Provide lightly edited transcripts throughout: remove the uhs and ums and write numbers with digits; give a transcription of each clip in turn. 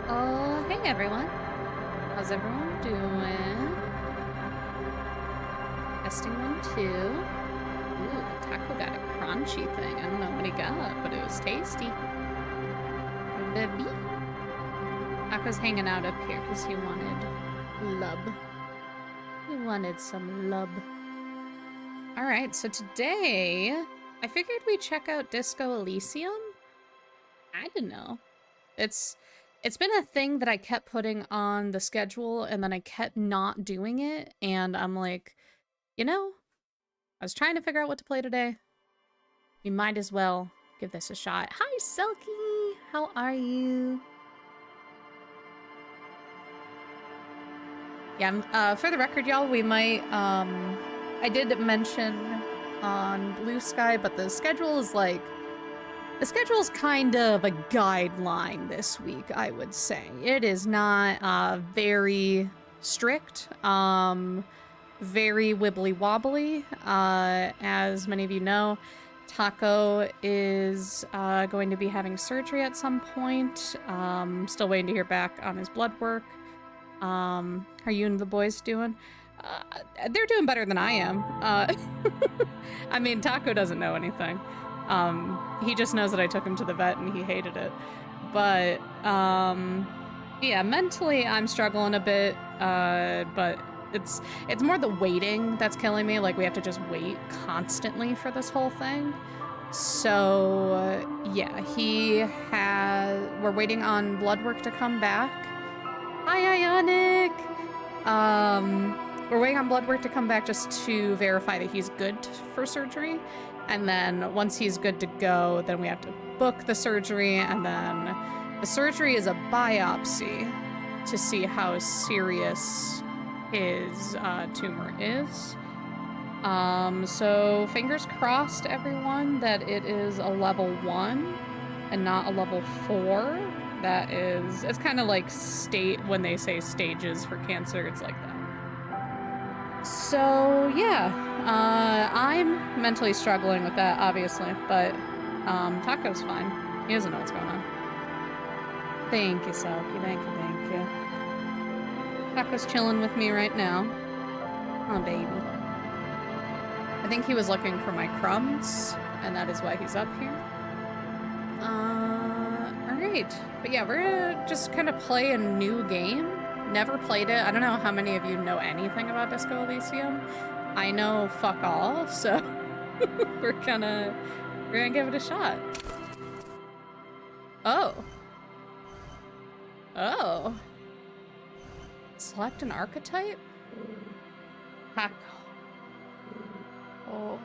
Oh, hey everyone. How's everyone doing? Testing 1, 2. Ooh, Taco got a crunchy thing. I don't know what he got, but it was tasty. Baby. Taco's hanging out up here because he wanted love. He wanted some love. Alright, so today, I figured we'd check out Disco Elysium. I don't know. It's been a thing that I kept putting on the schedule and then I kept not doing it, and I'm like, you know, I was trying to figure out what to play today. We might as well give this a shot. Hi, Selkie! How are you? Yeah, for the record, y'all, we might, I did mention on Blue Sky, but the schedule is like, the schedule's kind of a guideline this week, I would say. It is not very strict, very wibbly wobbly. As many of you know, Taco is going to be having surgery at some point. Still waiting to hear back on his blood work. How are you and the boys doing? They're doing better than I am. I mean, Taco doesn't know anything. He just knows that I took him to the vet and he hated it. But, yeah, mentally I'm struggling a bit, but it's more the waiting that's killing me. Like, we have to just wait constantly for this whole thing. So, yeah, we're waiting on blood work to come back. Hi, Ionic! We're waiting on blood work to come back just to verify that he's good for surgery. And then once he's good to go, then we have to book the surgery, and then the surgery is a biopsy to see how serious his tumor is. So fingers crossed, everyone, that it is a level 1 and not a level 4. It's kind of like when they say stages for cancer, it's like that. So, yeah, I'm mentally struggling with that, obviously, but Taco's fine. He doesn't know what's going on. Thank you, Selkie. Thank you. Taco's chilling with me right now. Oh, baby. I think he was looking for my crumbs, and that is why he's up here. Alright. But yeah, we're gonna just kind of play a new game. Never played it. I don't know how many of you know anything about Disco Elysium. I know fuck all, so we're gonna give it a shot. Oh. Select an archetype? Taco. Oh.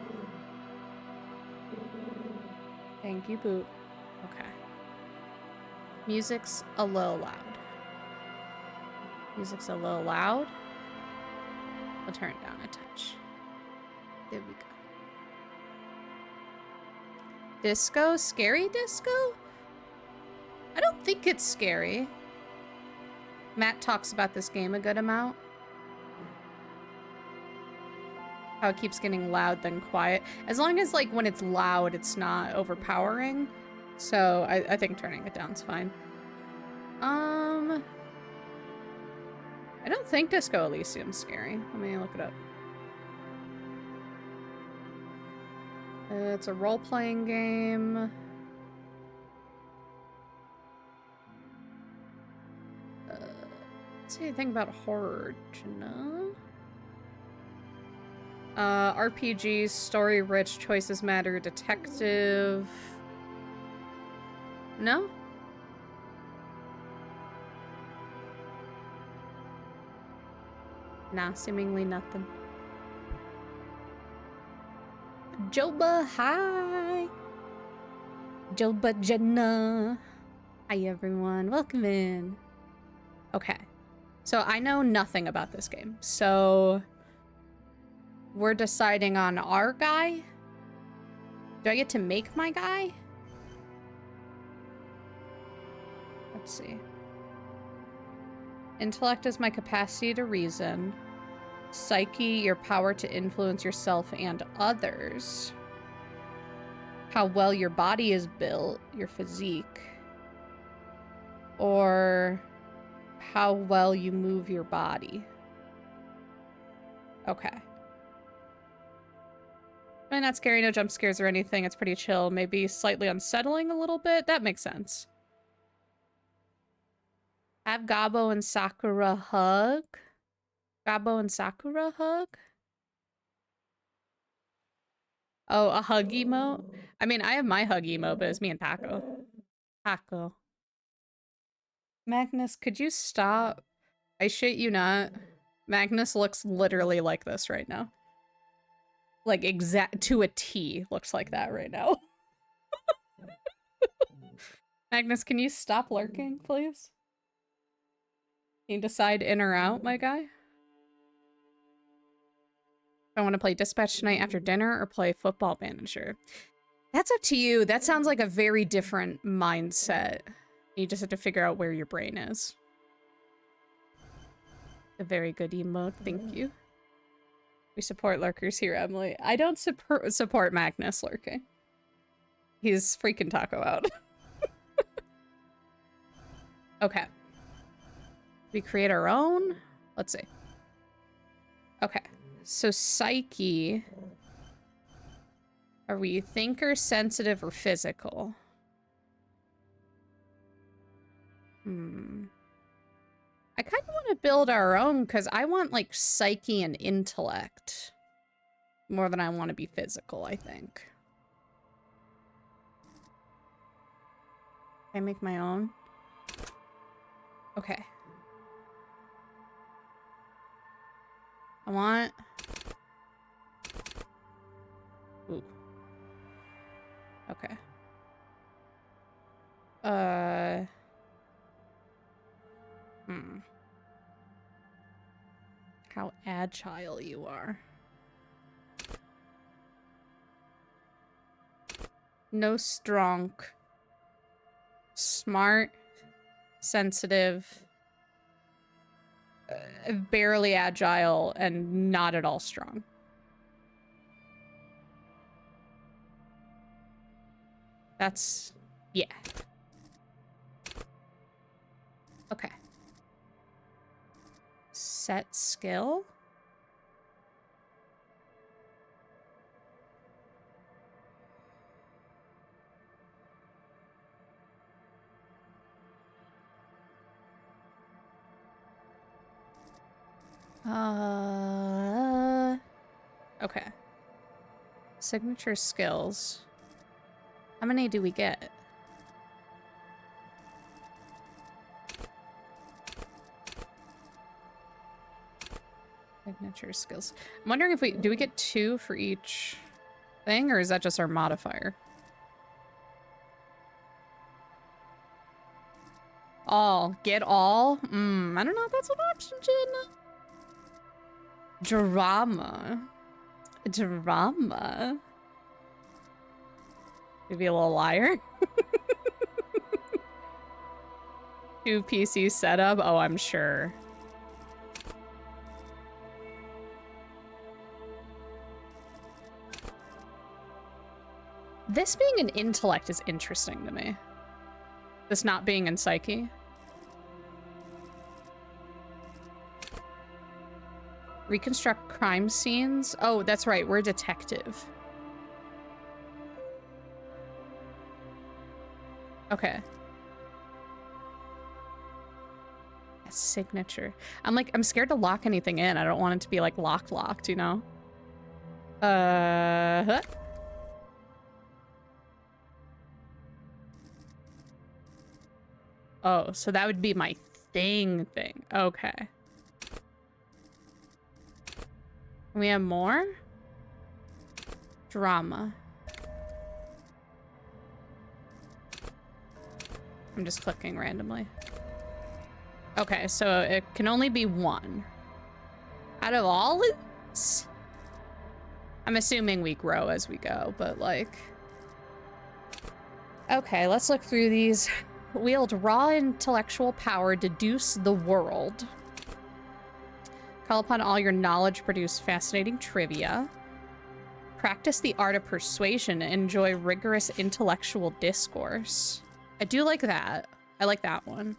Thank you, Boot. Okay. Music's a little loud. Music's a little loud. I'll turn it down a touch. There we go. Disco? Scary disco? I don't think it's scary. Matt talks about this game a good amount. How it keeps getting loud then quiet. As long as, like, when it's loud, it's not overpowering. So I think turning it down's fine. I don't think Disco Elysium's scary. Let me look it up. It's a role-playing game. Let's see anything about horror, no? RPG, story-rich, choices matter, detective. No? Nah, seemingly nothing. Joba, hi! Joba Jenna. Hi, everyone. Welcome in. Okay. So I know nothing about this game. So we're deciding on our guy? Do I get to make my guy? Let's see. Intellect is my capacity to reason. Psyche, your power to influence yourself and others. How well your body is built, your physique. Or how well you move your body. Okay. I mean, not scary, no jump scares or anything. It's pretty chill. Maybe slightly unsettling a little bit. That makes sense. Have Gabo and Sakura hug. Gabo and Sakura hug? Oh, a hug emote? I mean, I have my hug emote, but it's me and Taco. Taco. Magnus, could you stop? I shit you not. Magnus looks literally like this right now. Like, exact to a T looks like that right now. Magnus, can you stop lurking, please? Can you decide in or out, my guy? I want to play Dispatch tonight after dinner or play Football Manager. That's up to you. That sounds like a very different mindset. You just have to figure out where your brain is. A very good emote, thank you. We support lurkers here, Emily. I don't support Magnus lurking. He's freaking Taco out. Okay. We create our own? Let's see. Okay. So psyche. Are we thinker, sensitive, or physical? I kind of want to build our own because I want like psyche and intellect more than I want to be physical, I think. Can I make my own? Okay. I want... Ooh. Okay. How agile you are. No strong. Smart. Sensitive. Barely agile and not at all strong. That's... yeah. Okay. Set skill? Okay. Signature skills. How many do we get? Signature skills. I'm wondering if do we get 2 for each thing, or is that just our modifier? All. Get all? I don't know if that's an option, Jen. Drama. Drama. Maybe a little liar. 2 PC setup? Oh, I'm sure. This being an intellect is interesting to me. This not being in psyche. Reconstruct crime scenes. Oh, that's right. We're a detective. Okay. A signature. I'm scared to lock anything in. I don't want it to be like locked, you know? Oh, so that would be my thing. Okay. We have more? Drama. I'm just clicking randomly. Okay, so it can only be 1. Out of all of these? I'm assuming we grow as we go, but like... Okay, let's look through these. Wield raw intellectual power, deduce the world. Call upon all your knowledge, produce fascinating trivia. Practice the art of persuasion, enjoy rigorous intellectual discourse. I do like that. I like that one.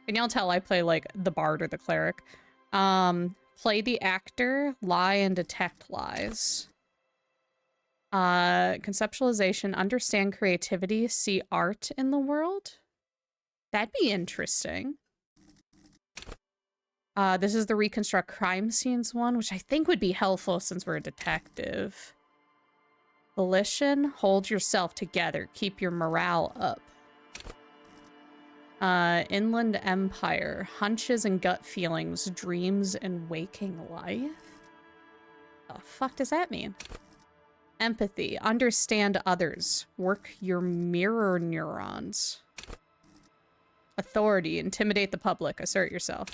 And y'all tell I play like the bard or the cleric. Play the actor, lie and detect lies. Conceptualization, understand creativity, see art in the world. That'd be interesting. This is the reconstruct crime scenes one, which I think would be helpful since we're a detective. Volition, hold yourself together, keep your morale up. Inland Empire, hunches and gut feelings, dreams and waking life? The fuck does that mean? Empathy, understand others, work your mirror neurons. Authority, intimidate the public, assert yourself.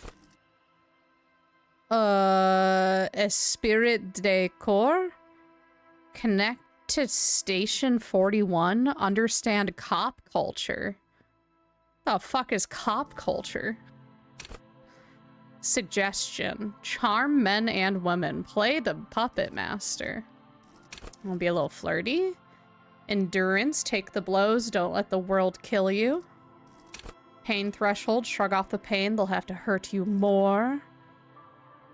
Esprit de corps, connect to Station 41, understand cop culture. The fuck is cop culture? Suggestion. Charm men and women. Play the puppet master. Wanna be a little flirty? Endurance. Take the blows. Don't let the world kill you. Pain threshold. Shrug off the pain. They'll have to hurt you more.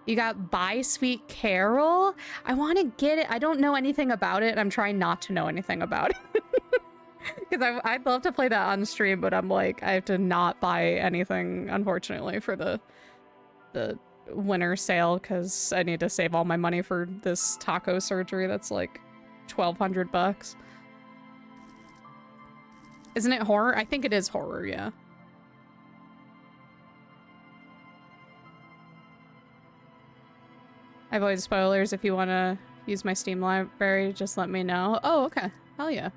You got Bye Sweet Carol? I want to get it. I don't know anything about it. I'm trying not to know anything about it. Because I'd love to play that on stream, but I'm like, I have to not buy anything, unfortunately, for the winter sale, because I need to save all my money for this taco surgery that's like $1,200. Isn't it horror? I think it is horror, yeah. I avoid spoilers. If you want to use my Steam library, just let me know. Oh, okay. Hell yeah.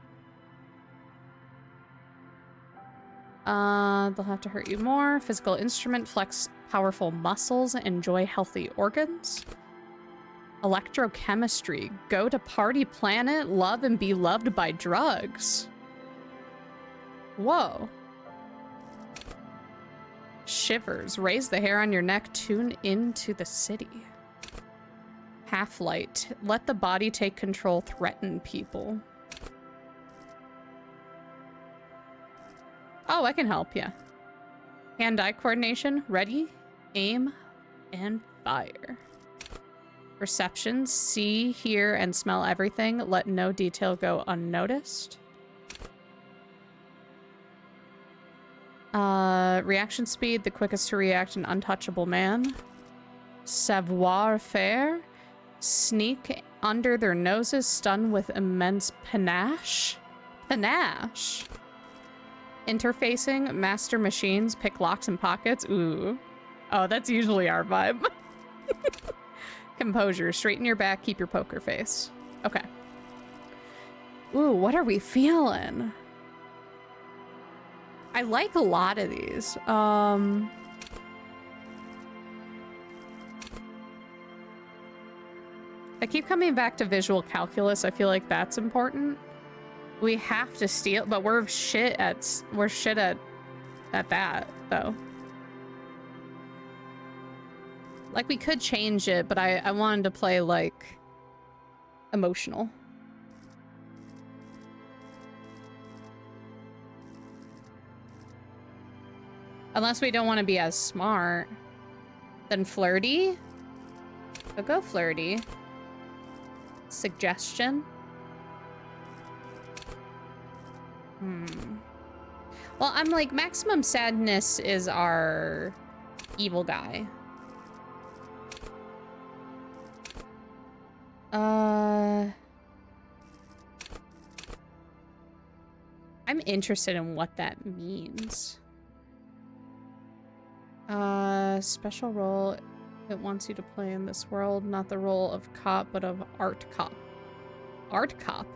They'll have to hurt you more. Physical instrument, flex powerful muscles, enjoy healthy organs. Electrochemistry, go to party planet, love and be loved by drugs. Whoa. Shivers, raise the hair on your neck, tune into the city. Half-light, let the body take control, threaten people. Oh, I can help, yeah. Hand-eye coordination, ready, aim, and fire. Perception, see, hear, and smell everything. Let no detail go unnoticed. Reaction speed, the quickest to react, an untouchable man. Savoir-faire, sneak under their noses, stun with immense panache. Panache. Interfacing, master machines, pick locks and pockets. Ooh. Oh, that's usually our vibe. Composure, straighten your back, keep your poker face. Okay. Ooh, what are we feeling? I like a lot of these. I keep coming back to visual calculus. I feel like that's important. We have to steal, but we're shit at that though. Like, we could change it, but I wanted to play like emotional. Unless we don't want to be as smart. Then flirty. So go flirty. Suggestion. Well, I'm like, maximum sadness is our evil guy. I'm interested in what that means. Special role. It wants you to play in this world, not the role of cop, but of art cop. Art cop.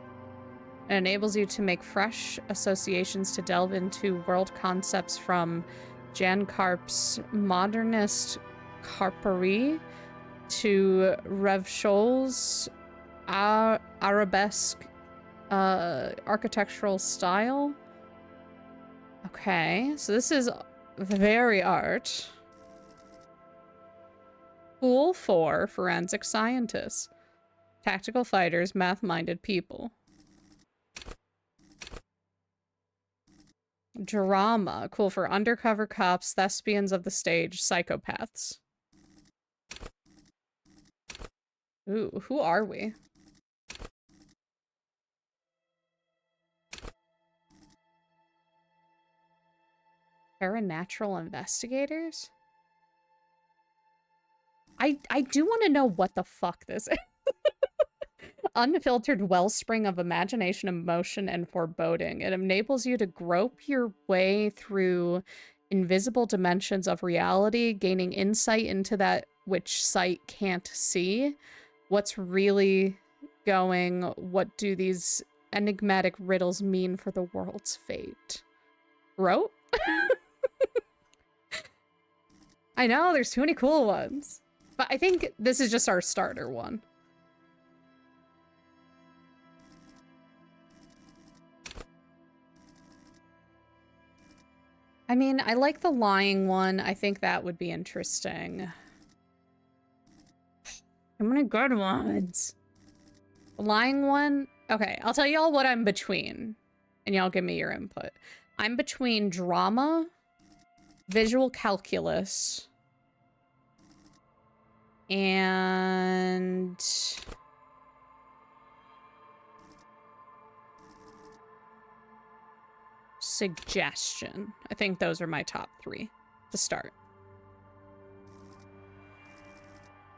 It enables you to make fresh associations to delve into world concepts from Jan Karp's modernist carperie to Rev Schol's arabesque architectural style. Okay, so this is very art. Pool 4, forensic scientists. Tactical fighters, math-minded people. Drama. Cool for undercover cops, thespians of the stage, psychopaths. Ooh, who are we? Paranatural investigators? I do want to know what the fuck this is. Unfiltered wellspring of imagination, emotion, and foreboding. It enables you to grope your way through invisible dimensions of reality, gaining insight into that which sight can't see. What's really going? What do these enigmatic riddles mean for the world's fate? Rope? I know, there's too many cool ones. But I think this is just our starter one. I mean, I like the lying one. I think that would be interesting. How many good ones? The lying one? Okay, I'll tell y'all what I'm between. And y'all give me your input. I'm between drama, visual calculus, and suggestion. I think those are my top 3 to start.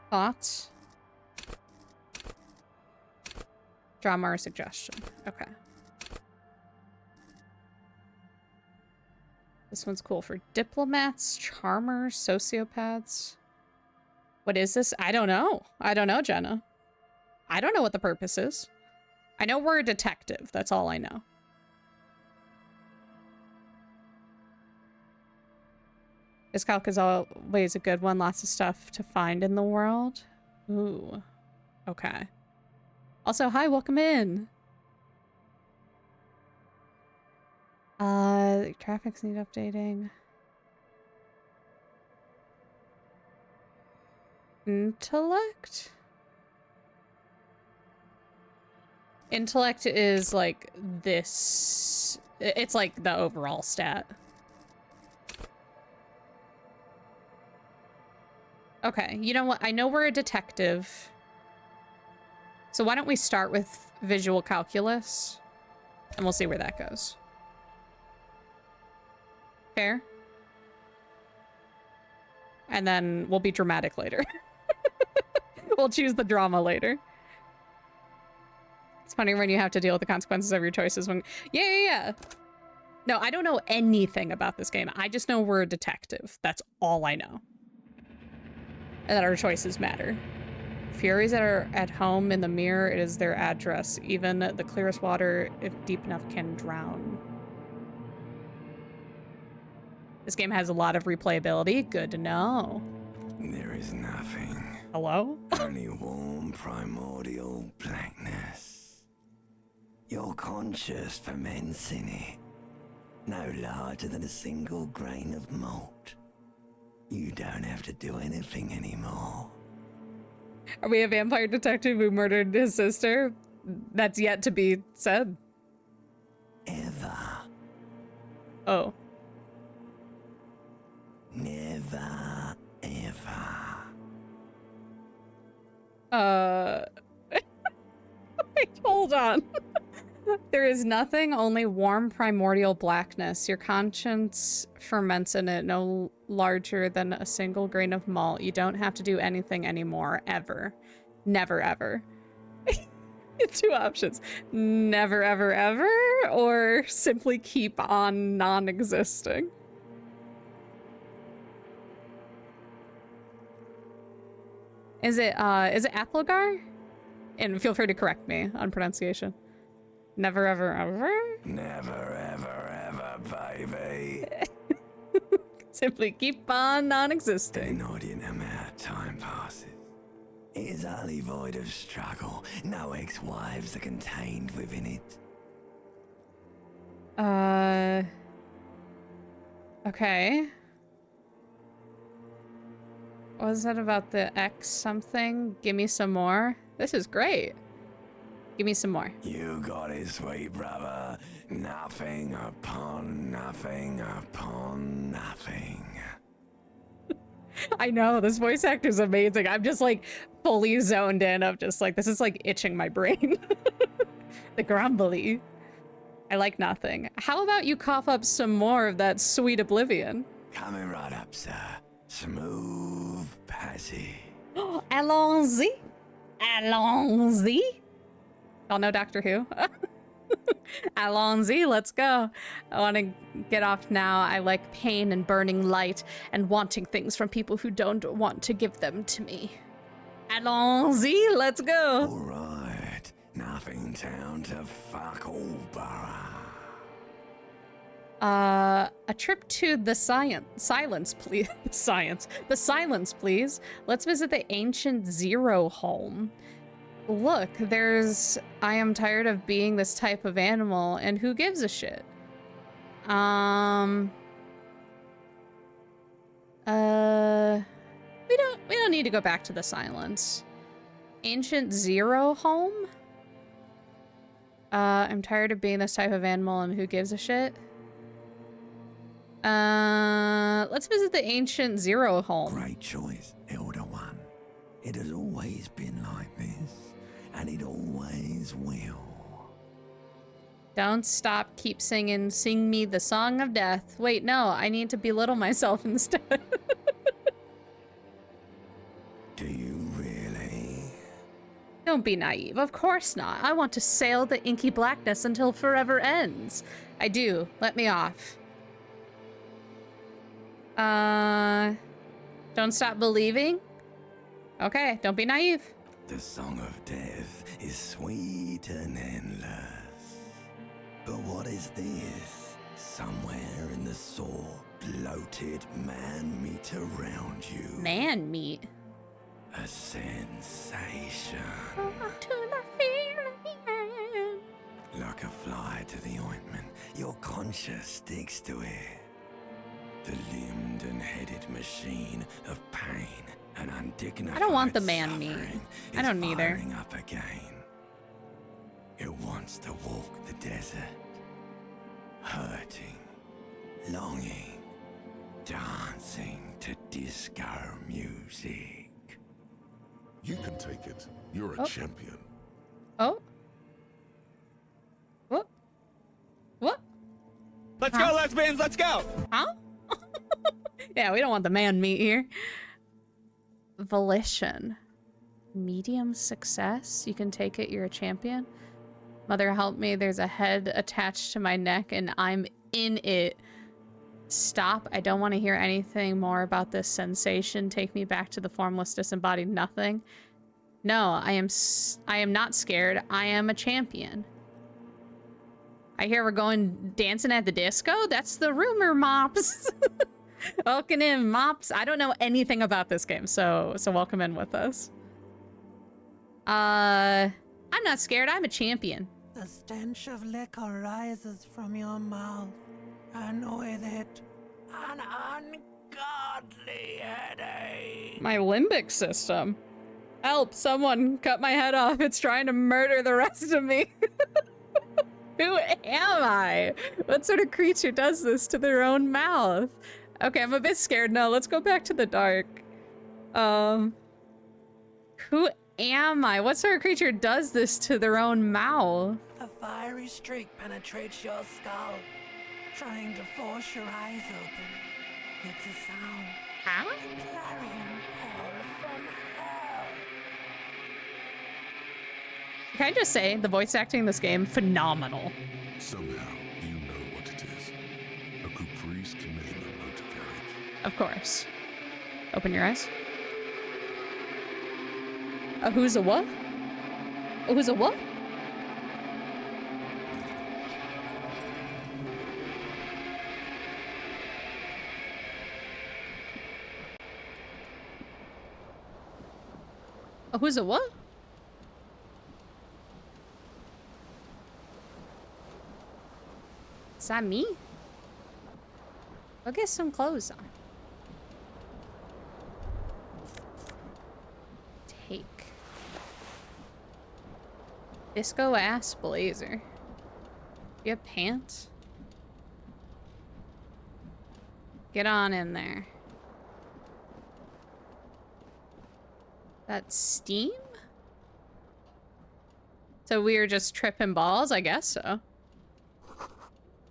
Thoughts? Drama or suggestion? Okay. This one's cool for diplomats, charmers, sociopaths. What is this? I don't know. I don't know, Jenna. I don't know what the purpose is. I know we're a detective. That's all I know. This calc is always a good one. Lots of stuff to find in the world. Ooh. Okay. Also, hi, welcome in. Traffics need updating. Intellect? Intellect is like this. It's like the overall stat. Okay, you know what? I know we're a detective. So why don't we start with visual calculus? And we'll see where that goes. Fair? And then we'll be dramatic later. We'll choose the drama later. It's funny when you have to deal with the consequences of your choices when... Yeah. No, I don't know anything about this game. I just know we're a detective. That's all I know. And that our choices matter. Furies that are at home in the mirror, it is their address. Even the clearest water, if deep enough, can drown. This game has a lot of replayability. Good to know. There is nothing. Hello? Only warm primordial blackness. Your conscious ferments in it. No larger than a single grain of malt. You don't have to do anything anymore. Are we a vampire detective who murdered his sister? That's yet to be said. Ever. Oh. Never, ever. Wait, hold on. There is nothing, only warm primordial blackness. Your conscience ferments in it, no larger than a single grain of malt. You don't have to do anything anymore, ever. Never, ever. 2 options. Never, ever, ever, or simply keep on non-existing. Is it Aplogar? And feel free to correct me on pronunciation. Never, ever, ever? Never, ever, baby. Simply keep on non-existing. Inordinate amount of time passes. It is utterly void of struggle. No ex-wives are contained within it. Okay. What was that about the X something? Give me some more. This is great. Give me some more. You got it, sweet brother. Nothing upon nothing upon nothing. I know, this voice actor's amazing. I'm just like fully zoned in of just like, this is like itching my brain. The grumbly. I like nothing. How about you cough up some more of that sweet oblivion? Coming right up, sir. Smooth passage. Allons-y. Allons-y. Y'all know Doctor Who? Allons-y, let's go. I want to get off now. I like pain and burning light and wanting things from people who don't want to give them to me. Allons-y, let's go. All right. Nothing town to fuck all borough. A trip to the silence, please. The silence, please. Let's visit the ancient Zero home. Look, I am tired of being this type of animal, and who gives a shit? We don't need to go back to the silence. Ancient Zero home? I'm tired of being this type of animal, and who gives a shit? Let's visit the ancient Zero home. Great choice, Elder One. It has always been like this, and it always will. Don't stop, keep singing, sing me the song of death. Wait, no, I need to belittle myself instead. Do you really? Don't be naive, of course not. I want to sail the inky blackness until forever ends. I do, let me off. Don't stop believing? Okay, don't be naive. The song of death is sweet and endless. But what is this? Somewhere in the sore, bloated man meat around you. Man meat. A sensation. To the feeling. Like a fly to the ointment, your conscience sticks to it. The limbed and headed machine of pain and undignified I don't want the man meat. suffering I don't is either. firing up again. It wants to walk the desert, hurting, longing, dancing to disco music. You can take it. You're a champion. Oh? What? What? Let's go, lesbians, let's go! Huh? Yeah, we don't want the man meat here. Volition. Medium success? You can take it, you're a champion. Mother help me, there's a head attached to my neck and I'm in it. Stop, I don't want to hear anything more about this sensation. Take me back to the formless, disembodied nothing. No, I am not scared. I am a champion. I hear we're going dancing at the disco? That's the rumor, mops. Welcome in, mops. I don't know anything about this game, so welcome in with us. I'm not scared. I'm a champion. The stench of liquor rises from your mouth, and with it, an ungodly headache. My limbic system. Help, someone cut my head off. It's trying to murder the rest of me. Who am I? What sort of creature does this to their own mouth? Okay, I'm a bit scared. No, let's go back to the dark. Who am I? What sort of creature does this to their own mouth? A fiery streak penetrates your skull, trying to force your eyes open. It's a sound. Huh? A clarion call from hell. Can I just say, the voice acting in this game, phenomenal. Somehow, you know what it is. A caprice committing a motor carriage. Of course. Open your eyes. A who's a what? A who's a what? A who's a what? Is that me? Go get some clothes on. Take. Disco ass blazer. You have pants? Get on in there. That's steam? So we were just tripping balls? I guess so.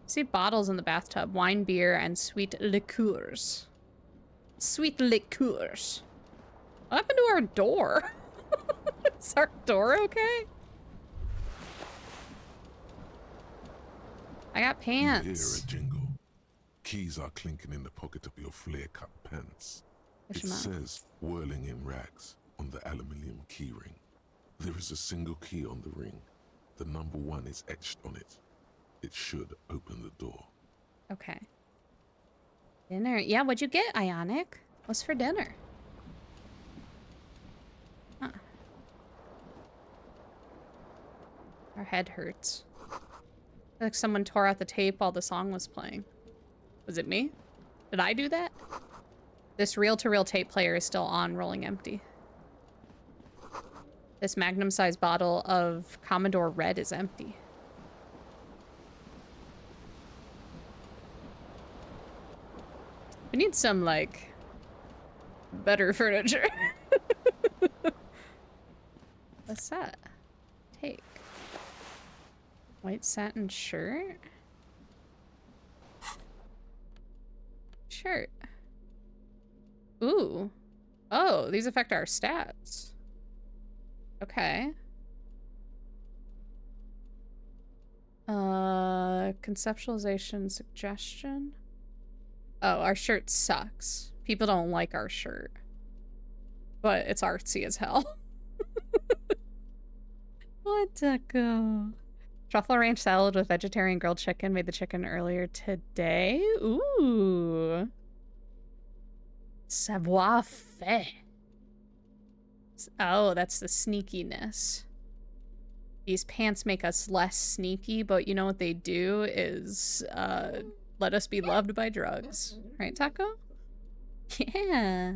See bottles in the bathtub. Wine, beer, and sweet liqueurs. Sweet liqueurs. What happened to our door? Is our door okay? I got You hear pants. a jingle. Keys are clinking in the pocket of your flare-cut pants. Fish It 'em out. says, whirling in rags, on the aluminium key ring. There is a single key on the ring. The number 1 is etched on it. It should open the door. Okay. Dinner. Yeah, what'd you get, Ionic? What's for dinner? Huh. Our head hurts. Like someone tore out the tape while the song was playing. Was it me? Did I do that? This reel-to-reel tape player is still on, rolling empty. This magnum-sized bottle of Commodore Red is empty. We need some, like, better furniture. What's that? Take. White satin shirt? Shirt. Ooh. Oh, these affect our stats. Okay. Conceptualization suggestion. Oh, our shirt sucks. People don't like our shirt. But it's artsy as hell. What a go. Truffle ranch salad with vegetarian grilled chicken. Made the chicken earlier today. Ooh. Savoir faire. Oh, that's the sneakiness. These pants make us less sneaky, but you know what they do is let us be loved by drugs. Right, Taco? Yeah.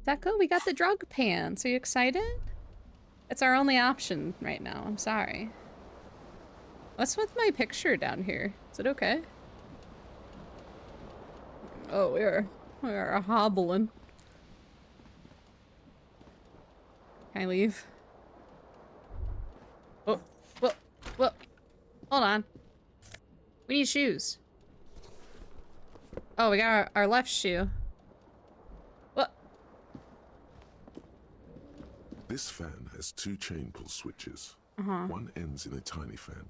Taco, we got the drug pants. Are you excited? It's our only option right now. I'm sorry. What's with my picture down here? Is it okay? Oh, we are hobbling. Can I leave? Whoa, whoa, whoa. Hold on. We need shoes. Oh, we got our left shoe. What? This fan has 2 chain pull switches. Uh-huh. One ends in a tiny fan,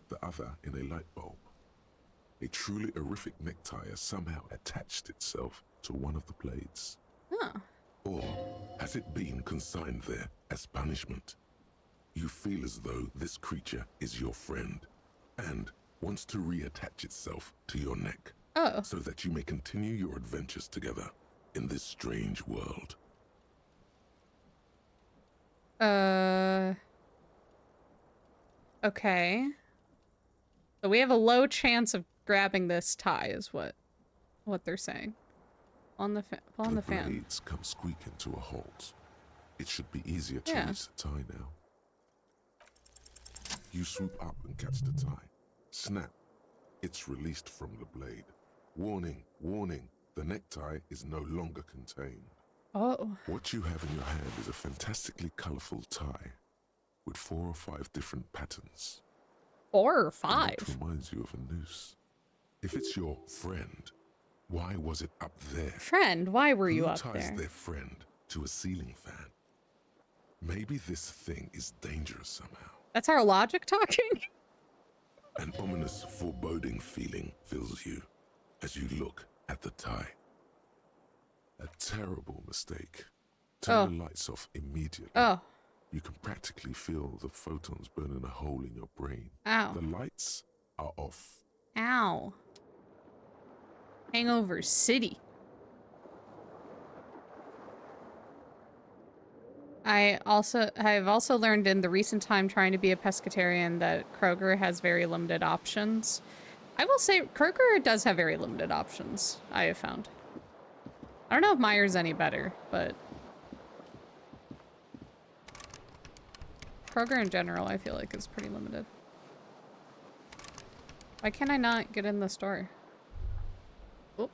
the other in a light bulb. A truly horrific necktie has somehow attached itself to one of the blades. Huh. Or has it been consigned there as punishment? You feel as though this creature is your friend and wants to reattach itself to your neck. Oh. So that you may continue your adventures together in this strange world. Okay. So we have a low chance of grabbing this tie, is what they're saying. On the The fan. blades come squeaking to a halt. It should be easier to Yeah. reach the tie now. You swoop up and catch the tie. Snap. It's released from the blade. Warning, warning. The necktie is no longer contained. Oh. What you have in your hand is a fantastically colorful tie with 4 or 5 different patterns. 4 or And 5. it reminds you of a noose. If it's your friend, why was it up there? Friend, why were you Who up ties there? their friend to a ceiling fan? Maybe this thing is dangerous somehow. That's our logic talking? An ominous, foreboding feeling fills you as you look at the tie. A terrible mistake. Turn the lights off immediately. Oh. You can practically feel the photons burning a hole in your brain. Ow. The lights are off. Ow. Hangover City. I've also learned in the recent time trying to be a pescatarian that Kroger has very limited options. I will say Kroger does have very limited options, I have found. I don't know if Meijer's any better, but Kroger in general I feel like is pretty limited. Why can't I not get in the store? Oh.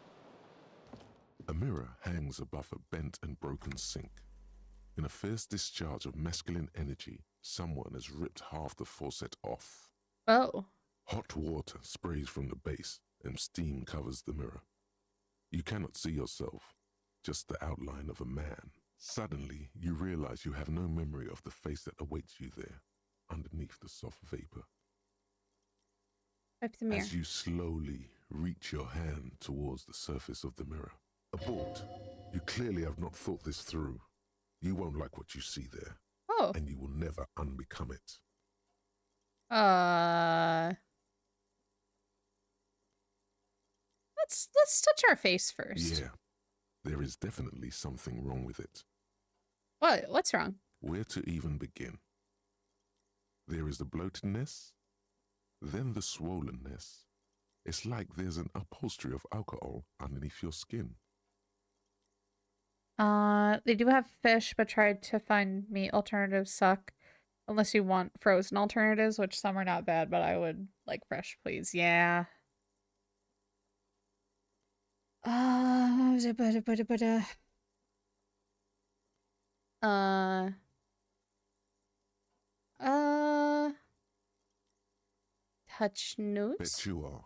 A mirror hangs above a bent and broken sink. In a fierce discharge of masculine energy, someone has ripped half the faucet off. Oh. Hot water sprays from the base and steam covers the mirror. You cannot see yourself, just the outline of a man. Suddenly, you realize you have no memory of the face that awaits you there, underneath the soft vapor. Wipe the mirror. As you slowly reach your hand towards the surface of the mirror. Abort. You clearly have not thought this through. You won't like what you see there. Oh. And you will never unbecome it. Let's touch our face first. Yeah, there is definitely something wrong with it. What's wrong? Where to even begin? There is the bloatedness, then the swollenness. It's like there's an upholstery of alcohol underneath your skin. They do have fish, but tried to find meat alternatives suck. Unless you want frozen alternatives, which some are not bad, but I would like fresh, please. Yeah. Uh, touch nose? Bet you are.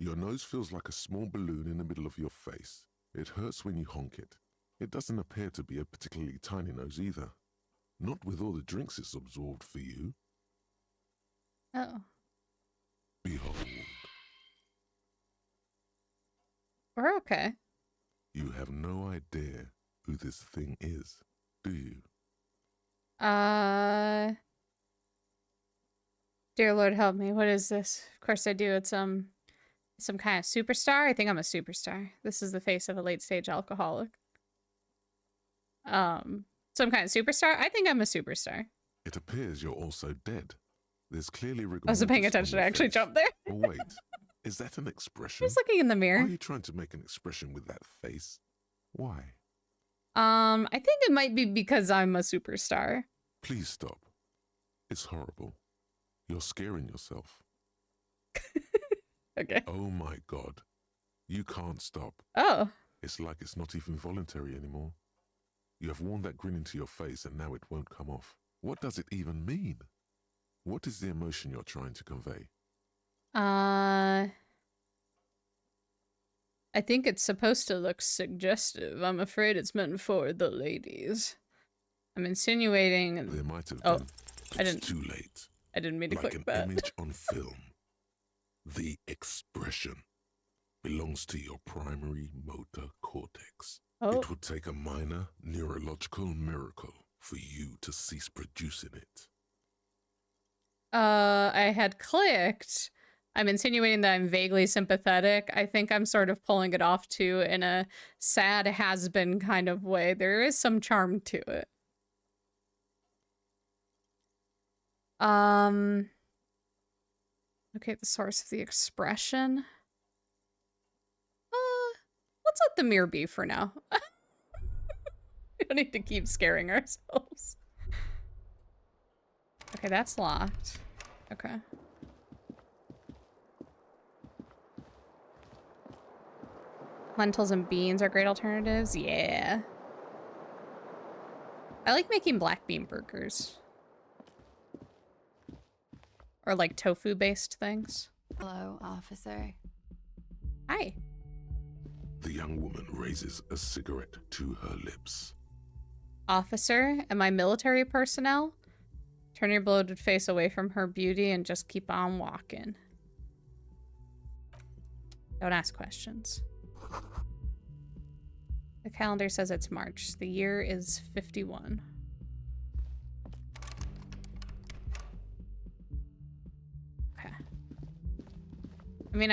Your nose feels like a small balloon in the middle of your face. It hurts when you honk it. It doesn't appear to be a particularly tiny nose either. Not with all the drinks it's absorbed for you. Oh. Behold. We're okay. You have no idea who this thing is, do you? Dear Lord, help me. What is this? Of course I do. It's some kind of superstar. I think I'm a superstar. This is the face of a late-stage alcoholic. Some kind of superstar? I think I'm a superstar. It appears you're also dead. There's clearly rigor I wasn't paying mortis on attention. your I actually face. jumped there. Oh, wait. Is that an expression? Just looking in the mirror. Are you trying to make an expression with that face? Why? I think it might be because I'm a superstar. Please stop. It's horrible. You're scaring yourself. Okay. Oh my God. You can't stop. Oh. It's like it's not even voluntary anymore. You have worn that grin into your face and now it won't come off. What does it even mean? What is the emotion you're trying to convey? I think it's supposed to look suggestive. I'm afraid it's meant for the ladies. I'm insinuating. There might have Oh, been. I It's didn't. too late. I didn't mean to Like click an that. image on film. The expression belongs to your primary motor cortex. Oh. It would take a minor neurological miracle for you to cease producing it. I had clicked. I'm insinuating that I'm vaguely sympathetic. I think I'm sort of pulling it off too in a sad has-been kind of way. There is some charm to it. Okay, the source of the expression. Let's let the mirror be for now. We don't need to keep scaring ourselves. Okay, that's locked. Okay. Lentils and beans are great alternatives. Yeah. I like making black bean burgers. Or like tofu-based things. Hello, officer. Hi. The young woman raises a cigarette to her lips. Officer, am I military personnel? Turn your bloated face away from her beauty and just keep on walking. Don't ask questions. The calendar says it's March. The year is 51. Okay. I mean,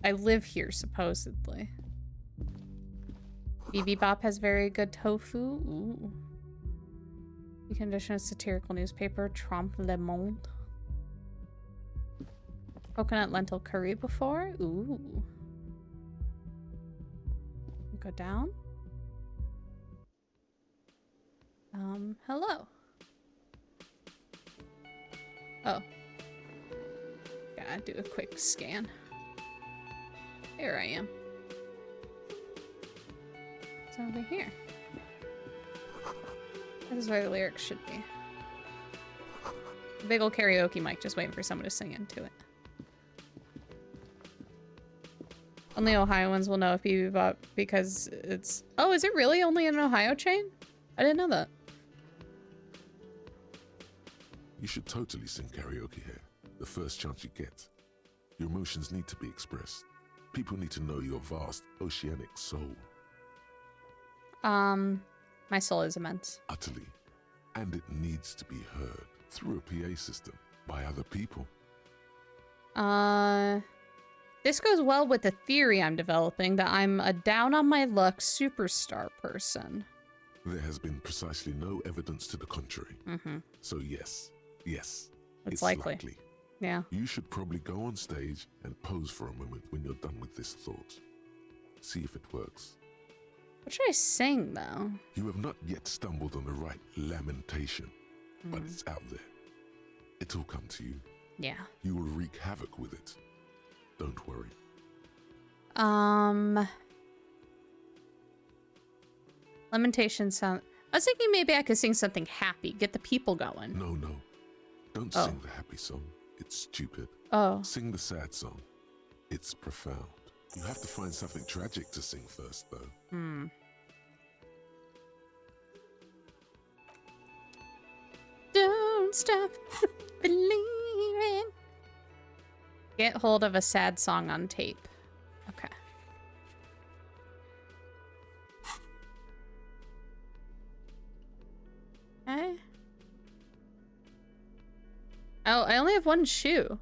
I live here, supposedly. BB Bop has very good tofu. Ooh. The condition of satirical newspaper, Trompe Le Monde. Coconut lentil curry before? Ooh. Go down. Hello. Oh. Got gotta do a quick scan. Here I am. It's over here. This is where the lyrics should be. Big ol' karaoke mic, just waiting for someone to sing into it. Only Ohioans will know if you bought because it's... Oh, is it really only an Ohio chain? I didn't know that. You should totally sing karaoke here, the first chance you get. Your emotions need to be expressed. People need to know your vast, oceanic soul. My soul is immense. Utterly. And it needs to be heard through a PA system by other people. This goes well with the theory I'm developing that I'm a down on my luck superstar person. There has been precisely no evidence to the contrary. So yes, it's likely. Yeah. You should probably go on stage and pose for a moment when you're done with this thought. See if it works. What should I sing, though? You have not yet stumbled on the right lamentation, but it's out there. It'll come to you. Yeah. You will wreak havoc with it. Don't worry. Lamentation sound... I was thinking maybe I could sing something happy, get the people going. No. Don't sing the happy song. It's stupid. Oh. Sing the sad song. It's profound. You have to find something tragic to sing first, though. Don't stop believing. Get hold of a sad song on tape. Okay. Okay. Oh, I only have one shoe.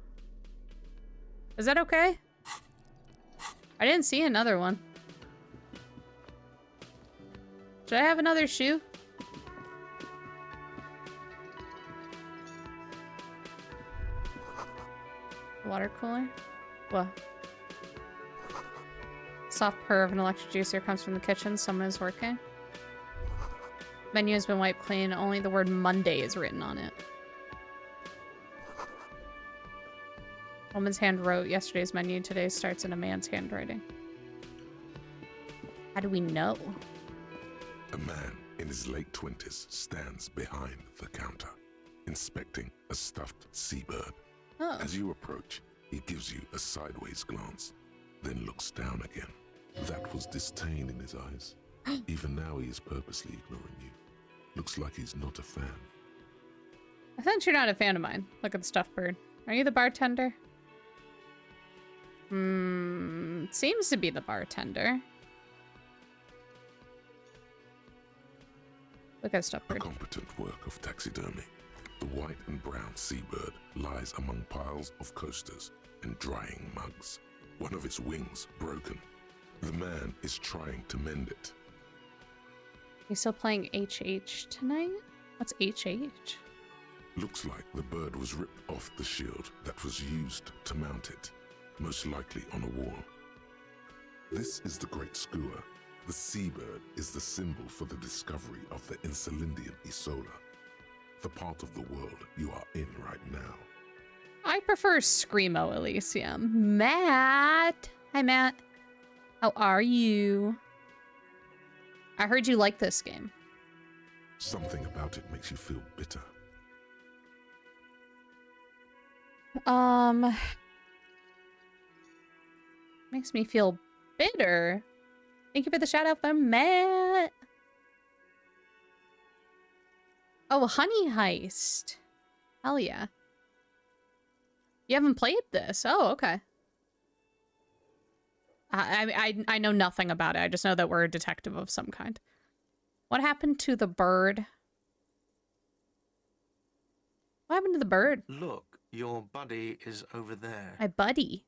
Is that okay? I didn't see another one. Should I have another shoe? Water cooler? What? Soft purr of an electric juicer comes from the kitchen. Someone is working. Menu has been wiped clean. Only the word Monday is written on it. Woman's hand wrote yesterday's menu. Today starts in a man's handwriting. How do we know? A man in his late 20s stands behind the counter, inspecting a stuffed seabird. Oh. As you approach, he gives you a sideways glance, then looks down again. That was disdain in his eyes. Even now, he is purposely ignoring you. Looks like he's not a fan. I sense you're not a fan of mine. Look at the stuffed bird. Are you the bartender? Seems to be the bartender. Look at the stuffed A bird. competent work of taxidermy. The white and brown seabird lies among piles of coasters and drying mugs. One of its wings broken. The man is trying to mend it. You still playing HH tonight? What's HH? Looks like the bird was ripped off the shield that was used to mount it, most likely on a wall. This is the Great Skua. The seabird is the symbol for the discovery of the Insulindian Isola, the part of the world you are in right now. I prefer Screamo Elysium. Matt! Hi, Matt. How are you? I heard you like this game. Something about it makes you feel bitter. Makes me feel bitter. Thank you for the shout out from Matt. Oh, Honey Heist. Hell yeah. You haven't played this? Oh, okay. I know nothing about it. I just know that we're a detective of some kind. What happened to the bird? What happened to the bird? Look, your buddy is over there. My buddy.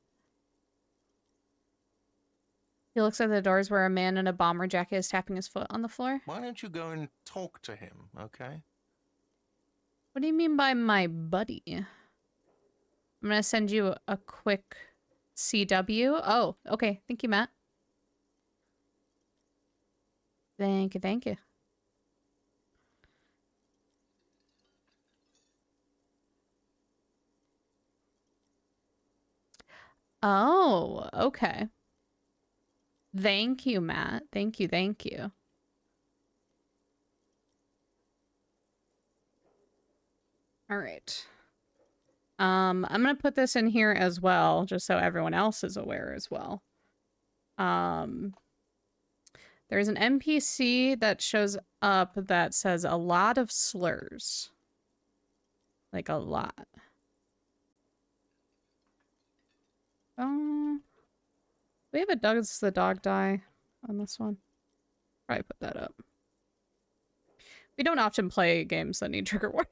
He looks at the doors where a man in a bomber jacket is tapping his foot on the floor. Why don't you go and talk to him, okay? What do you mean by my buddy? I'm gonna send you a quick CW. Oh, okay. Thank you, Matt. Thank you, thank you. Oh, okay. Thank you, Matt. Thank you, thank you. All right. I'm gonna put this in here as well, just so everyone else is aware as well. There's an NPC that shows up that says a lot of slurs. Like a lot. We have a does the dog die on this one? Probably put that up. We don't often play games that need trigger warning.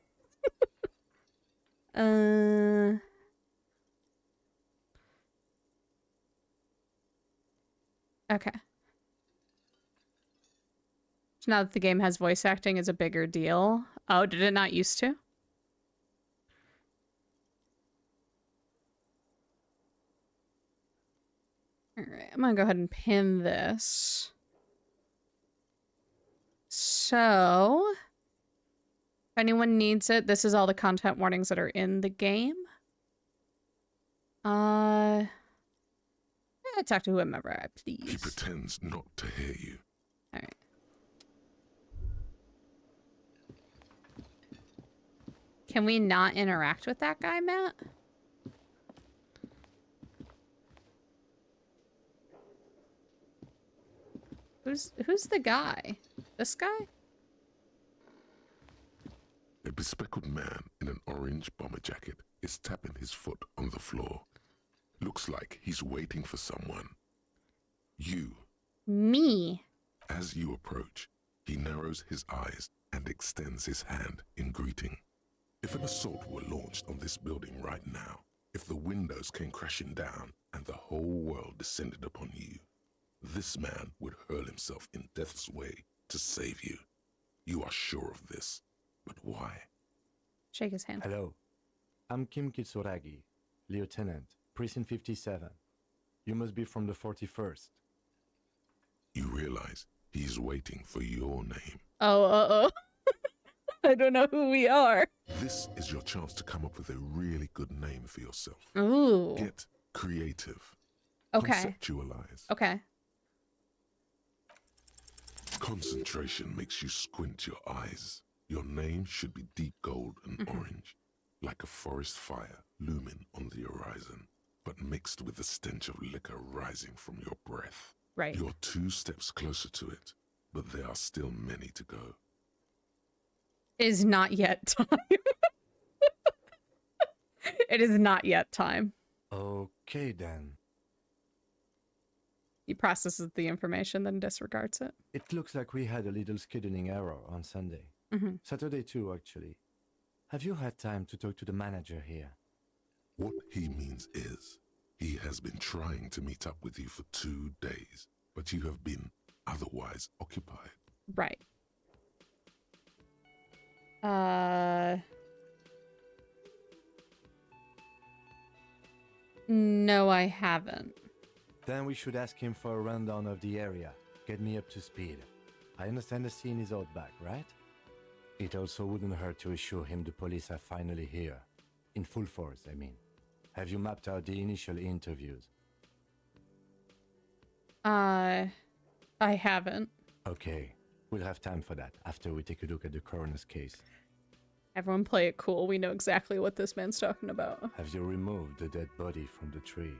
Okay. Now that the game has voice acting is a bigger deal. Oh, did it not used to? Alright, I'm gonna go ahead and pin this. So, if anyone needs it, this is all the content warnings that are in the game. Talk to whomever I please. He pretends not to hear you. Alright. Can we not interact with that guy, Matt? Who's the guy? This guy? A bespectacled man in an orange bomber jacket is tapping his foot on the floor. Looks like he's waiting for someone. You. Me. As you approach, he narrows his eyes and extends his hand in greeting. If an assault were launched on this building right now, if the windows came crashing down and the whole world descended upon you, this man would hurl himself in death's way to save you. You are sure of this, but why? Shake his hand. Hello, I'm Kim Kitsuragi, Lieutenant, Precinct 57. You must be from the 41st. You realize he's waiting for your name. Oh. I don't know who we are. This is your chance to come up with a really good name for yourself. Ooh. Get creative. Okay. Conceptualize. Okay. Concentration makes you squint your eyes. Your name should be deep gold and orange, like a forest fire looming on the horizon, but mixed with the stench of liquor rising from your breath. Right. You're 2 steps closer to it, but there are still many to go. Is not yet time. It is not yet time. Okay then. He processes the information, then disregards it. It looks like we had a little scheduling error on Sunday. Saturday too, actually. Have you had time to talk to the manager here? What he means is, he has been trying to meet up with you for 2 days, but you have been otherwise occupied. Right. No, I haven't. Then we should ask him for a rundown of the area. Get me up to speed. I understand the scene is out back, right? It also wouldn't hurt to assure him the police are finally here. In full force, I mean. Have you mapped out the initial interviews? I haven't. Okay, we'll have time for that after we take a look at the coroner's case. Everyone play it cool. We know exactly what this man's talking about. Have you removed the dead body from the tree?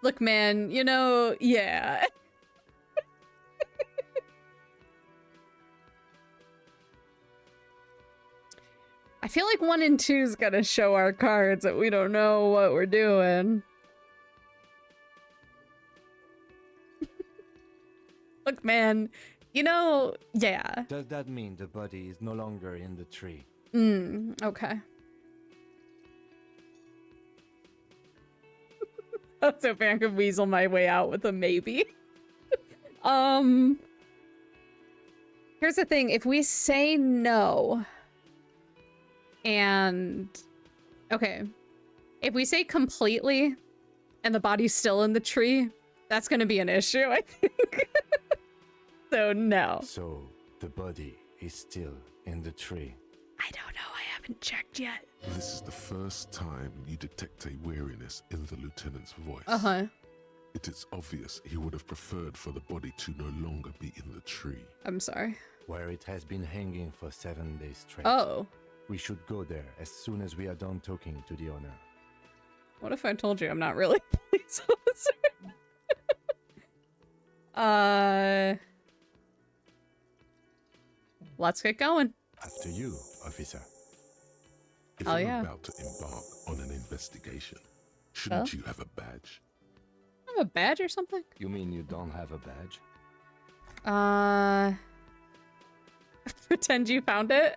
Look, man, you know, yeah. I feel like 1 and 2's gonna show our cards that we don't know what we're doing. Look, man, you know, yeah. Does that mean the body is no longer in the tree? Okay. I was hoping I could weasel my way out with a maybe. Here's the thing. If we say no, and... Okay. If we say completely, and the body's still in the tree, that's gonna be an issue, I think. So, no. So, the body is still in the tree. I don't know. I haven't haven't checked yet. This is the first time you detect a weariness in the lieutenant's voice. Uh-huh. It is obvious he would have preferred for the body to no longer be in the tree. I'm sorry. Where it has been hanging for 7 days straight. Oh. We should go there as soon as we are done talking to the owner. What if I told you I'm not really a police officer? Let's get going. After you, officer. If Oh, you're yeah. about to embark on an investigation, shouldn't you have a badge? I have a badge or something? You mean you don't have a badge? Pretend you found it.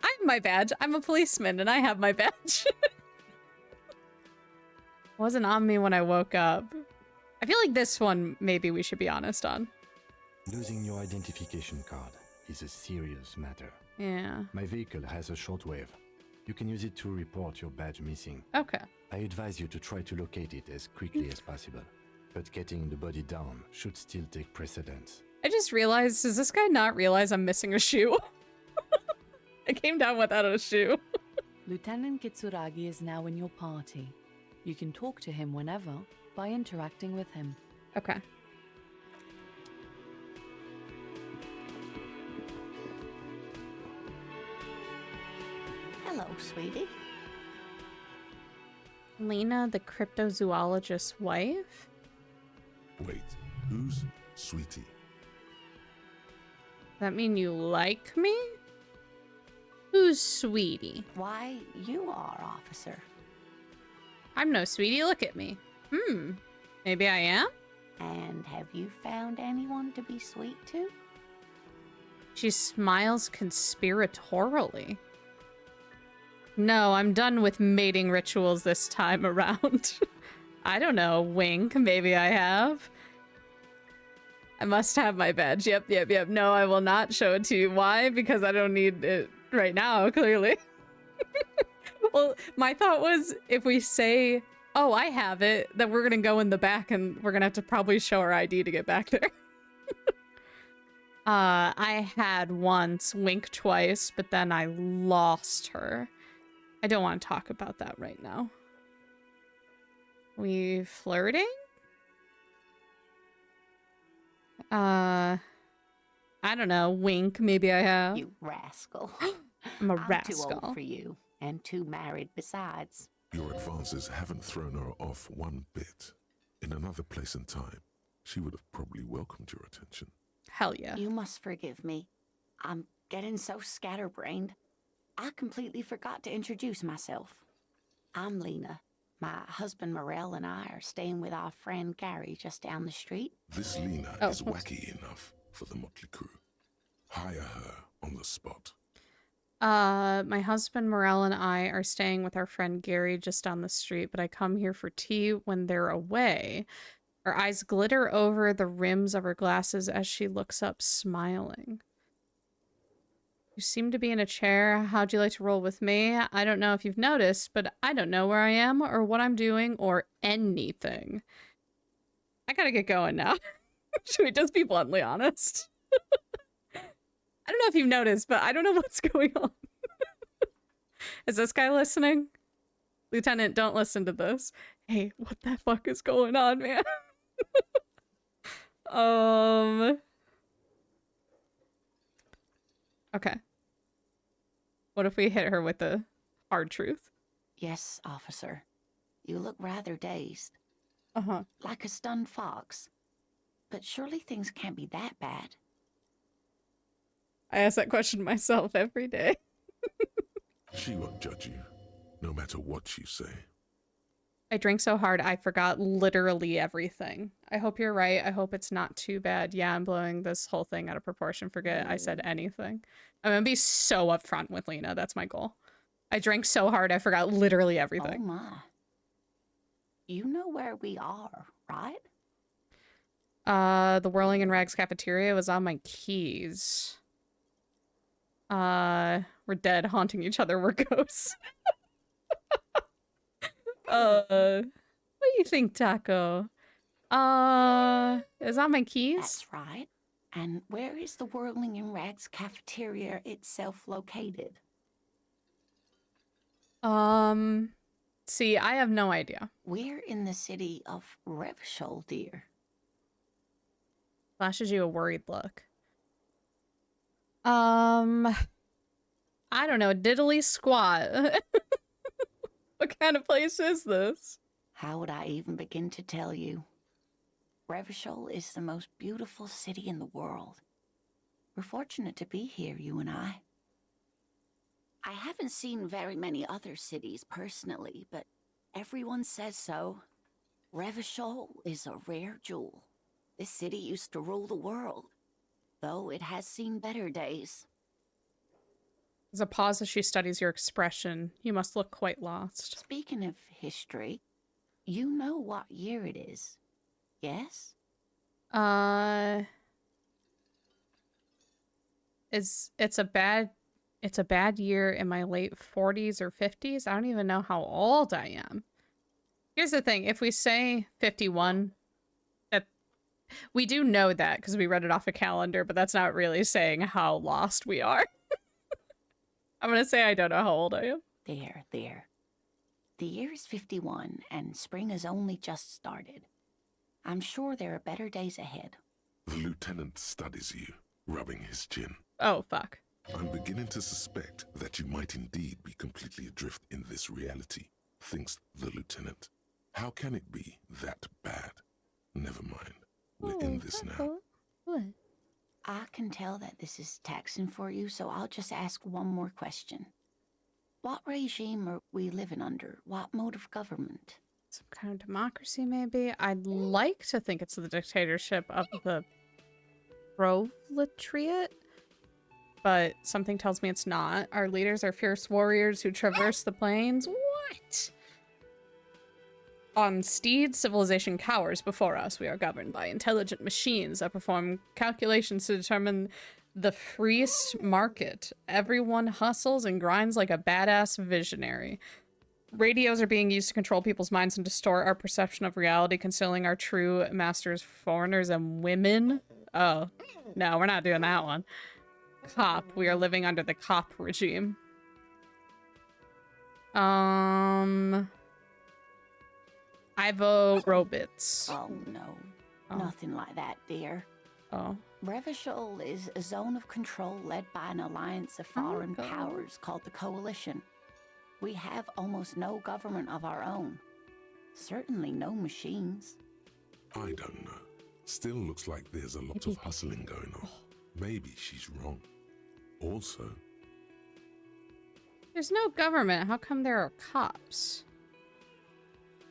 I have my badge. I'm a policeman and I have my badge. Wasn't on me when I woke up. I feel like this one maybe we should be honest on. Losing your identification card is a serious matter. Yeah. My vehicle has a shortwave. You can use it to report your badge missing. Okay. I advise you to try to locate it as quickly as possible. But getting the body down should still take precedence. I just realized, does this guy not realize I'm missing a shoe? I came down without a shoe. Lieutenant Kitsuragi is now in your party. You can talk to him whenever by interacting with him. Okay. Hello, sweetie. Lena, the cryptozoologist's wife? Wait, who's Sweetie? That mean you like me? Who's Sweetie? Why, you are, officer. I'm no Sweetie, look at me. Maybe I am? And have you found anyone to be sweet to? She smiles conspiratorially. No, I'm done with mating rituals this time around. I don't know, wink, maybe I have. I must have my badge. Yep. No, I will not show it to you. Why? Because I don't need it right now, clearly. Well, my thought was if we say, oh, I have it, then we're going to go in the back and we're going to have to probably show our ID to get back there. I had once, wink twice, but then I lost her. I don't want to talk about that right now. We flirting? I don't know. Wink, maybe I have. You rascal. I'm a I'm rascal. too old for you, and too married besides. Your advances haven't thrown her off one bit. In another place and time, she would have probably welcomed your attention. Hell yeah. You must forgive me. I'm getting so scatterbrained. I completely forgot to introduce myself. I'm Lena. My husband Morel and I are staying with our friend Gary just down the street. This Lena is wacky enough for the motley crew. Hire her on the spot. My husband Morel and I are staying with our friend Gary just down the street, but I come here for tea when they're away. Her eyes glitter over the rims of her glasses as she looks up, smiling. You seem to be in a chair. How'd you like to roll with me? I don't know if you've noticed, but I don't know where I am or what I'm doing or anything. I gotta get going now. Should we just be bluntly honest? I don't know if you've noticed, but I don't know what's going on. Is this guy listening? Lieutenant, don't listen to this. Hey, what the fuck is going on, man? Okay. What if we hit her with the hard truth? Yes, officer. You look rather dazed. Uh-huh. Like a stunned fox. But surely things can't be that bad. I ask that question myself every day. She won't judge you, no matter what you say. I drank so hard I forgot literally everything. I hope you're right. I hope it's not too bad. Yeah, I'm blowing this whole thing out of proportion. Forget I said anything. I'm gonna be so upfront with Lena. That's my goal. I drank so hard I forgot literally everything. Oh my. You know where we are, right? The Whirling in Rags cafeteria was on my keys. We're dead, haunting each other. We're ghosts. What do you think, Taco? Is on my keys? That's right. And where is the Whirling in Rags cafeteria itself located? See, I have no idea. We're in the city of Revachol, dear. Flashes you a worried look. I don't know, diddly squat. What kind of place is this? How would I even begin to tell you? Revachol is the most beautiful city in the world. We're fortunate to be here, you and I. I haven't seen very many other cities personally, but everyone says so. Revachol is a rare jewel. This city used to rule the world, though it has seen better days. There's a pause as she studies your expression. You must look quite lost. Speaking of history, you know what year it is, yes? It's a bad year in my late 40s or 50s. I don't even know how old I am. Here's the thing, if we say 51, that we do know that because we read it off a calendar, but that's not really saying how lost we are. I'm gonna say I don't know how old I am. There. The year is 51, and spring has only just started. I'm sure there are better days ahead. The lieutenant studies you, rubbing his chin. Oh, fuck. I'm beginning to suspect that you might indeed be completely adrift in this reality, thinks the lieutenant. How can it be that bad? Never mind. We're in this now. What? I can tell that this is taxing for you, so I'll just ask one more question. What regime are we living under? What mode of government? Some kind of democracy, maybe? I'd like to think it's the dictatorship of the proletariat, but something tells me it's not. Our leaders are fierce warriors who traverse the plains. What? On steeds, civilization cowers before us. We are governed by intelligent machines that perform calculations to determine the freest market. Everyone hustles and grinds like a badass visionary. Radios are being used to control people's minds and distort our perception of reality, concealing our true masters, foreigners, and women. Oh, no, we're not doing that one. Cop. We are living under the cop regime. I vote robots. Oh, no. Oh. Nothing like that, dear. Oh. Revachol is a zone of control led by an alliance of foreign powers called the Coalition. We have almost no government of our own. Certainly no machines. I don't know. Still looks like there's a lot of hustling going on. Maybe she's wrong. Also, There's no government. How come there are cops?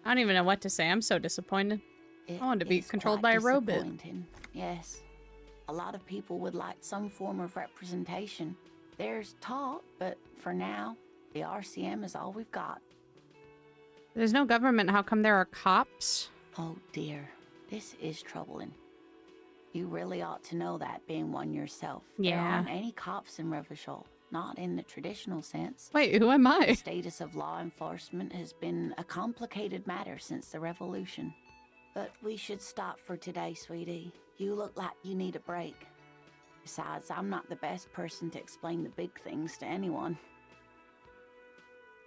I don't even know what to say. I'm so disappointed. I wanted to be controlled by a robot. Yes. A lot of people would like some form of representation. There's talk, but for now, the RCM is all we've got. There's no government. How come there are cops? Oh dear, this is troubling. You really ought to know that, being one yourself. Yeah. There aren't any cops in Revachol, not in the traditional sense. Wait, who am I? The status of law enforcement has been a complicated matter since the revolution. But we should stop for today, sweetie. You look like you need a break. Besides, I'm not the best person to explain the big things to anyone.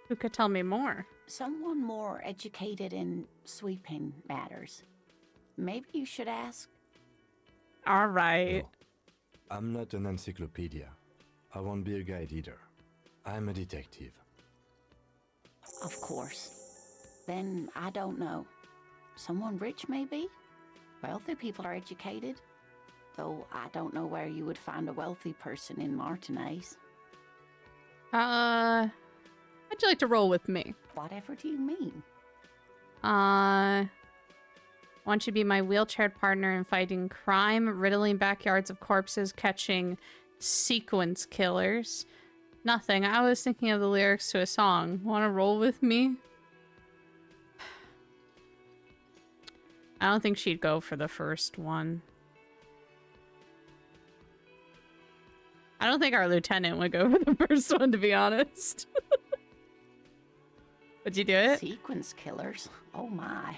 Who could tell me more? Someone more educated in sweeping matters. Maybe you should ask. All right. No, I'm not an encyclopedia. I won't be a guide either. I'm a detective. Of course. Then I don't know. Someone rich, maybe? Wealthy people are educated. Though I don't know where you would find a wealthy person in Martinez. How'd you like to roll with me? Whatever do you mean? I want you to be my wheelchaired partner in fighting crime, riddling backyards of corpses, catching sequence killers. Nothing. I was thinking of the lyrics to a song. Want to roll with me? I don't think she'd go for the first one. I don't think our lieutenant would go for the first one, to be honest. Would you do it? Sequence killers? Oh my.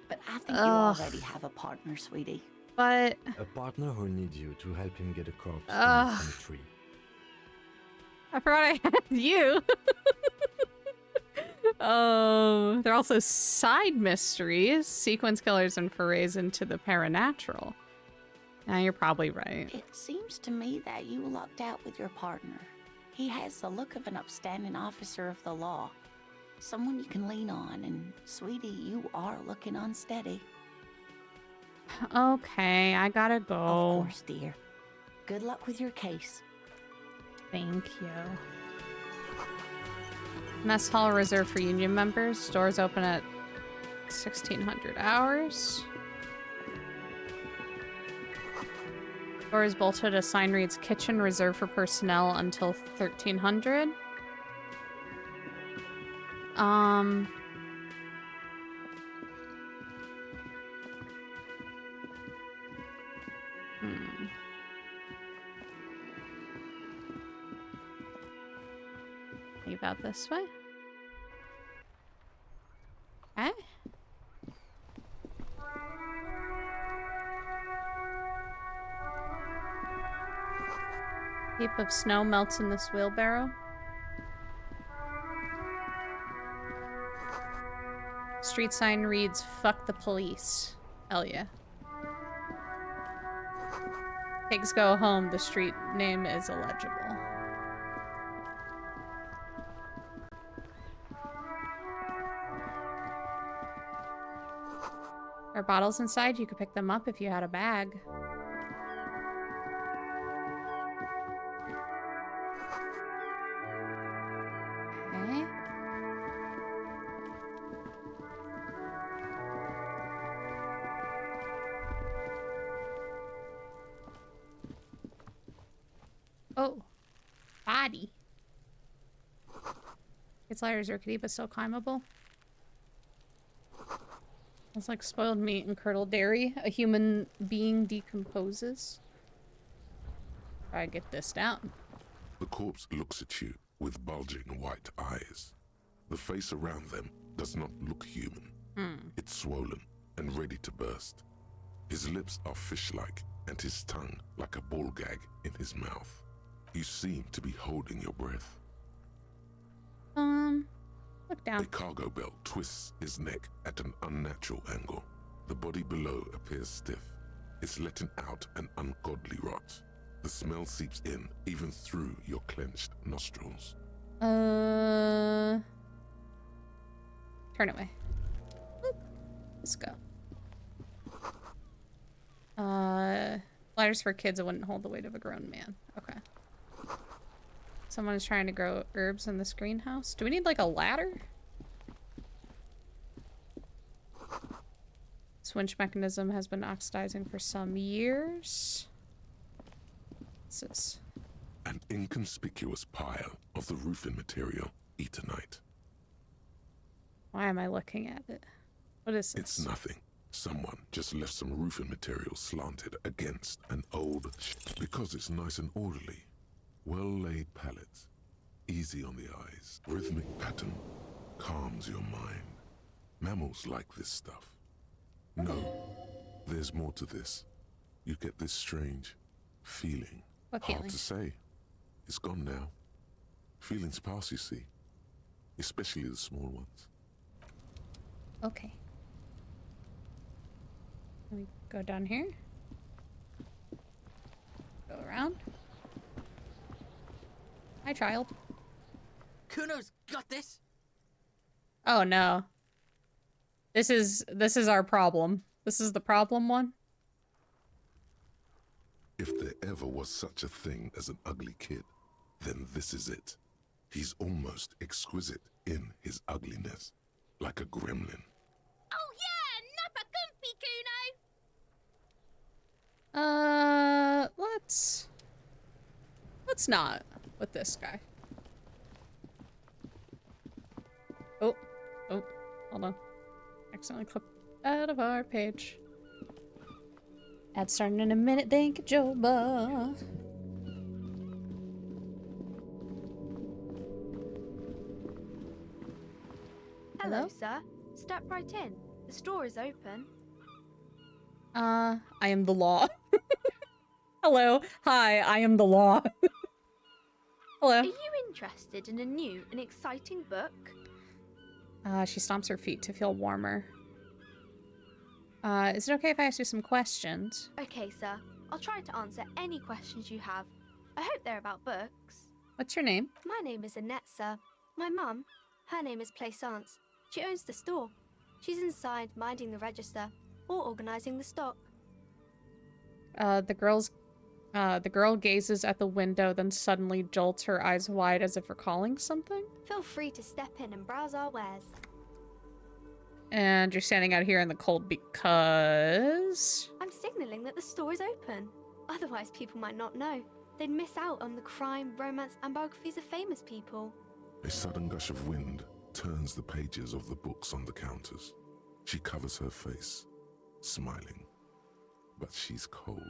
But I think you already have a partner, sweetie. But... A partner who needs you to help him get a corpse from the tree. I forgot I had you. They're also side mysteries, sequence killers, and forays into the paranatural. Now, you're probably right. It seems to me that you lucked out with your partner. He has the look of an upstanding officer of the law. Someone you can lean on, and sweetie, you are looking unsteady. Okay, I gotta go. Of course, dear. Good luck with your case. Thank you. Mess hall reserved for union members. Doors open at 1600 hours. Door is bolted. A sign reads kitchen reserved for personnel until 1300. Think about this way. Okay. Heap of snow melts in this wheelbarrow. Street sign reads, "Fuck the police." Hell yeah. Pigs go home. The street name is illegible. There are bottles inside. You could pick them up if you had a bag. Okay. Oh. Body. It's layers or but still climbable. It's like spoiled meat and curdled dairy. A human being decomposes. Try to get this down. The corpse looks at you with bulging white eyes. The face around them does not look human. It's swollen and ready to burst. His lips are fish-like and his tongue like a ball gag in his mouth. You seem to be holding your breath. Look down. A cargo belt twists his neck at an unnatural angle. The body below appears stiff. It's letting out an ungodly rot. The smell seeps in, even through your clenched nostrils. Turn away. Boop. Let's go. Ladders for kids that wouldn't hold the weight of a grown man. Okay. Someone is trying to grow herbs in this greenhouse. Do we need, like, a ladder? This winch mechanism has been oxidizing for some years. What's this? An inconspicuous pile of the roofing material, Eternite. Why am I looking at it? What is this? It's nothing. Someone just left some roofing material slanted against an old because it's nice and orderly. Well-laid pallets, easy on the eyes. Rhythmic pattern calms your mind. Mammals like this stuff. No, there's more to this. You get this strange feeling. What Hard feeling? to say. It's gone now. Feelings pass, you see. Especially the small ones. Okay. Let me go down here. Go around. Hi, child. Kuno's got this. Oh no. This is our problem. This is the problem one. If there ever was such a thing as an ugly kid, then this is it. He's almost exquisite in his ugliness, like a gremlin. Oh yeah, Nappa Gumpy Kuno. Let's not with this guy. Oh, hold on. Accidentally clicked out of our page. Ad starting in a minute, thank you, Joba. Hello, sir. Step right in. The store is open. I am the law. Hello. Hi, I am the law. Hello. Are you interested in a new and exciting book? She stomps her feet to feel warmer. Is it okay if I ask you some questions? Okay, sir. I'll try to answer any questions you have. I hope they're about books. What's your name? My name is Annette, sir. My mum, her name is Plaisance. She owns the store. She's inside minding the register or organising the stock. The girl gazes at the window, then suddenly jolts her eyes wide as if recalling something. Feel free to step in and browse our wares. And you're standing out here in the cold because... I'm signalling that the store is open. Otherwise, people might not know. They'd miss out on the crime, romance, and biographies of famous people. A sudden gush of wind turns the pages of the books on the counters. She covers her face, smiling. But she's cold.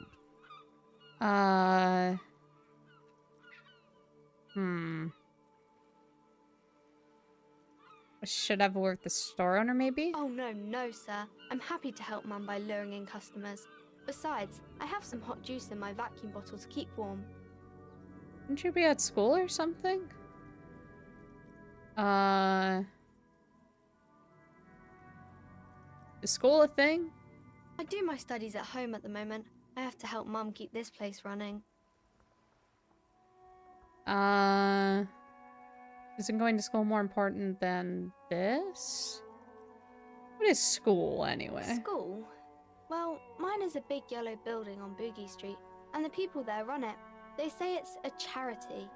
Should I have a word with the store owner, maybe? Oh, no, sir. I'm happy to help Mum by luring in customers. Besides, I have some hot juice in my vacuum bottle to keep warm. Shouldn't you be at school or something? Is school a thing? I do my studies at home at the moment. I have to help Mum keep this place running. Isn't going to school more important than this? What is school, anyway? School? Well, mine is a big yellow building on Boogie Street, and the people there run it. They say it's a charity.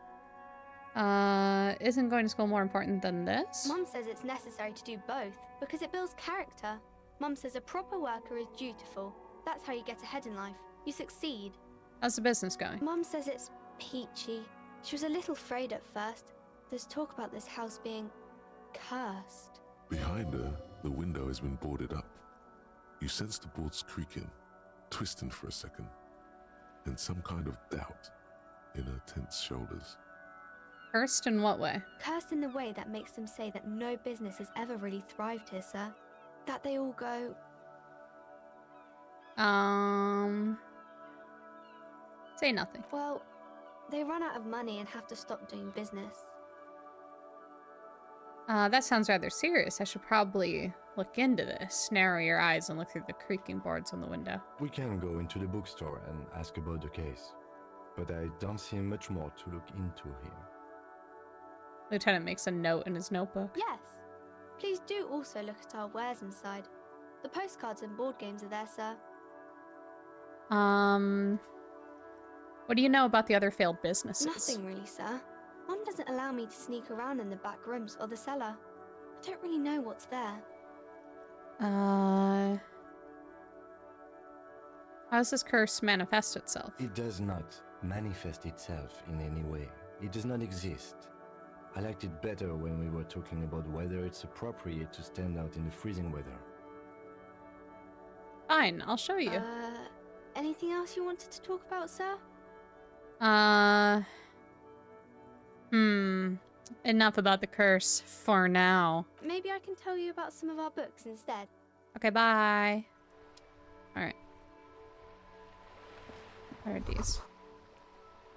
Isn't going to school more important than this? Mum says it's necessary to do both, because it builds character. Mum says a proper worker is dutiful. That's how you get ahead in life. You succeed. How's the business going? Mum says it's peachy. She was a little afraid at first. There's talk about this house being cursed. Behind her, the window has been boarded up. You sense the boards creaking, twisting for a second, and some kind of doubt in her tense shoulders. Cursed in what way? Cursed in the way that makes them say that no business has ever really thrived here, sir. That they all go... Say nothing. Well, they run out of money and have to stop doing business. That sounds rather serious. I should probably look into this. Narrow your eyes and look through the creaking boards on the window. We can go into the bookstore and ask about the case, but I don't see much more to look into here. Lieutenant makes a note in his notebook. Yes. Please do also look at our wares inside. The postcards and board games are there, sir. What do you know about the other failed businesses? Nothing really, sir. Mum doesn't allow me to sneak around in the back rooms or the cellar. I don't really know what's there. How does this curse manifest itself? It does not manifest itself in any way. It does not exist. I liked it better when we were talking about whether it's appropriate to stand out in the freezing weather. Fine, I'll show you. Anything else you wanted to talk about, sir? Enough about the curse for now. Maybe I can tell you about some of our books instead. Okay, bye. Alright. Where are these?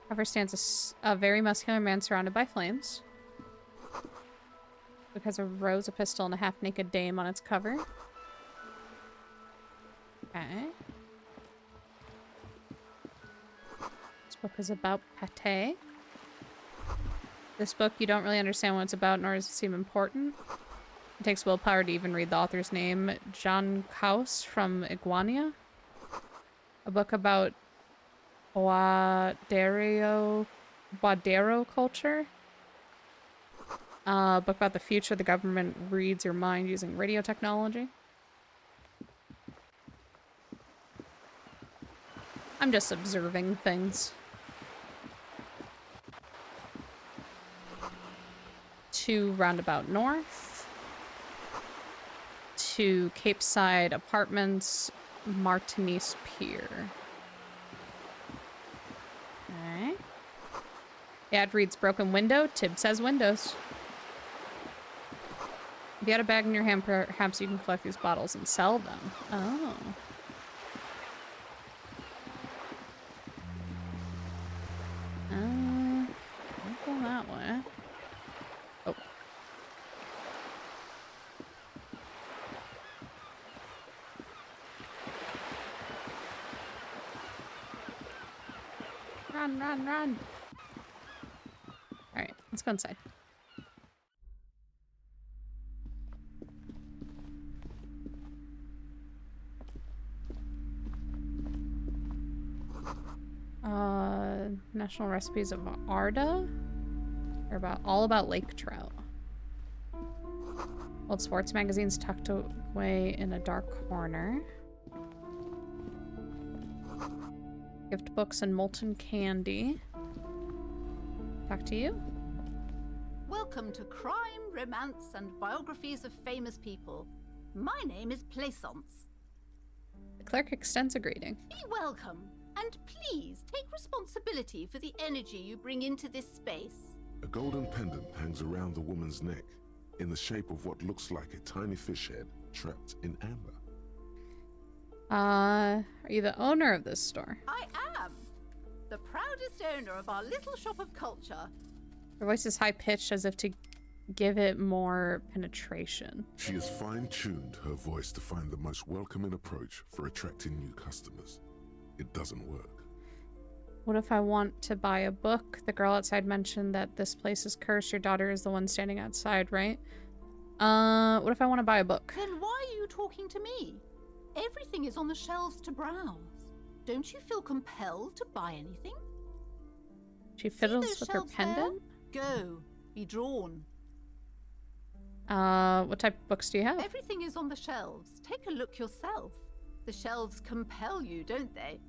Cover stands a very muscular man surrounded by flames. Book has a rose, a pistol, and a half-naked dame on its cover. Okay. This book is about pate. This book, you don't really understand what it's about, nor does it seem important. It takes willpower to even read the author's name. John Kaus from Iguania. A book about Guadero culture. A book about the future. The government reads your mind using radio technology. I'm just observing things. To Roundabout North. To Cape Side Apartments, Martinez Pier. Alright. The ad reads broken window. Tib says windows. If you had a bag in your hand, perhaps you can collect these bottles and sell them. Oh. Don't go that way. Oh. Run, run, run. Alright, let's go inside. National recipes of Arda? Or all about lake trout. Old sports magazines tucked away in a dark corner. Gift books and molten candy. Talk to you. Welcome to Crime, Romance, and Biographies of Famous People. My name is Plaisance. The clerk extends a greeting. Be welcome, and please take responsibility for the energy you bring into this space. A golden pendant hangs around the woman's neck, in the shape of what looks like a tiny fish head trapped in amber. Are you the owner of this store? I am the proudest owner of our little shop of culture. Her voice is high-pitched as if to give it more penetration. She has fine-tuned her voice to find the most welcoming approach for attracting new customers. It doesn't work. What if I want to buy a book? The girl outside mentioned that this place is cursed. Your daughter is the one standing outside, right? What if I want to buy a book? Then why are you talking to me? Everything is on the shelves to browse. Don't you feel compelled to buy anything? She fiddles with her pendant? Go. Be drawn. What type of books do you have? Everything is on the shelves. Take a look yourself. The shelves compel you, don't they?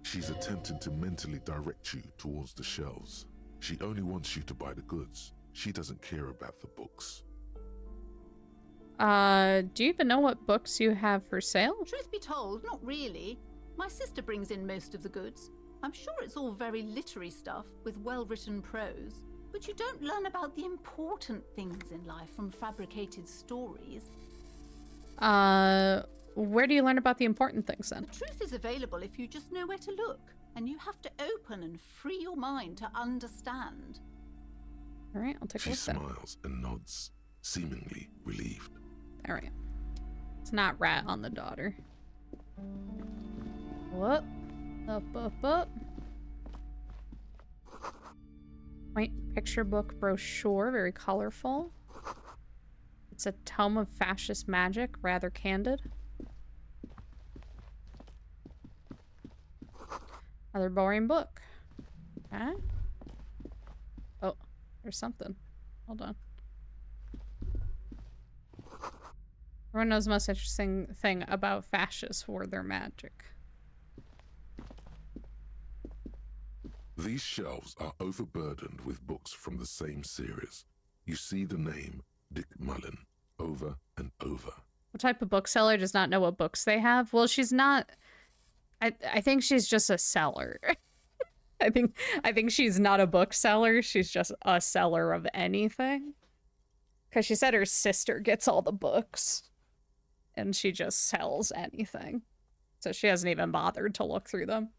She's attempting to mentally direct you towards the shelves. She only wants you to buy the goods. She doesn't care about the books. Do you even know what books you have for sale? Truth be told, not really. My sister brings in most of the goods. I'm sure it's all very literary stuff with well-written prose. But you don't learn about the important things in life from fabricated stories. Where do you learn about the important things then? The truth is available if you just know where to look. And you have to open and free your mind to understand. All right, I'll take a She look then. smiles and nods, seemingly relieved. All right. It's not rat on the daughter. Whoop. Up, up, up. Quaint picture book brochure, very colorful. It's a tome of fascist magic, rather candid. Another boring book. Okay. Oh, there's something. Hold on. Everyone knows the most interesting thing about fascists were their magic. These shelves are overburdened with books from the same series. You see the name Dick Mullen over and over. What type of bookseller does not know what books they have? Well, she's not... I think she's just a seller. I think she's not a bookseller. She's just a seller of anything. Because she said her sister gets all the books. And she just sells anything. So she hasn't even bothered to look through them.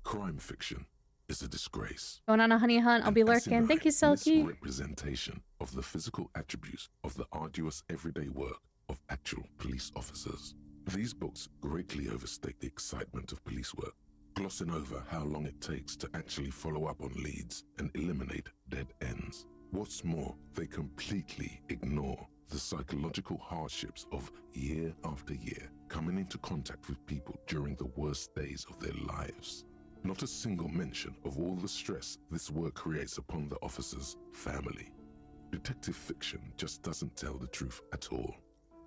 Crime fiction is a disgrace. Going on a honey hunt. I'll be lurking. Thank you, Selkie. Representation of the physical attributes of the arduous everyday work of actual police officers. These books greatly overstate the excitement of police work, glossing over how long it takes to actually follow up on leads and eliminate dead ends. What's more, they completely ignore the psychological hardships of year after year coming into contact with people during the worst days of their lives. Not a single mention of all the stress this work creates upon the officer's family. Detective fiction just doesn't tell the truth at all.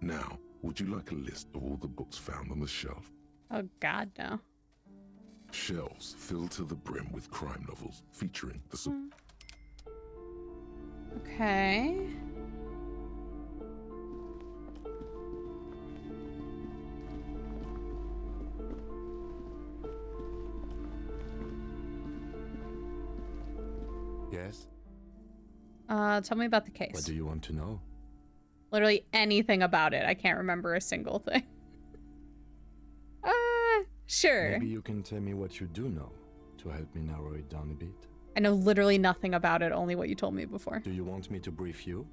Now, would you like a list of all the books found on the shelf? Oh, God, no. Shelves filled to the brim with crime novels featuring the... Okay. Yes? Tell me about the case. What do you want to know? Literally anything about it. I can't remember a single thing. Sure. Maybe you can tell me what you do know to help me narrow it down a bit. I know literally nothing about it, only what you told me before. Do you want me to brief you?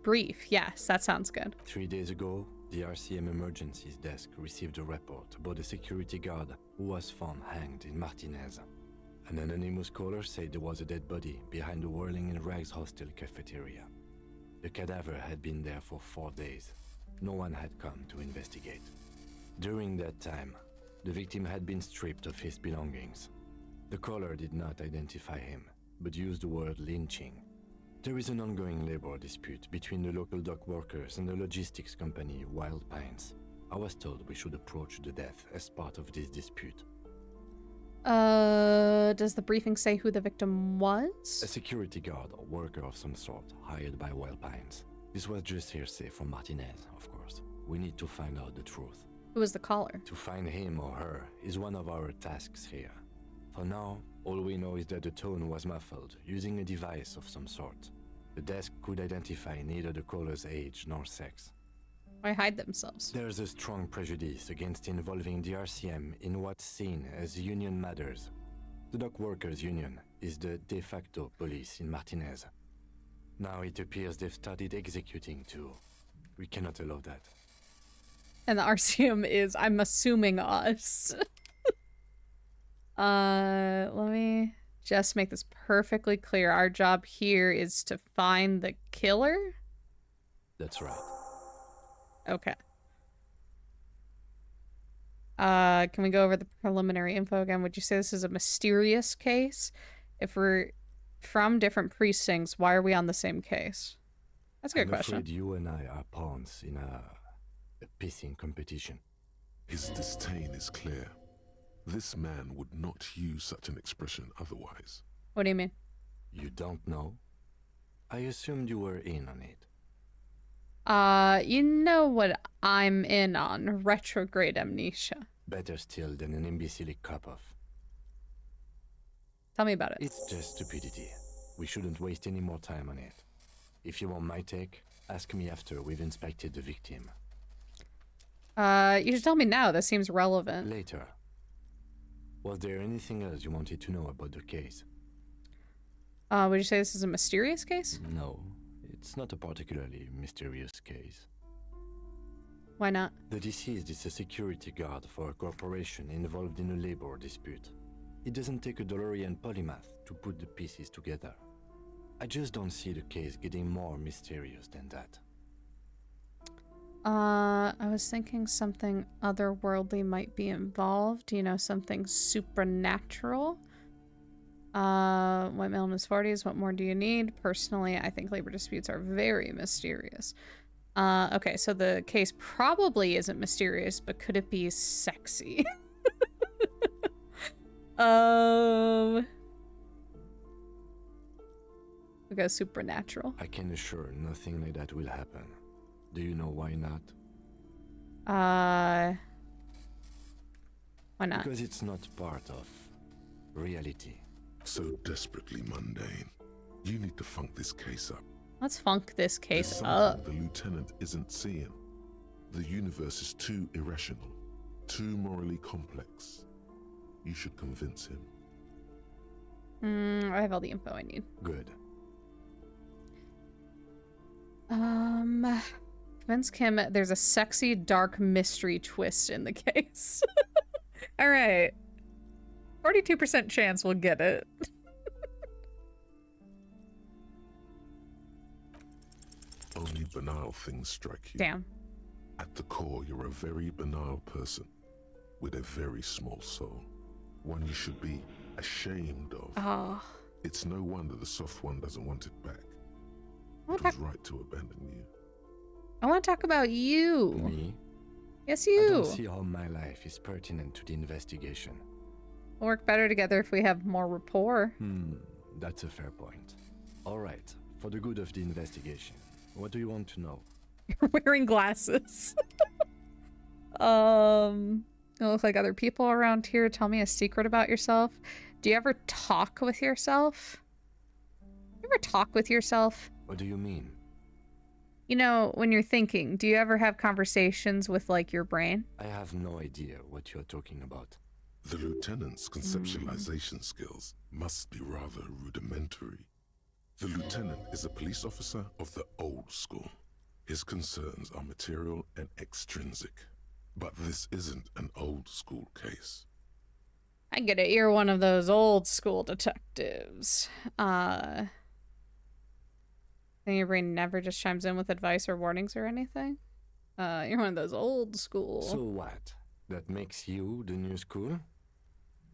Brief, yes, that sounds good. 3 days ago, The RCM Emergencies Desk received a report about a security guard who was found hanged in Martinez. An anonymous caller said there was a dead body behind the Whirling in Rags hostel cafeteria. The cadaver had been there for 4 days. No one had come to investigate. During that time, the victim had been stripped of his belongings. The caller did not identify him, but used the word lynching. There is an ongoing labor dispute between the local dock workers and the logistics company Wild Pines. I was told we should approach the death as part of this dispute. Does the briefing say who the victim was? A security guard or worker of some sort, hired by Wild Pines. This was just hearsay from Martinez, of course. We need to find out the truth. Who was the caller? To find him or her is one of our tasks here. For now, all we know is that the tone was muffled, using a device of some sort. The desk could identify neither the caller's age nor sex. Why hide themselves? There's a strong prejudice against involving the RCM in what's seen as union matters. The dock workers' union is the de facto police in Martinez. Now it appears they've started executing too. We cannot allow that. And the RCM is, I'm assuming, us. Let me just make this perfectly clear. Our job here is to find the killer? That's right. Okay. Can we go over the preliminary info again? Would you say this is a mysterious case? If we're from different precincts, why are we on the same case? That's a good question. I'm afraid you and I are pawns in a pissing competition. His disdain is clear. This man would not use such an expression otherwise. What do you mean? You don't know? I assumed you were in on it. You know what I'm in on. Retrograde amnesia. Better still than an imbecilic cop-off. Tell me about it. It's just stupidity. We shouldn't waste any more time on it. If you want my take, ask me after we've inspected the victim. You should tell me now. That seems relevant. Later. Was there anything else you wanted to know about the case? Would you say this is a mysterious case? No, it's not a particularly mysterious case. Why not? The deceased is a security guard for a corporation involved in a labor dispute. It doesn't take a DeLorean polymath to put the pieces together. I just don't see the case getting more mysterious than that. I was thinking something otherworldly might be involved. You know, something supernatural. White male in his 40s, what more do you need? Personally, I think labor disputes are very mysterious. Okay, so the case probably isn't mysterious, but could it be sexy? We go supernatural. I can assure nothing like that will happen. Do you know why not? Why not? Because it's not part of reality. So desperately mundane. You need to funk this case up. Let's funk this case There's up. something the lieutenant isn't seeing. The universe is too irrational, too morally complex. You should convince him. I have all the info I need. Good. Convince Kim there's a sexy, dark mystery twist in the case. All right. 42% chance we'll get it. Only banal things strike you. Damn. At the core, you're a very banal person with a very small soul. One you should be ashamed of. Oh. It's no wonder the soft one doesn't want it back. It was right to abandon you. I want to talk about you. Me? Yes, I you. don't see how my life is pertinent to the investigation. We'll work better together if we have more rapport. That's a fair point. All right, for the good of the investigation, what do you want to know? You're wearing glasses. You look like other people around here. Tell me a secret about yourself. Do you ever talk with yourself? You ever talk with yourself? What do you mean? You know, when you're thinking, do you ever have conversations with, like, your brain? I have no idea what you're talking about. The lieutenant's conceptualization skills must be rather rudimentary. The lieutenant is a police officer of the old school. His concerns are material and extrinsic. But this isn't an old school case. I get it. You're one of those old school detectives. Think your brain never just chimes in with advice or warnings or anything? You're one of those old school. So what? That makes you the new school?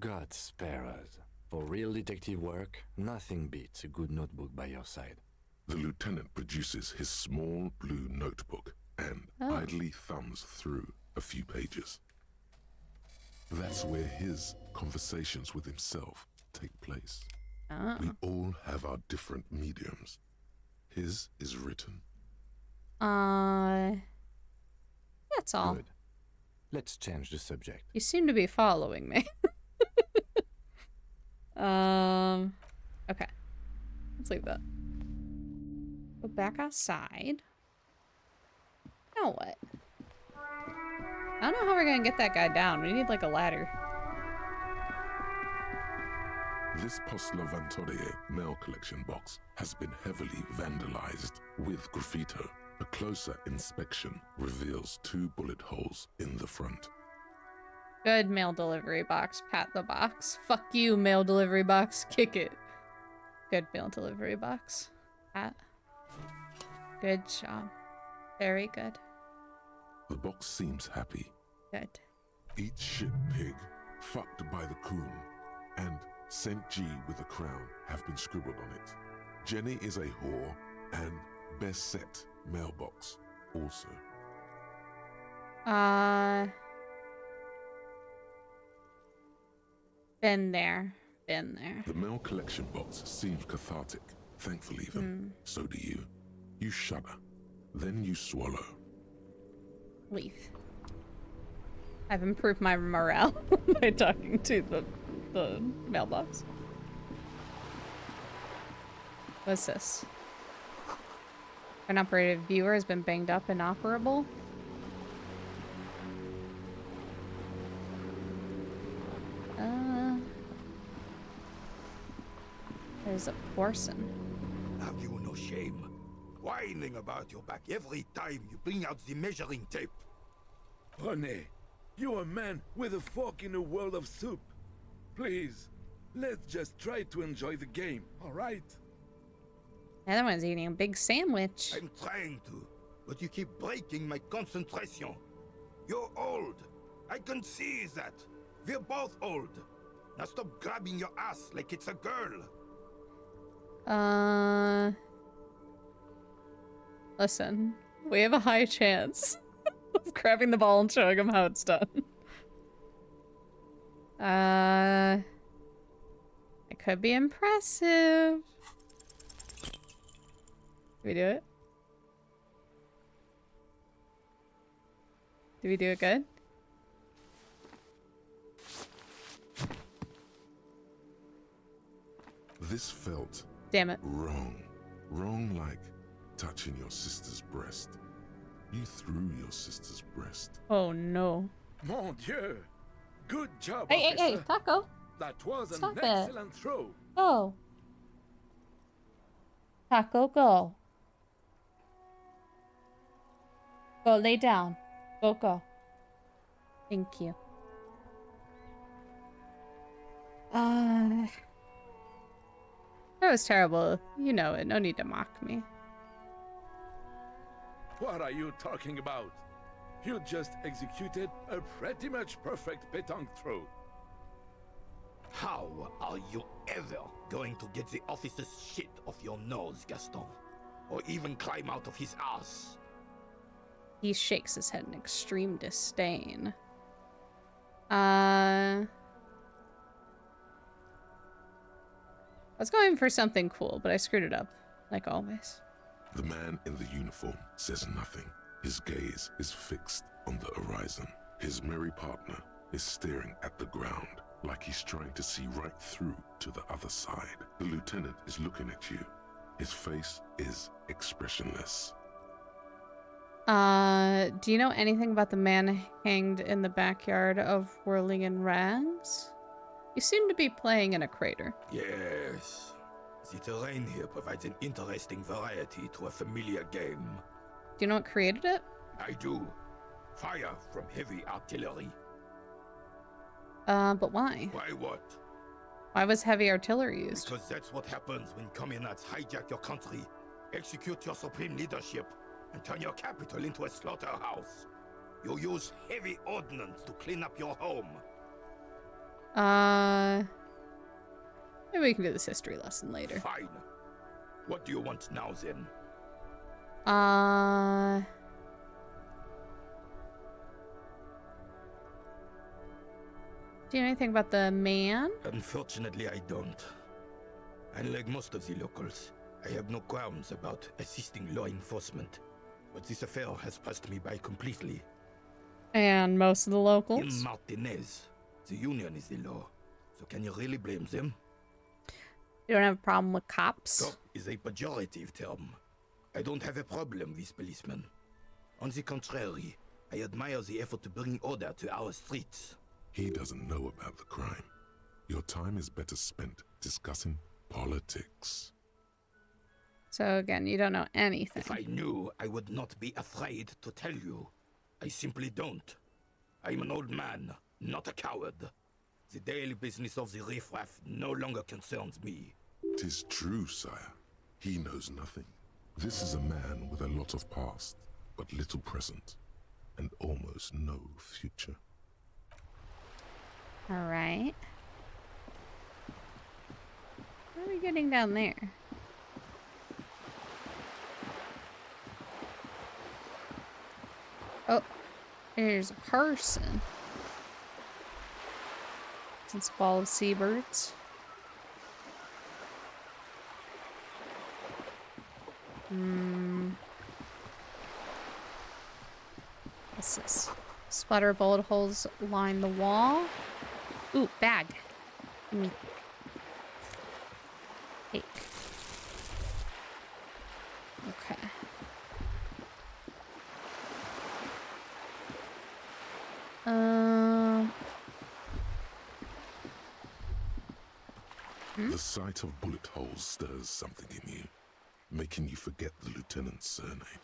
God spare us. For real detective work, nothing beats a good notebook by your side. The lieutenant produces his small blue notebook and idly thumbs through a few pages. That's where his conversations with himself take place. We all have our different mediums. His is written. That's all. Good. Let's change the subject. You seem to be following me. Okay. Let's leave that. Go back outside. Now what? I don't know how we're gonna get that guy down. We need like a ladder. This Post Levantorie mail collection box has been heavily vandalized with graffito. A closer inspection reveals 2 bullet holes in the front. Good mail delivery box. Pat the box. Fuck you, mail delivery box. Kick it. Good mail delivery box. Pat. Good job. Very good. The box seems happy. Good. Eat shit pig, fucked by the coon, and St. G with a crown have been scribbled on it. Jenny is a whore, and best set mailbox also. Been there. Been there. The mail collection box seems cathartic. Thankfully even. So do you. You shudder. Then you swallow. Leave. I've improved my morale by talking to the mailbox. What's this? An operated viewer has been banged up and inoperable. There's a person. Have you no shame? Whining about your back every time you bring out the measuring tape. René, you're a man with a fork in a world of soup. Please, let's just try to enjoy the game, alright? The other one's eating a big sandwich. I'm trying to, but you keep breaking my concentration. You're old. I can see that. We're both old. Now stop grabbing your ass like it's a girl. Listen, we have a high chance of grabbing the ball and showing him how it's done. It could be impressive. Did we do it? Did we do it good? This felt damn it wrong. Wrong like touching your sister's breast. You threw your sister's breast. Oh no. Mon Dieu! Good job, Hey, officer. hey, Taco! That was Stop an it. excellent throw. Go! Taco, go. Go, lay down. Go, go. Thank you. That was terrible. You know it. No need to mock me. What are you talking about? You just executed a pretty much perfect pétanque throw. How are you ever going to get the officer's shit off your nose, Gaston? Or even climb out of his ass? He shakes his head in extreme disdain. I was going for something cool, but I screwed it up, like always. The man in the uniform says nothing. His gaze is fixed on the horizon. His merry partner is staring at the ground, like he's trying to see right through to the other side. The lieutenant is looking at you. His face is expressionless. Do you know anything about the man hanged in the backyard of Whirling in Rags? You seem to be playing in a crater. Yes. The terrain here provides an interesting variety to a familiar game. Do you know what created it? I do. Fire from heavy artillery. But why? Why what? Why was heavy artillery used? Because that's what happens when communards hijack your country, execute your supreme leadership, and turn your capital into a slaughterhouse. You use heavy ordnance to clean up your home. Maybe we can do this history lesson later. Fine. What do you want now, then? Do you know anything about the man? Unfortunately, I don't. Unlike most of the locals, I have no qualms about assisting law enforcement. But this affair has passed me by completely. And most of the locals? In Martinez, the union is the law. So can you really blame them? You don't have a problem with cops? Cop is a pejorative term. I don't have a problem with policemen. On the contrary, I admire the effort to bring order to our streets. He doesn't know about the crime. Your time is better spent discussing politics. So again, you don't know anything. If I knew, I would not be afraid to tell you. I simply don't. I'm an old man, not a coward. The daily business of the riffraff no longer concerns me. 'Tis true, sire. He knows nothing. This is a man with a lot of past, but little present, and almost no future. Alright. What are we getting down there? Oh, there's a person. It's a ball of seabirds. What's this? Splatter bullet holes line the wall. Ooh, bag. Give me. Take. Okay. The sight of bullet holes stirs something in you, making you forget the lieutenant's surname.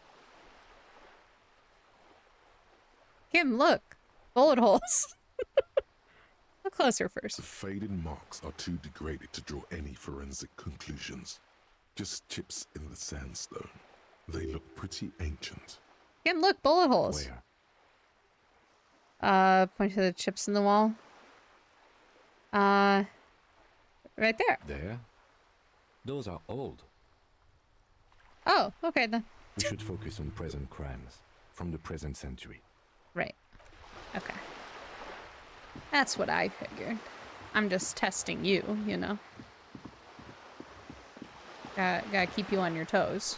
Kim, look! Bullet holes! Look closer first. The faded marks are too degraded to draw any forensic conclusions. Just chips in the sandstone. They look pretty ancient. Kim, look! Bullet holes! Where? Point to the chips in the wall. Right there. There? Those are old. Oh, okay then. We should focus on present crimes from the present century. Right. Okay. That's what I figured. I'm just testing you, you know. Gotta keep you on your toes.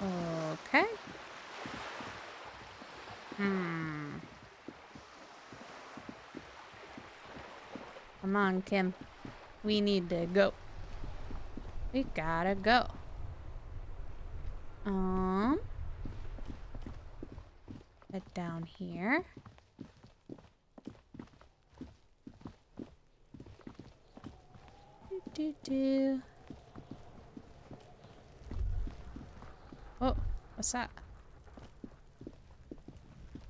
Okay. Come on, Kim. We need to go. We gotta go. Head down here. Do. Oh, what's that?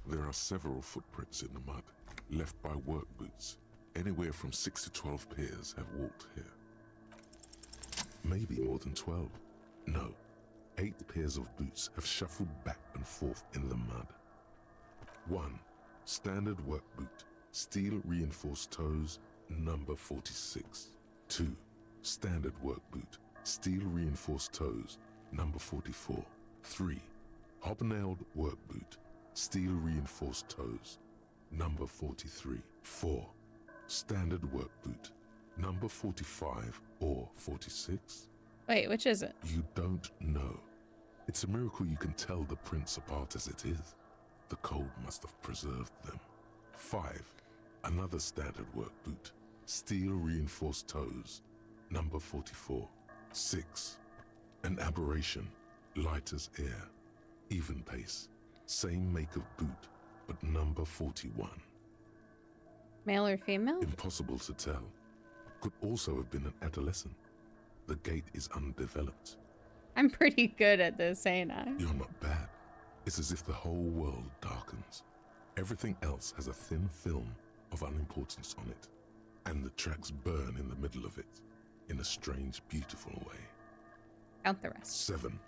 There are several footprints in the mud, left by work boots. Anywhere from 6 to 12 pairs have walked here. Maybe more than 12. No, 8 pairs of boots have shuffled back and forth in the mud. 1. Standard work boot, steel reinforced toes, number 46. 2. Standard work boot, steel reinforced toes, number 44. 3. Hobnailed work boot, steel reinforced toes, number 43. 4. Standard work boot, number 45 or 46? Wait, which is it? You don't know. It's a miracle you can tell the prints apart as it is. The cold must have preserved them. 5. Another standard work boot, steel reinforced toes, number 44. 6. An aberration, light as air, even pace, same make of boot, but number 41. Male or female? Impossible to tell. Could also have been an adolescent. The gate is undeveloped. I'm pretty good at this, ain't I? You're not bad. It's as if the whole world darkens. Everything else has a thin film of unimportance on it, and the tracks burn in the middle of it, in a strange, beautiful way. Count the rest. 7.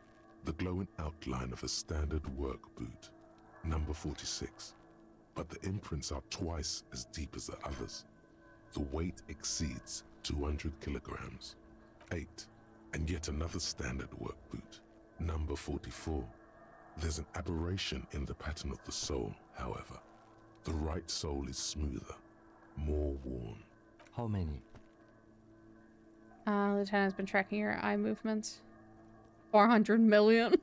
The glowing outline of a standard work boot, number 46. But the imprints are twice as deep as the others. The weight exceeds 200 kilograms. 8. And yet another standard work boot, number 44. There's an aberration in the pattern of the sole, however. The right sole is smoother, more worn. How many? Lieutenant's been tracking your eye movements. 400 million.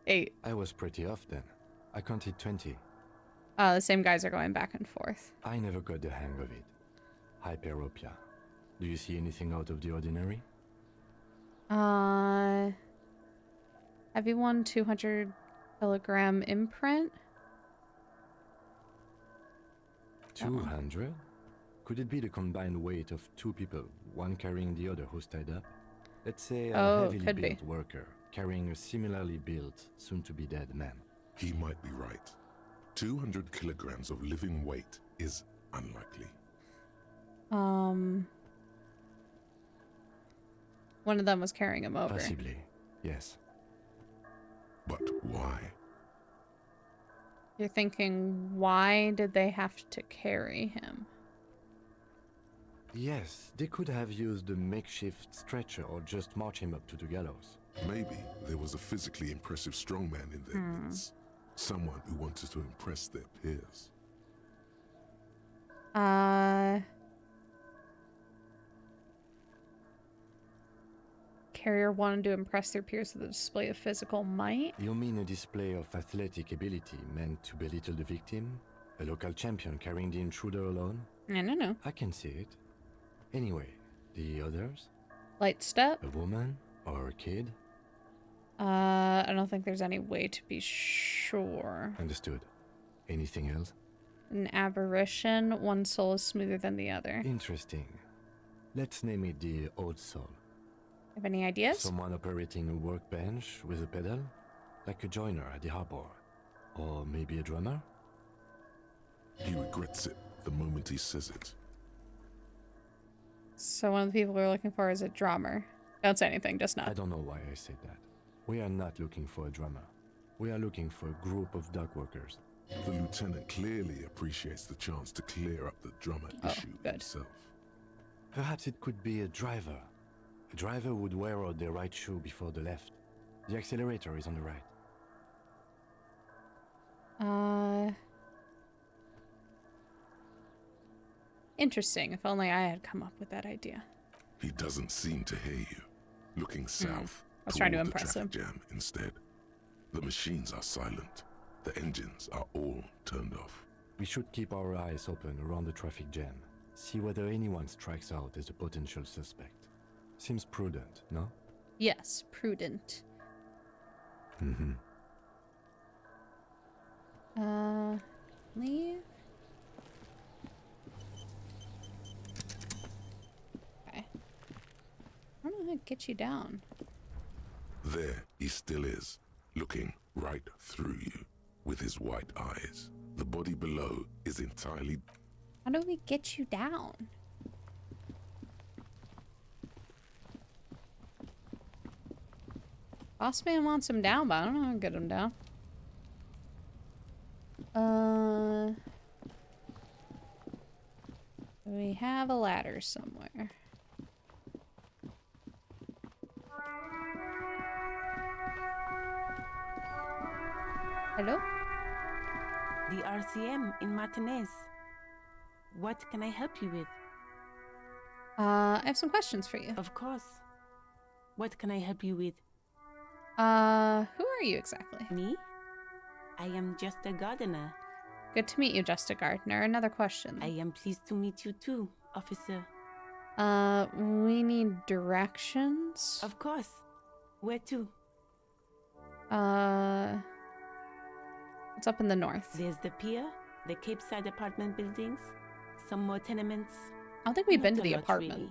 8. I was pretty off then. I counted 20. The same guys are going back and forth. I never got the hang of it. Hyperopia. Do you see anything out of the ordinary? Heavy one, 200 kilogram imprint. 200? Could it be the combined weight of two people, one carrying the other who's tied up? Let's say a heavily built worker carrying a similarly built, soon-to-be-dead man. He might be right. 200 kilograms of living weight is unlikely. One of them was carrying him over. Possibly, yes. But why? You're thinking, why did they have to carry him? Yes, they could have used a makeshift stretcher or just march him up to the gallows. Maybe there was a physically impressive strongman in their midst. Someone who wanted to impress their peers. Carrier wanted to impress their peers with a display of physical might? You mean a display of athletic ability meant to belittle the victim? A local champion carrying the intruder alone? No. I can see it. Anyway, the others? Light step? A woman? Or a kid? I don't think there's any way to be sure. Understood. Anything else? An aberration. One soul is smoother than the other. Interesting. Let's name it the old soul. Have any ideas? Someone operating a workbench with a pedal? Like a joiner at the harbor. Or maybe a drummer? He regrets it the moment he says it. So one of the people we're looking for is a drummer. Don't say anything, just nod. I don't know why I said that. We are not looking for a drummer. We are looking for a group of dock workers. The lieutenant clearly appreciates the chance to clear up the drummer issue himself. Perhaps it could be a driver. A driver would wear out their right shoe before the left. The accelerator is on the right. Interesting. If only I had come up with that idea. He doesn't seem to hear you. Looking south I was trying to toward the impress him. traffic jam instead. The machines are silent. The engines are all turned off. We should keep our eyes open around the traffic jam. See whether anyone strikes out as a potential suspect. Seems prudent, no? Yes, prudent. Leave. Okay. I don't know how to get you down. There he still is, looking right through you with his white eyes. The body below is entirely... How do we get you down? Boss man wants him down, but I don't know how to get him down. We have a ladder somewhere. Hello? The RCM in Martinez. What can I help you with? I have some questions for you. Of course. What can I help you with? Who are you exactly? Me? I am just a gardener. Good to meet you, Just a Gardener. Another question. I am pleased to meet you too, officer. We need directions. Of course. Where to? What's up in the north? There's the pier, the Cape Side apartment buildings, some more tenements. I don't think we've been to Not a the lot, apartment.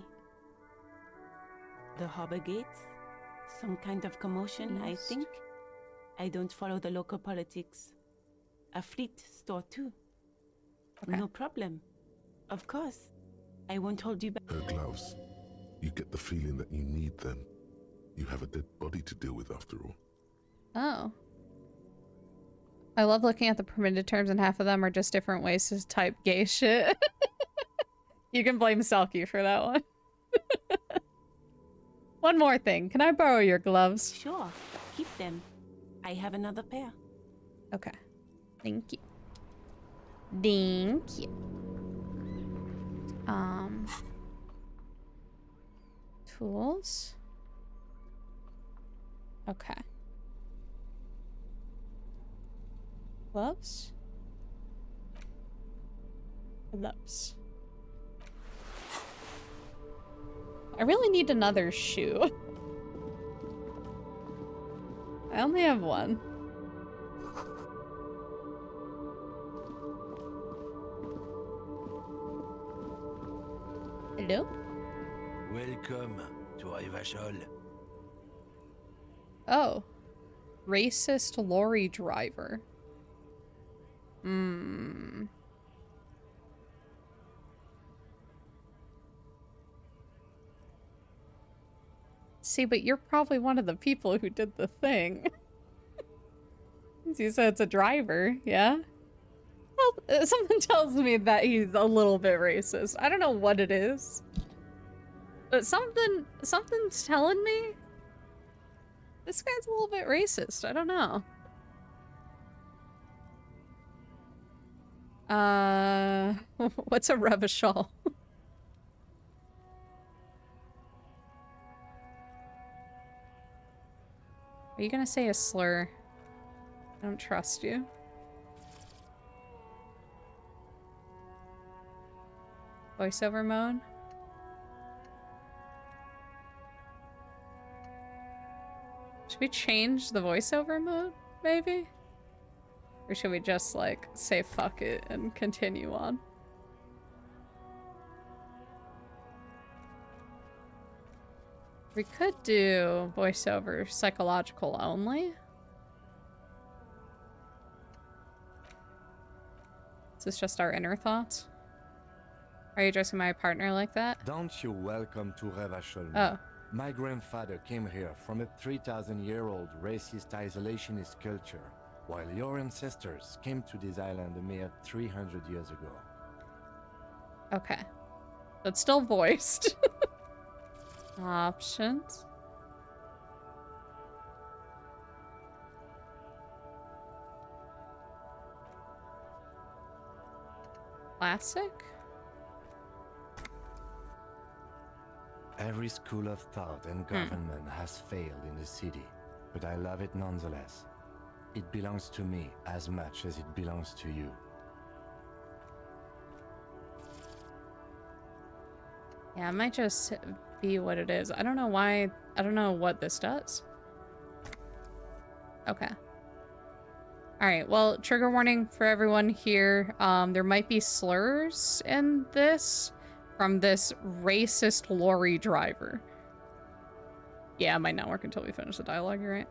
really. The harbor gates? Some kind of commotion, I think. I don't follow the local politics. A fleet store too. Okay. No problem. Of course. I won't hold you back. Her gloves. You get the feeling that you need them. You have a dead body to deal with after all. Oh. I love looking at the permitted terms, and half of them are just different ways to type gay shit. You can blame Selkie for that one. One more thing. Can I borrow your gloves? Sure. Keep them. I have another pair. Okay. Thank you. Thank you. Tools. Okay. Gloves. Gloves. I really need another shoe. I only have one. Hello? Welcome to Rivachol. Oh. Racist lorry driver. Hmm. See, but you're probably one of the people who did the thing. You said it's a driver, yeah? Well, something tells me that he's a little bit racist. I don't know what it is. But something's telling me this guy's a little bit racist. I don't know. What's a Revachol? Are you gonna say a slur? I don't trust you. Voiceover mode? Should we change the voiceover mode, maybe? Or should we just, like, say fuck it and continue on? We could do voiceover psychological only. Is this just our inner thoughts? Are you addressing my partner like that? Don't you welcome to Revachol. Oh. My grandfather came here from a 3,000-year-old racist isolationist culture, while your ancestors came to this island a mere 300 years ago. Okay. But still voiced. Options. Classic? Every school of thought and government has failed in the city, but I love it nonetheless. It belongs to me as much as it belongs to you. Yeah, it might just be what it is. I don't know why. I don't know what this does. Okay. Alright, well, trigger warning for everyone here. There might be slurs in this from this racist lorry driver. Yeah, it might not work until we finish the dialogue, you're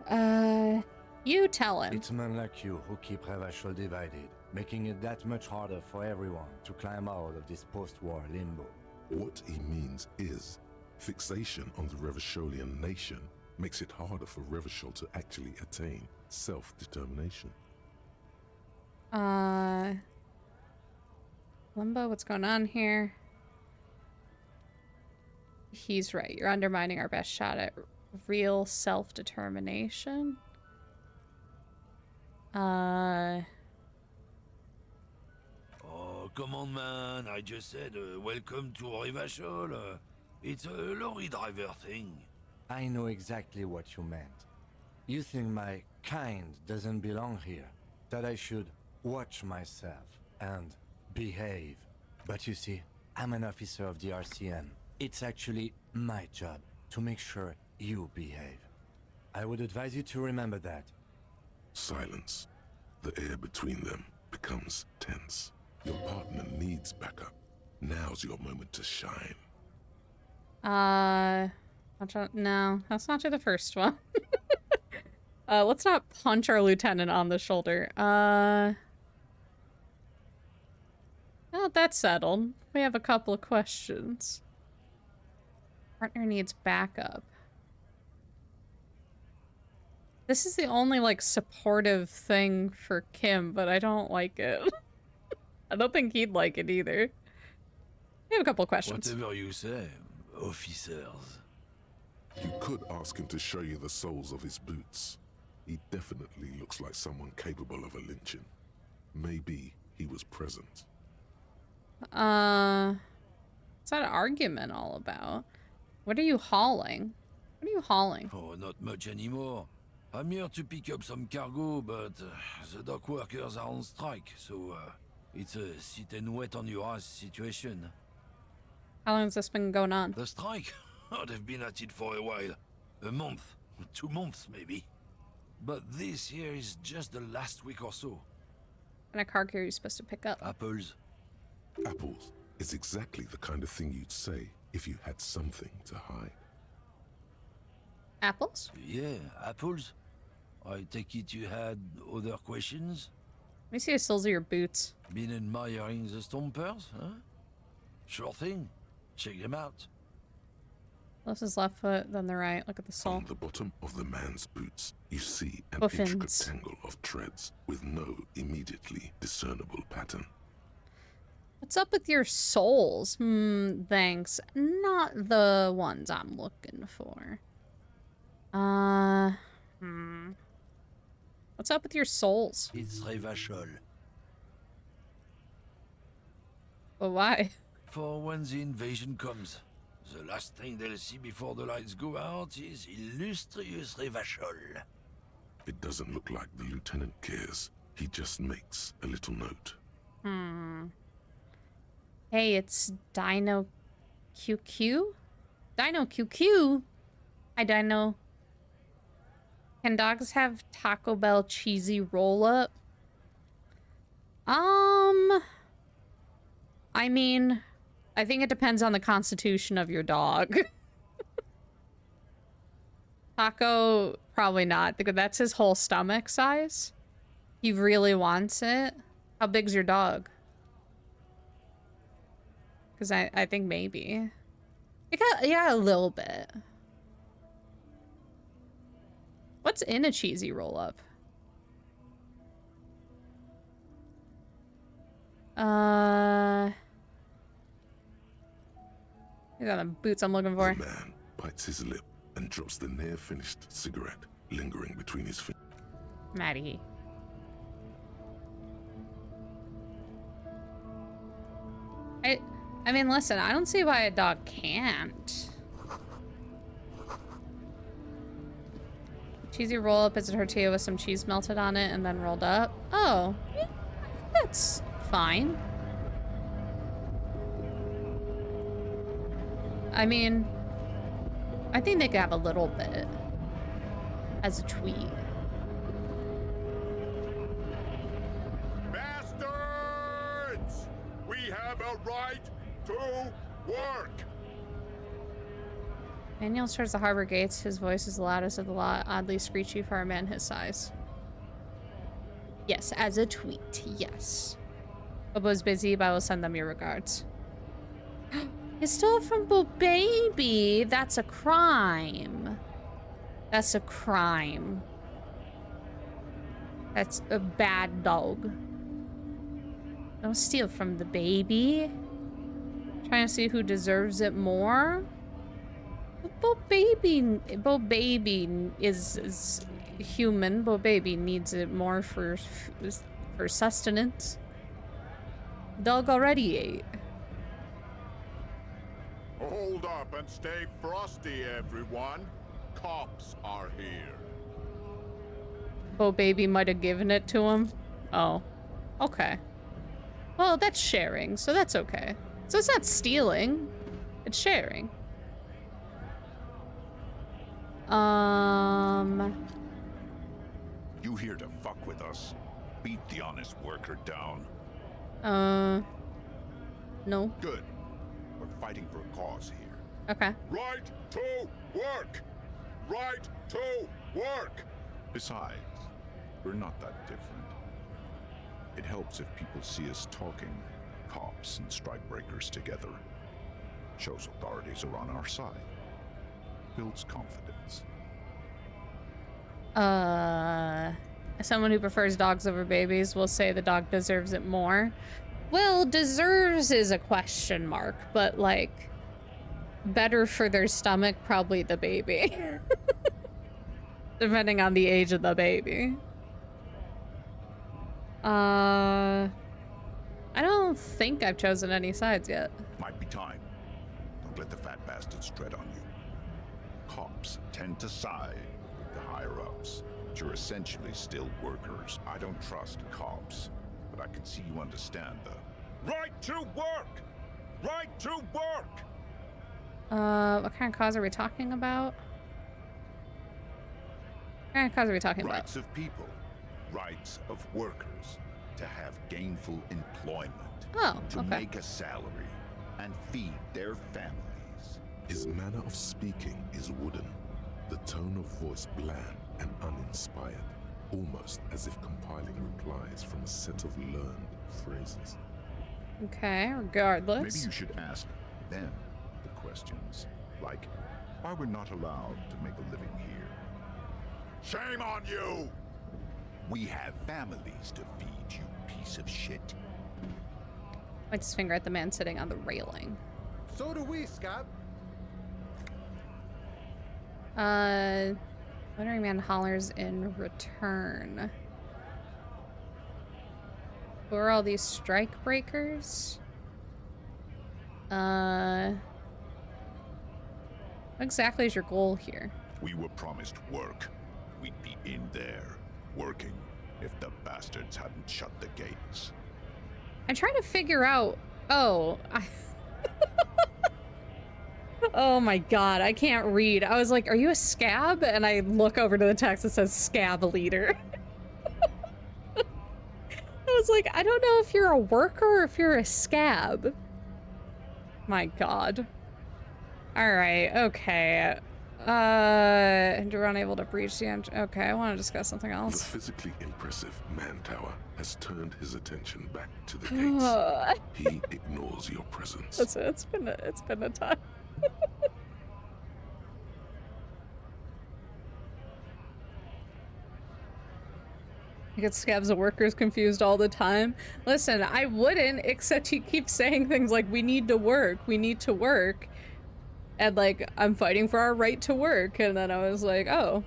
right. You tell him. It's men like you who keep Revachol divided, making it that much harder for everyone to climb out of this post-war limbo. What he means is, fixation on the Revacholian nation makes it harder for Revachol to actually attain self-determination. Limbo, what's going on here? He's right. You're undermining our best shot at real self-determination. Oh, come on, man. I just said, welcome to Rivachol. It's a lorry driver thing. I know exactly what you meant. You think my kind doesn't belong here, that I should watch myself and behave. But you see, I'm an officer of the RCM. It's actually my job to make sure you behave. I would advise you to remember that. Silence. The air between them becomes tense. Your partner needs backup. Now's your moment to shine. No, let's not do the first one. Let's not punch our lieutenant on the shoulder. Well, that's settled. We have a couple of questions. Partner needs backup. This is the only, like, supportive thing for Kim, but I don't like it. I don't think he'd like it either. We have a couple of questions. Whatever you say, officers. You could ask him to show you the soles of his boots. He definitely looks like someone capable of a lynching. Maybe he was present. What's that argument all about? What are you hauling? What are you hauling? Oh, not much anymore. I'm here to pick up some cargo, but the dock workers are on strike, so it's a sit and wait on your ass situation. How long has this been going on? The strike? Oh, they've been at it for a while. A month, 2 months maybe. But this here is just the last week or so. What kind of cargo are you supposed to pick up? Apples. Apples is exactly the kind of thing you'd say if you had something to hide. Apples? Yeah, apples. I take it you had other questions? Let me see the soles of your boots. Been admiring the stompers, huh? Sure thing. Check them out. This is left foot, then the right. Look at the sole. On the bottom of the man's boots, you see an Buffins. intricate tangle of treads with no immediately discernible pattern. What's up with your soles? Thanks. Not the ones I'm looking for. What's up with your soles? It's Revachol. But why? For when the invasion comes, the last thing they'll see before the lights go out is illustrious Revachol. It doesn't look like the lieutenant cares. He just makes a little note. Hey, it's Dino QQ? Dino QQ? Hi, Dino. Can dogs have Taco Bell cheesy roll-up? I mean, I think it depends on the constitution of your dog. Taco, probably not, because that's his whole stomach size. He really wants it. How big's your dog? Because I think maybe. Yeah, a little bit. What's in a cheesy roll-up? These are the boots I'm looking for. The man bites his lip and drops the near-finished cigarette lingering between his fingers. Maddie. I mean, listen, I don't see why a dog can't. Cheesy roll-up is a tortilla with some cheese melted on it and then rolled up. Oh, yeah, that's fine. I mean, I think they could have a little bit as a tweet. Bastards! We have a right to work! Daniel towards the harbor gates. His voice is the loudest of the lot, oddly screechy for a man his size. Yes, as a tweet, yes. Bobo's busy, but I will send them your regards. You stole it from Bo Baby! That's a crime. That's a crime. That's a bad dog. Don't steal from the baby. Trying to see who deserves it more. Bo Baby is human. Bo Baby needs it more for sustenance. Dog already ate. Hold up and stay frosty, everyone. Cops are here. Bo Baby might have given it to him. Oh, okay. Well, that's sharing, so that's okay. So it's not stealing. It's sharing. You here to fuck with us? Beat the honest worker down. No. Good. We're fighting for a cause here. Okay. Right to work! Right to work! Besides, we're not that different. It helps if people see us talking, cops and strikebreakers together. Shows authorities are on our side. Builds confidence. Someone who prefers dogs over babies will say the dog deserves it more. Well, deserves is a question mark, but like, better for their stomach, probably the baby. Depending on the age of the baby. I don't think I've chosen any sides yet. Might be time. Don't let the fat bastards tread on you. Cops tend to side with the higher-ups, but you're essentially still workers. I don't trust cops, but I can see you understand the Right to work! Right to work! What kind of cause are we talking about? What kind of cause are we talking about? rights of people, rights of workers, to have gainful employment, to make a salary, and feed their families. His manner of speaking is wooden, the tone of voice bland and uninspired, almost as if compiling replies from a set of learned phrases. Okay, regardless. Maybe you should ask them the questions, like why we're not allowed to make a living here. Shame on you! We have families to feed, you piece of shit. Points his finger at the man sitting on the railing. So do we, Scab. Wandering man hollers in return. Who are all these strike breakers? What exactly is your goal here? We were promised work. We'd be in there, working, if the bastards hadn't shut the gates. I'm trying to figure out... Oh, oh my god, I can't read. I was like, are you a scab? And I look over to the text that says scab leader. I was like, I don't know if you're a worker or if you're a scab. My god. Alright, okay. You're unable to breach the engine. Okay, I want to discuss something The else. physically impressive man tower has turned his attention back to the gates. He ignores your presence. It's been a time. You get scabs of workers confused all the time. Listen, I wouldn't, except he keeps saying things like, we need to work, we need to work. And like, I'm fighting for our right to work. And then I was like, oh,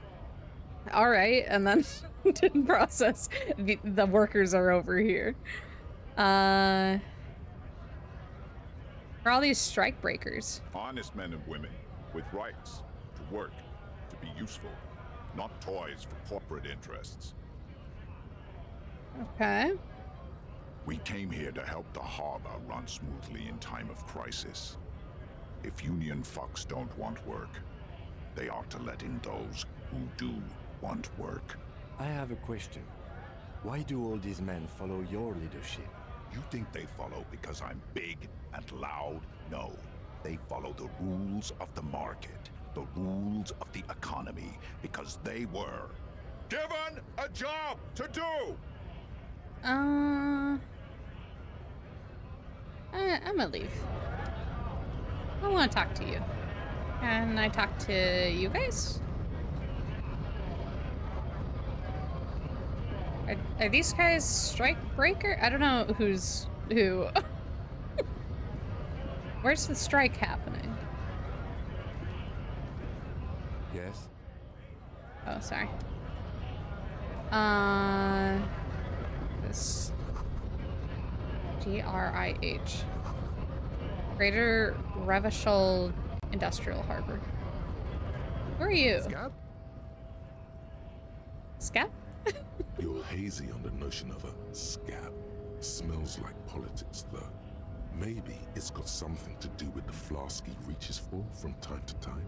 all right. And then didn't process the workers are over here. For all these strike breakers. Honest men and women with rights to work, to be useful, not toys for corporate interests. Okay. We came here to help the harbor run smoothly in time of crisis. If union fucks don't want work, they ought to let in those who do want work. I have a question. Why do all these men follow your leadership? You think they follow because I'm big and loud? No. They follow the rules of the market, the rules of the economy, because they were given a job to do! I'm gonna leave. I want to talk to you. Can I talk to you guys? Are these guys strike breaker? I don't know who's who. Where's the strike happening? Yes. Oh, sorry. This GRIH. Greater Revachol Industrial Harbor. Who are you? Scab? Scab? You're hazy on the notion of a scab. Smells like politics, though. Maybe it's got something to do with the flask he reaches for from time to time.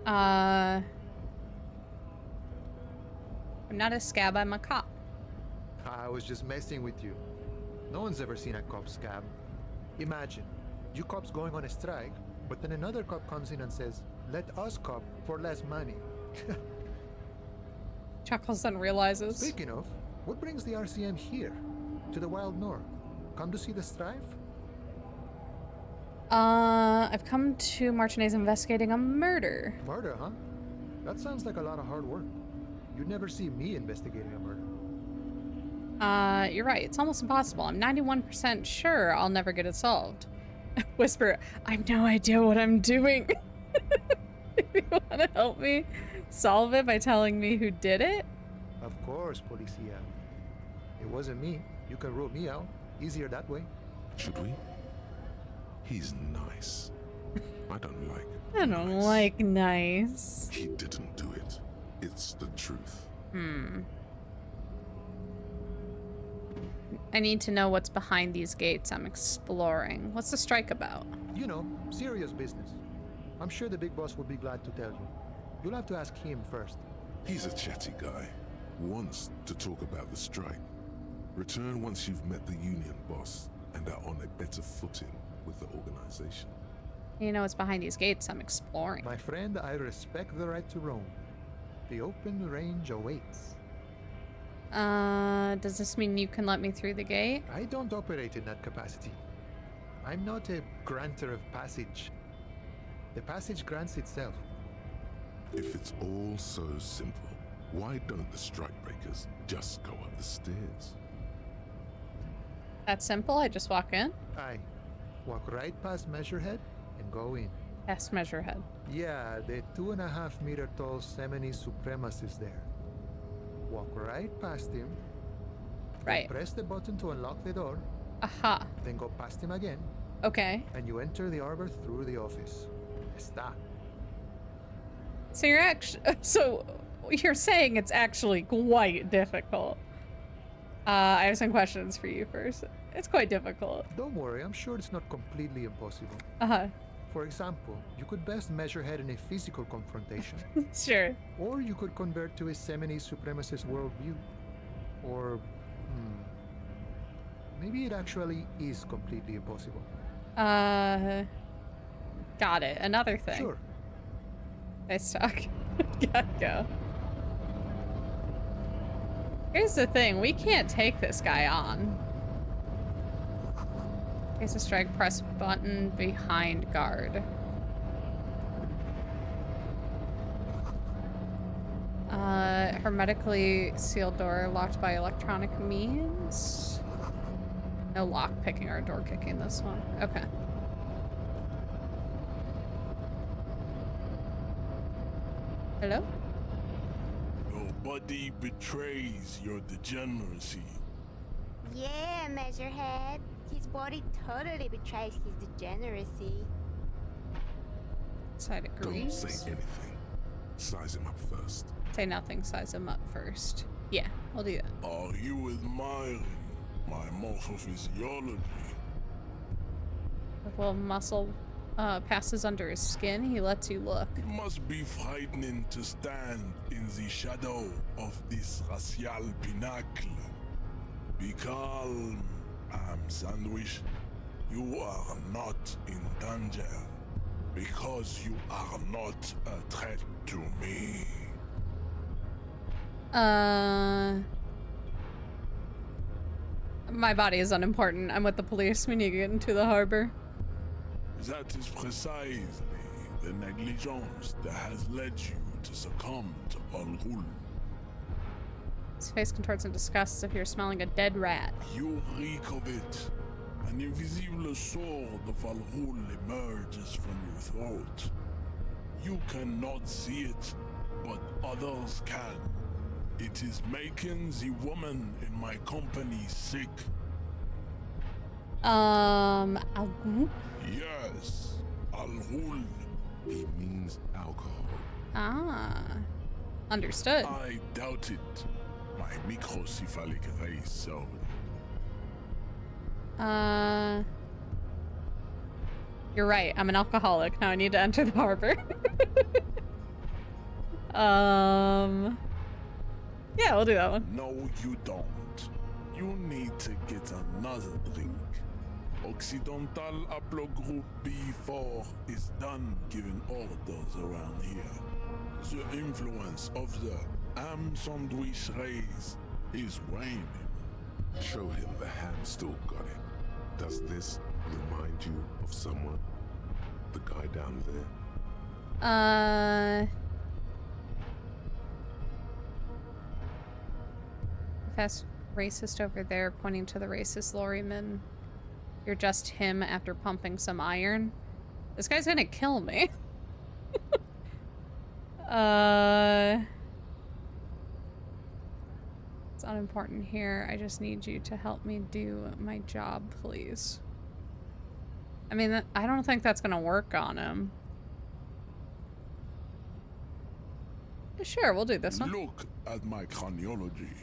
I'm not a scab, I'm a cop. I was just messing with you. No one's ever seen a cop scab. Imagine, you cops going on a strike, But then another cop comes in and says, let us cop for less money. Chuckles then realizes. Speaking of, what brings the RCM here? To the Wild North? Come to see the strife? I've come to Martinez investigating a murder. Murder, huh? That sounds like a lot of hard work. You'd never see me investigating a murder. You're right. It's almost impossible. I'm 91% sure I'll never get it solved. Whisper, I have no idea what I'm doing. If you want to help me solve it by telling me who did it? Of course, Policia. It wasn't me. You can rule me out. Easier that way. Should we? He's nice. I don't like I don't like nice. He didn't do it. It's the truth. I need to know what's behind these gates I'm exploring. What's the strike about? You know, serious business. I'm sure the big boss will be glad to tell you. You'll have to ask him first. He's a chatty guy. Wants to talk about the strike. Return once you've met the union boss and are on a better footing with the organization. You know what's behind these gates I'm exploring. My friend, I respect the right to roam. The open range awaits. Does this mean you can let me through the gate? I don't operate in that capacity. I'm not a granter of passage. The passage grants itself. If it's all so simple, why don't the strikebreakers just go up the stairs? That's simple, I just walk in? Aye. Walk right past Measurehead and go in. Past Measurehead. Yeah, the 2.5 meter tall Semini supremacist there. Walk right past him. Right. Press the button to unlock the door. Aha. Then go past him again. Okay. And you enter the arbor through the office. Está. So you're saying it's actually quite difficult. I have some questions for you first. It's quite difficult. Don't worry, I'm sure it's not completely impossible. Uh-huh. For example, you could best Measurehead in a physical confrontation. Sure. Or you could convert to a Semini supremacist worldview. Or, maybe it actually is completely impossible. Got it. Another thing. Sure. Nice talk. Gotta go. Here's the thing, we can't take this guy on. Case of strike, press button behind guard. Hermetically sealed door locked by electronic means. No lock picking or door kicking this one. Okay. Hello? Your body betrays your degeneracy. Yeah, Measurehead. His body totally betrays his degeneracy. Side agrees. Don't say anything. Size him up first. Say nothing, size him up first. Yeah, I'll do that. Are you admiring my muscle physiology? If a little muscle passes under his skin, he lets you look. It must be frightening to stand in the shadow of this racial pinnacle. Be calm, I'm Sandwich. You are not in danger because you are not a threat to me. My body is unimportant. I'm with the police. We need to get into the harbor. That is precisely the negligence that has led you to succumb to Al-Ghul. His face contorts in disgust as if you're smelling a dead rat. You reek of it. An invisible sword of Al-Ghul emerges from your throat. You cannot see it, but others can. It is making the woman in my company sick. Al-Ghul? Yes, Al-Ghul. He means alcohol. Ah, understood. I doubt it. My microcephalic race servant. You're right. I'm an alcoholic. Now I need to enter the harbor. Yeah, we'll do that one. No, you don't. You need to get another drink. Occidental Haplogroup B4 is done giving orders around here. The influence of the ham sandwich race is waning. Show him the ham still got it. Does this remind you of someone? The guy down there? That's racist over there, pointing to the racist lorryman. You're just him after pumping some iron. This guy's gonna kill me. It's unimportant here. I just need you to help me do my job, please. I mean, I don't think that's gonna work on him. Sure, we'll do this one. Look at my craniology.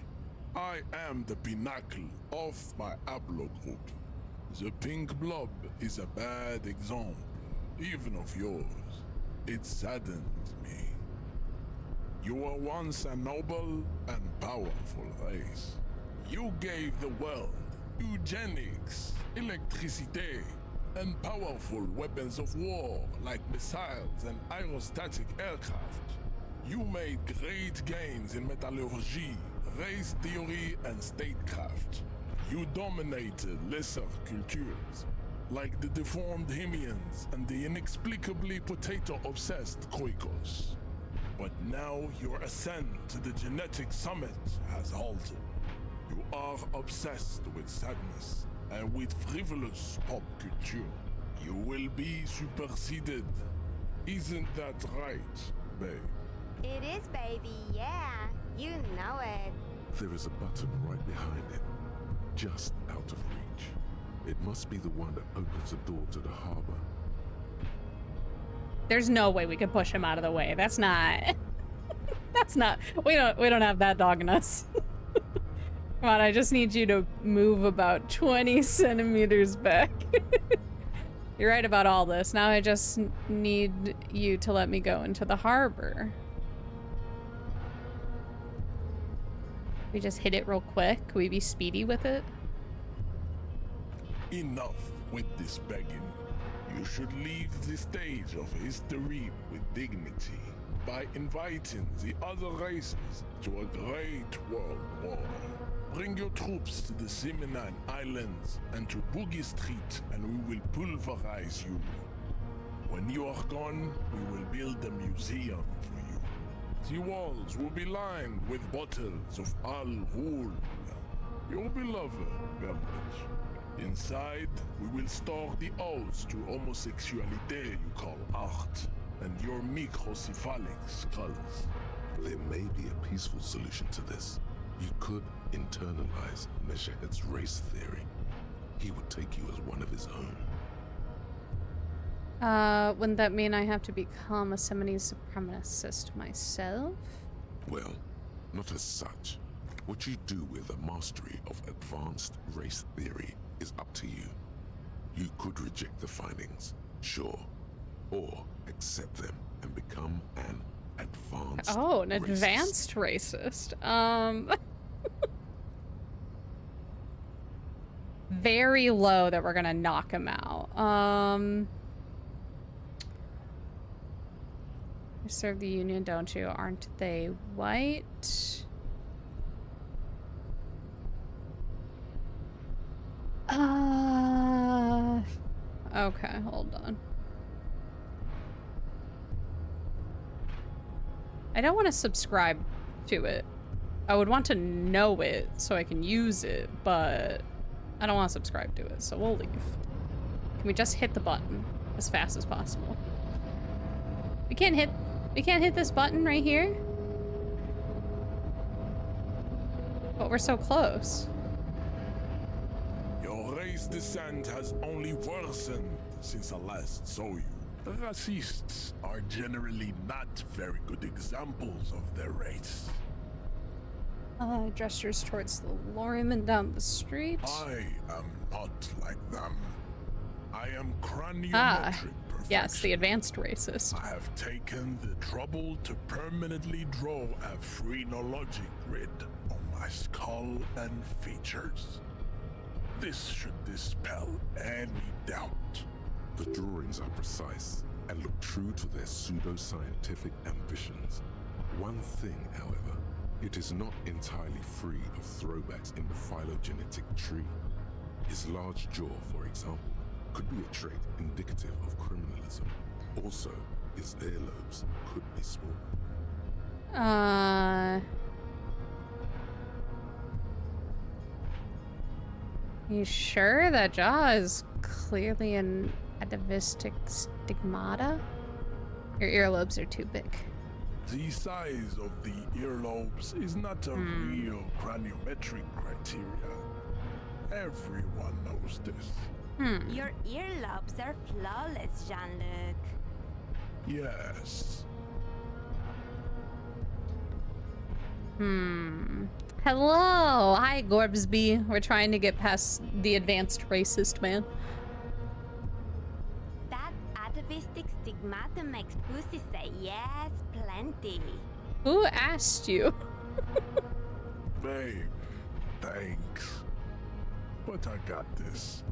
I am the pinnacle of my haplogroup. The pink blob is a bad example, even of yours. It saddens me. You were once a noble and powerful race. You gave the world eugenics, electricity, and powerful weapons of war like missiles and aerostatic aircraft. You made great gains in metallurgy, race theory, and statecraft. You dominated lesser cultures, like the deformed Hemians and the inexplicably potato-obsessed Khoikos. But now your ascent to the genetic summit has halted. You are obsessed with sadness and with frivolous pop culture. You will be superseded. Isn't that right, babe? It is, baby, yeah. You know it. There is a button right behind him, just out of reach. It must be the one that opens the door to the harbor. There's no way we could push him out of the way. That's not... That's not... We don't have that dog in us. Come on, I just need you to move about 20 centimeters back. You're right about all this. Now I just need you to let me go into the harbor. We just hit it real quick. Can we be speedy with it? Enough with this begging. You should leave the stage of history with dignity by inviting the other races to a great world war. Bring your troops to the Simonine Islands and to Boogie Street, and we will pulverize you. When you are gone, we will build a museum for you. The walls will be lined with bottles of Al Ghul, your beloved beverage. Inside, we will store the odes to homosexuality you call art, and your microcephalic skulls. There may be a peaceful solution to this. You could internalize Measurehead's race theory. He would take you as one of his own. Wouldn't that mean I have to become a Seminoese supremacist myself? Well, not as such. What you do with a mastery of advanced race theory is up to you. You could reject the findings, sure, or accept them and become an advanced an racist. Advanced racist. Very low that we're gonna knock him out. You serve the Union, don't you? Aren't they white? Okay, hold on. I don't want to subscribe to it. I would want to know it so I can use it, but I don't want to subscribe to it, so we'll leave. Can we just hit the button as fast as possible? We can't hit this button right here? But we're so close. Your race descent has only worsened since I last saw you. The racists are generally not very good examples of their race. Gestures towards the lorryman down the street. I am not like them. I am craniometric perfection. Yes, the advanced racist. I have taken the trouble to permanently draw a phrenologic grid on my skull and features. This should dispel any doubt. The drawings are precise and look true to their pseudo-scientific ambitions. One thing, however, it is not entirely free of throwbacks in the phylogenetic tree. His large jaw, for example, could be a trait indicative of criminalism. Also, his earlobes could be small. You sure that jaw is clearly an atavistic stigmata? Your earlobes are too big. The size of the earlobes is not a real craniometric criteria. Everyone knows this. Your earlobes are flawless, Jean-Luc. Yes. Hello! Hi, Gorbsby. We're trying to get past the advanced racist man. That atavistic stigmata makes pussy say yes, plenty. Who asked you? Babe, thanks. But I got this.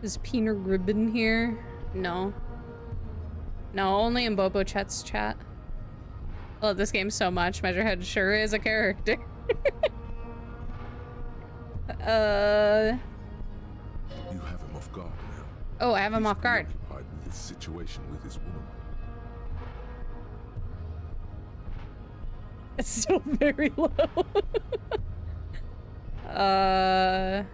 Is Peter Gribbin here? No. No, only in Bobo Chet's chat. I love this game so much. Measurehead sure is a character. You have him off guard now. Oh, I have him off guard. He's preoccupied with his situation with his woman. It's still very low. I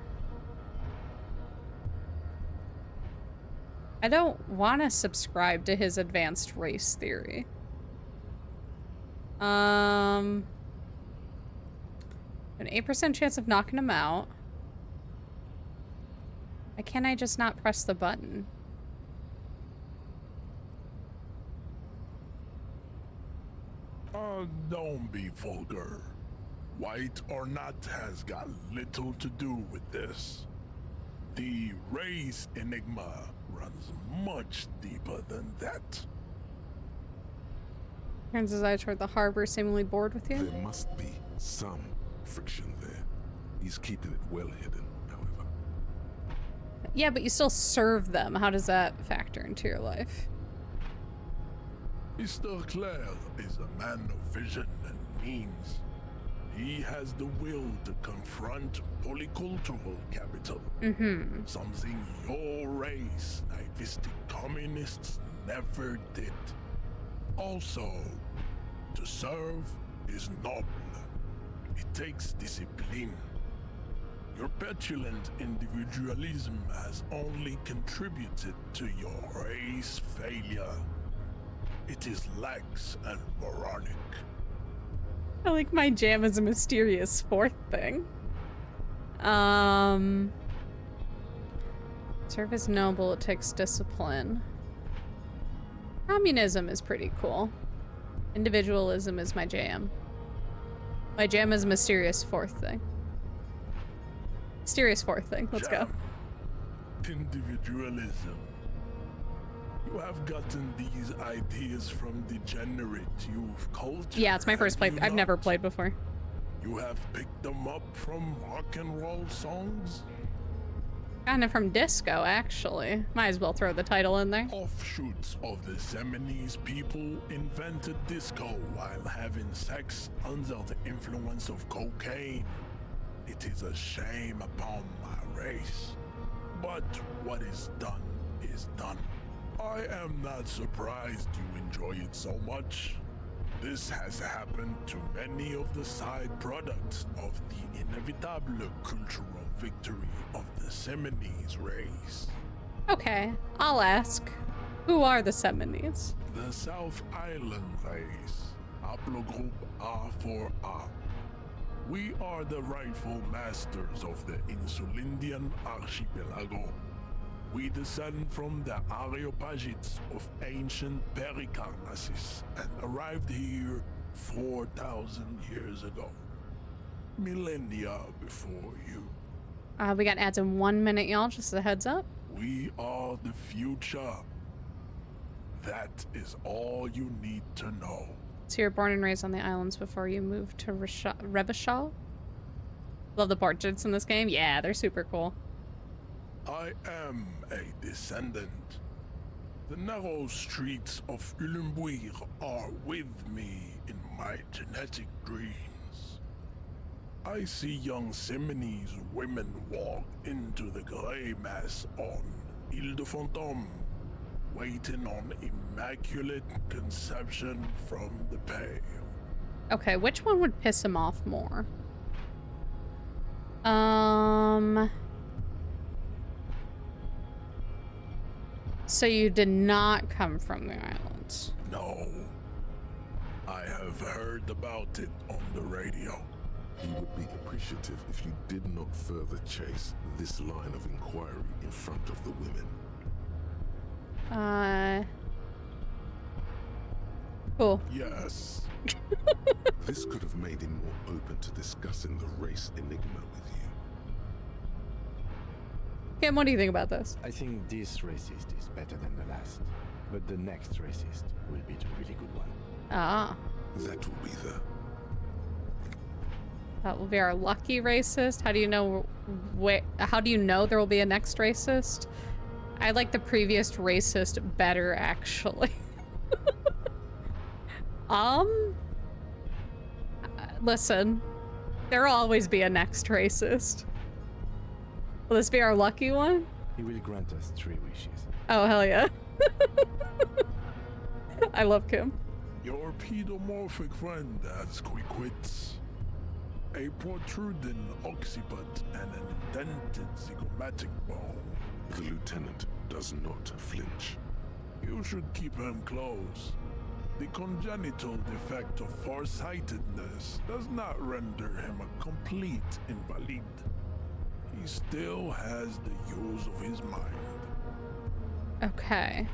don't want to subscribe to his advanced race theory. An 8% chance of knocking him out. Why can't I just not press the button? Don't be vulgar. White or not has got little to do with this. The race enigma runs much deeper than that. Turns his eye toward the harbor, seemingly bored with you. There must be some friction there. He's keeping it well hidden, however. Yeah, but you still serve them. How does that factor into your life? Mr. Clare is a man of vision and means. He has the will to confront polycultural capital. Something your race, naivistic communists, never did. Also, to serve is noble. It takes discipline. Your petulant individualism has only contributed to your race failure. It is lax and moronic. I like my jam as a mysterious fourth thing. Service noble, it takes discipline. Communism is pretty cool. Individualism is my jam. My jam is mysterious fourth thing. Mysterious fourth thing. Let's go. Individualism. You have gotten these ideas from degenerate youth culture. Yeah, it's my first play. I've never played before. You have picked them up from rock and roll songs? Kind of from disco, actually. Might as well throw the title in there. Offshoots of the Seminoles people invented disco while having sex under the influence of cocaine. It is a shame upon my race. But what is done is done. I am not surprised you enjoy it so much. This has happened to many of the side products of the inevitable cultural victory of the Seminoles race. Okay, I'll ask. Who are the Seminoles? The South Island race, haplogroup A4A. We are the rightful masters of the Insulindian archipelago. We descend from the Areopagites of ancient Pericarnassus and arrived here 4,000 years ago. Millennia before you. We got ads in 1 minute, y'all, just a heads up. We are the future. That is all you need to know. So you were born and raised on the islands before you moved to Revachol? Love the portraits in this game. Yeah, they're super cool. I am a descendant. The narrow streets of Ulimbuir are with me in my genetic dreams. I see young Semini's women walk into the grey mass on Ile de Fantôme, waiting on immaculate conception from the pale. Okay, which one would piss him off more? So you did not come from the islands? No. I have heard about it on the radio. He would be appreciative if you did not further chase this line of inquiry in front of the women. Cool. Yes. This could have made him more open to discussing the race enigma with you. Kim, what do you think about this? I think this racist is better than the last, but the next racist will be the really good one. Ah. That will be the... That will be our lucky racist. How do you know how do you know there will be a next racist? I like the previous racist better, actually. Listen. There'll always be a next racist. Will this be our lucky one? He will grant us 3 wishes. Oh, hell yeah. I love Kim. Your pedomorphic friend has quick wits. A protruding occiput and an indented zygomatic bone. The lieutenant does not flinch. You should keep him close. The congenital defect of farsightedness does not render him a complete invalid. He still has the use of his mind. Okay.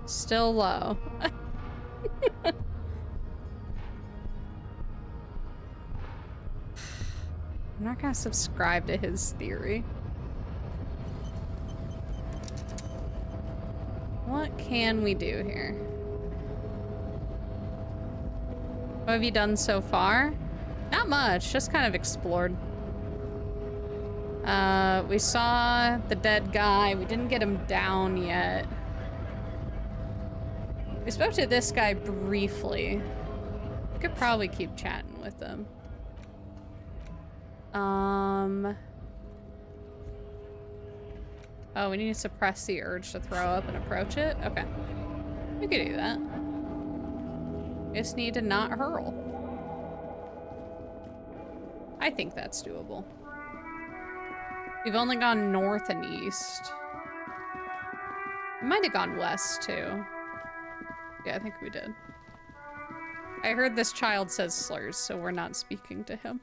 Still low. I'm not gonna subscribe to his theory. What can we do here? What have you done so far? Not much, just kind of explored. We saw the dead guy. We didn't get him down yet. We spoke to this guy briefly. We could probably keep chatting with him. Oh, we need to suppress the urge to throw up and approach it? Okay. We could do that. Just need to not hurl. I think that's doable. We've only gone north and east. We might have gone west, too. Yeah, I think we did. I heard this child says slurs, so we're not speaking to him.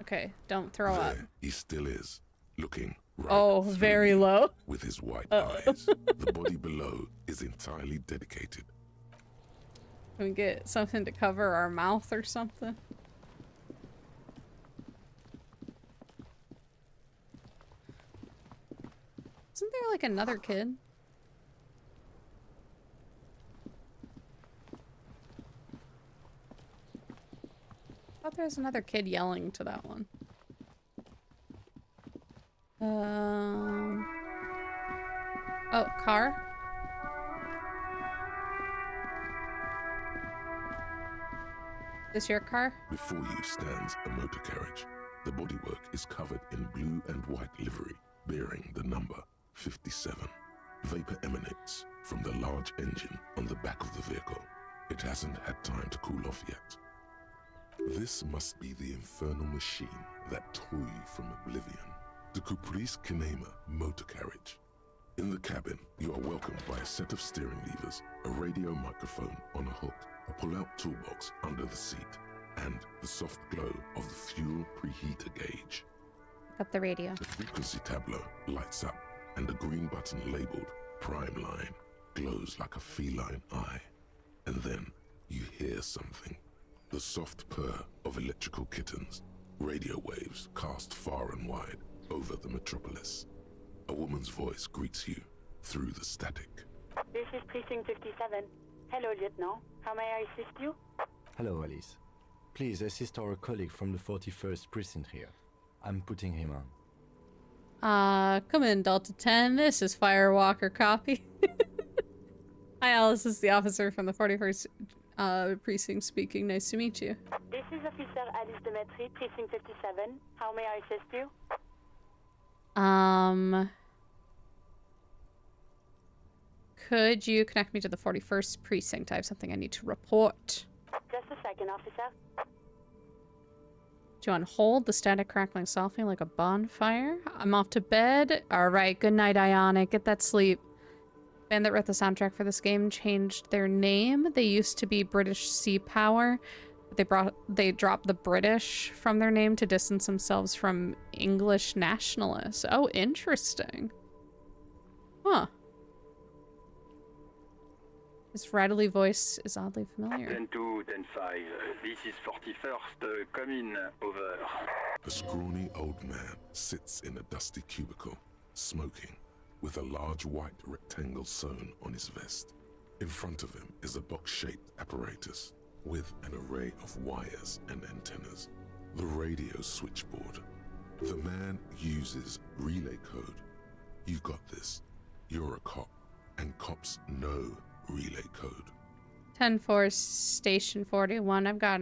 Okay, don't throw up. He still is, looking right Oh, through very you low. with his white eyes. The body below is entirely dedicated. Can we get something to cover our mouth or something? Isn't there like another kid? I thought there was another kid yelling to that one. Oh, car? This your car? Before you stands a motor carriage. The bodywork is covered in blue and white livery, bearing the number 57. Vapor emanates from the large engine on the back of the vehicle. It hasn't had time to cool off yet. This must be the infernal machine that tore you from oblivion. The Caprice Kinema motor carriage. In the cabin, you are welcomed by a set of steering levers, a radio microphone on a hook, a pull-out toolbox under the seat, and the soft glow of the fuel preheater gauge. Up the radio. The frequency tableau lights up, and the green button labeled Prime Line glows like a feline eye. And then you hear something. The soft purr of electrical kittens, radio waves cast far and wide over the metropolis. A woman's voice greets you through the static. This is Precinct 57. Hello, Lieutenant. How may I assist you? Hello, Alice. Please assist our colleague from the 41st precinct here. I'm putting him on. Come in, Delta 10. This is Firewalker copy. Hi, Alice. This is the officer from the 41st precinct speaking. Nice to meet you. This is Officer Alice Demetri, Precinct 57. How may I assist you? Could you connect me to the 41st precinct? I have something I need to report. Just a second, officer. Do you want to hold the static crackling softly like a bonfire? I'm off to bed. Alright, good night, Ionic. Get that sleep. Band that wrote the soundtrack for this game changed their name. They used to be British Sea Power. They dropped the British from their name to distance themselves from English nationalists. Oh, interesting. Huh. His rattly voice is oddly familiar. 10-2, 10-5. This is 41st. Come in. Over. A scrawny old man sits in a dusty cubicle, smoking, with a large white rectangle sewn on his vest. In front of him is a box-shaped apparatus with an array of wires and antennas. The radio switchboard. The man uses relay code. You got this. You're a cop, and cops know relay code. 10-4, Station 41. I've got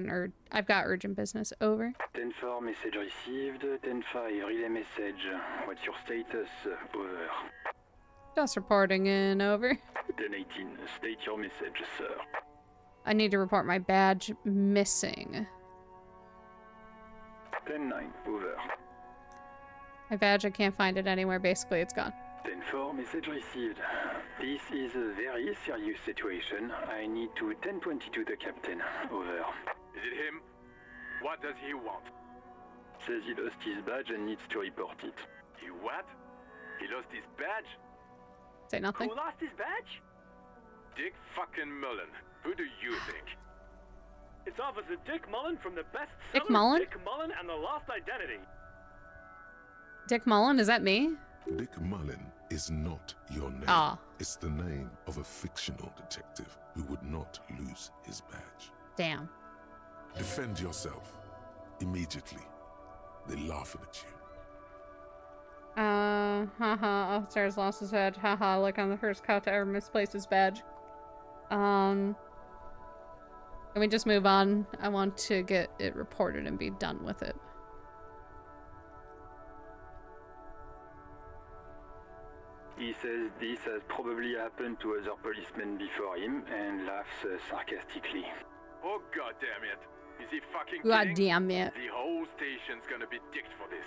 urgent business. Over. 10-4, message received. 10-5, relay message. What's your status? Over. Just reporting in. Over. 10-18, state your message, sir. I need to report my badge missing. 10-9, over. My badge, I can't find it anywhere. Basically, it's gone. 10-4, message received. This is a very serious situation. I need to 10-22 the captain. Over. Is it him? What does he want? Says he lost his badge and needs to report it. He what? He lost his badge? Say nothing. Who lost his badge? Dick fucking Mullen. Who do you think? It's Officer Dick Mullen from the best Dick Mullen? Dick Mullen and the Lost Identity. Dick Mullen? Is that me? Dick Mullen is not your name. Ah. It's the name of a fictional detective who would not lose his badge. Damn. Defend yourself. Immediately. They're laughing at you. Haha, officer's lost his badge. Haha, look, I'm the first cop to ever misplace his badge. Can we just move on? I want to get it reported and be done with it. He says this has probably happened to other policemen before him and laughs sarcastically. Oh god damn it. Is he fucking God kidding? damn it. The whole station's gonna be dicked for this.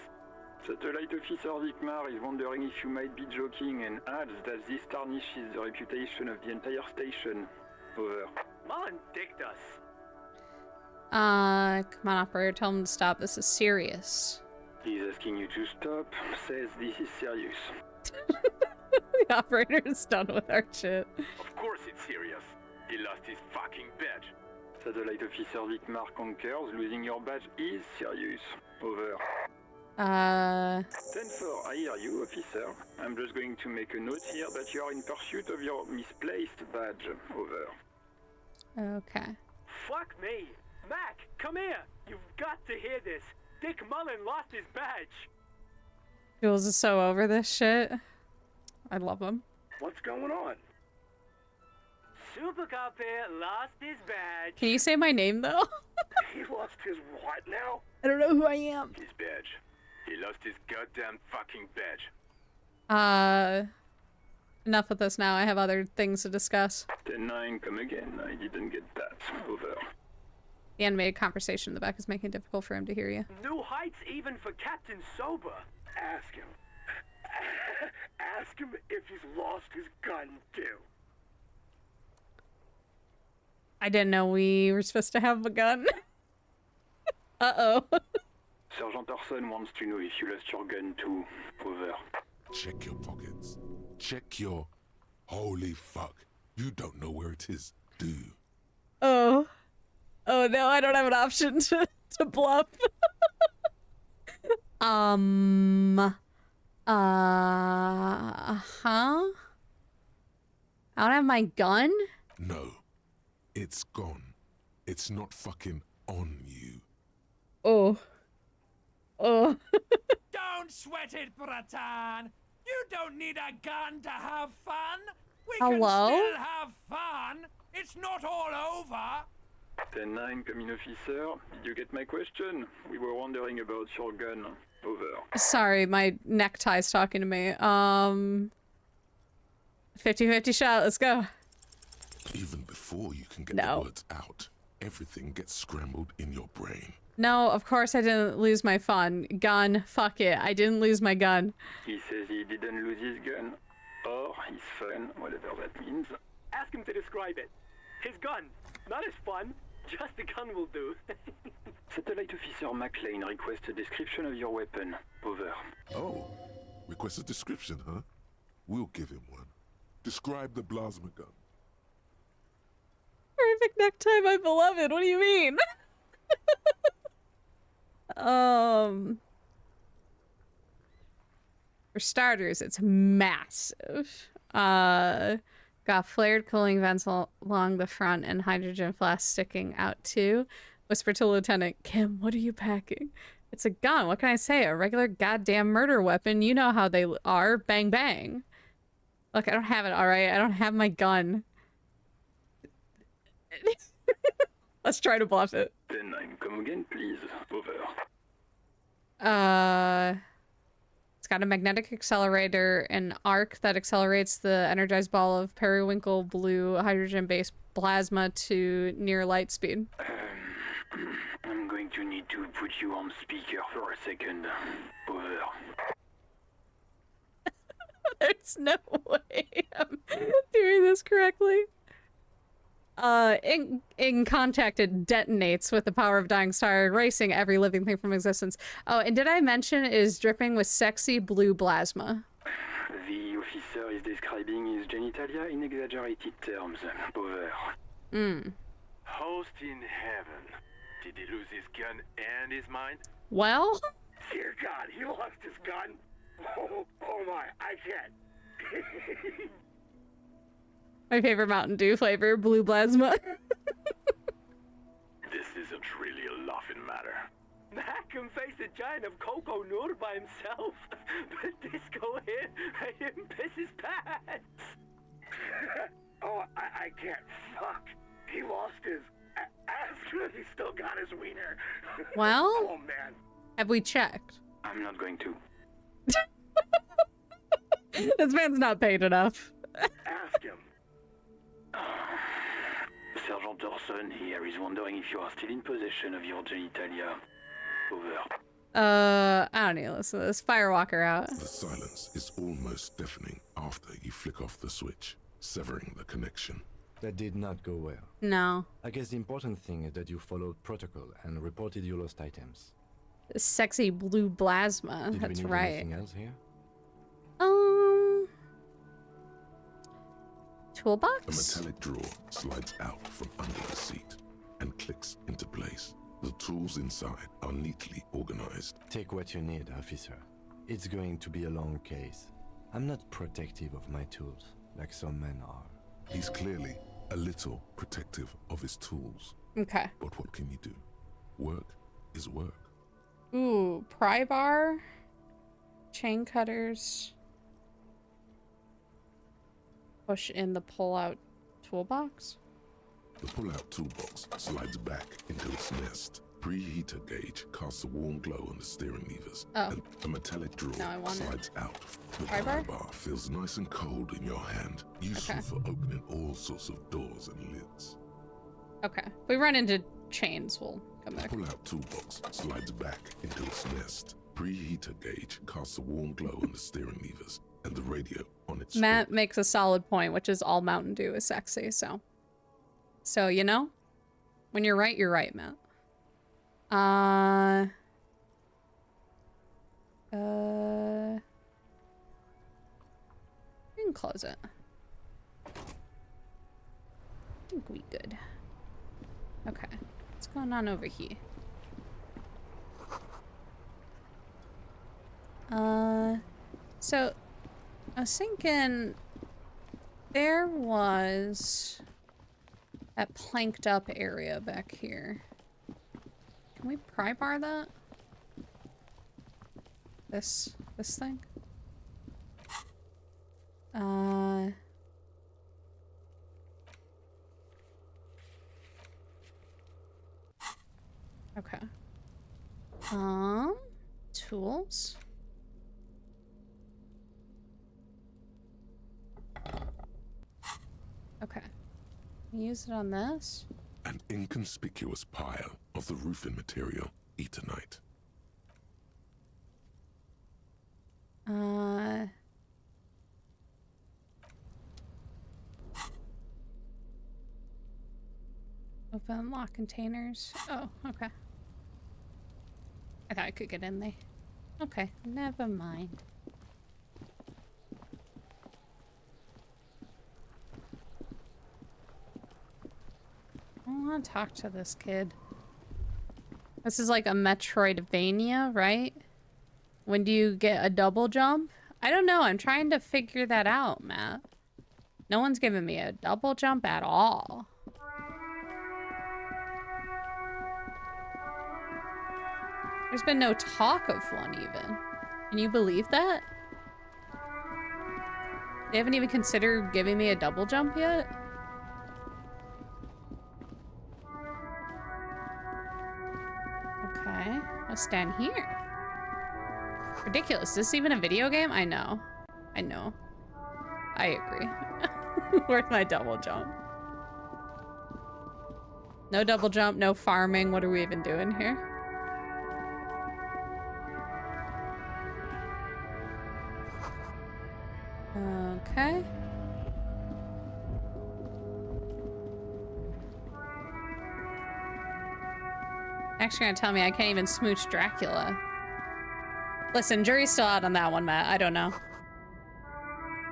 Satellite Officer Vikmar is wondering if you might be joking and adds that this tarnishes the reputation of the entire station. Over. Mullen dicked us. Come on, operator, tell him to stop. This is serious. He's asking you to stop, says this is serious. The operator is done with our shit. Of course it's serious. He lost his fucking badge. Satellite Officer Vikmar concurs, losing your badge is serious. Over. 10-4, I hear you, officer. I'm just going to make a note here that you are in pursuit of your misplaced badge. Over. Okay. Fuck me. Mac, come here. You've got to hear this. Dick Mullen lost his badge. Jules is so over this shit. I love him. What's going on? Super Cop here lost his badge. Can you say my name, though? He lost his what now? I don't know who I am. His badge. He lost his goddamn fucking badge. Enough with this now. I have other things to discuss. 10-9, come again. I didn't get that. Over. The animated conversation in the back is making it difficult for him to hear you. New heights even for Captain Sober. Ask him. Ask him if he's lost his gun, too. I didn't know we were supposed to have a gun. Uh-oh. Sergeant Orson wants to know if you lost your gun too. Over. Check your pockets. Check your... Holy fuck. You don't know where it is, do you? Oh. Oh no, I don't have an option to bluff. I don't have my gun? No. It's gone. It's not fucking on you. Oh. Oh. Don't sweat it, Bratan. You don't need a gun to have fun. We Hello? can still have fun. It's not all over. 10-9, come in, officer. Did you get my question? We were wondering about your gun. Over. Sorry, my necktie's talking to me. 50-50 shot, let's go. Even before you can get the words out, everything gets scrambled in your brain. No, of course I didn't lose my fun. Gun, fuck it. I didn't lose my gun. He says he didn't lose his gun. Or his fun, whatever that means. Ask him to describe it. His gun, not his fun. Just the gun will do. Satellite Officer McLean requests a description of your weapon. Over. Oh, request a description, huh? We'll give him one. Describe the plasma gun. Perfect necktie, my beloved. What do you mean? For starters, it's massive. Got flared cooling vents along the front and hydrogen flasks sticking out too. Whisper to Lieutenant Kim, what are you packing? It's a gun. What can I say? A regular goddamn murder weapon. You know how they are. Bang, bang. Look, I don't have it, alright? I don't have my gun. Let's try to bluff it. 10-9, come again, please. Over. It's got a magnetic accelerator, an arc that accelerates the energized ball of periwinkle blue hydrogen-based plasma to near light speed. I'm going to need to put you on speaker for a second. Over. There's no way I'm doing this correctly. In contact, it detonates with the power of dying star, erasing every living thing from existence. Oh, and did I mention it is dripping with sexy blue plasma? The officer is describing his genitalia in exaggerated terms. Over. Host in heaven. Did he lose his gun and his mind? Well? Dear God, he lost his gun? Oh my, I can't. My favorite Mountain Dew flavor, blue plasma. This isn't really a laughing matter. Mac can face a giant of Coco Nur by himself, but Disco here made him piss his pants. Oh, I can't. Fuck. He lost his ass, but he still got his wiener. Well? Oh, man. Have we checked? I'm not going to. This man's not paid enough. Ask him. Sergeant Dawson here is wondering if you are still in possession of your genitalia. Over. I don't need to listen to this. Firewalker out. The silence is almost deafening after you flick off the switch, severing the connection. That did not go well. No. I guess the important thing is that you followed protocol and reported your lost items. Sexy blue plasma. Did That's we need right. anything else here? Toolbox? A metallic drawer slides out from under the seat and clicks into place. The tools inside are neatly organized. Take what you need, officer. It's going to be a long case. I'm not protective of my tools, like some men are. He's clearly a little protective of his tools. Okay. But what can you do? Work is work. Ooh, pry bar, chain cutters. Push in the pull-out toolbox. The pull-out toolbox slides back into its nest. Preheater gauge casts a warm glow on the steering levers. Oh. And a metallic drawer slides out. The Pry pry bar? bar feels nice and cold in your hand, useful for opening all sorts of doors and lids. Okay. If we run into chains, we'll come The back. pull-out toolbox slides back into its nest. Preheater gauge casts a warm glow on the steering levers and the radio on its Matt makes a solid point, which is all Mountain Dew is sexy, so. So, you know, when you're right, Matt. We can close it. I think we good. Okay. What's going on over here? So I was thinking There was that planked up area back here. Can we pry bar that? This thing? Okay. Tools? Okay. Use it on this. An inconspicuous pile of the roofing material, Eternite. Open lock containers. Oh, okay. I thought I could get in there. Okay, never mind. I want to talk to this kid. This is like a Metroidvania, right? When do you get a double jump? I don't know. I'm trying to figure that out, Matt. No one's giving me a double jump at all. There's been no talk of one, even. Can you believe that? They haven't even considered giving me a double jump yet? Okay, let's stand here. Ridiculous. Is this even a video game? I know. I know. I agree. Where's my double jump? No double jump, no farming. What are we even doing here? Okay. Actually gonna tell me I can't even smooch Dracula. Listen, jury's still out on that one, Matt. I don't know.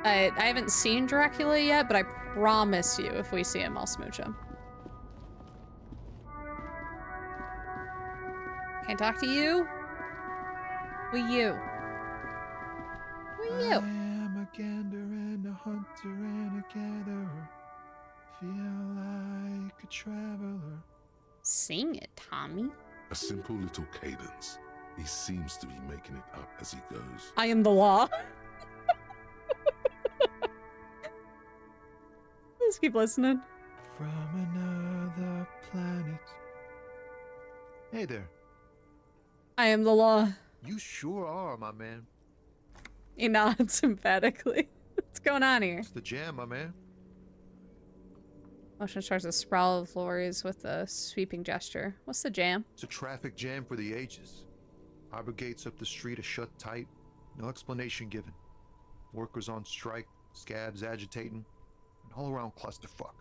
I haven't seen Dracula yet, but I promise you, if we see him, I'll smooch him. Can't talk to you? Who you? Who you? I am a gander and a hunter and a gatherer. Feel like a traveler. Sing it, Tommy. A simple little cadence. He seems to be making it up as he goes. I am the law. Let's keep listening. From another planet. Hey there. I am the law. You sure are, my man. He nods emphatically. What's going on here? It's the jam, my man. Motion starts a sprawl of lorries with a sweeping gesture. What's the jam? It's a traffic jam for the ages. Harbor gates up the street are shut tight. No explanation given. Workers on strike, scabs agitating, an all-around clusterfuck.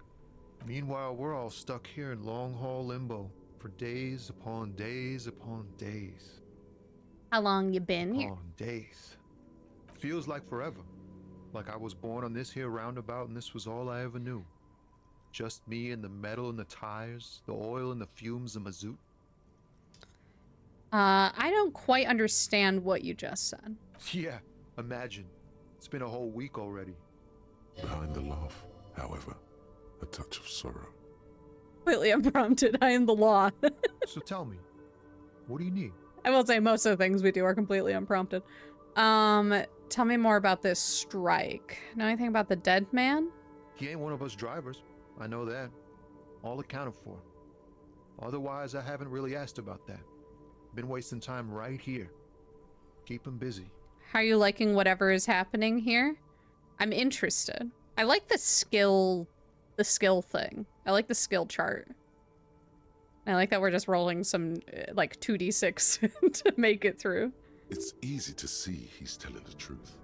Meanwhile, we're all stuck here in long-haul limbo for days upon days upon days. How long you been here? Upon days. Feels like forever. Like I was born on this here roundabout and this was all I ever knew. Just me and the metal and the tires, the oil and the fumes of mazout. I don't quite understand what you just said. Yeah, imagine. It's been a whole week already. Behind the laugh, however, a touch of sorrow. Completely unprompted. I am the law. So tell me, what do you need? I will say most of the things we do are completely unprompted. Tell me more about this strike. Know anything about the dead man? He ain't one of us drivers. I know that. All accounted for. Otherwise, I haven't really asked about that. Been wasting time right here. Keep him busy. How are you liking whatever is happening here? I'm interested. I like the skill thing. I like the skill chart. I like that we're just rolling some, like, 2d6 to make it through. It's easy to see he's telling the truth.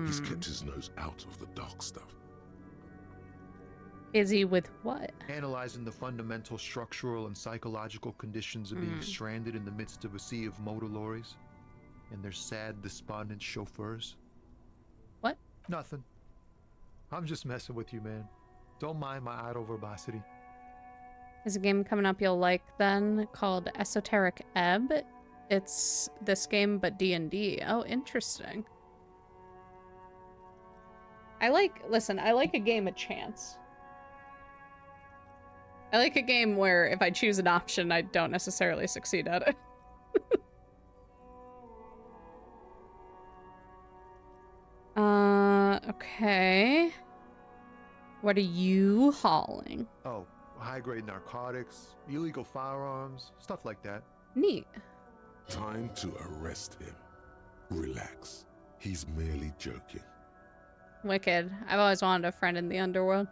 He's kept his nose out of the dark stuff. Is he with what? Analyzing the fundamental structural and psychological conditions of being stranded in the midst of a sea of motor lorries and their sad, despondent chauffeurs. What? Nothing. I'm just messing with you, man. Don't mind my idle verbosity. There's a game coming up you'll like then called Esoteric Ebb. It's this game but D&D. Oh, interesting. Listen, I like a game of chance. I like a game where if I choose an option, I don't necessarily succeed at it. Okay. What are you hauling? Oh, high-grade narcotics, illegal firearms, stuff like that. Neat. Time to arrest him. Relax. He's merely joking. Wicked. I've always wanted a friend in the underworld.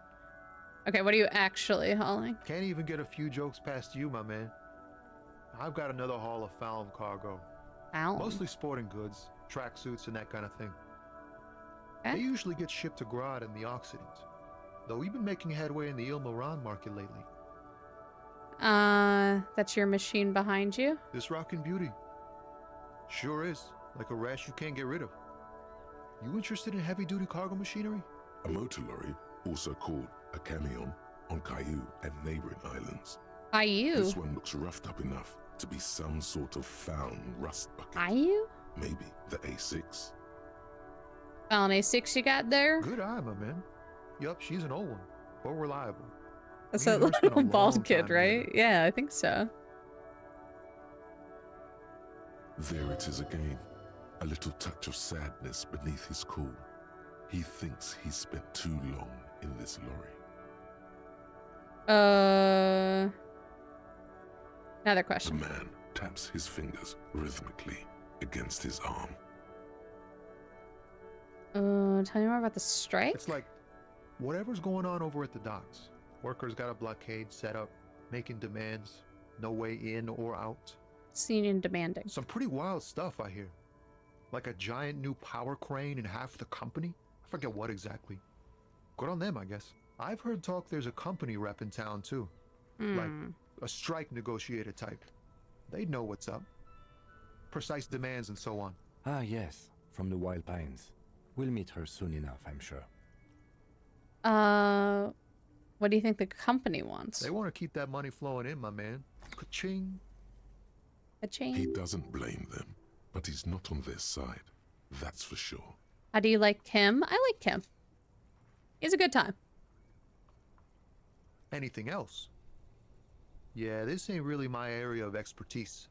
Okay, what are you actually hauling? Can't even get a few jokes past you, my man. I've got another haul of found cargo. Found? Mostly sporting goods, tracksuits, and that kind of thing. Okay. They usually get shipped to Grodd in the Occident, though we've been making headway in the Ilmaran market lately. That's your machine behind you? This rockin' beauty. Sure is, like a rash you can't get rid of. You interested in heavy-duty cargo machinery? A motor lorry, also called a camion, on Caillou and neighboring islands. Caillou? This one looks roughed up enough to be some sort of found rust bucket. Caillou? Maybe the A6. Found A6 you got there? Good eye, my man. Yup, she's an old one, but reliable. That's a bald kid, right? Yeah, I think so. There it is again. A little touch of sadness beneath his cool. He thinks he's spent too long in this lorry. Another question. The man taps his fingers rhythmically against his arm. Tell me more about the strike? It's like whatever's going on over at the docks. Workers got a blockade set up, making demands, no way in or out. Seen and demanding. Some pretty wild stuff, I hear. Like a giant new power crane in half the company? I forget what exactly. Good on them, I guess. I've heard talk there's a company rep in town, too. Like a strike negotiator type. They'd know what's up. Precise demands and so on. Ah, yes, from the Wild Pines. We'll meet her soon enough, I'm sure. What do you think the company wants? They want to keep that money flowing in, my man. Ka-ching. Ka-ching. He doesn't blame them, but he's not on their side. That's for sure. How do you like Kim? I like Kim. He's a good time. Anything else? Yeah, this ain't really my area of expertise.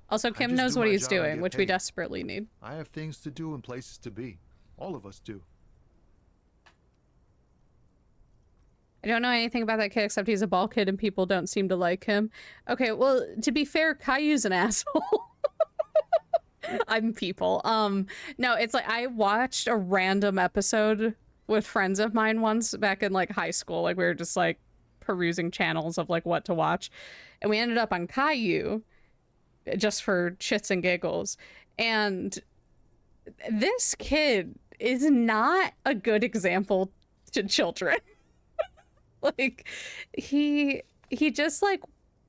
Also, Kim knows what he's doing, which we desperately need. I have things to do and places to be. All of us do. I don't know anything about that kid except he's a ball kid and people don't seem to like him. Okay, well, to be fair, Caillou's an asshole. I'm people. No, it's like I watched a random episode with friends of mine once back in like high school. Like we were just like perusing channels of like what to watch. And we ended up on Caillou just for shits and giggles. And this kid is not a good example to children. Like he just like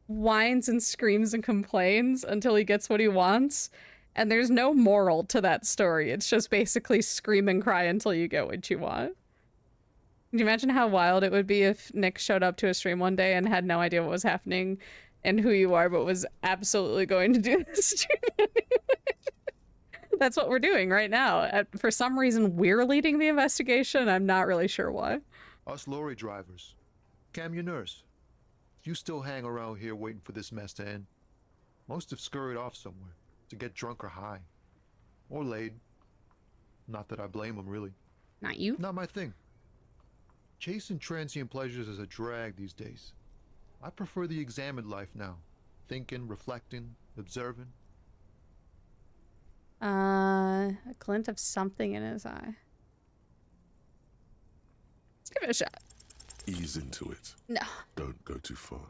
whines and screams and complains until he gets what he wants, and there's no moral to that story. It's just basically scream and cry until you get what you want. Can you imagine how wild it would be if Nick showed up to a stream one day and had no idea what was happening and who you are, but was absolutely going to do this to you? That's what we're doing right now. For some reason, we're leading the investigation. I'm not really sure why. Us lorry drivers. Camionneurs. You still hang around here waiting for this mess to end. Most have scurried off somewhere to get drunk or high. Or laid. Not that I blame them, really. Not you? Not my thing. Chasing transient pleasures is a drag these days. I prefer the examined life now. Thinking, reflecting, observing. A glint of something in his eye. Let's give it a shot. Ease into it. No. Don't go too far.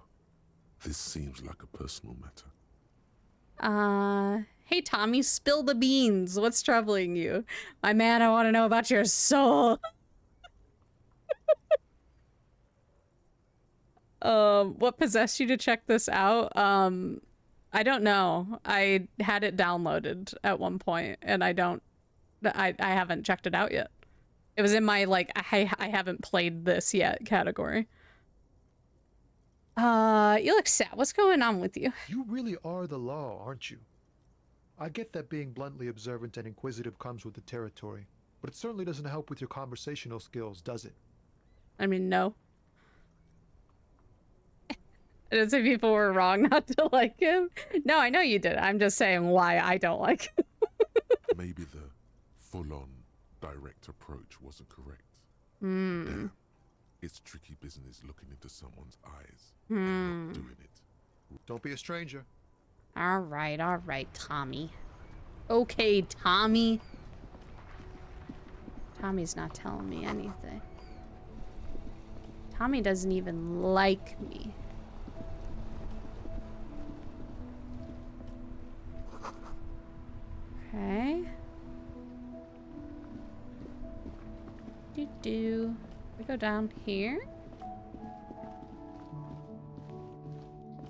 This seems like a personal matter. Hey Tommy, spill the beans. What's troubling you? My man, I want to know about your soul. What possessed you to check this out? I don't know. I had it downloaded at one point and I haven't checked it out yet. It was in my, like, I haven't played this yet category. You look sad. What's going on with you? You really are the law, aren't you? I get that being bluntly observant and inquisitive comes with the territory, But it certainly doesn't help with your conversational skills, does it? I mean, no. I didn't say people were wrong not to like him. No, I know you did. I'm just saying why I don't like him. Maybe the full-on direct approach wasn't correct. Hmm. It's tricky business looking into someone's eyes and not doing it. Don't be a stranger. All right, Tommy. Okay, Tommy. Tommy's not telling me anything. Tommy doesn't even like me. Okay. We go down here.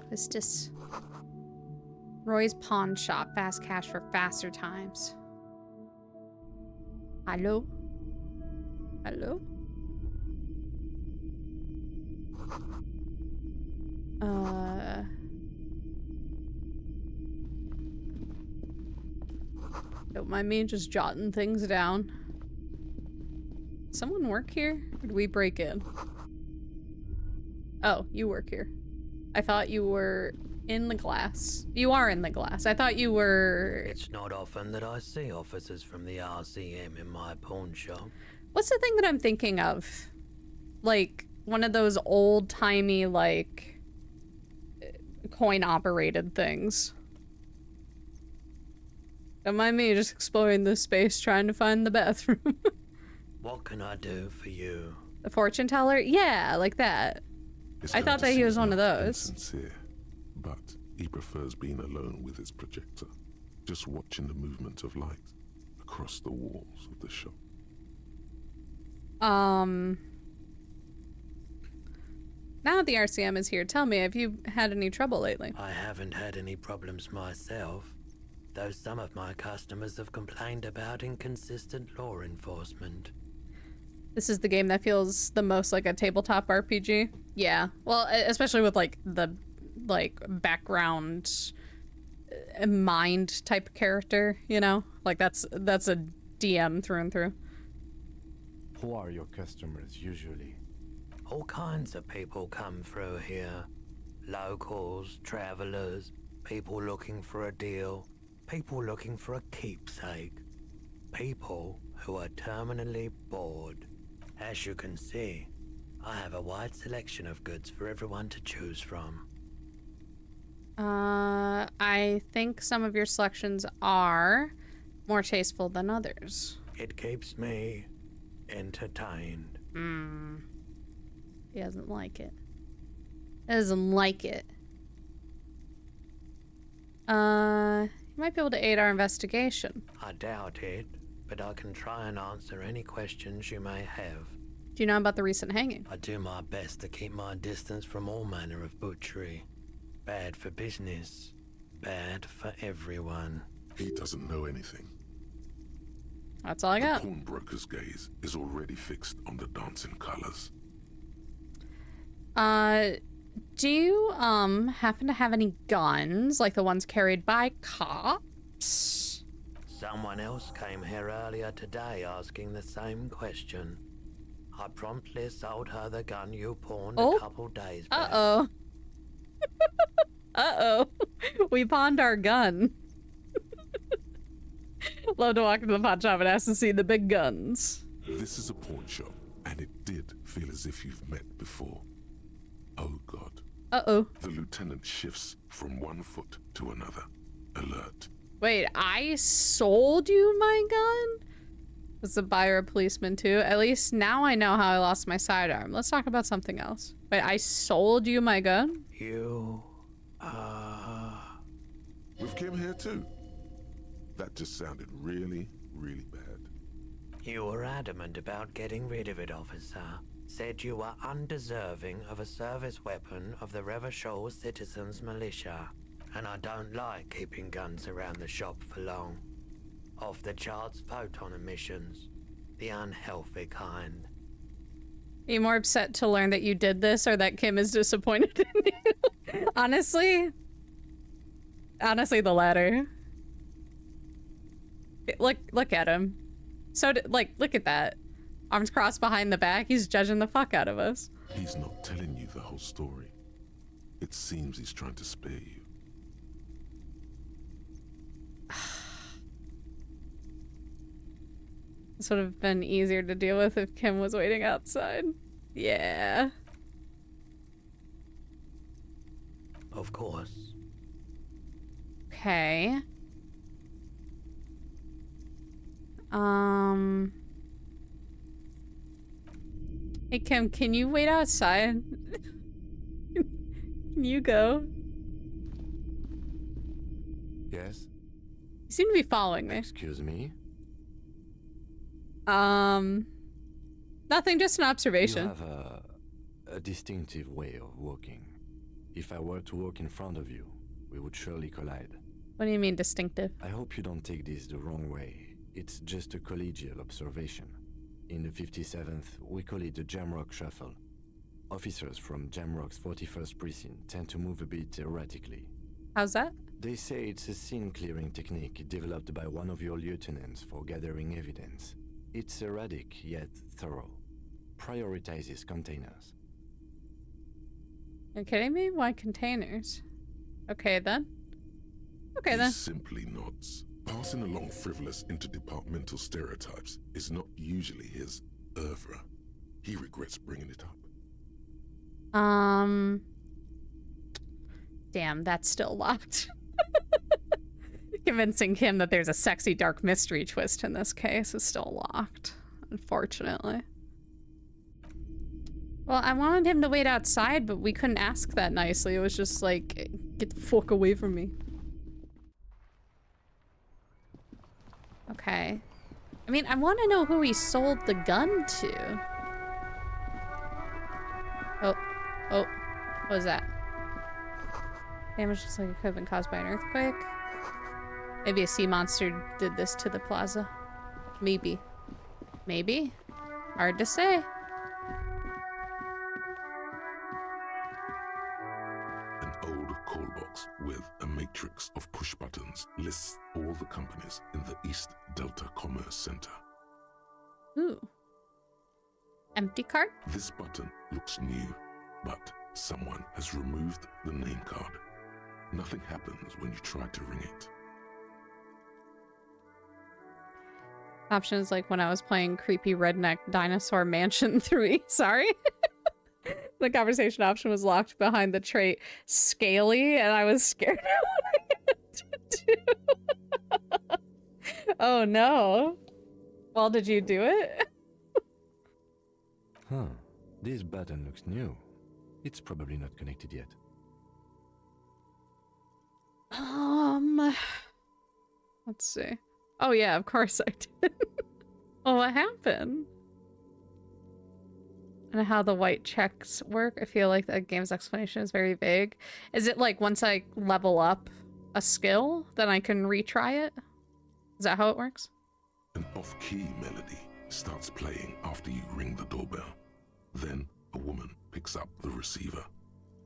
What's this? Roy's Pawn Shop. Fast cash for faster times. Hello? Hello? Don't mind me just jotting things down. Someone work here? Or did we break in? Oh, you work here. I thought you were in the glass. You are in the glass. I thought you were... It's not often that I see officers from the RCM in my pawn shop. What's the thing that I'm thinking of? Like, one of those old-timey, like, coin-operated things. Don't mind me just exploring this space trying to find the bathroom. What can I do for you? The fortune teller? Yeah, like that. I thought that he was one of those. Sincere, but he prefers being alone with his projector, just watching the movement of light across the walls of the shop. Now that the RCM is here, tell me, have you had any trouble lately? I haven't had any problems myself, though some of my customers have complained about inconsistent law enforcement. This is the game that feels the most like a tabletop RPG. Yeah, well, especially with like the background mind type character, you know, like that's a DM through and through. Who are your customers usually? All kinds of people come through here. Locals, travelers, people looking for a deal, people looking for a keepsake, people who are terminally bored. As you can see, I have a wide selection of goods for everyone to choose from. I think some of your selections are more tasteful than others. It keeps me entertained. He doesn't like it. Doesn't like it. You might be able to aid our investigation. I doubt it, but I can try and answer any questions you may have. Do you know about the recent hanging? I do my best to keep my distance from all manner of butchery. Bad for business, bad for everyone. He doesn't know anything. That's all I got. The pawnbroker's gaze is already fixed on the dancing colors. Do you, happen to have any guns, like the ones carried by cops? Someone else came here earlier today asking the same question. I promptly sold her the gun you pawned a couple days back. Uh-oh. Uh-oh. We pawned our gun. Love to walk into the pawn shop and ask to see the big guns. This is a pawn shop, and it did feel as if you've met before. Oh, God. Uh-oh. The lieutenant shifts from one foot to another. Alert. Wait, I sold you my gun? Was the buyer a policeman too? At least now I know how I lost my sidearm. Let's talk about something else. Wait, I sold you my gun? We've came here too. That just sounded really, really bad. You were adamant about getting rid of it, officer. Said you were undeserving of a service weapon of the Revachol Citizens Militia. And I don't like keeping guns around the shop for long. Off the charts photon emissions. The unhealthy kind. Are you more upset to learn that you did this or that Kim is disappointed in you? Honestly, the latter. Look at him. So, like, look at that. Arms crossed behind the back. He's judging the fuck out of us. He's not telling you the whole story. It seems he's trying to spare you. This would have been easier to deal with if Kim was waiting outside. Yeah. Of course. Okay. Hey Kim, can you wait outside? Can you go? Yes? You seem to be following me. Excuse me? Nothing, just an observation. You have a distinctive way of walking. If I were to walk in front of you, we would surely collide. What do you mean distinctive? I hope you don't take this the wrong way. It's just a collegial observation. In the 57th, we call it the Jamrock Shuffle. Officers from Jamrock's 41st Precinct tend to move a bit erratically. How's that? They say it's a scene-clearing technique developed by one of your lieutenants for gathering evidence. It's erratic, yet thorough. Prioritizes containers. You're kidding me? Why containers? Okay then. Okay then. He simply nods. Passing along frivolous interdepartmental stereotypes is not usually his oeuvre. He regrets bringing it up. Damn, that's still locked. Convincing him that there's a sexy dark mystery twist in this case is still locked, unfortunately. Well, I wanted him to wait outside, but we couldn't ask that nicely. It was just like, get the fuck away from me. Okay. I mean, I want to know who he sold the gun to. Oh. What was that? Damage looks like it could have been caused by an earthquake. Maybe a sea monster did this to the plaza. Maybe. Maybe? Hard to say. An old call box with a matrix of push buttons lists all the companies in the East Delta Commerce Center. Ooh. Empty card? This button looks new, but someone has removed the name card. Nothing happens when you try to ring it. Options like when I was playing Creepy Redneck Dinosaur Mansion 3. Sorry. The conversation option was locked behind the trait Scaly, and I was scared of what I had to do. Oh no. Well, did you do it? Huh. This button looks new. It's probably not connected yet. Let's see. Oh yeah, of course I did. Well, what happened? And how the white checks work. I feel like the game's explanation is very vague. Is it like once I level up a skill, then I can retry it? Is that how it works? An off-key melody starts playing after you ring the doorbell. Then a woman picks up the receiver.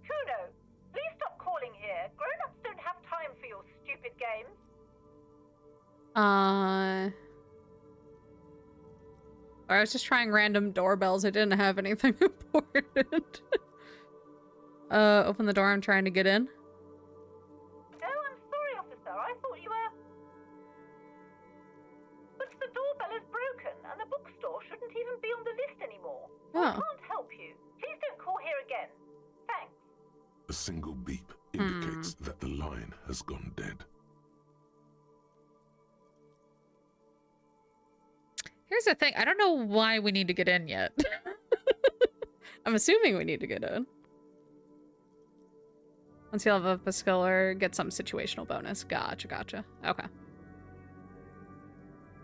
Kuno, please stop calling here. Grown-ups don't have time for your stupid games. I was just trying random doorbells. I didn't have anything important. Open the door. I'm trying to get in. Oh, I'm sorry, officer. I thought you were... But the doorbell is broken, and the bookstore shouldn't even be on the list anymore. Oh. I can't help you. Please don't call here again. Thanks. A single beep indicates that the line has gone dead. Here's the thing. I don't know why we need to get in yet. I'm assuming we need to get in. Once you level up a skill or get some situational bonus. Gotcha. Okay.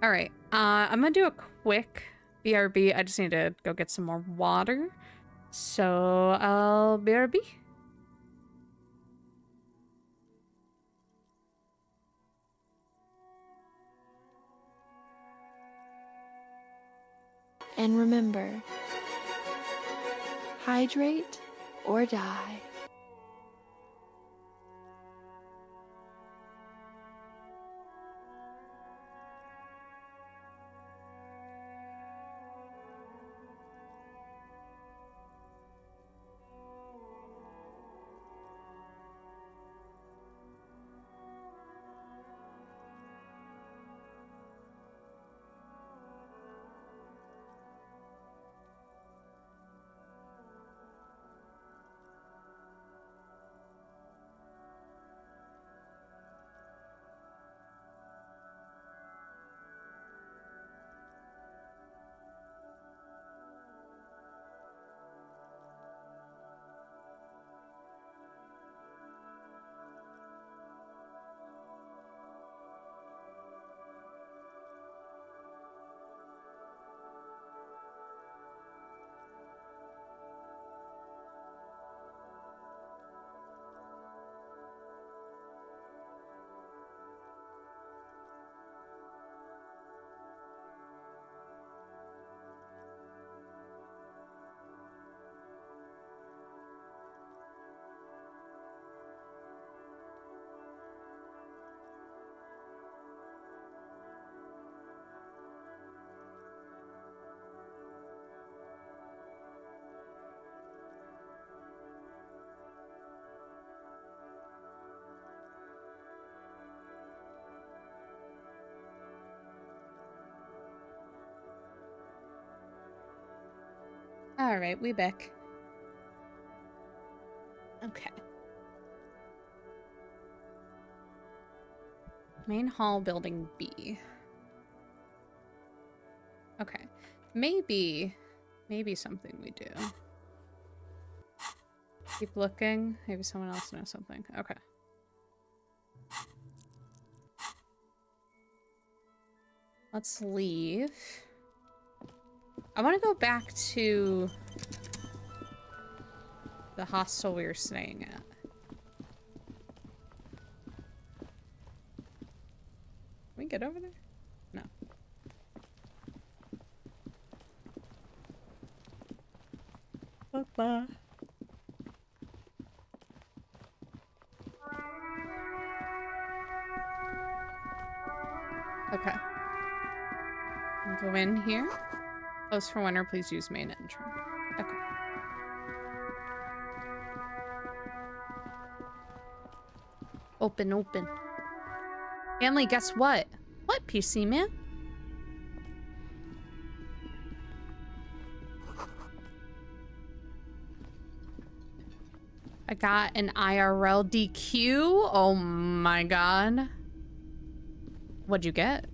Alright. I'm gonna do a quick BRB. I just need to go get some more water. So I'll BRB. And remember, hydrate or die. Alright, we back. Okay. Main hall, building B. Okay. Maybe something we do. Keep looking. Maybe someone else knows something. Okay. Let's leave. I want to go back to the hostel we were staying at. Can we get over there? No. Bye-bye. Okay. Go in here. Close for winter, please use main entrance. Okay. Open, open. Family, guess what? What, PC man? I got an IRL DQ. Oh my god. What'd you get?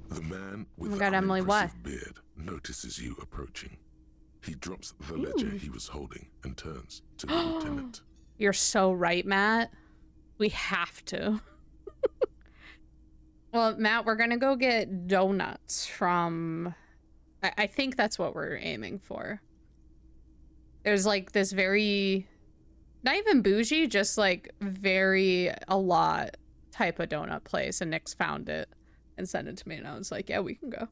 The man with Oh my the god, Emily, what? unimpressive beard notices you approaching. He drops the ledger he was holding and turns to the lieutenant. You're so right, Matt. We have to. Well, Matt, we're gonna go get donuts from... I think that's what we're aiming for. There's like this very... Not even bougie, just like very a lot type of donut place. And Nick's found it and sent it to me. And I was like, yeah, we can go.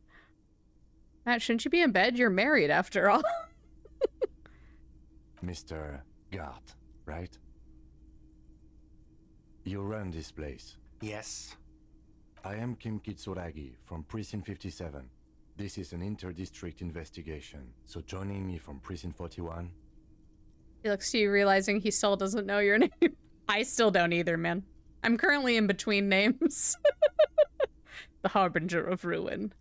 Matt, shouldn't you be in bed? You're married after all. Mr. Gart, right? You run this place. Yes. I am Kim Kitsuragi from Precinct 57. This is an inter-district investigation, so joining me from Precinct 41... He looks to you realizing he still doesn't know your name. I still don't either, man. I'm currently in between names. The Harbinger of Ruin.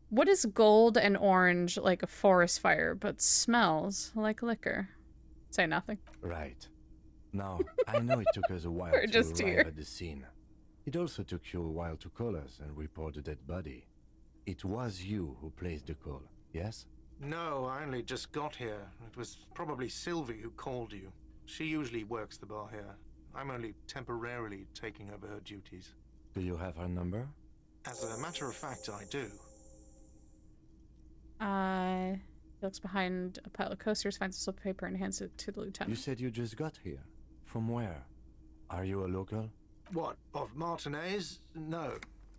What is gold and orange like a forest fire, but smells like liquor? Say nothing. Right. Now, I know it took us a while We're to just arrive here. at the scene. It also took you a while to call us and report the dead body. It was you who placed the call, yes? No, I only just got here. It was probably Sylvie who called you. She usually works the bar here. I'm only temporarily taking over her duties. Do you have her number? As a matter of fact, I do. He looks behind a pile of coasters, finds a slip of paper, and hands it to the lieutenant. You said you just got here. From where? Are you a local? What, of Martinez? No.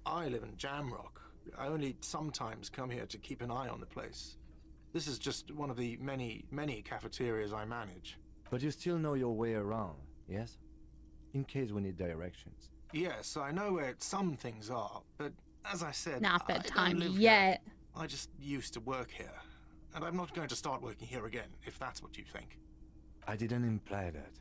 I live in Jamrock. I only sometimes come here to keep an eye on the place. This is just one of the many, many cafeterias I manage. But you still know your way around, yes? In case we need directions. Yes, I know where some things are, but as I said, Not I don't bedtime live yet. here. I just used to work here. And I'm not going to start working here again, if that's what you think. I didn't imply that.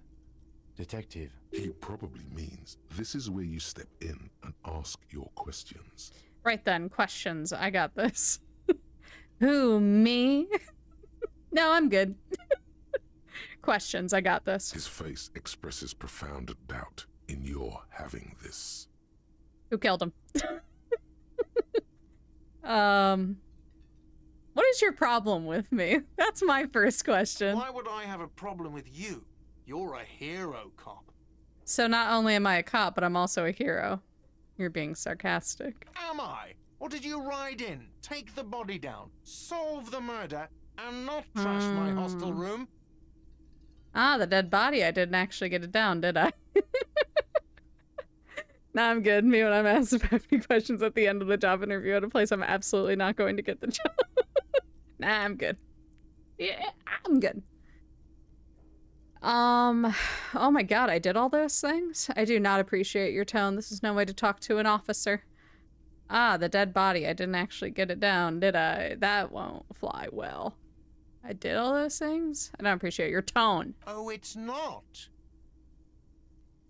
Detective. He probably means this is where you step in and ask your questions. Right then, questions. I got this. Who, me? No, I'm good. Questions, I got this. His face expresses profound doubt in your having this. Who killed him? What is your problem with me? That's my first question. Why would I have a problem with you? You're a hero cop. So not only am I a cop, but I'm also a hero. You're being sarcastic. Am I? Or did you ride in, take the body down, solve the murder, and not trash my hostel room? Ah, the dead body. I didn't actually get it down, did I? Nah, I'm good. Me when I'm asked if I have any questions at the end of the job interview at a place, I'm absolutely not going to get the job. Nah, I'm good. Yeah, I'm good. Oh my god, I did all those things? I do not appreciate your tone. This is no way to talk to an officer. Ah, the dead body. I didn't actually get it down, did I? That won't fly well. I did all those things? I don't appreciate your tone. Oh, it's not.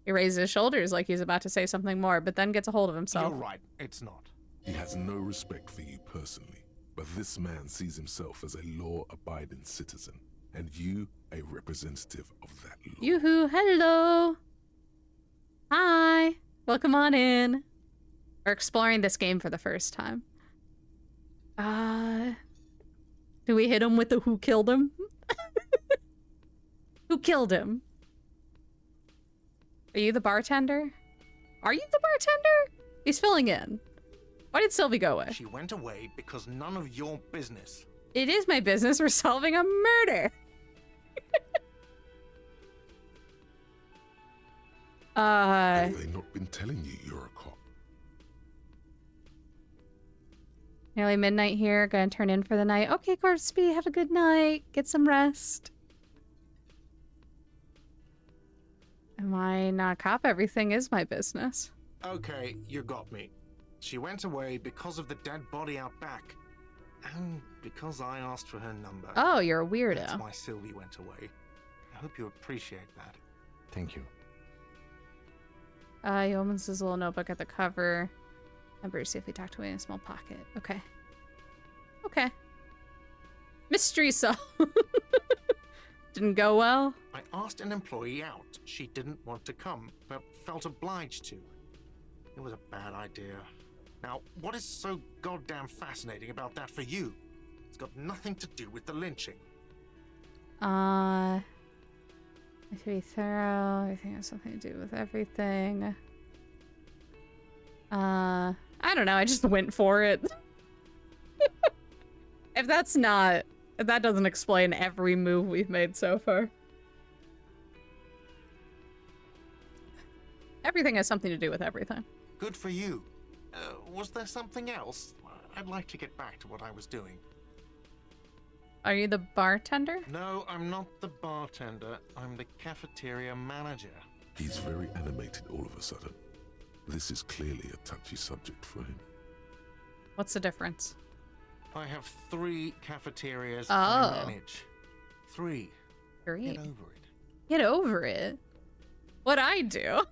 He raises his shoulders like he's about to say something more, but then gets a hold of himself. You're right, it's not. He has no respect for you personally, but this man sees himself as a law-abiding citizen, and you a representative of that law. Yoo-hoo, hello! Hi! Welcome on in. We're exploring this game for the first time. Do we hit him with the who killed him? Who killed him? Are you the bartender? Are you the bartender? He's filling in. Why did Sylvie go away? She went away because none of your business. It is my business. We're solving a murder. Have they not been telling you you're a cop? Nearly midnight here. Gonna turn in for the night. Okay, Corpsby, have a good night. Get some rest. Am I not a cop? Everything is my business. Okay, you got me. She went away because of the dead body out back. And because I asked for her number. Oh, you're a weirdo. That's why Sylvie went away. I hope you appreciate that. Thank you. He opens his little notebook at the cover. And Bruce safely tucked away in a small pocket. Okay. Okay. Mystery solved. Didn't go well. I asked an employee out. She didn't want to come, but felt obliged to. It was a bad idea. Now, what is so goddamn fascinating about that for you? It's got nothing to do with the lynching. To be thorough, everything has something to do with everything. I don't know, I just went for it. If that doesn't explain every move we've made so far. Everything has something to do with everything. Good for you. Was there something else? I'd like to get back to what I was doing. Are you the bartender? No, I'm not the bartender. I'm the cafeteria manager. He's very animated all of a sudden. This is clearly a touchy subject for him. What's the difference? I have 3 cafeterias Oh. I manage. 3. Great. Get over it. Get over it? What'd I do?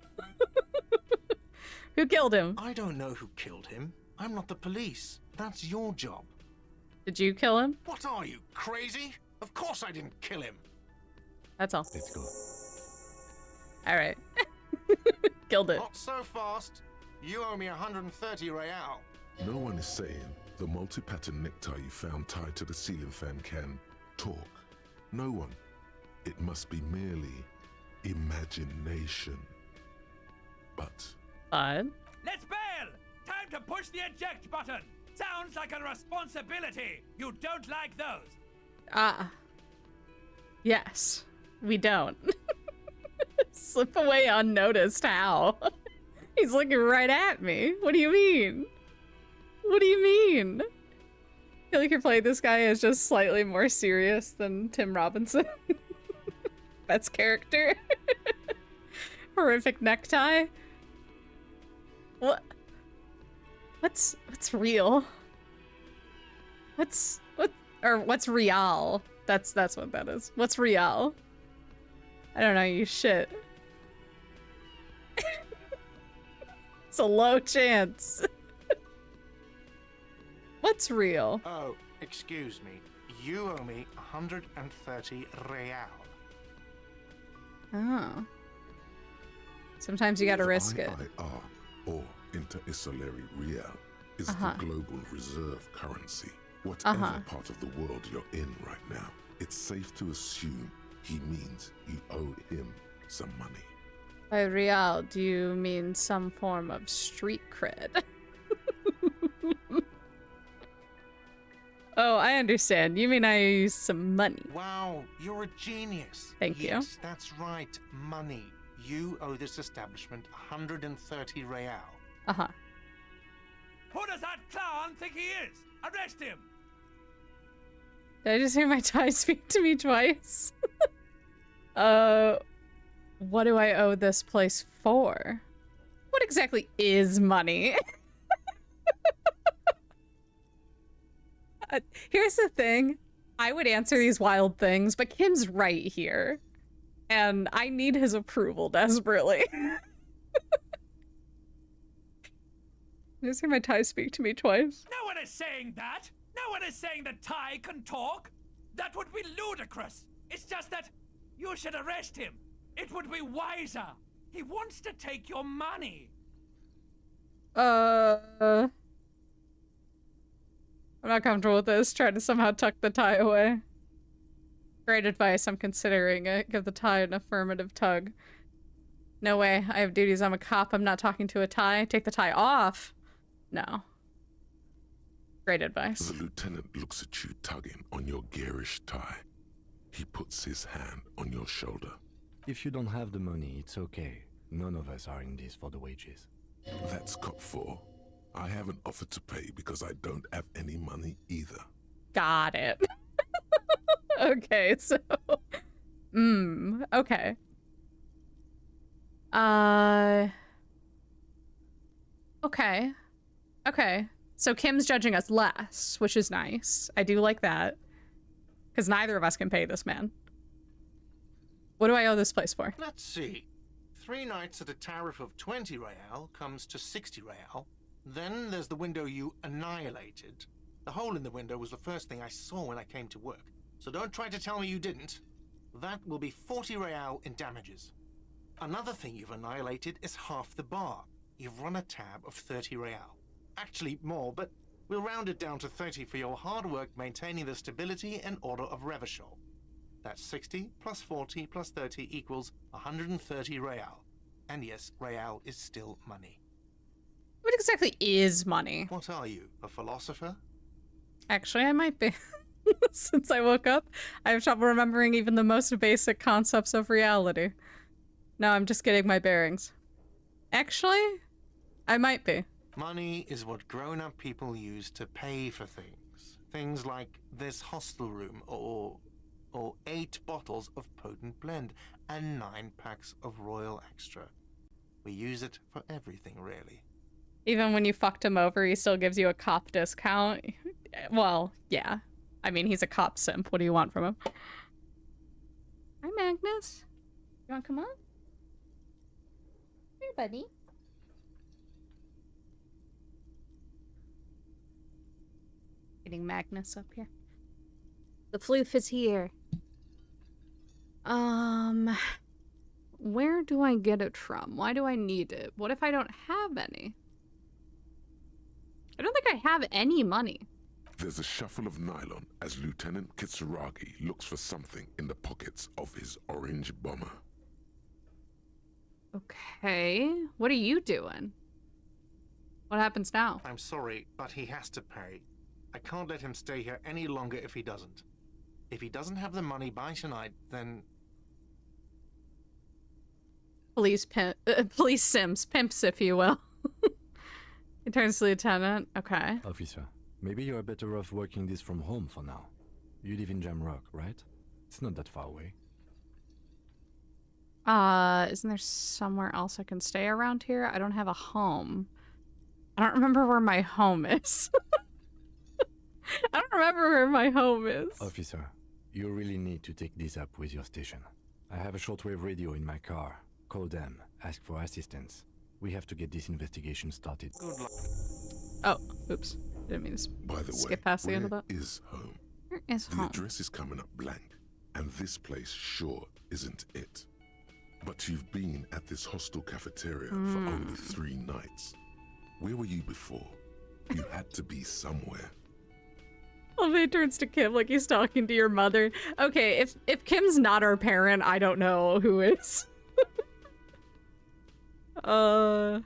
Who killed him? I don't know who killed him. I'm not the police. That's your job. Did you kill him? What are you, crazy? Of course I didn't kill him. That's all. Let's go. Alright. Killed it. Not so fast. You owe me 130 real. No one is saying the multi-pattern necktie you found tied to the ceiling fan can talk. No one. It must be merely imagination. But... Let's bail! Time to push the eject button! Sounds like a responsibility! You don't like those! Yes. We don't. Slip away unnoticed, how? He's looking right at me. What do you mean? What do you mean? I feel like you're playing this guy as just slightly more serious than Tim Robinson. That's character. Horrific necktie. What's real? What's real? That's what that is. What's real? I don't know, you shit. It's a low chance. What's real? Oh, excuse me. You owe me 130 real. Oh. Sometimes you gotta risk it. IIR, or Inter-Isolary Real, is the global reserve currency. Whatever part of the world you're in right now, it's safe to assume he means you owe him some money. By real, do you mean some form of street cred? Oh, I understand. You mean I use some money. Wow, you're a genius. Thank you. Yes, that's right. Money. You owe this establishment 130 real. Who does that clown think he is? Arrest him! Did I just hear my tie speak to me twice? What do I owe this place for? What exactly is money? Here's the thing. I would answer these wild things, but Kim's right here. And I need his approval desperately. You just hear my tie speak to me twice. No one is saying that. No one is saying that Ty can talk. That would be ludicrous. It's just that you should arrest him. It would be wiser. He wants to take your money. I'm not comfortable with this. Trying to somehow tuck the tie away. Great advice. I'm considering it. Give the tie an affirmative tug. No way. I have duties. I'm a cop. I'm not talking to a tie. Take the tie off. No. Great advice. The lieutenant looks at you tugging on your garish tie. He puts his hand on your shoulder. If you don't have the money, it's okay. None of us are in this for the wages. That's Cop 4. I haven't offered to pay because I don't have any money either. Got it. Okay, so... okay. Okay. Okay. So Kim's judging us less, which is nice. I do like that. Because neither of us can pay this man. What do I owe this place for? Let's see. 3 nights at a tariff of 20 real comes to 60 real. Then there's the window you annihilated. The hole in the window was the first thing I saw when I came to work. So don't try to tell me you didn't. That will be 40 real in damages. Another thing you've annihilated is half the bar. You've run a tab of 30 real. Actually more, but we'll round it down to 30 for your hard work maintaining the stability and order of Revachol. That's 60 plus 40 plus 30 equals 130 real. And yes, real is still money. What exactly is money? What are you, a philosopher? Actually, I might be. Since I woke up, I have trouble remembering even the most basic concepts of reality. No, I'm just getting my bearings. Actually, I might be. Money is what grown-up people use to pay for things. Things like this hostel room, or 8 bottles of potent blend, and 9 packs of Royal Extra. We use it for everything, really. Even when you fucked him over, he still gives you a cop discount. Well, yeah. I mean, he's a cop simp. What do you want from him? Hi, Magnus. You want to come on? Here, buddy. Getting Magnus up here. The floof is here. Where do I get it from? Why do I need it? What if I don't have any? I don't think I have any money. There's a shuffle of nylon as Lieutenant Kitsuragi looks for something in the pockets of his orange bomber. Okay. What are you doing? What happens now? I'm sorry, but he has to pay. I can't let him stay here any longer if he doesn't. If he doesn't have the money by tonight, then... Police sims, pimps, if you will. He turns to the lieutenant. Okay. Officer, maybe you're better off working this from home for now. You live in Jamrock, right? It's not that far away. Isn't there somewhere else I can stay around here? I don't have a home. I don't remember where my home is. I don't remember where my home is. Officer, you really need to take this up with your station. I have a shortwave radio in my car. Call them. Ask for assistance. We have to get this investigation started. Good luck. Oh, oops. Didn't mean to By the skip way, past the end of where that. is home? Where is The home? address is coming up blank, and this place sure isn't it. But you've been at this hostel cafeteria for only 3 nights. Where were you before? You had to be somewhere. Well, he turns to Kim like he's talking to your mother. Okay, if Kim's not our parent, I don't know who is. I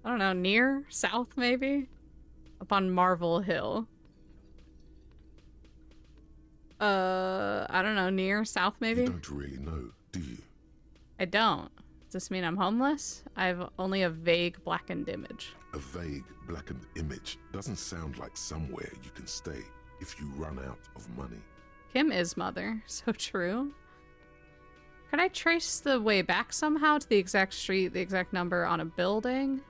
don't know, near? South, maybe? Up on Marvel Hill. I don't know, near? South, maybe? You don't really know, do you? I don't. Does this mean I'm homeless? I have only a vague blackened image. A vague blackened image doesn't sound like somewhere you can stay if you run out of money. Kim is mother, so true. Can I trace the way back somehow to the exact street, the exact number on a building?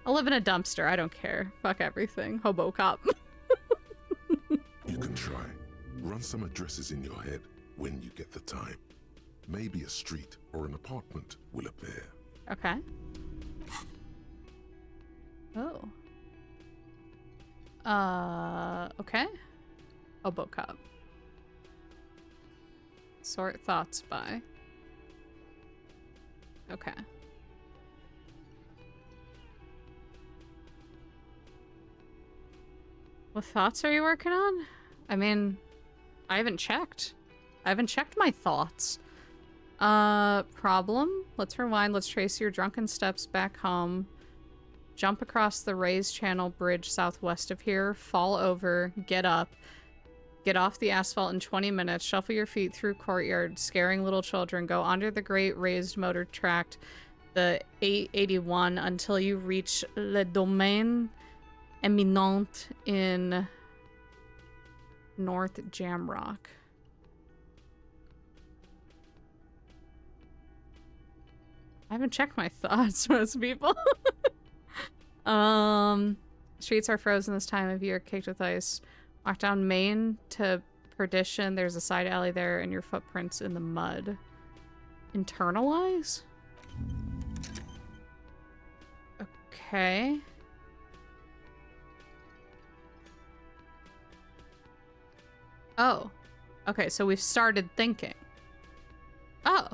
I'll live in a dumpster, I don't care. Fuck everything. Hobo cop. You can try. Run some addresses in your head when you get the time. Maybe a street or an apartment will appear. Okay. Oh. Okay. Oboe cup. Sort thoughts by. Okay. What thoughts are you working on? I mean, I haven't checked. I haven't checked my thoughts. Problem. Let's rewind. Let's trace your drunken steps back home. Jump across the raised channel bridge southwest of here. Fall over. Get up. Get off the asphalt in 20 minutes. Shuffle your feet through courtyard, scaring little children. Go under the great raised motor tract, the 881, until you reach Le Domaine Eminent in North Jamrock. I haven't checked my thoughts, most people. Streets are frozen this time of year, caked with ice. Walk down Main to Perdition. There's a side alley there and your footprints in the mud. Internalize? Okay. Oh. Okay, so we've started thinking. Oh.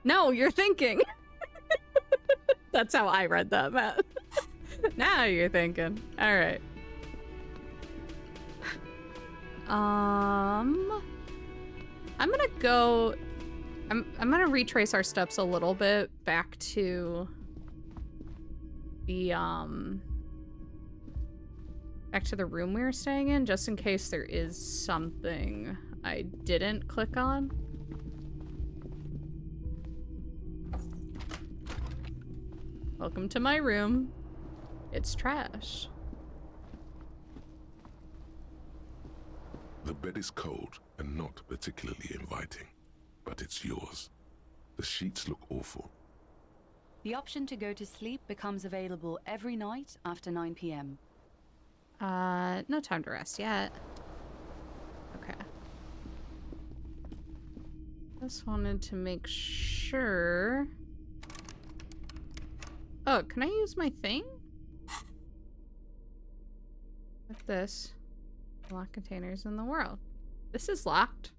No, you're thinking. That's how I read that, Matt. Now you're thinking. All right. I'm gonna go. I'm gonna retrace our steps a little bit back to the back to the room we were staying in, just in case there is something I didn't click on. Welcome to my room. It's trash. The bed is cold and not particularly inviting, but it's yours. The sheets look awful. The option to go to sleep becomes available every night after 9 p.m. No time to rest yet. Okay. Just wanted to make sure. Oh, can I use my thing? With this. Lock containers in the world. This is locked.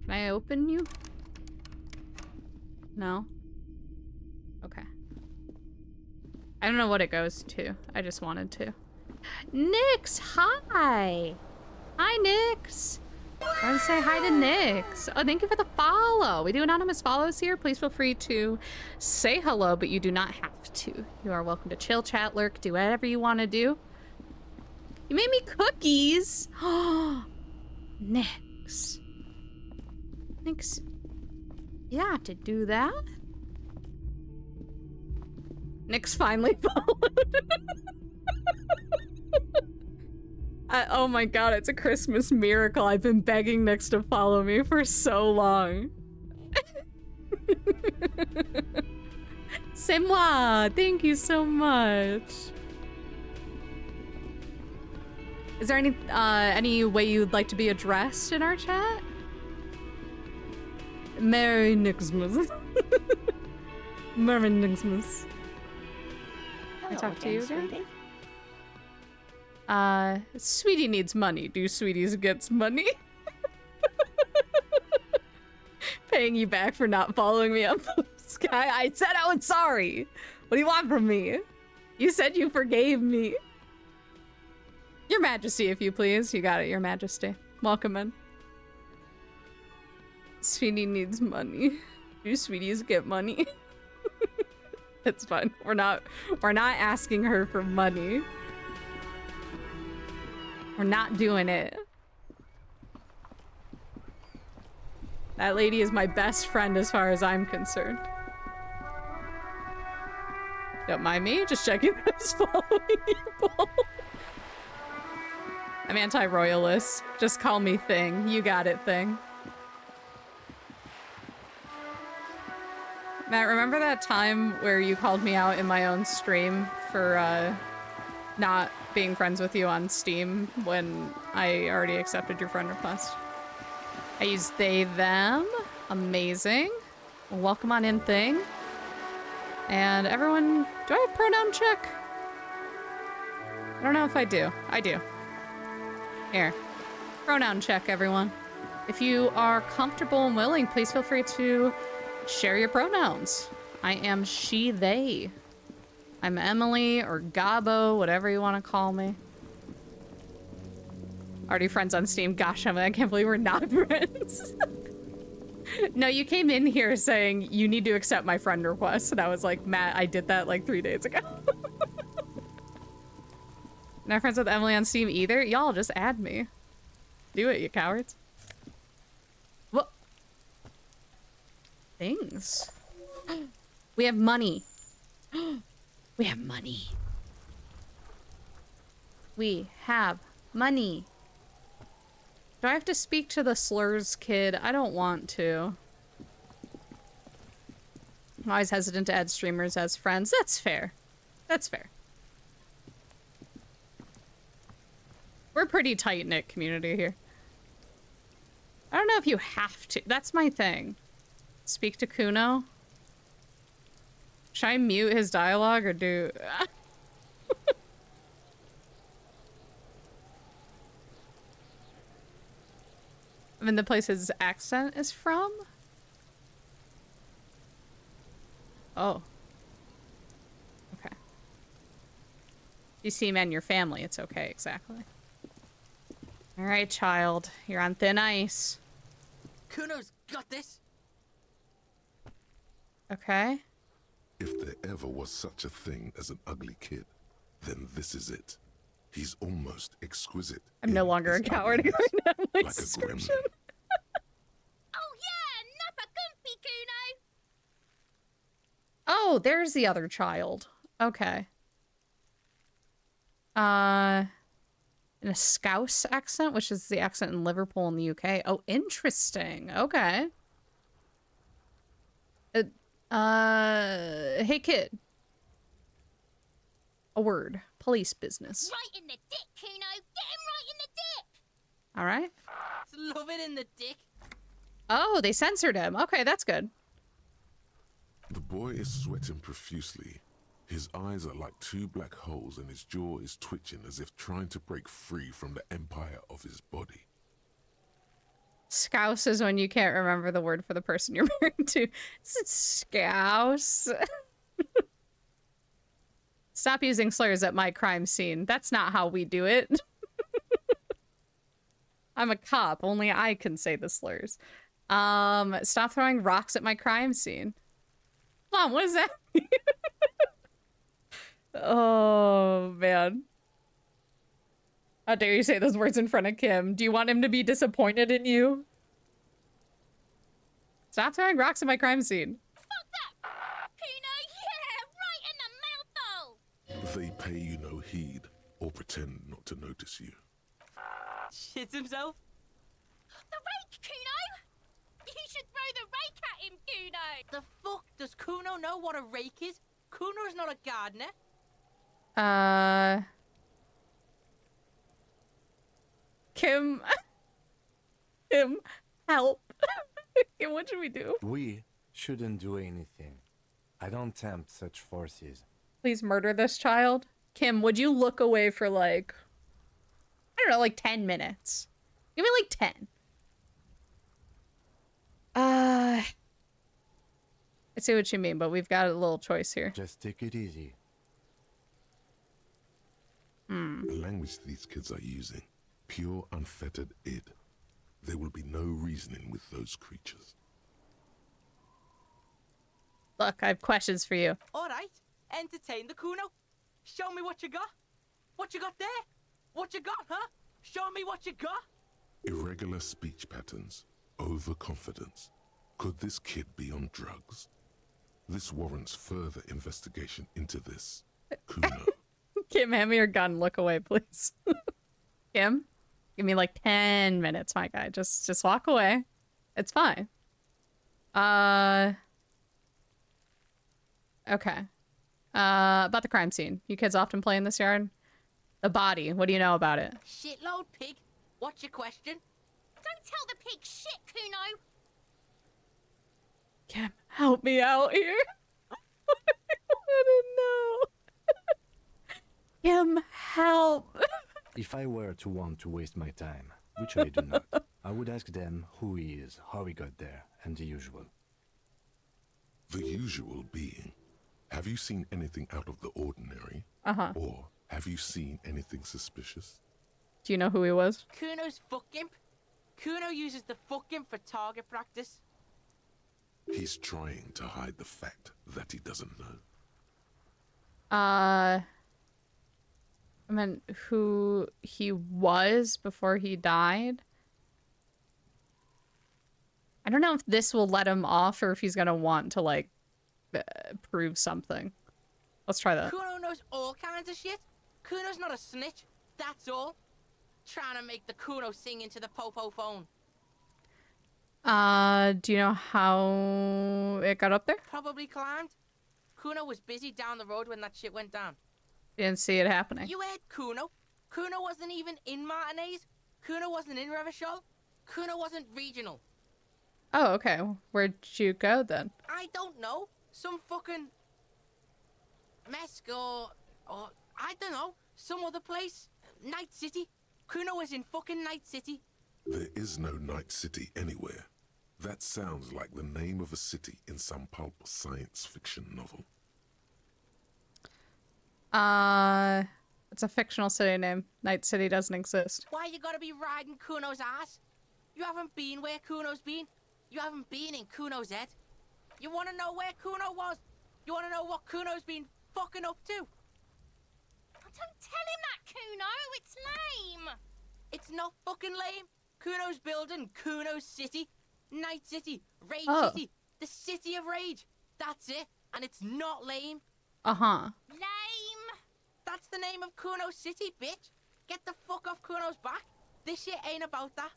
Can I open you? No? Okay. I don't know what it goes to. I just wanted to. Nyx, hi! Hi, Nyx! I want to say hi to Nyx. Oh, thank you for the follow. We do anonymous follows here. Please feel free to say hello, but you do not have to. You are welcome to chill, chat, lurk, do whatever you want to do. You made me cookies! Oh, Nyx. Nyx, you have to do that? Nyx finally followed. Oh my god, it's a Christmas miracle. I've been begging Nyx to follow me for so long. C'est moi! Thank you so much. Is there any way you'd like to be addressed in our chat? Merry Nixmas. Merry Nixmas. Can I talk to you again? Sweetie? Sweetie needs money. Do sweeties gets money? Paying you back for not following me up the sky. I said I was sorry. What do you want from me? You said you forgave me. Your Majesty, if you please. You got it, Your Majesty. Welcome in. Sweetie needs money. Do sweeties get money? It's fine. We're not asking her for money. We're not doing it. That lady is my best friend as far as I'm concerned. Don't mind me, just checking who's following people. I'm anti-royalist. Just call me Thing. You got it, Thing. Matt, remember that time where you called me out in my own stream for not being friends with you on Steam when I already accepted your friend request? I used they, them. Amazing. Well, welcome on in, Thing. And everyone, do I have pronoun check? I don't know if I do. I do. Here. Pronoun check, everyone. If you are comfortable and willing, please feel free to share your pronouns. I am she, they. I'm Emily or Gabo, whatever you want to call me. Already friends on Steam. Gosh, I can't believe we're not friends. No, you came in here saying you need to accept my friend request. And I was like, Matt, I did that like 3 days ago. Not friends with Emily on Steam either? Y'all just add me. Do it, you cowards. What? Things. We have money. We have money. We have money. Do I have to speak to the slurs kid? I don't want to. I'm always hesitant to add streamers as friends. That's fair. That's fair. We're a pretty tight-knit community here. I don't know if you have to. That's my thing. Speak to Kuno. Should I mute his dialogue or do... I mean, the place his accent is from? Oh. Okay. You see him and your family, it's okay, exactly. Alright, child. You're on thin ice. Kuno's got this. Okay. If there ever was such a thing as an ugly kid, then this is it. He's almost exquisite. I'm no longer a coward according to my like description. Oh yeah, Nappa Gumpy Kuno. Oh, there's the other child. Okay. In a Scouse accent, which is the accent in Liverpool in the UK. Oh, interesting. Okay. Hey kid. A word. Police business. Right in the dick, Kuno. Get him right in the dick. All right. Love it in the dick. Oh, they censored him. Okay, that's good. The boy is sweating profusely. His eyes are like two black holes and his jaw is twitching as if trying to break free from the empire of his body. Scouse is when you can't remember the word for the person you're married to. It's scouse. Stop using slurs at my crime scene. That's not how we do it. I'm a cop. Only I can say the slurs. Stop throwing rocks at my crime scene. Mom, what does that mean? Oh, man. How dare you say those words in front of Kim? Do you want him to be disappointed in you? Stop throwing rocks at my crime scene. Fuck that! Kuno, yeah! Right in the mouth hole! They pay you no heed or pretend not to notice you. Shits himself? The rake, Kuno! You should throw the rake at him, Kuno! The fuck? Does Kuno know what a rake is? Kuno's not a gardener. Kim. Kim, help. Kim, what should we do? We shouldn't do anything. I don't tempt such forces. Please murder this child. Kim, would you look away for like, I don't know, like 10 minutes? Give me like 10. I see what you mean, but we've got a little choice here. Just take it easy. The language these kids are using, pure unfettered id. There will be no reasoning with those creatures. Look, I have questions for you. All right, entertain the Kuno. Show me what you got. What you got there? What you got, huh? Show me what you got. Irregular speech patterns, overconfidence. Could this kid be on drugs? This warrants further investigation into this. Kuno. Kim, hand me your gun. Look away, please. Kim, give me like 10 minutes, my guy. Just walk away. It's fine. Okay. About the crime scene. You kids often play in this yard? The body. What do you know about it? Shitload pig. What's your question? Don't tell the pig shit, Kuno! Kim, help me out here. I didn't know. him help. If I were to want to waste my time, which I do not, I would ask them who he is, how he got there, and the usual. The usual being, have you seen anything out of the ordinary? Uh-huh. Or have you seen anything suspicious? Do you know who he was? Kuno's fuck imp. Kuno uses the fuck imp for target practice. He's trying to hide the fact that he doesn't know. I meant who he was before he died. I don't know if this will let him off or if he's gonna want to, like, prove something. Let's try that. Kuno knows all kinds of shit. Kuno's not a snitch, that's all. Trying to make the Kuno sing into the popo phone. Do you know how it got up there? Probably climbed. Kuno was busy down the road when that shit went down. Didn't see it happening. You heard Kuno. Kuno wasn't even in Martinez. Kuno wasn't in Revachol. Kuno wasn't regional. Oh, okay. Where'd you go then? I don't know. Some fucking Mesk or I don't know. Some other place. Night City. Kuno was in fucking Night City. There is no Night City anywhere. That sounds like the name of a city in some pulp science fiction novel. It's a fictional city name. Night City doesn't exist. Why you gotta be riding Kuno's ass? You haven't been where Kuno's been. You haven't been in Kuno's head. You wanna know where Kuno was? You wanna know what Kuno's been fucking up to? Don't tell him that, Kuno. It's lame. It's not fucking lame. Kuno's building Kuno's city. Night City. Rage City. The city of rage. That's it. And it's not lame. Uh-huh. Lame. That's the name of Kuno's city, bitch. Get the fuck off Kuno's back. This shit ain't about that.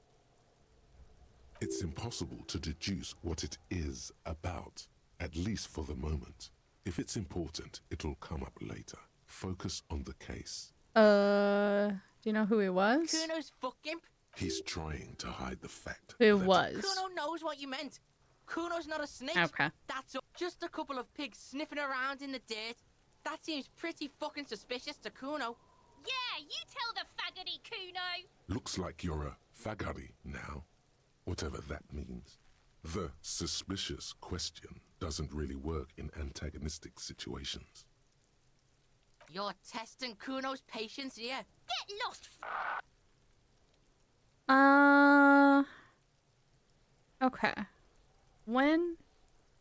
It's impossible to deduce what it is about, at least for the moment. If it's important, it'll come up later. Focus on the case. Do you know who he was? Kuno's fuck imp. He's trying to hide the fact. Who was? Kuno knows what you meant. Kuno's not a snitch. Okay. That's all. Just a couple of pigs sniffing around in the dirt. That seems pretty fucking suspicious to Kuno. Yeah, you tell the faggoty, Kuno. Looks like you're a faggoty now, whatever that means. The suspicious question doesn't really work in antagonistic situations. You're testing Kuno's patience here. Get lost. Okay. When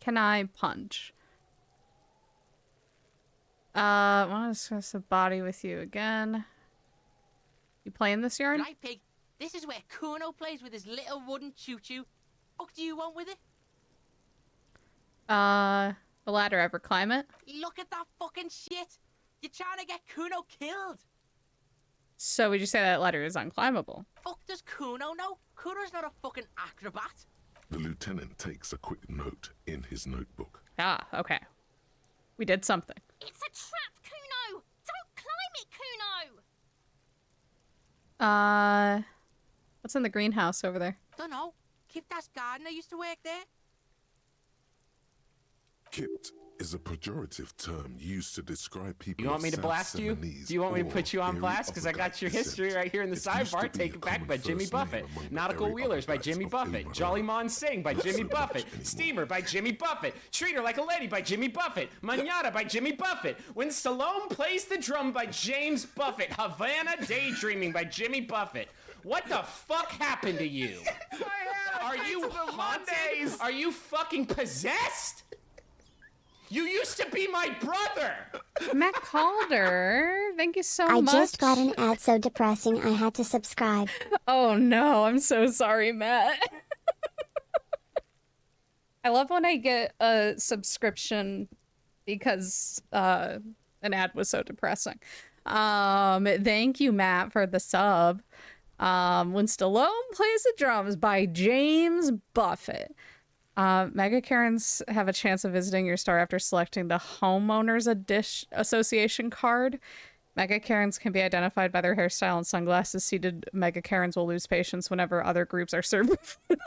can I punch? I want to discuss the body with you again. You playing this yarn? Right, pig. This is where Kuno plays with his little wooden choo-choo. What do you want with it? The ladder, ever climb it? Look at that fucking shit. You're trying to get Kuno killed. So would you say that ladder is unclimbable? Fuck does Kuno know? Kuno's not a fucking acrobat. The lieutenant takes a quick note in his notebook. Ah, okay. We did something. It's a trap, Kuno. Don't climb it, Kuno. What's in the greenhouse over there? Don't know. Kipta's gardener used to work there. Kipt is a pejorative term used to describe people. You want me to of blast South you? Seminese Do you want me to or put you on Erie blast? Because I got your Uppercut history descent. right here in the It used to sidebar. be Take a it back common by Jimmy first name Buffett. among the Nautical Erie Wheelers by Uppercuts Jimmy of Buffett. Erie Jolly Manor. Mon Sing by Not Jimmy so much Buffett. anymore. Steamer by Jimmy Buffett. Treat Her Like a Lady by Jimmy Buffett. Manata by Jimmy Buffett. When Stallone Plays the Drum by James Buffett. Havana Daydreaming by Jimmy Buffett. What the fuck happened to you? Are you haunted? Are you fucking possessed? You used to be my brother! Matt Calder, thank you so I much. just got an ad so depressing I had to subscribe. Oh no, I'm so sorry, Matt. I love when I get a subscription because an ad was so depressing. Thank you, Matt, for the sub. When Stallone Plays the Drums by James Buffett. Mega Karens have a chance of visiting your store after selecting the Homeowners Association card. Mega Karens can be identified by their hairstyle and sunglasses. Seated Mega Karens will lose patience whenever other groups are served with them.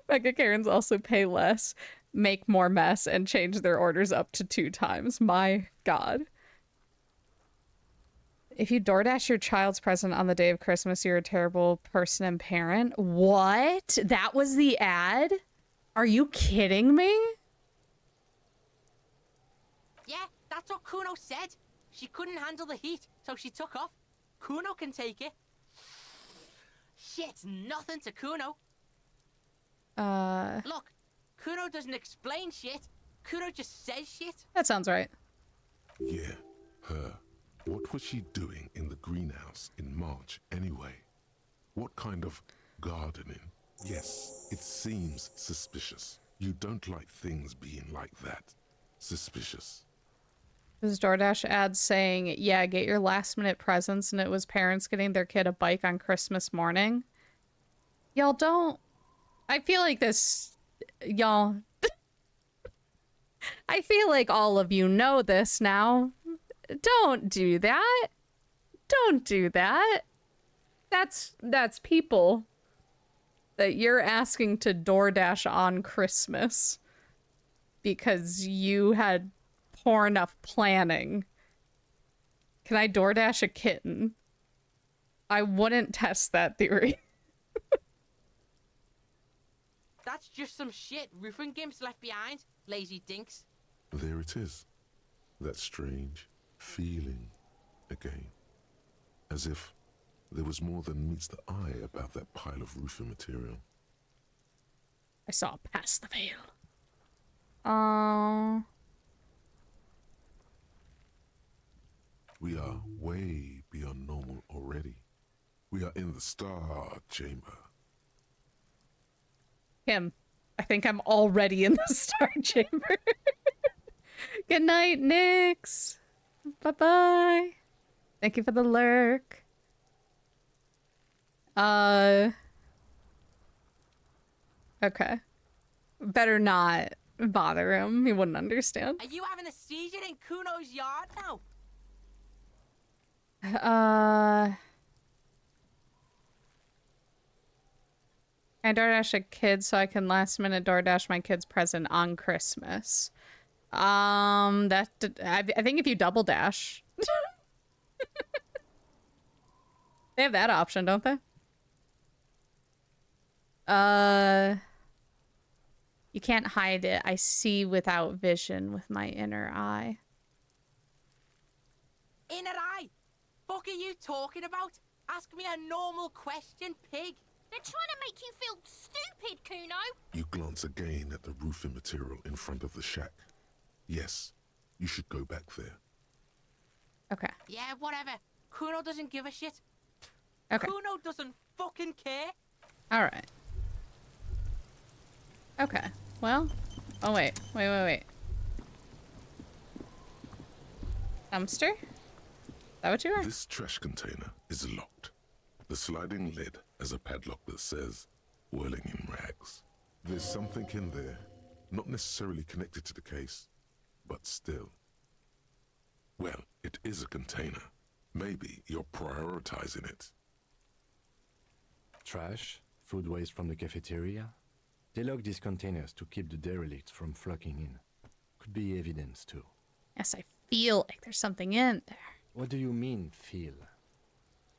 Mega Karens also pay less, make more mess, and change their orders up to 2 times. My God. If you DoorDash your child's present on the day of Christmas, you're a terrible person and parent. What? That was the ad? Are you kidding me? Yeah, that's what Kuno said. She couldn't handle the heat, so she took off. Kuno can take it. Shit's nothing to Kuno. Look, Kuno doesn't explain shit. Kuno just says shit. That sounds right. Yeah, her. What was she doing in the greenhouse in March anyway? What kind of gardening? Yes, it seems suspicious. You don't like things being like that. Suspicious. This DoorDash ad saying, yeah, get your last minute presents, and it was parents getting their kid a bike on Christmas morning. Y'all don't... I feel like this... Y'all... I feel like all of you know this now. Don't do that. Don't do that. That's people that you're asking to DoorDash on Christmas because you had poor enough planning. Can I DoorDash a kitten? I wouldn't test that theory. That's just some shit roofing gimps left behind, lazy dinks. There it is. That strange feeling again. As if there was more than meets the eye about that pile of roofing material. I saw past the veil. We are way beyond normal already. We are in the Star Chamber. Kim, I think I'm already in the Star Chamber. Good night, Nyx. Bye-bye. Thank you for the lurk. Okay. Better not bother him. He wouldn't understand. Are you having a seizure in Kuno's yard now? I DoorDash a kid so I can last minute DoorDash my kid's present on Christmas. I think if you double dash. They have that option, don't they? You can't hide it. I see without vision with my inner eye. Inner eye? Fuck are you talking about? Ask me a normal question, pig. They're trying to make you feel stupid, Kuno. You glance again at the roofing material in front of the shack. Yes, you should go back there. Okay. Yeah, whatever. Kuno doesn't give a shit. Okay. Kuno doesn't fucking care. Alright. Okay. Well. Oh, wait. Wait. Dumpster? Is that what you are? This trash container is locked. The sliding lid has a padlock that says, whirling in rags. There's something in there, not necessarily connected to the case, but still. Well, it is a container. Maybe you're prioritizing it. Trash, food waste from the cafeteria. They lock these containers to keep the derelicts from flocking in. Could be evidence too. Yes, I feel like there's something in there. What do you mean, feel?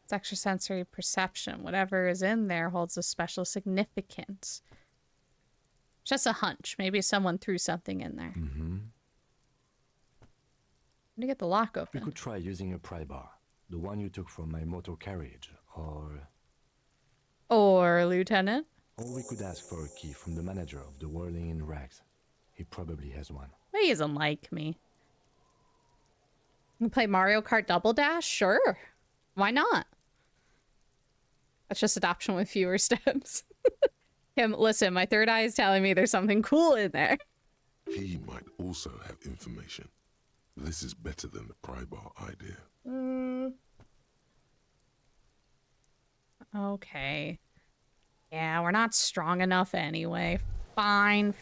It's extrasensory perception. Whatever is in there holds a special significance. Just a hunch. Maybe someone threw something in there. Mm-hmm. To get the lock open. We could try using a pry bar. The one you took from my motor carriage, Or Lieutenant. Or we could ask for a key from the manager of the Whirling in Rags. He probably has one. He doesn't like me. We play Mario Kart Double Dash? Sure. Why not? That's just adoption with fewer steps. Kim, listen, my third eye is telling me there's something cool in there. He might also have information. This is better than the pry bar idea. Okay. Yeah, we're not strong enough anyway. Fine.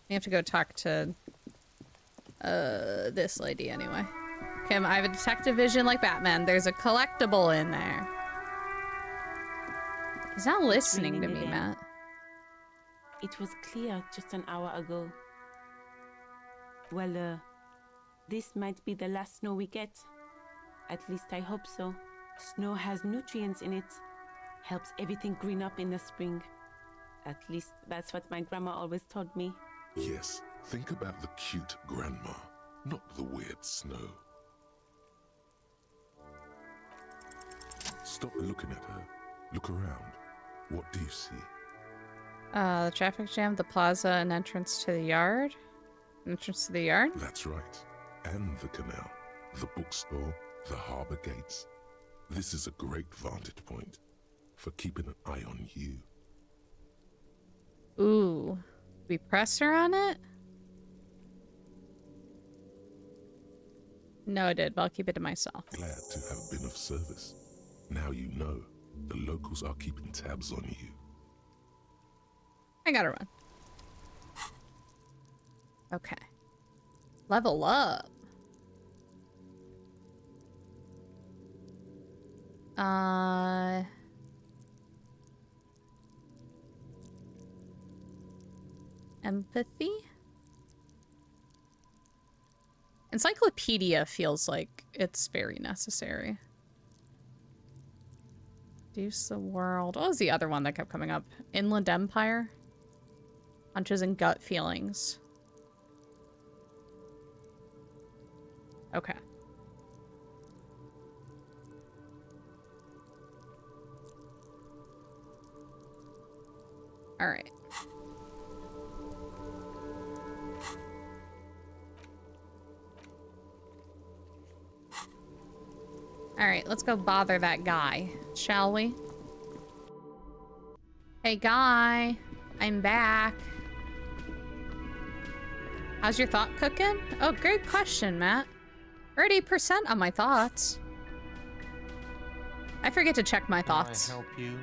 We have to go talk to this lady anyway. Kim, I have a detective vision like Batman. There's a collectible in there. He's not listening to me, Matt. It was clear just an hour ago. Well, this might be the last snow we get. At least I hope so. Snow has nutrients in it. Helps everything green up in the spring. At least that's what my grandma always told me. Yes, think about the cute grandma, not the weird snow. Stop looking at her. Look around. What do you see? The traffic jam, the plaza, and entrance to the yard. Entrance to the yard? That's right. And the canal, the bookstore, the harbor gates. This is a great vantage point for keeping an eye on you. Ooh. We press her on it? No, I did, but I'll keep it to myself. Glad to have been of service. Now you know the locals are keeping tabs on you. I gotta run. Okay. Level up. Empathy? Encyclopedia feels like it's very necessary. Reduce the world. What was the other one that kept coming up? Inland Empire? Hunches and gut feelings. Okay. All right. All right, let's go bother that guy, shall we? Hey, guy. I'm back. How's your thought cooking? Oh, great question, Matt. 30% on my thoughts. I forget to check my thoughts. Can I help you?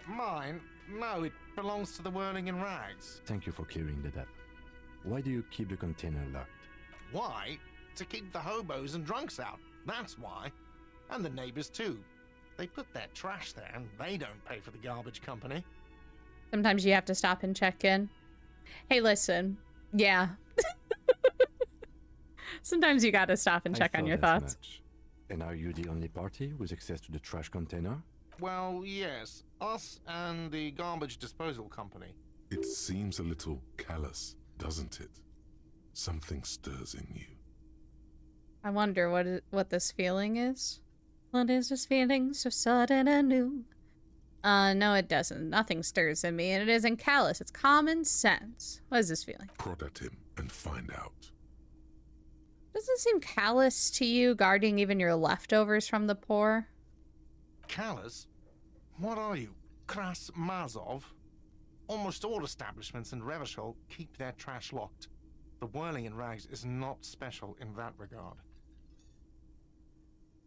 Mine? No, it belongs to the Whirling in Rags. Thank you for clearing that up. Why do you keep the container locked? Why? To keep the hobos and drunks out. That's why. And the neighbors too. They put their trash there and they don't pay for the garbage company. Sometimes you have to stop and check in. Hey, listen. Yeah. Sometimes you gotta stop and check on your thoughts. Much. And are you the only party with access to the trash container? Well, yes. Us and the garbage disposal company. It seems a little callous, doesn't it? Something stirs in you. I wonder what this feeling is. What is this feeling so sudden and new? No, it doesn't. Nothing stirs in me, and it isn't callous. It's common sense. What is this feeling? Prod at him and find out. Doesn't seem callous to you, guarding even your leftovers from the poor. Callous? What are you, Kras Mazov? Almost all establishments in Revachol keep their trash locked. The Whirling in Rags is not special in that regard.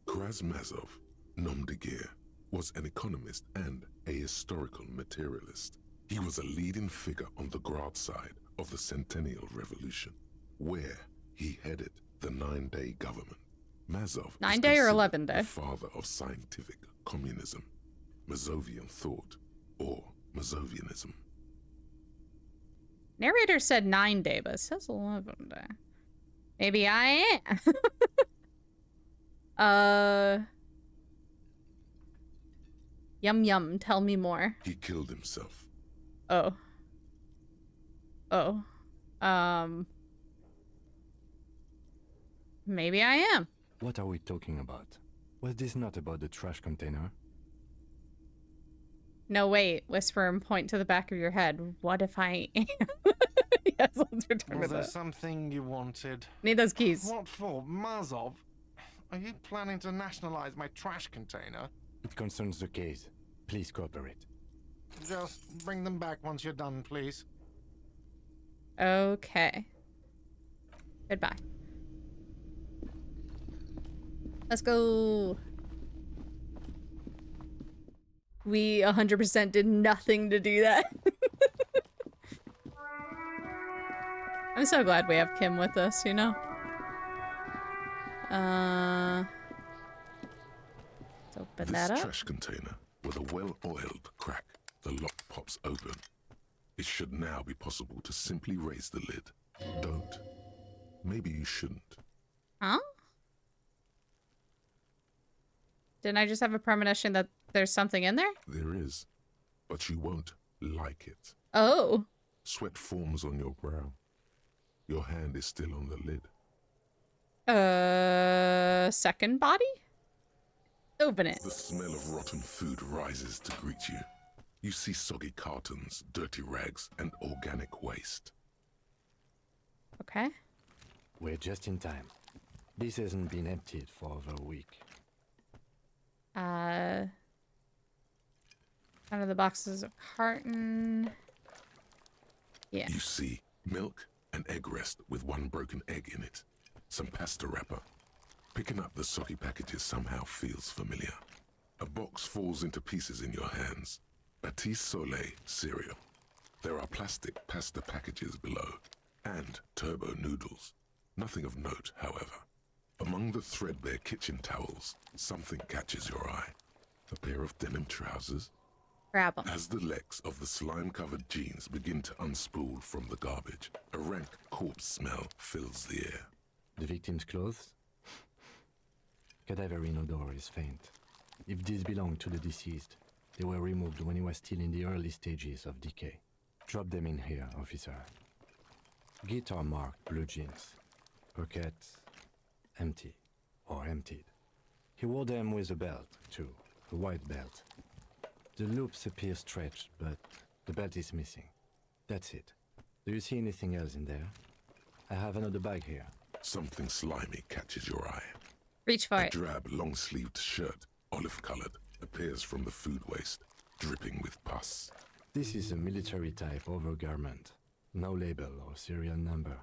Krasmazov, nom de guerre, was an economist and a historical materialist. He was a leading figure on the Grad side of the Centennial Revolution, where he headed the 9-day government. Mazov 9-day or 11-day? The father of scientific communism, Mazovian thought, or Mazovianism. Narrator said 9-day, but it says 11-day. Maybe I am. Yum yum, tell me more. He killed himself. Oh. Maybe I am. What are we talking about? Was this not about the trash container? No, wait. Whisper and point to the back of your head. What if I am? Yes, let's return Was to there that. something you wanted? Need those keys. What for? Mazov? Are you planning to nationalize my trash container? It concerns the case. Please cooperate. Just bring them back once you're done, please. Okay. Goodbye. Let's go. We 100% did nothing to do that. I'm so glad we have Kim with us, you know? Let's open that This up. trash container, with a well-oiled crack, the lock pops open. It should now be possible to simply raise the lid Don't. Maybe you shouldn't. Huh? Didn't I just have a premonition that there's something in there? There is, but you won't like it. Oh. Sweat forms on your brow. Your hand is still on the lid. Second body? Open it. The smell of rotten food rises to greet you. You see soggy cartons, dirty rags, and organic waste. Okay. We're just in time. This hasn't been emptied for over a week. Out of the boxes of carton. Yeah. You see milk and egg rest with one broken egg in it. Some pasta wrapper. Picking up the soggy packages somehow feels familiar. A box falls into pieces in your hands. Batiste Soleil cereal. There are plastic pasta packages below. And turbo noodles. Nothing of note, however. Among the threadbare kitchen towels, something catches your eye. A pair of denim trousers. Grab them. As the legs of the slime-covered jeans begin to unspool from the garbage, a rank corpse smell fills the air. The victim's clothes? Cadaverine odor is faint. If these belong to the deceased, they were removed when he was still in the early stages of decay. Drop them in here, officer. Guitar marked blue jeans. Pockets empty or emptied. He wore them with a belt, too, a white belt. The loops appear stretched, but the belt is missing. That's it. Do you see anything else in there? I have another bag here. Something slimy catches your eye. Reach for it. A drab, long-sleeved shirt, olive-colored, appears from the food waste, dripping with pus. This is a military-type overgarment. No label or serial number.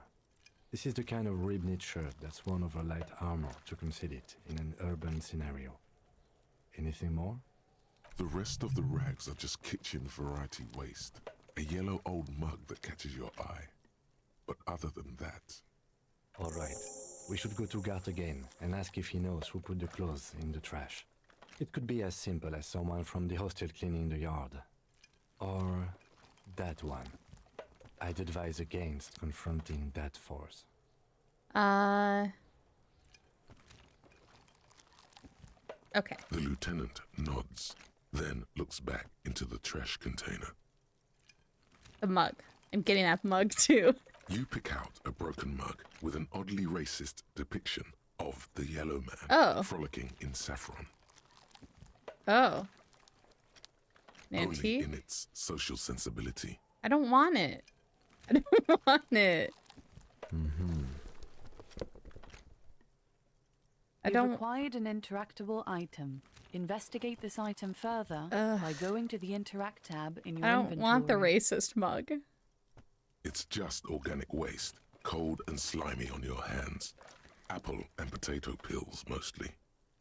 This is the kind of rib-knit shirt that's worn over light armor to conceal it in an urban scenario. Anything more? The rest of the rags are just kitchen variety waste. A yellow old mug that catches your eye. But other than that... All right. We should go to Gart again and ask if he knows who put the clothes in the trash. It could be as simple as someone from the hostel cleaning the yard. Or that one. I'd advise against confronting that force. Okay. The lieutenant nods, then looks back into the trash container. The mug. I'm getting that mug too. You pick out a broken mug with an oddly racist depiction of the yellow man frolicking in saffron. Oh. Only in its social sensibility. I don't want it. I don't want it. You've acquired an interactable item. Investigate this item further by going to the Interact tab in your inventory. I don't want the racist mug. It's just organic waste, cold and slimy on your hands. Apple and potato peels, mostly.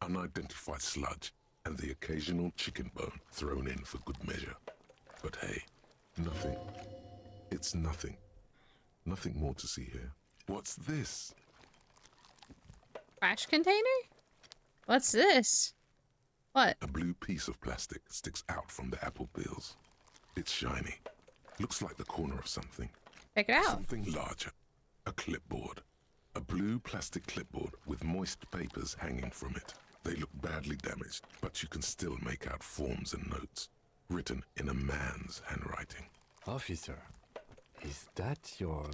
Unidentified sludge, and the occasional chicken bone thrown in for good measure. But hey, nothing. It's nothing. Nothing more to see here. What's this? Trash container? What's this? What? A blue piece of plastic sticks out from the apple peels. It's shiny. Looks like the corner of something. Check it out. Something larger. A clipboard. A blue plastic clipboard with moist papers hanging from it. They look badly damaged, but you can still make out forms and notes, written in a man's handwriting. Officer, is that your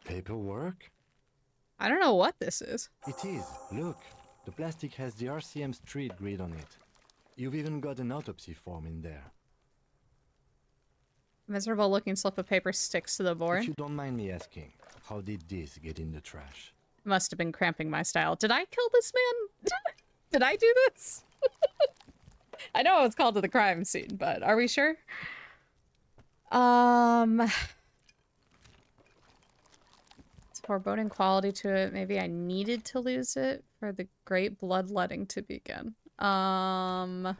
paperwork? I don't know what this is. It is. Look, the plastic has the RCM street grid on it. You've even got an autopsy form in there. Miserable looking slip of paper sticks to the board. If you don't mind me asking, how did this get in the trash? Must have been cramping my style. Did I kill this man? Did I do this? I know I was called to the crime scene, but are we sure? It's foreboding quality to it. Maybe I needed to lose it for the great bloodletting to begin. Someone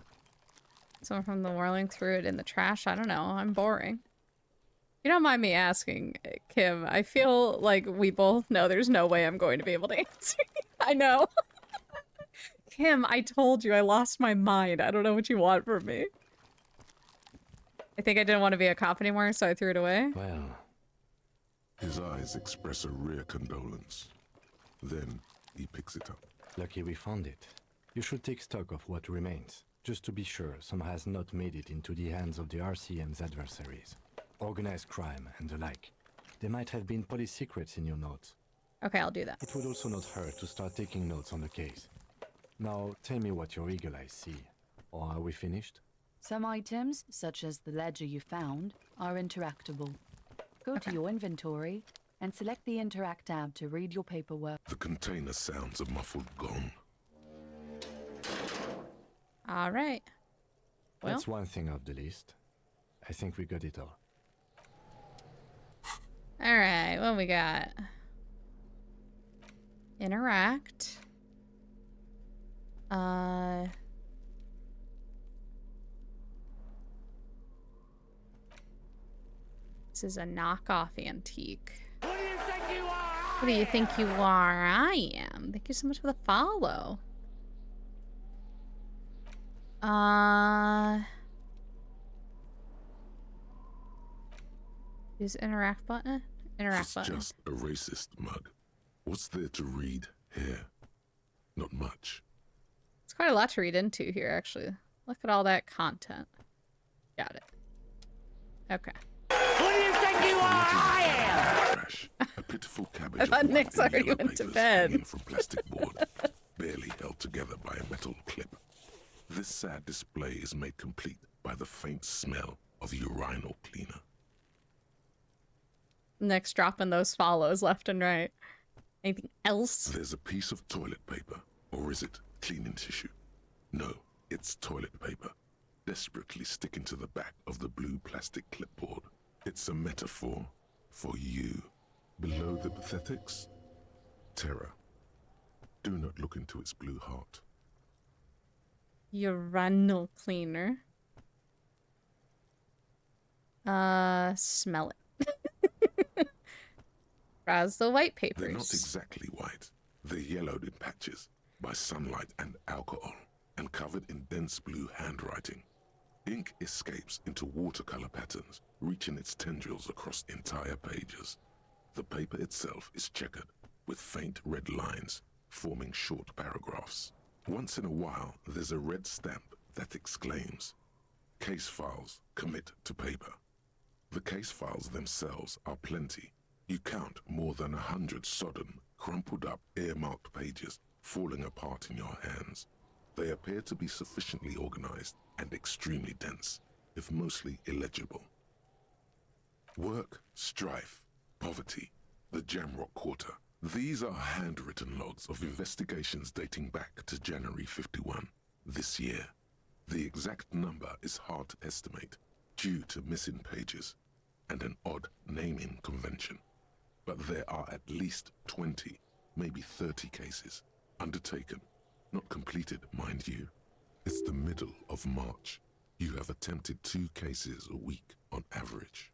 from the whirling threw it in the trash. I don't know. I'm boring. You don't mind me asking, Kim. I feel like we both know there's no way I'm going to be able to answer. I know. Kim, I told you I lost my mind. I don't know what you want from me. I think I didn't want to be a cop anymore, so I threw it away. Well, His eyes express a rare condolence. Then he picks it up. Lucky we found it. You should take stock of what remains, just to be sure some has not made it into the hands of the RCM's adversaries. Organized crime and the like. There might have been police secrets in your notes. Okay, I'll do that. It would also not hurt to start taking notes on the case. Now, tell me what your eagle eyes see. Or are we finished? Some items, such as the ledger you found, are interactable. Go to your inventory and select the Interact tab to read your paperwork. The container sounds a muffled gong. All right. Well, that's one thing off the list. I think we got it all. All right, what we got? Interact. This is a knockoff antique. Who do you think you are? What do you think you are? I am. Thank you so much for the follow. Use interact button? Interact It's button. just a racist mug. What's there to read here? Not much. It's quite a lot to read into here, actually. Look at all that content. Got it. Okay. Who do you think you are? I am. Trash. A pitiful cabbage I of thought white Nick's and already yellow went to papers bed. hanging from plastic board, barely held together by a metal clip. This sad display is made complete by the faint smell of urinal cleaner. Nick's dropping those follows left and right. Anything else? There's a piece of toilet paper, or is it cleaning tissue? No, it's toilet paper, desperately sticking to the back of the blue plastic clipboard. It's a metaphor for you. Below the pathetics, terror. Do not look into its blue heart. Urinal cleaner. Smell it. Browse the white papers. They're not exactly white. They're yellowed in patches by sunlight and alcohol, and covered in dense blue handwriting. Ink escapes into watercolor patterns, reaching its tendrils across entire pages. The paper itself is checkered, with faint red lines, forming short paragraphs. Once in a while, there's a red stamp that exclaims, "Case files, commit to paper." The case files themselves are plenty. You count more than 100 sodden, crumpled up, earmarked pages falling apart in your hands. They appear to be sufficiently organized and extremely dense, if mostly illegible. Work, strife, poverty, the Jamrock Quarter. These are handwritten logs of investigations dating back to January 51, this year. The exact number is hard to estimate due to missing pages and an odd naming convention. But there are at least 20, maybe 30 cases undertaken, not completed, mind you. It's the middle of March. You have attempted 2 cases a week on average.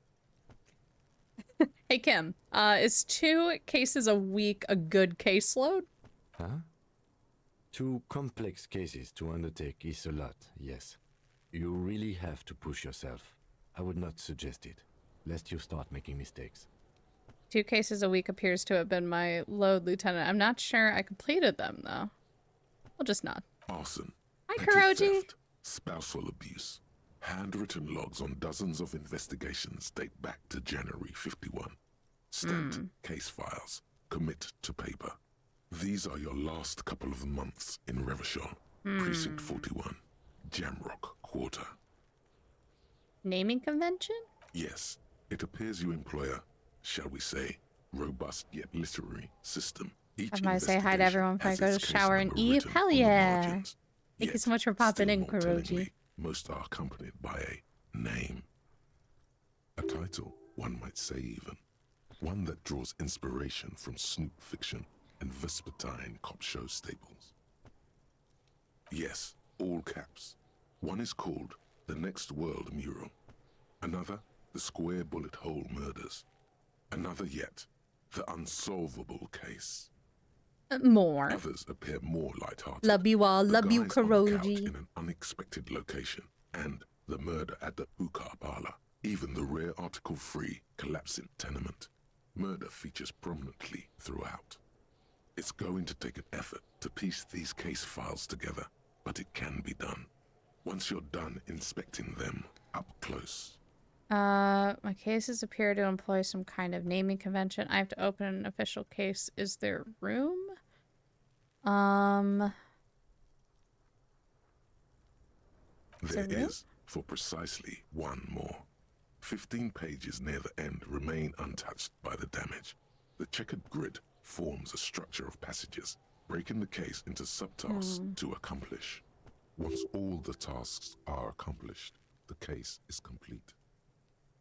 Hey Kim, is 2 cases a week a good caseload? Huh? 2 complex cases to undertake is a lot, yes. You really have to push yourself. I would not suggest it, lest you start making mistakes. 2 cases a week appears to have been my load, Lieutenant. I'm not sure I completed them, though. I'll just nod. Arson, Hi, petty Kuroji. theft, spousal abuse. Handwritten logs on dozens of investigations date back to January 51. Stamped case files. Commit to paper. These are your last couple of months in Revachol. Precinct 41. Jamrock Quarter. Naming convention? Yes, it appears you employ a, shall we say, robust yet literary system. Each I might say hi to everyone before I has go to its case shower and number eat. written Hell on the yeah. margins. Thank you Yet, so much for popping still in, more Kuroji. tellingly, most are accompanied by a name. A title, one might say even. One that draws inspiration from Snoop fiction and Vespertine cop show staples. Yes, all caps. One is called The Next World Mural. Another, The Square Bullet Hole Murders. Another yet, The Unsolvable Case. More. Others appear more light-hearted. Love you all. The Love you, guys on the couch Kuroji. in an unexpected location, and the murder at the hookah parlor. Even the rare article-free collapsing tenement. Murder features prominently throughout. It's going to take an effort to piece these case files together, but it can be done. Once you're done inspecting them up close. My cases appear to employ some kind of naming convention. I have to open an official case. Is there room? There is, for precisely one more. 15 pages near the end remain untouched by the damage. The checkered grid forms a structure of passages, breaking the case into subtasks to accomplish. Once all the tasks are accomplished, the case is complete.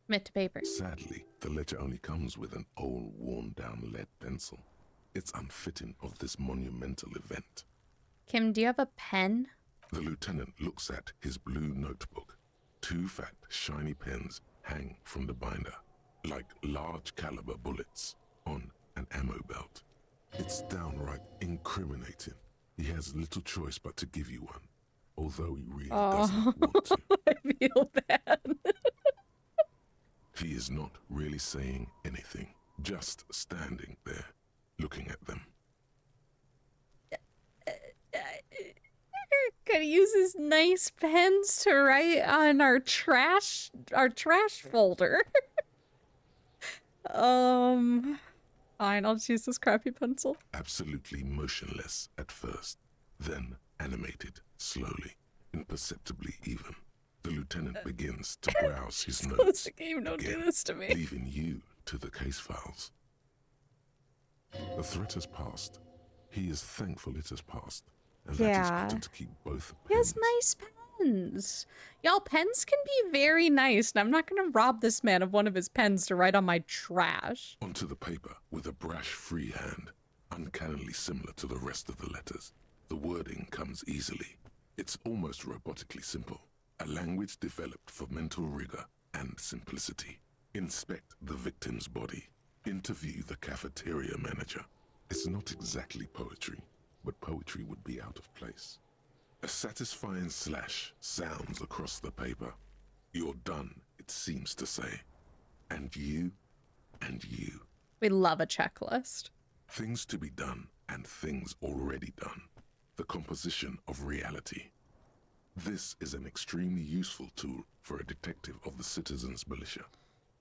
Commit to paper. Sadly, the ledger only comes with an old, worn-down lead pencil. It's unfitting of this monumental event. Kim, do you have a pen? The lieutenant looks at his blue notebook. 2 fat, shiny pens hang from the binder, like large caliber bullets on an ammo belt. It's downright incriminating. He has little choice but to give you one, although he really doesn't want to. I feel bad. He is not really saying anything, just standing there, looking at them. Could he use his nice pens to write on our trash folder? Fine, I'll just use this crappy pencil. Absolutely motionless at first, then animated slowly, imperceptibly even. The lieutenant begins to browse his notes Game, don't again, do this to me. leaving you to the case files. The threat has passed. He is thankful it has passed, and that is good to keep both pens. He has nice pens. Y'all, pens can be very nice, and I'm not gonna rob this man of one of his pens to write on my trash. Onto the paper with a brash free hand, uncannily similar to the rest of the letters. The wording comes easily. It's almost robotically simple. A language developed for mental rigor and simplicity. Inspect the victim's body. Interview the cafeteria manager. It's not exactly poetry, but poetry would be out of place. A satisfying slash sounds across the paper. You're done, it seems to say. And you, and you. We love a checklist. Things to be done and things already done. The composition of reality. This is an extremely useful tool for a detective of the citizens' militia.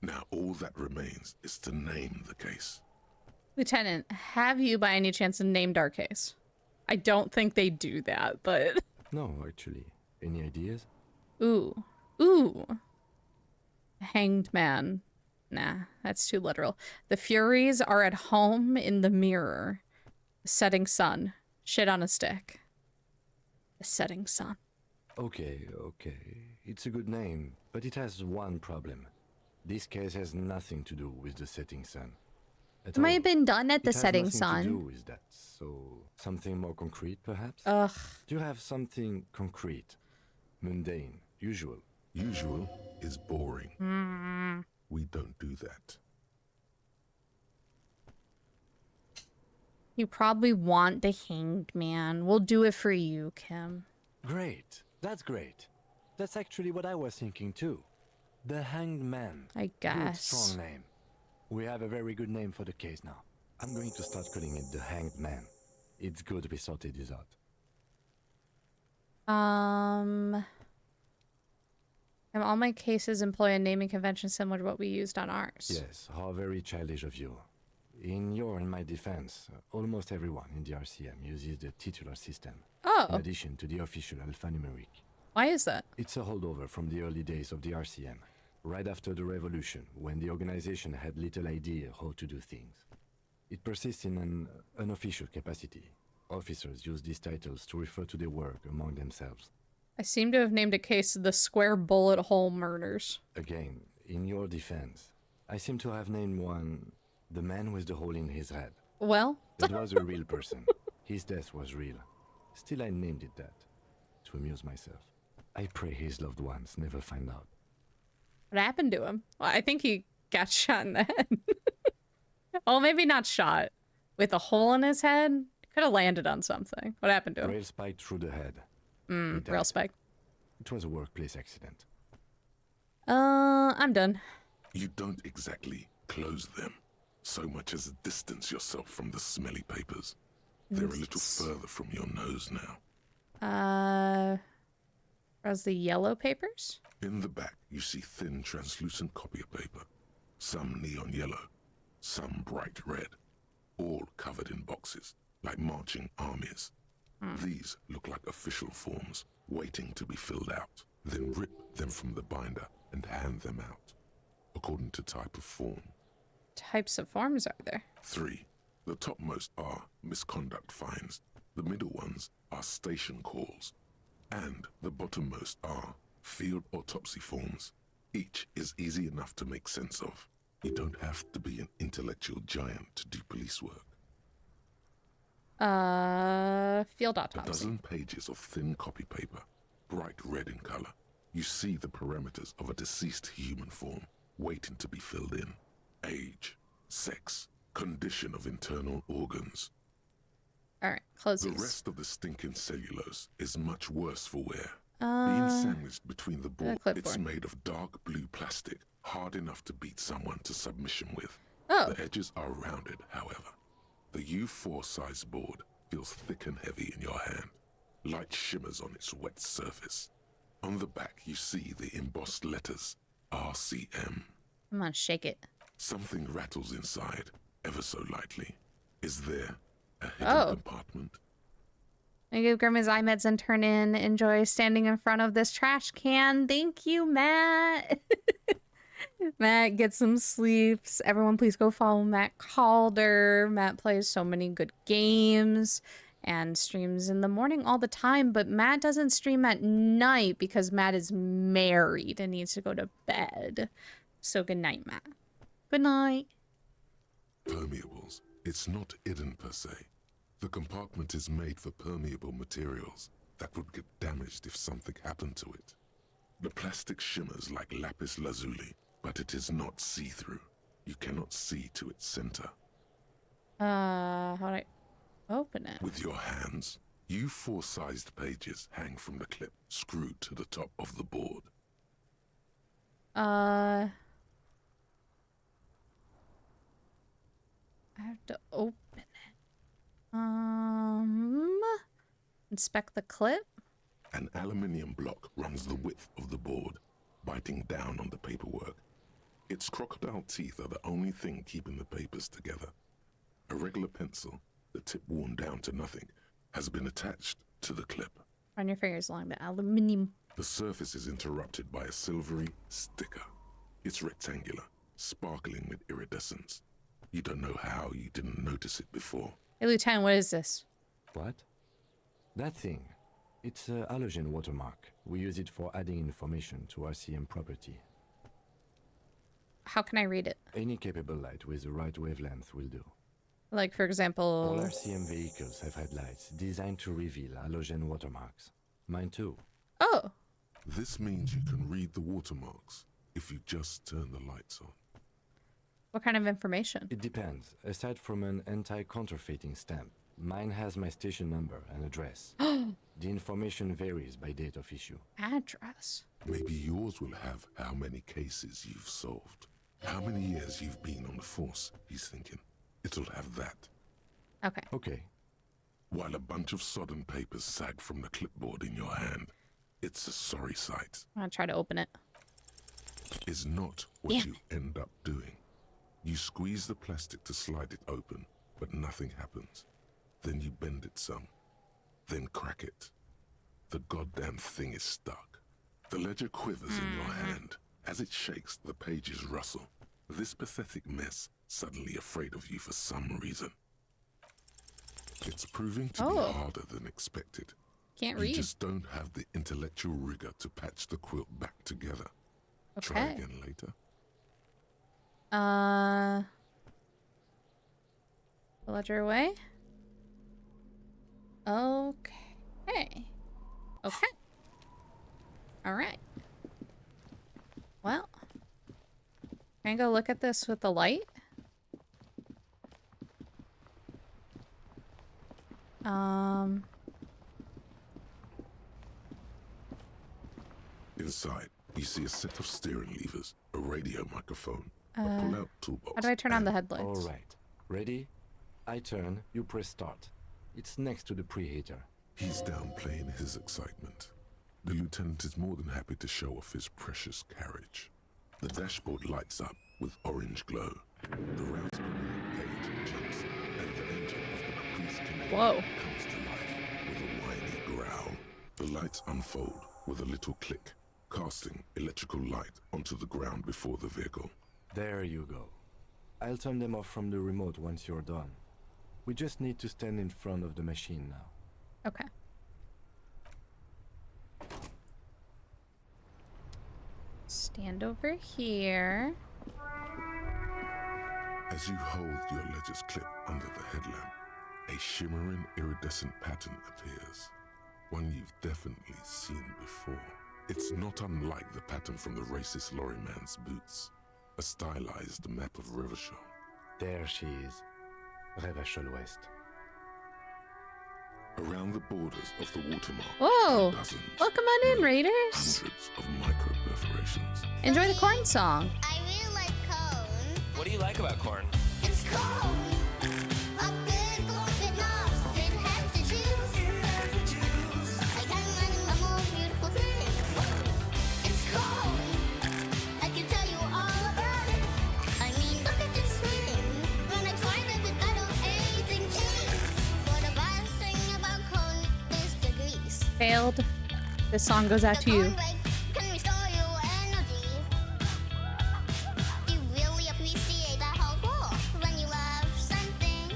Now all that remains is to name the case. Lieutenant, have you by any chance named our case? I don't think they do that, but... No, actually. Any ideas? Ooh. Hanged man. Nah, that's too literal. The Furies are at home in the mirror. The setting sun. Shit on a stick. The setting sun. Okay. It's a good name, but it has one problem. This case has nothing to do with the setting sun. It might have been done at the setting sun. It has nothing to do with that, so something more concrete, perhaps? Ugh. Do you have something concrete? Mundane? Usual? Usual is boring. We don't do that. You probably want the hanged man. We'll do it for you, Kim. Great. That's great. That's actually what I was thinking too. The Hanged Man. I guess. Good, strong name. We have a very good name for the case now. I'm going to start calling it the Hanged Man. It's good we sorted this out. And all my cases employ a naming convention similar to what we used on ours. Yes, how very childish of you. In your and my defense, almost everyone in the RCM uses the titular system. Oh. In addition to the official alphanumeric. Why is that? It's a holdover from the early days of the RCM, right after the revolution, when the organization had little idea how to do things. It persists in an unofficial capacity. Officers use these titles to refer to their work among themselves. I seem to have named a case the Square Bullet Hole Murders. Again, in your defense, I seem to have named one the man with the hole in his head. Well? It was a real person. His death was real. Still, I named it that, to amuse myself. I pray his loved ones never find out. What happened to him? Well, I think he got shot in the head. Well, maybe not shot. With a hole in his head? Could have landed on something. What happened to him? Rail spike through the head. Rail spike. It was a workplace accident. I'm done. You don't exactly close them. so much as distance yourself from the smelly papers. They're a little further from your nose now. As the yellow papers? In the back, you see thin, translucent copier paper. Some neon yellow, some bright red, all covered in boxes, like marching armies. These look like official forms, waiting to be filled out. Then rip them from the binder and hand them out, according to type of form. Types of forms are there? 3. The topmost are misconduct fines. The middle ones are station calls. And the bottommost are field autopsy forms. Each is easy enough to make sense of. You don't have to be an intellectual giant to do police work. Field autopsy. A dozen pages of thin copy paper, bright red in color. You see the parameters of a deceased human form, waiting to be filled in. Age, sex, condition of internal organs. Alright, close The these. rest of the stinking cellulose is much worse for wear. Being sandwiched between the board, it's made of dark blue plastic, hard enough to beat someone to submission with. The edges are rounded, however. The U4 size board feels thick and heavy in your hand. Light shimmers on its wet surface. On the back, you see the embossed letters, RCM. Come on, shake it. Something rattles inside, ever so lightly. Is there a hidden compartment? I give Grim his eye meds and turn in. Enjoy standing in front of this trash can. Thank you, Matt. Matt gets some sleeps. Everyone please go follow Matt Calder. Matt plays so many good games and streams in the morning all the time, but Matt doesn't stream at night because Matt is married and needs to go to bed. So good night, Matt. Good night. Permeables. It's not hidden per se. The compartment is made for permeable materials that would get damaged if something happened to it. The plastic shimmers like lapis lazuli, but it is not see-through. You cannot see to its center. How do I open it? With your hands, U4-sized pages hang from the clip screwed to the top of the board. I have to open it. Inspect the clip. An aluminium block runs the width of the board, biting down on the paperwork. Its crocodile teeth are the only thing keeping the papers together. A regular pencil, the tip worn down to nothing, has been attached to the clip. Run your fingers along the aluminium. The surface is interrupted by a silvery sticker. It's rectangular, sparkling with iridescence. You don't know how you didn't notice it before. Hey, Lieutenant, what is this? What? That thing. It's a halogen watermark. We use it for adding information to RCM property. How can I read it? Any capable light with the right wavelength will do. Like, for example... All RCM vehicles have headlights designed to reveal halogen watermarks. Mine too. Oh! This means you can read the watermarks if you just turn the lights on. What kind of information? It depends. Aside from an anti-counterfeiting stamp, mine has my station number and address. The information varies by date of issue. Address? Maybe yours will have how many cases you've solved. How many years you've been on the force, he's thinking. It'll have that. Okay. Okay. While a bunch of sodden papers sag from the clipboard in your hand, it's a sorry sight. I'm gonna try to open it. Is not what you end up doing. You squeeze the plastic to slide it open, but nothing happens. Then you bend it some, then crack it. The goddamn thing is stuck. The ledger quivers in your hand. As it shakes, the pages rustle. This pathetic mess suddenly afraid of you for some reason. It's proving to be harder than expected. Can't You read. just don't have the intellectual rigor to patch the quilt back together. Okay. Try again later. The ledger away. Okay. Okay. Alright. Well. Can I go look at this with the light? Inside, you see a set of steering levers, a radio microphone, A pull-out toolbox. How do I turn on the headlights? All right. Ready? I turn, you press start. It's next to the preheater. He's downplaying his excitement. The lieutenant is more than happy to show off his precious carriage. The dashboard lights up with orange glow. The rouse page jumps, and the engine of the Caprice Canadian comes to life with a whiny growl. The lights unfold with a little click, casting electrical light onto the ground before the vehicle. There you go. I'll turn them off from the remote once you're done. We just need to stand in front of the machine now. Okay. Stand over here. As you hold your ledger's clip under the headlamp, a shimmering iridescent pattern appears. One you've definitely seen before. It's not unlike the pattern from the racist lorryman's boots. A stylized map of Revachol. There she is. Revachol West. Around the borders of the watermark Whoa! are dozens, Welcome on in, Raiders! hundreds of micro perforations. Enjoy the corn song. I really like corn. What do you like about corn? It's corn. A big corn with knobs. It has the juice. I can't imagine a more beautiful thing. It's corn. I can tell you all about it. I mean, look at this thing. When I tried it, it got amazing taste. But the best thing about corn is the grease. Failed. This song goes out to you. Can restore your energy. You really appreciate that whole goal when you love something.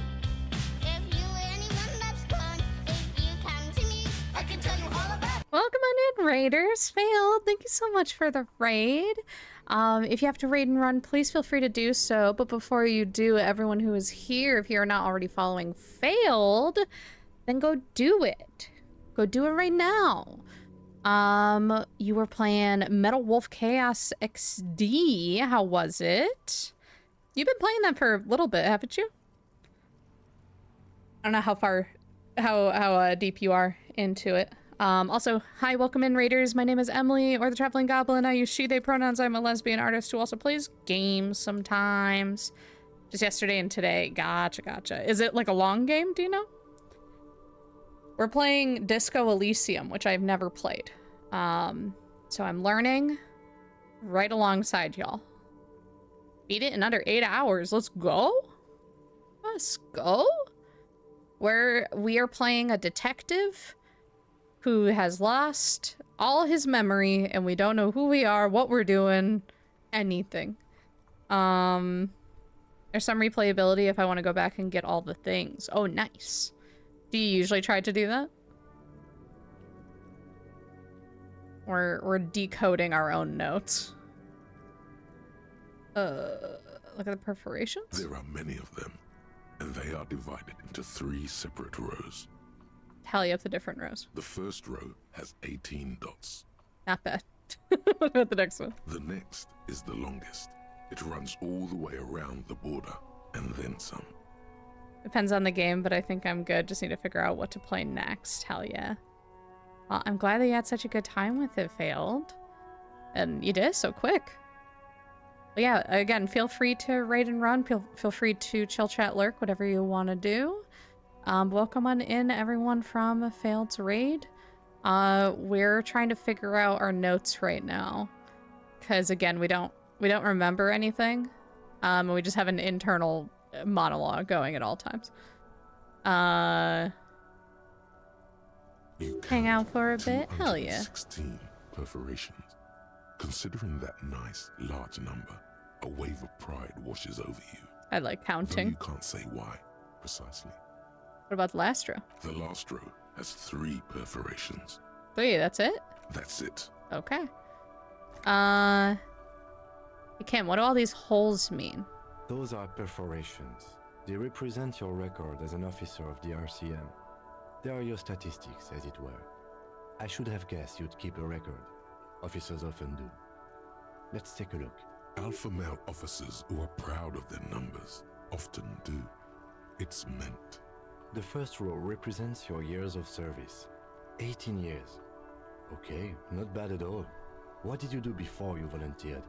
If you anyone loves corn, if you come to me, I can tell you all about it. Welcome on in, Raiders. Failed. Thank you so much for the raid. If you have to raid and run, please feel free to do so. But before you do, everyone who is here, if you're not already following Failed, then go do it. Go do it right now. You were playing Metal Wolf Chaos XD. How was it? You've been playing that for a little bit, haven't you? I don't know how far, how deep you are into it. Also, hi, welcome in, Raiders. My name is Emily, or the Traveling Goblin. I use she, they pronouns. I'm a lesbian artist who also plays games sometimes. Just yesterday and today. Gotcha. Is it like a long game? Do you know? We're playing Disco Elysium, which I've never played. So I'm learning right alongside y'all. Beat it in under 8 hours. Let's go. Let's go. We are playing a detective who has lost all his memory, and we don't know who we are, what we're doing, anything. There's some replayability if I want to go back and get all the things. Oh, nice. Do you usually try to do that? We're decoding our own notes. Look at the perforations. There are many of them, and they are divided into 3 separate rows. Tally up the different rows. The first row has 18 dots. Not bad. What about the next one? The next is the longest. It runs all the way around the border, and then some. Depends on the game, but I think I'm good. Just need to figure out what to play next. Hell yeah. Well, I'm glad that you had such a good time with it, Failed. And you did so quick. But yeah, again, feel free to raid and run. Feel free to chill, chat, lurk, whatever you want to do. Welcome on in, everyone from Failed's raid. We're trying to figure out our notes right now. Because, again, we don't remember anything. We just have an internal monologue going at all times. Hang out for a bit? Hell yeah. 16 perforations. Considering that nice, large number, a wave of pride washes over you. I like Though counting. you can't say why, precisely. What about the last row? The last row has 3 perforations. 3, that's it? That's it. Okay. Kim, what do all these holes mean? Those are perforations. They represent your record as an officer of the RCM. They are your statistics, as it were. I should have guessed you'd keep a record. Officers often do. Let's take a look. Alpha male officers who are proud of their numbers often do. It's meant. The first row represents your years of service. 18 years. Okay, not bad at all. What did you do before you volunteered?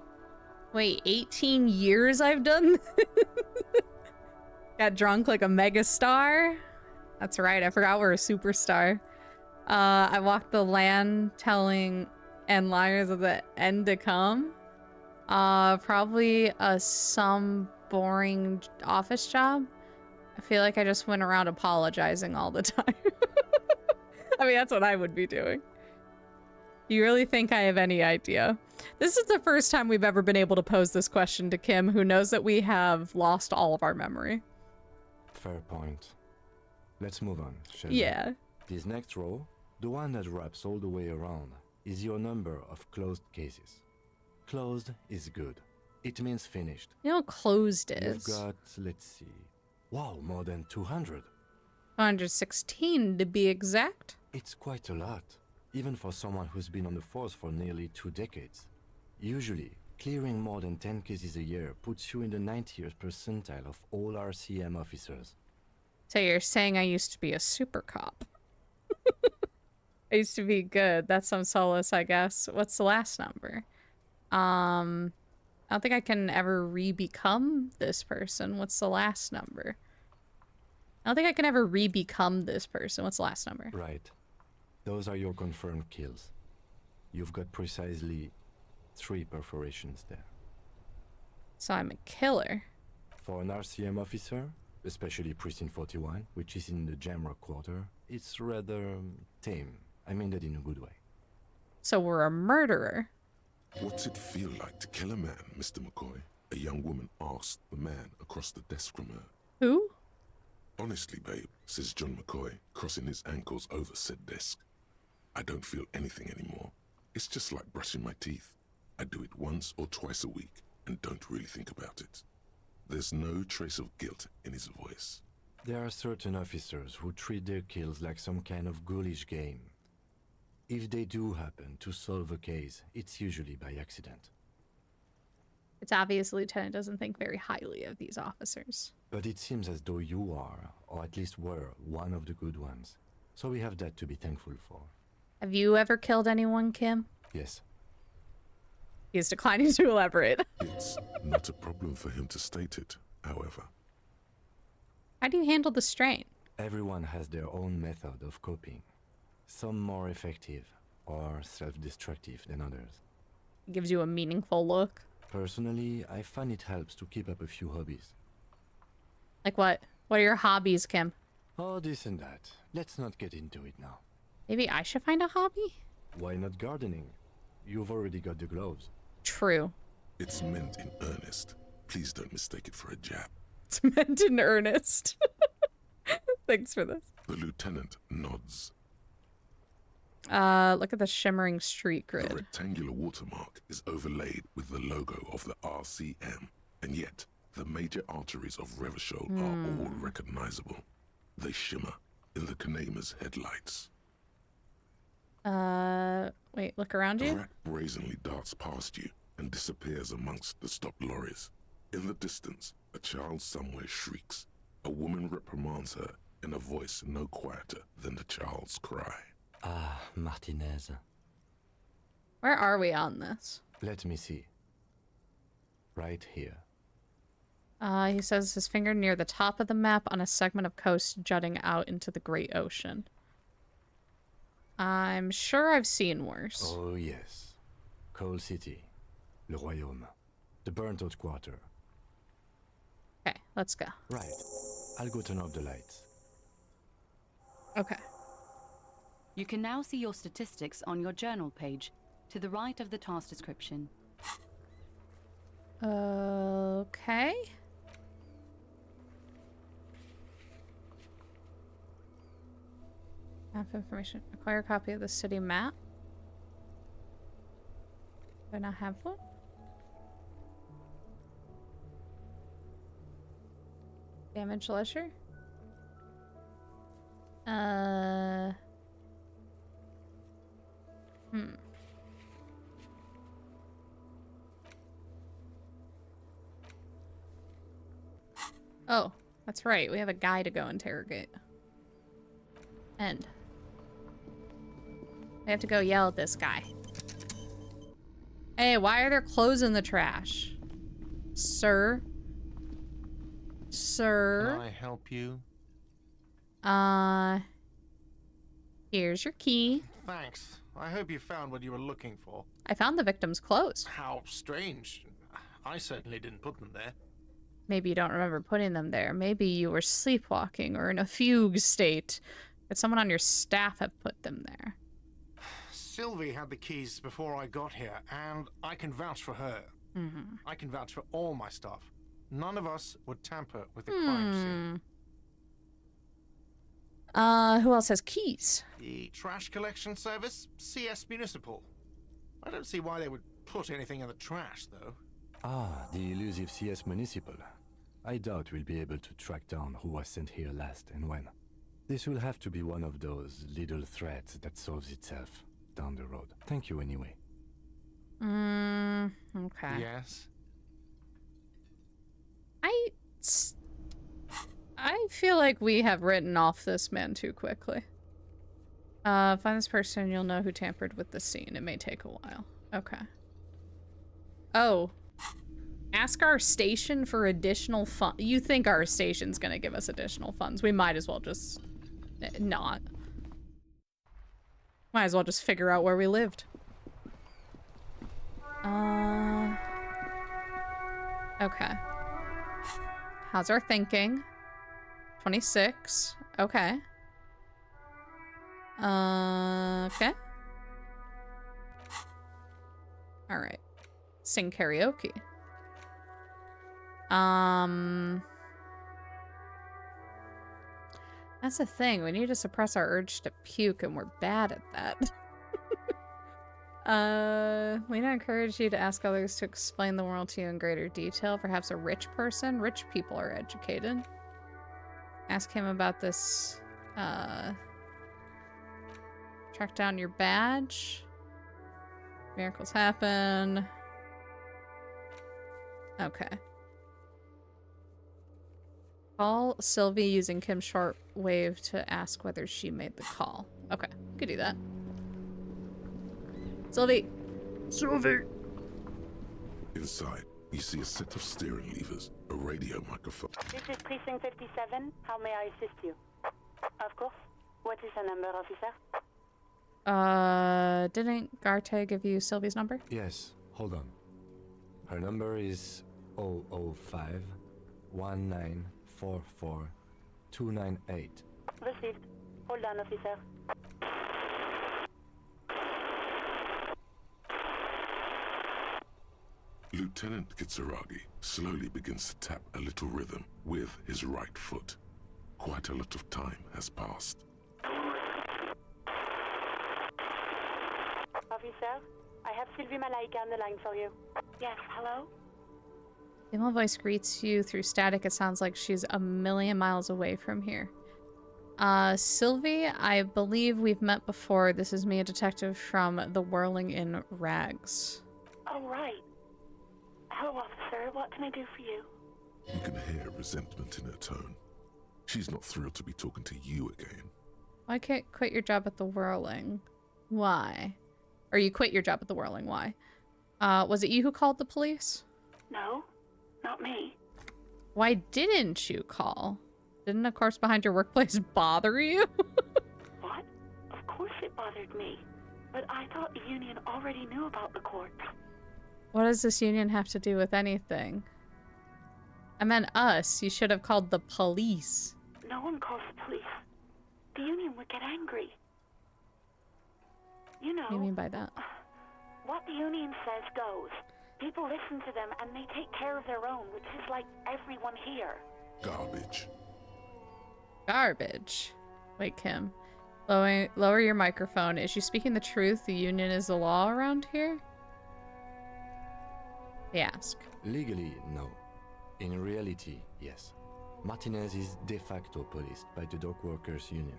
Wait, 18 years I've done this? Got drunk like a mega star? That's right, I forgot we're a superstar. I walked the land telling and liars of the end to come. Probably some boring office job. I feel like I just went around apologizing all the time. I mean, that's what I would be doing. You really think I have any idea? This is the first time we've ever been able to pose this question to Kim, who knows that we have lost all of our memory. Fair point. Let's move on, shall we? Yeah. This next row, the one that wraps all the way around, is your number of closed cases. Closed is good. It means finished. You know what closed is? You've got, let's see, wow, more than 200. 116 to be exact. It's quite a lot, even for someone who's been on the force for nearly 2 decades. Usually, clearing more than 10 cases a year puts you in the 90th percentile of all RCM officers. So you're saying I used to be a super cop. I used to be good. That's some solace, I guess. What's the last number? I don't think I can ever re-become this person. What's the last number? I don't think I can ever re-become this person. What's the last number? Right. Those are your confirmed kills. You've got precisely 3 perforations there. So I'm a killer. For an RCM officer, especially Precinct 41, which is in the Jamrock Quarter, it's rather tame. I mean that in a good way. So we're a murderer. What's it feel like to kill a man, Mr. McCoy? A young woman asked the man across the desk from her. Who? Honestly, babe, says John McCoy, crossing his ankles over said desk. I don't feel anything anymore. It's just like brushing my teeth. I do it once or twice a week and don't really think about it. There's no trace of guilt in his voice. There are certain officers who treat their kills like some kind of ghoulish game. If they do happen to solve a case, it's usually by accident. It's obvious the lieutenant doesn't think very highly of these officers. But it seems as though you are, or at least were, one of the good ones. So we have that to be thankful for. Have you ever killed anyone, Kim? Yes. He is declining to elaborate. It's not a problem for him to state it, however. How do you handle the strain? Everyone has their own method of coping. Some more effective or self-destructive than others. It gives you a meaningful look. Personally, I find it helps to keep up a few hobbies. Like what? What are your hobbies, Kim? Oh, this and that. Let's not get into it now. Maybe I should find a hobby? Why not gardening? You've already got the gloves. True. It's meant in earnest. Please don't mistake it for a jab. It's meant in earnest. Thanks for this. The lieutenant nods. Look at the shimmering street grid. The rectangular watermark is overlaid with the logo of the RCM, and yet the major arteries of Revachol are all recognizable. They shimmer in the Kanema's headlights. Wait, look around The you? rat brazenly darts past you and disappears amongst the stopped lorries. In the distance, a child somewhere shrieks. A woman reprimands her in a voice no quieter than the child's cry. Ah, Martinez. Where are we on this? Let me see. Right here. He says his finger near the top of the map on a segment of coast jutting out into the great ocean. I'm sure I've seen worse. Oh, yes. Coal City. Le Royaume. The burnt-out quarter. Okay, let's go. Right. I'll go turn off the lights. Okay. You can now see your statistics on your journal page, to the right of the task description. Okay. Map information. Acquire a copy of the city map. Do I not have one? Damage leisure? Oh, that's right. We have a guy to go interrogate. End. We have to go yell at this guy. Hey, why are there clothes in the trash? Sir? Sir? Can I help you? Here's your key. Thanks. I hope you found what you were looking for. I found the victim's clothes. How strange. I certainly didn't put them there. Maybe you don't remember putting them there. Maybe you were sleepwalking or in a fugue state. Could someone on your staff have put them there? Sylvie had the keys before I got here, and I can vouch for her. Mm-hmm. I can vouch for all my staff. None of us would tamper with the crime scene. Who else has keys? The trash collection service, CS Municipal. I don't see why they would put anything in the trash, though. Ah, the elusive CS Municipal. I doubt we'll be able to track down who was sent here last and when. This will have to be one of those little threats that solves itself down the road. Thank you anyway. Okay. Yes? I feel like we have written off this man too quickly. Find this person, you'll know who tampered with the scene. It may take a while. Okay. Oh. Ask our station for additional funds. You think our station's gonna give us additional funds. We might as well just not. Might as well just figure out where we lived. Okay. How's our thinking? 26. Okay. Okay. Alright. Sing karaoke. That's the thing. We need to suppress our urge to puke, and we're bad at that. Lena encouraged you to ask others to explain the world to you in greater detail. Perhaps a rich person. Rich people are educated. Ask him about this, track down your badge. Miracles happen. Okay. Call Sylvie using Kim's shortwave to ask whether she made the call. Okay, could do that. Sylvie! Sylvie! Inside, you see a set of steering levers, a radio microphone. This is Precinct 57. How may I assist you? Of course. What is the number, officer? Didn't Garte give you Sylvie's number? Yes, hold on. Her number is 005 1944 298. Received. Hold on, officer. Lieutenant Kitsuragi slowly begins to tap a little rhythm with his right foot. Quite a lot of time has passed. Officer, I have Sylvie Malaika on the line for you. Yes, hello? Female voice greets you through static. It sounds like she's a million miles away from here. Sylvie, I believe we've met before. This is me, a detective from the Whirling in Rags. Oh, right. Hello, officer. What can I do for you? You can hear resentment in her tone. She's not thrilled to be talking to you again. Why can't quit your job at the Whirling? Why? Or you quit your job at the Whirling, why? Was it you who called the police? No, not me. Why didn't you call? Didn't a corpse behind your workplace bother you? What? Of course it bothered me. But I thought the union already knew about the corpse. What does this union have to do with anything? I meant us. You should have called the police. No one calls the police. The union would get angry. You know... What do you mean by that? What the union says goes. People listen to them and they take care of their own, which is like everyone here. Garbage. Garbage. Wait, Kim. Lower your microphone. Is she speaking the truth? The union is the law around here? They ask. Legally, no. In reality, yes. Martinez is de facto policed by the Dock Workers Union.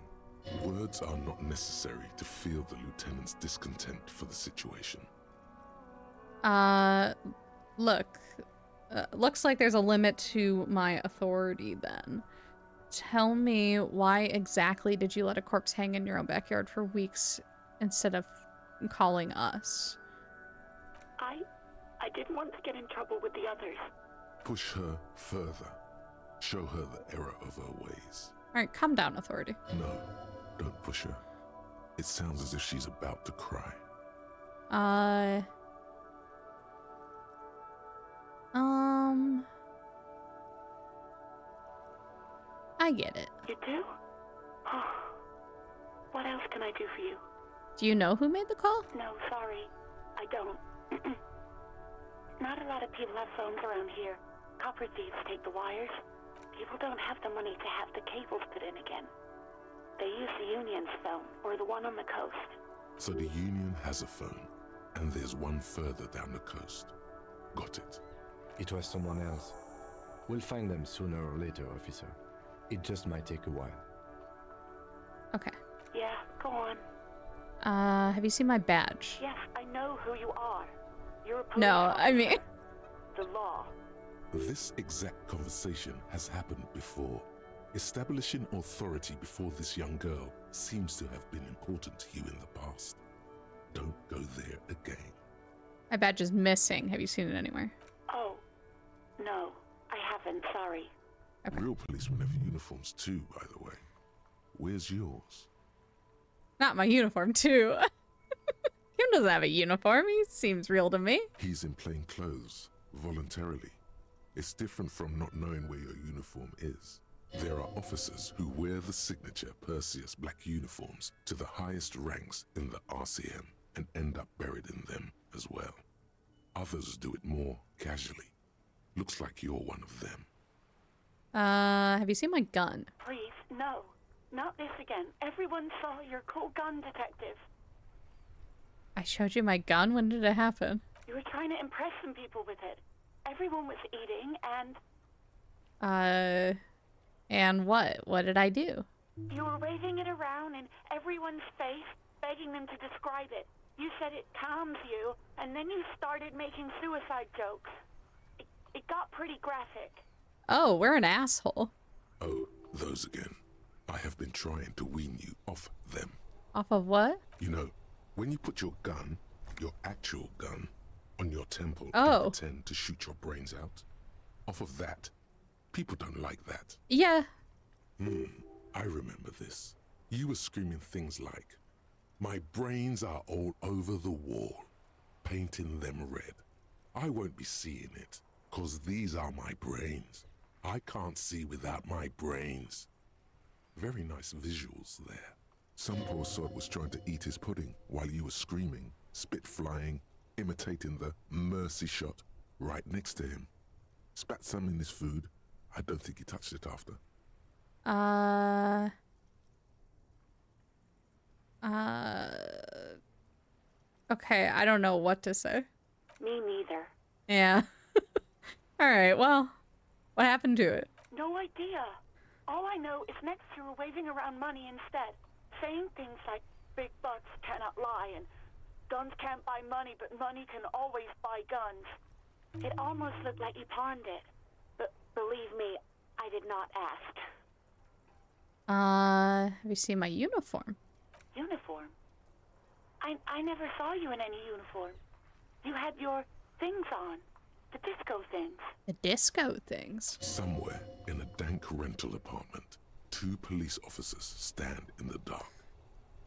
Words are not necessary to feel the lieutenant's discontent for the situation. Look. Looks like there's a limit to my authority then. Tell me, why exactly did you let a corpse hang in your own backyard for weeks instead of calling us? I didn't want to get in trouble with the others. Push her further. Show her the error of her ways. Alright, calm down, Authority. No, don't push her. It sounds as if she's about to cry. I get it. You do? What else can I do for you? Do you know who made the call? No, sorry. I don't. Not a lot of people have phones around here. Copper thieves take the wires. People don't have the money to have the cables put in again. They use the Union's phone, or the one on the coast. So the Union has a phone, and there's one further down the coast. Got it. It was someone else. We'll find them sooner or later, officer. It just might take a while. Okay. Yeah, go on. Have you seen my badge? Yes, I know who you are. You're a police No, officer. I mean... The law. This exact conversation has happened before. Establishing authority before this young girl seems to have been important to you in the past. Don't go there again. My badge is missing. Have you seen it anywhere? Oh, no, I haven't, sorry. Okay. Real policemen have uniforms too, by the way. Where's yours? Not my uniform, too. Kim doesn't have a uniform. He seems real to me. He's in plain clothes, voluntarily. It's different from not knowing where your uniform is. There are officers who wear the signature Perseus black uniforms to the highest ranks in the RCM and end up buried in them as well. Others do it more casually. Looks like you're one of them. Have you seen my gun? Please, no. Not this again. Everyone saw your cool gun, detective. I showed you my gun? When did it happen? You were trying to impress some people with it. Everyone was eating, And what? What did I do? you were waving it around in everyone's face, begging them to describe it. You said it calms you, and then you started making suicide jokes. It got pretty graphic. Oh, we're an asshole. Oh, those again. I have been trying to wean you off them. Off of what? You know, when you put your gun, your actual gun, on your temple Oh. and pretend to shoot your brains out, off of that, people don't like that. Yeah. I remember this. You were screaming things like, "My brains are all over the wall," painting them red. I won't be seeing it, 'cause these are my brains. I can't see without my brains. Very nice visuals there. Some poor sod was trying to eat his pudding while you were screaming, spit flying, imitating the mercy shot right next to him. Spat some in his food. I don't think he touched it after. Okay, I don't know what to say. Me neither. Yeah. Alright, well, what happened to it? No idea. All I know is next you were waving around money instead, saying things like big bucks cannot lie and guns can't buy money, but money can always buy guns. It almost looked like you pawned it. But believe me, I did not ask. Have you seen my uniform? Uniform? I never saw you in any uniform. You had your things on. The disco things. The disco things? Somewhere in a dank rental apartment, 2 police officers stand in the dark.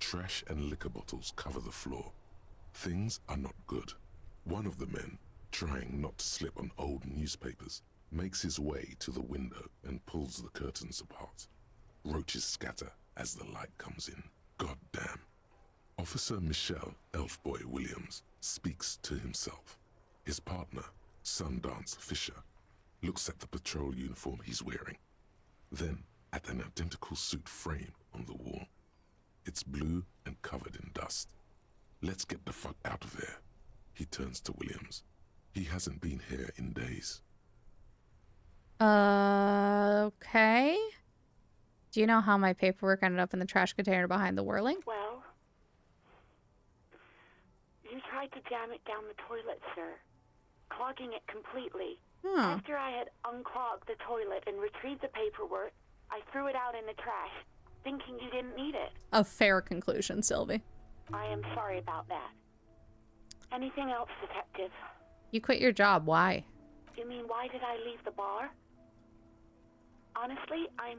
Trash and liquor bottles cover the floor. Things are not good. One of the men, trying not to slip on old newspapers, makes his way to the window and pulls the curtains apart. Roaches scatter as the light comes in. God damn. Officer Michelle Elfboy Williams speaks to himself. His partner, Sundance Fisher, looks at the patrol uniform he's wearing, then at an identical suit frame on the wall. It's blue and covered in dust. Let's get the fuck out of there. He turns to Williams. He hasn't been here in days. Okay. Do you know how my paperwork ended up in the trash container behind the whirling? Well, you tried to jam it down the toilet, sir, clogging it completely. After I had unclogged the toilet and retrieved the paperwork, I threw it out in the trash, thinking you didn't need it. A fair conclusion, Sylvie. I am sorry about that. Anything else, detective? You quit your job. Why? You mean, why did I leave the bar? Honestly, I'm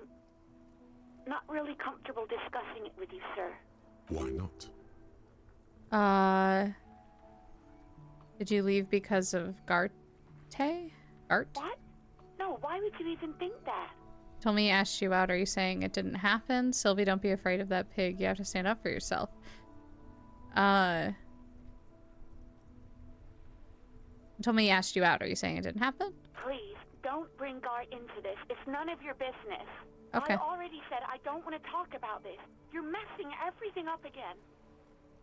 not really comfortable discussing it with you, sir. Why not? Did you leave because of Gart? What? No, why would you even think that? Told me he asked you out. Are you saying it didn't happen? Sylvie, don't be afraid of that pig. You have to stand up for yourself. Told me he asked you out. Are you saying it didn't happen? Please, don't bring Gart into this. It's none of your business. Okay. I already said I don't want to talk about this. You're messing everything up again.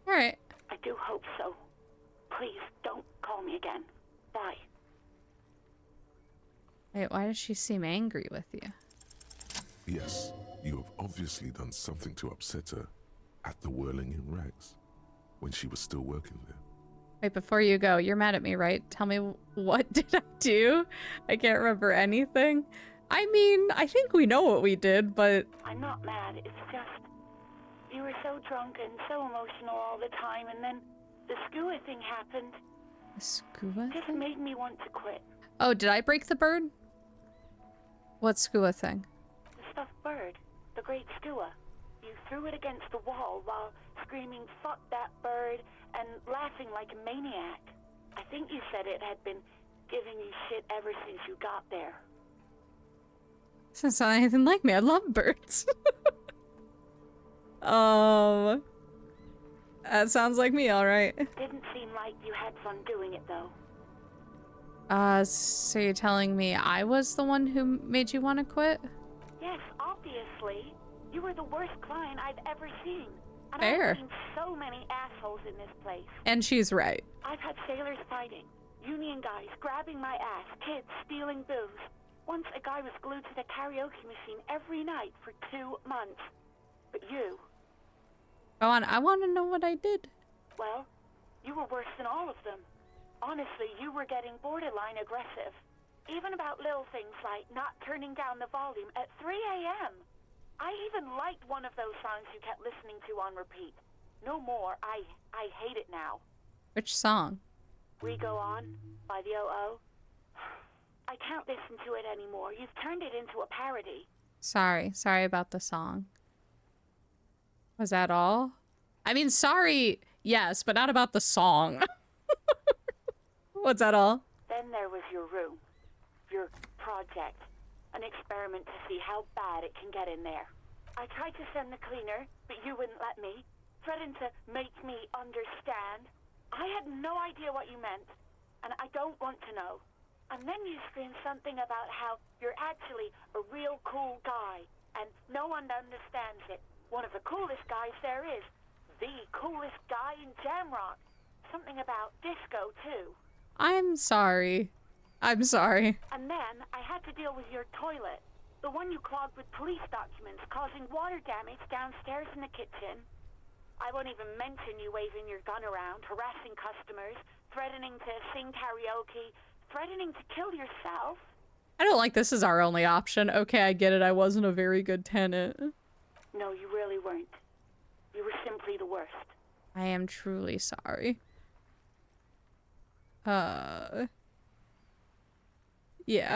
Alright. I do hope so. Please, don't call me again. Bye. Wait, why does she seem angry with you? Yes, you have obviously done something to upset her at the Whirling in Rags when she was still working there. Wait, before you go, you're mad at me, right? Tell me, what did I do? I can't remember anything. I mean, I think we know what we did, but... I'm not mad. It's just... You were so drunk and so emotional all the time, and then the skua thing happened. The skua Just thing? made me want to quit. Oh, did I break the bird? What skua thing? The stuffed bird. The great skua. You threw it against the wall while screaming, "Fuck that bird," and laughing like a maniac. I think you said it had been giving you shit ever since you got there. Doesn't sound anything like me. I love birds. That sounds like me, alright. Didn't seem like you had fun doing it, though. So you're telling me I was the one who made you want to quit? Yes, obviously. You were the worst client I've ever seen. And Fair. I've seen so many assholes in this place. And she's right. I've had sailors fighting, union guys grabbing my ass, kids stealing booze. Once a guy was glued to the karaoke machine every night for 2 months. But you... Go on, I want to know what I did. Well, you were worse than all of them. Honestly, you were getting borderline aggressive. Even about little things like not turning down the volume at 3 a.m. I even liked one of those songs you kept listening to on repeat. No more. I hate it now. Which song? We Go On by the O.O. I can't listen to it anymore. You've turned it into a parody. Sorry about the song. Was that all? I mean, sorry, yes, but not about the song. What's that all? Then there was your room. Your project. An experiment to see how bad it can get in there. I tried to send the cleaner, but you wouldn't let me. Threatened to make me understand. I had no idea what you meant, and I don't want to know. And then you screamed something about how you're actually a real cool guy, and no one understands it. One of the coolest guys there is. The coolest guy in Jamrock. Something about disco, too. I'm sorry. I'm sorry. And then I had to deal with your toilet. The one you clogged with police documents, causing water damage downstairs in the kitchen. I won't even mention you waving your gun around, harassing customers, threatening to sing karaoke, threatening to kill yourself. I don't like this is our only option. Okay, I get it. I wasn't a very good tenant. No, you really weren't. You were simply the worst. I am truly sorry. Yeah.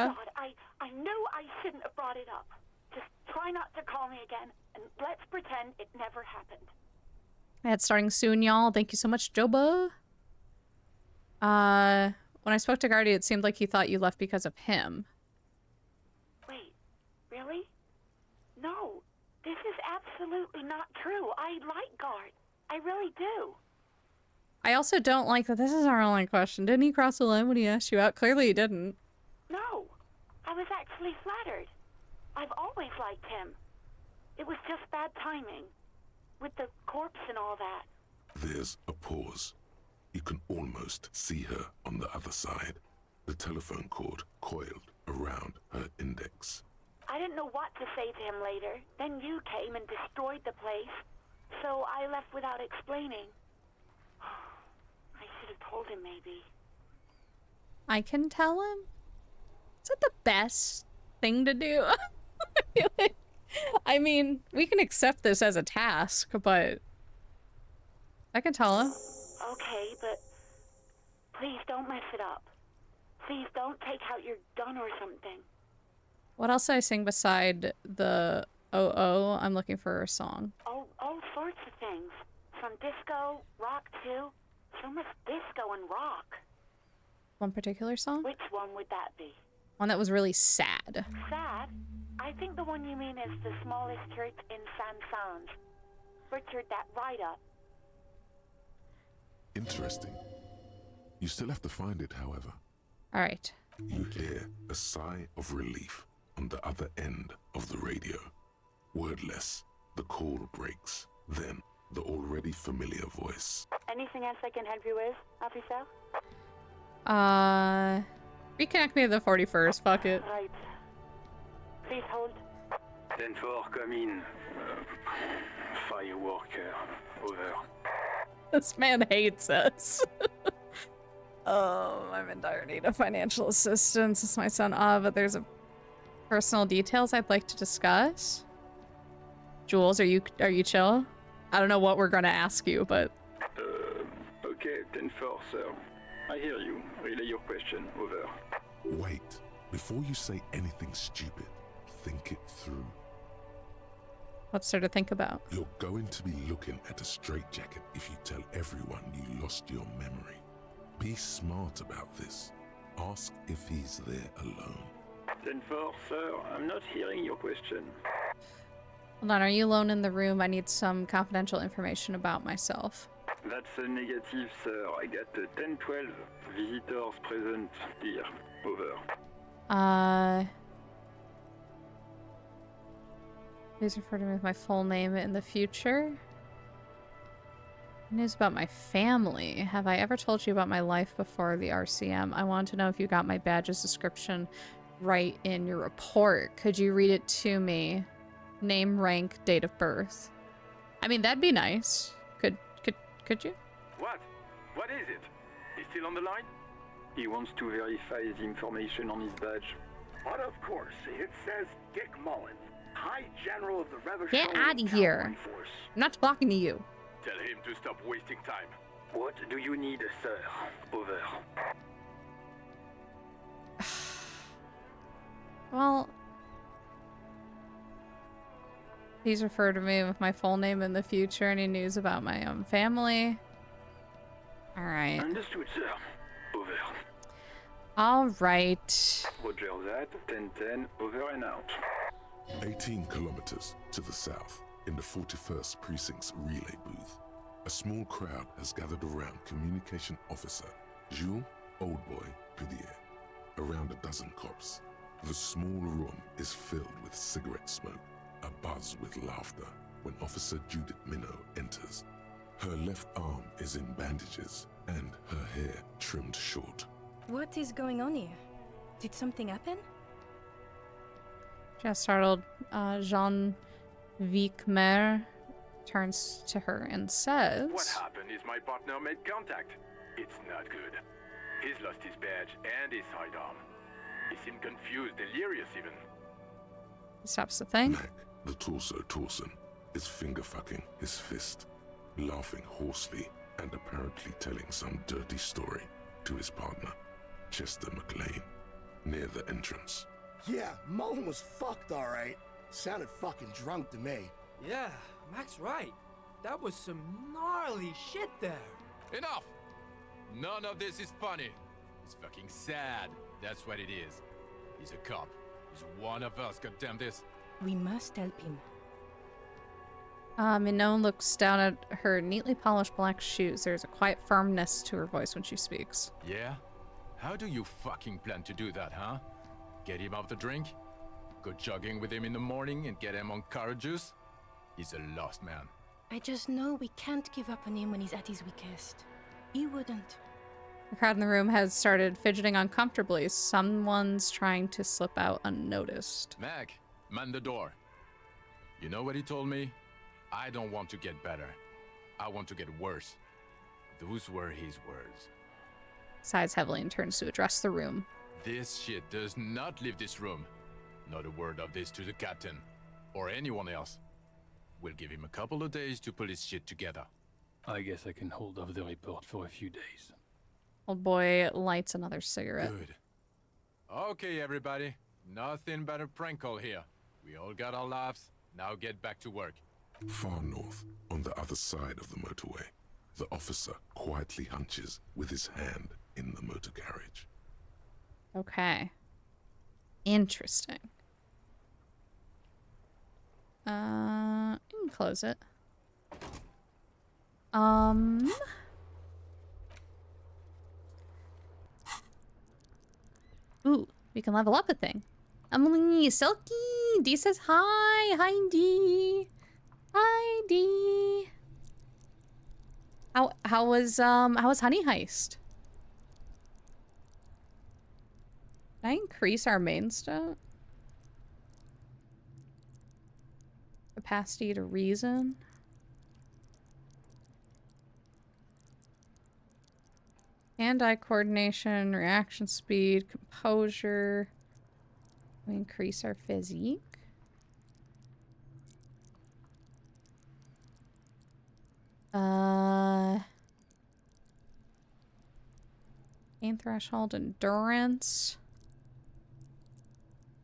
God, I knew I shouldn't have brought it up. Just try not to call me again, and let's pretend it never happened. That's starting soon, y'all. Thank you so much, Joba. When I spoke to Guardy, it seemed like he thought you left because of him. Wait, really? No, this is absolutely not true. I like Guard. I really do. I also don't like that this is our only question. Didn't he cross the line when he asked you out? Clearly he didn't. No, I was actually flattered. I've always liked him. It was just bad timing. With the corpse and all that. There's a pause. You can almost see her on the other side. The telephone cord coiled around her index. I didn't know what to say to him later. Then you came and destroyed the place. So I left without explaining. I should have told him, maybe. I can tell him? Is that the best thing to do? I mean, we can accept this as a task, but I can tell him. Okay, but please don't mess it up. Please don't take out your gun or something. What else did I sing beside the oh? I'm looking for a song. All sorts of things. From disco, rock too. So much disco and rock. One particular song? Which one would that be? One that was really sad. Sad? I think the one you mean is the smallest church in Saint-Saëns. Butchered that right up. Interesting. You still have to find it, however. All right. You hear a sigh of relief on the other end of the radio. Wordless, the call breaks. Then, the already familiar voice. Anything else I can help you with, officer? Reconnect me to the 41st. Fuck it. Right. Please hold. 10-4, come in. Fireworker, over. This man hates us. Oh, I'm in dire need of financial assistance. It's my son, but there's a personal details I'd like to discuss. Jules, are you chill? I don't know what we're gonna ask you, but... Okay, 10-4, sir. I hear you. Relay your question, over. Wait. Before you say anything stupid, think it through. What's there to think about? You're going to be looking at a straitjacket if you tell everyone you lost your memory. Be smart about this. Ask if he's there alone. 10-4, sir. I'm not hearing your question. Hold on, are you alone in the room? I need some confidential information about myself. That's a negative, sir. I got 10-12 visitors present here. Over. Please refer to me with my full name in the future. News about my family. Have I ever told you about my life before the RCM? I want to know if you got my badge's description right in your report. Could you read it to me? Name, rank, date of birth. I mean, that'd be nice. Could you? What? What is it? He's still on the line? He wants to verify the information on his badge. But of course, it says Dick Mullen, High General of the Revolutionary Get out of here. Force. I'm not talking to you. Tell him to stop wasting time. What do you need, sir? Over. Well... Please refer to me with my full name in the future. Any news about my own family? Alright. Understood, sir. Over. Alright. Roger that. 10-10. Over and out. 18 kilometers to the south, in the 41st Precinct's relay booth, a small crowd has gathered around Communication Officer Jules Oldboy Pidier. Around a dozen cops. The small room is filled with cigarette smoke, a buzz with laughter, when Officer Judith Minot enters. Her left arm is in bandages, and her hair trimmed short. What is going on here? Did something happen? Just startled, Jean Vicmer turns to her and says... What happened is my partner made contact. It's not good. He's lost his badge and his sidearm. He seemed confused, delirious even. He stops to think. Mac, the torso Torson, is finger-fucking his fist, laughing hoarsely and apparently telling some dirty story to his partner, Chester McLean, near the entrance. Yeah, Mullen was fucked, alright. Sounded fucking drunk to me. Yeah, Mac's right. That was some gnarly shit there. Enough! None of this is funny. It's fucking sad. That's what it is. He's a cop. He's one of us, goddamn this. We must help him. Minot looks down at her neatly polished black shoes. There's a quiet firmness to her voice when she speaks. Yeah? How do you fucking plan to do that, huh? Get him off the drink? Go jogging with him in the morning and get him on carrot juice? He's a lost man. I just know we can't give up on him when he's at his weakest. He wouldn't. The crowd in the room has started fidgeting uncomfortably. Someone's trying to slip out unnoticed. Mac, man the door. You know what he told me? I don't want to get better. I want to get worse. Those were his words. Sighs heavily and turns to address the room. This shit does not leave this room. Not a word of this to the captain. Or anyone else. We'll give him a couple of days to pull his shit together. I guess I can hold off the report for a few days. Old boy lights another cigarette. Good. Okay, everybody. Nothing but a prank call here. We all got our laughs. Now get back to work. Far north, on the other side of the motorway, the officer quietly hunches with his hand in the motor carriage. Okay. Interesting. You can close it. Ooh, we can level up a thing. Emily, Silky, D says hi. Hi, D. Hi, D. How was Honey Heist? Can I increase our main stat? Capacity to reason. Hand-eye coordination, reaction speed, composure. We increase our physique. Pain threshold, endurance.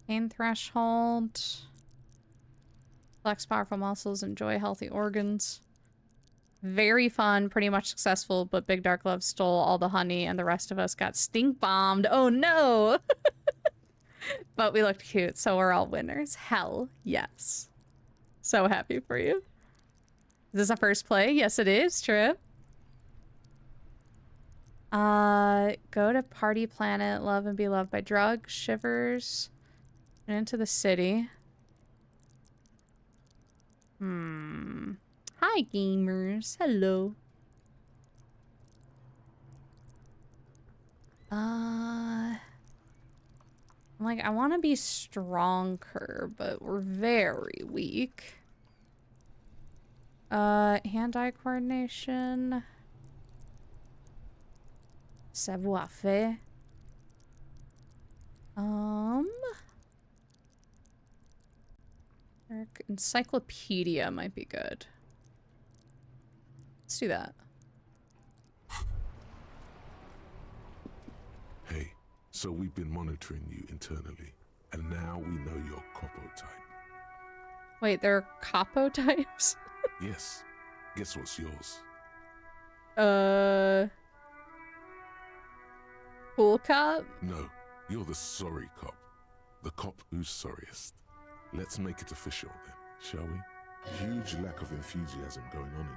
Pain threshold. Flex powerful muscles, enjoy healthy organs. Very fun, pretty much successful, but Big Dark Love stole all the honey and the rest of us got stink bombed. Oh no! But we looked cute, so we're all winners. Hell yes. So happy for you. Is this a first play? Yes, it is, Trip. Go to Party Planet, love and be loved by drugs, shivers, and into the city. Hi, gamers. Hello. Like, I want to be stronger, but we're very weak. Hand-eye coordination. Savoir-faire. Encyclopedia might be good. Let's do that. Hey, so we've been monitoring you internally, and now we know your Copo type. Wait, there are capo types? Yes. Guess what's yours? Cool cop? No, you're the sorry cop. The cop who's sorriest. Let's make it official then, shall we? Huge lack of enthusiasm going on in here.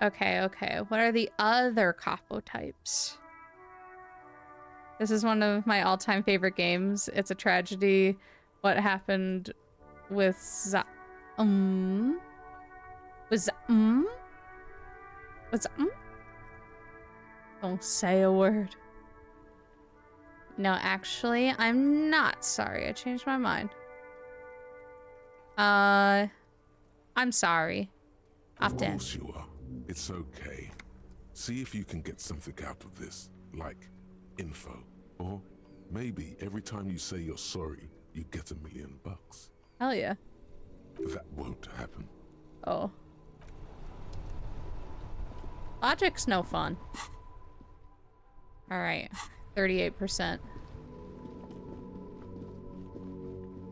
Okay, okay. What are the other capo types? This is one of my all-time favorite games. It's a tragedy. What happened with Don't say a word. No, actually, I'm not sorry. I changed my mind. I'm sorry. Of course you are. It's okay. See if you can get something out of this, like info. Or maybe every time you say you're sorry, you get $1 million. Hell yeah. That won't happen. Oh. Logic's no fun. Alright. 38%.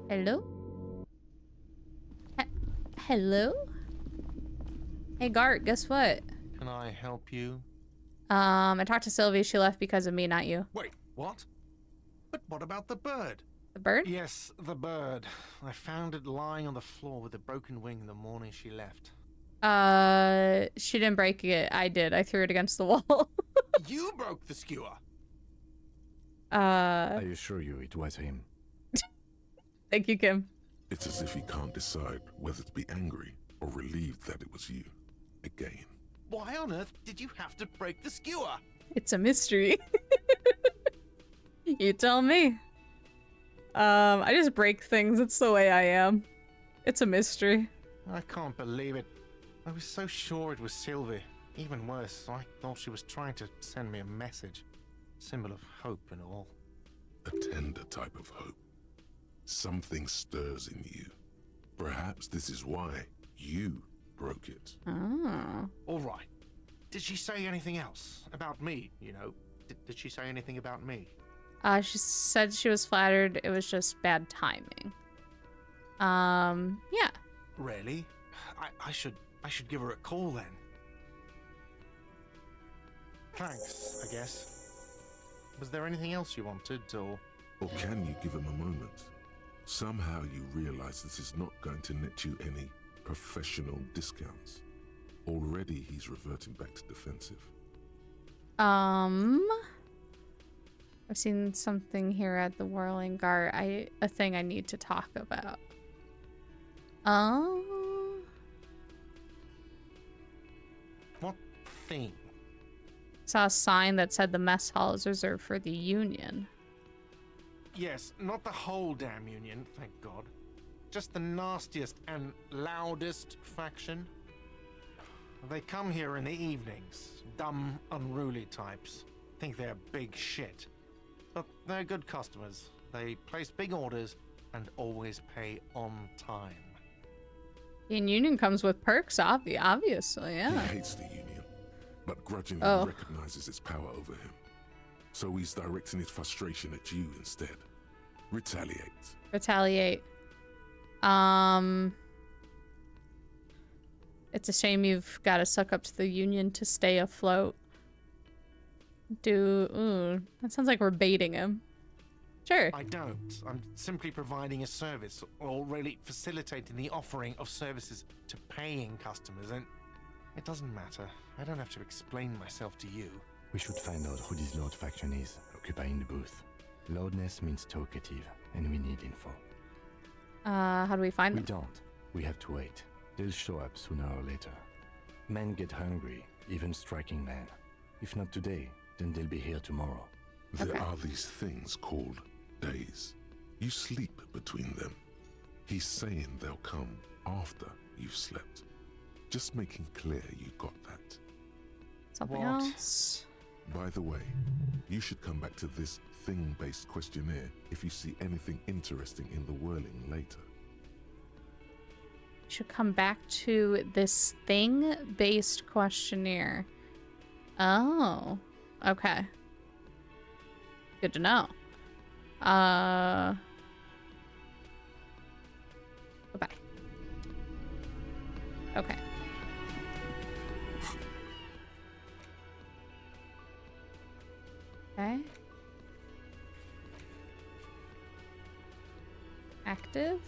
Hello? Hello? Hey Gart, guess what? Can I help you? I talked to Sylvie. She left because of me, not you. Wait, what? But what about the bird? The bird? Yes, the bird. I found it lying on the floor with a broken wing the morning she left. She didn't break it. I did. I threw it against the wall. You broke the skewer. I assure you it was him. Thank you, Kim. It's as if he can't decide whether to be angry or relieved that it was you. Again. Why on earth did you have to break the skewer? It's a mystery. You tell me. I just break things. It's the way I am. It's a mystery. I can't believe it. I was so sure it was Sylvie. Even worse, I thought she was trying to send me a message. Symbol of hope and all. A tender type of hope. Something stirs in you. Perhaps this is why you broke it. Oh. All right. Did she say anything else? About me, you know? Did she say anything about me? She said she was flattered. It was just bad timing. Yeah. Really? I should give her a call then. Thanks, I guess. Was there anything else you wanted, or... Or can you give him a moment? Somehow you realize this is not going to net you any professional discounts. Already he's reverting back to defensive. I've seen something here at the Whirling Guard. A thing I need to talk about. What thing? Saw a sign that said the mess hall is reserved for the Union. Yes, not the whole damn Union, thank God. Just the nastiest and loudest faction. They come here in the evenings. Dumb, unruly types. Think they're big shit. But they're good customers. They place big orders and always pay on time. The Union comes with perks, obviously, yeah. He hates the Union, but grudgingly recognizes its power over him. So he's directing his frustration at you instead. Retaliate. Retaliate. It's a shame you've got to suck up to the Union to stay afloat. That sounds like we're baiting him. Sure. I don't. I'm simply providing a service, or really facilitating the offering of services to paying customers, and it doesn't matter. I don't have to explain myself to you. We should find out who this Lord faction is, occupying the booth. Loudness means talkative, and we need info. How do we find them? We don't. We have to wait. They'll show up sooner or later. Men get hungry, even striking men. If not today, then they'll be here tomorrow. There are these things called days. You sleep between them. He's saying they'll come after you've slept. Just making clear you got that. Something else? By the way, you should come back to this thing-based questionnaire if you see anything interesting in the whirling later. Should come back to this thing-based questionnaire. Oh, okay. Good to know. Goodbye. Okay. Okay. Active.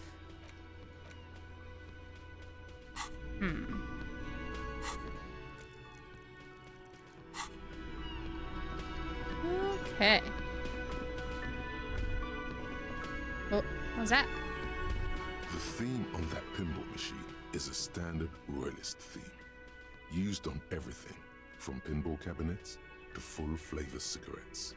Okay. Oh, what's that? The theme on that pinball machine is a standard royalist theme, used on everything from pinball cabinets to full-flavor cigarettes.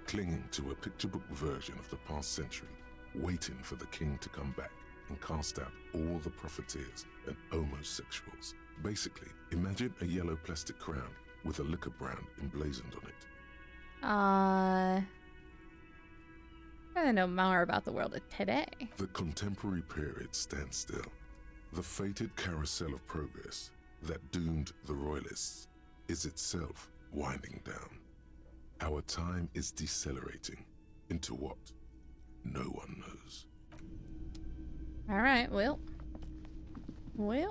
Clinging to a picture book version of the past century, waiting for the king to come back and cast out all the profiteers and homosexuals. Basically, imagine a yellow plastic crown with a liquor brand emblazoned on it. I know more about the world of today. The contemporary period stands still. The fated carousel of progress that doomed the royalists is itself winding down. Our time is decelerating into what no one knows. All right, well. We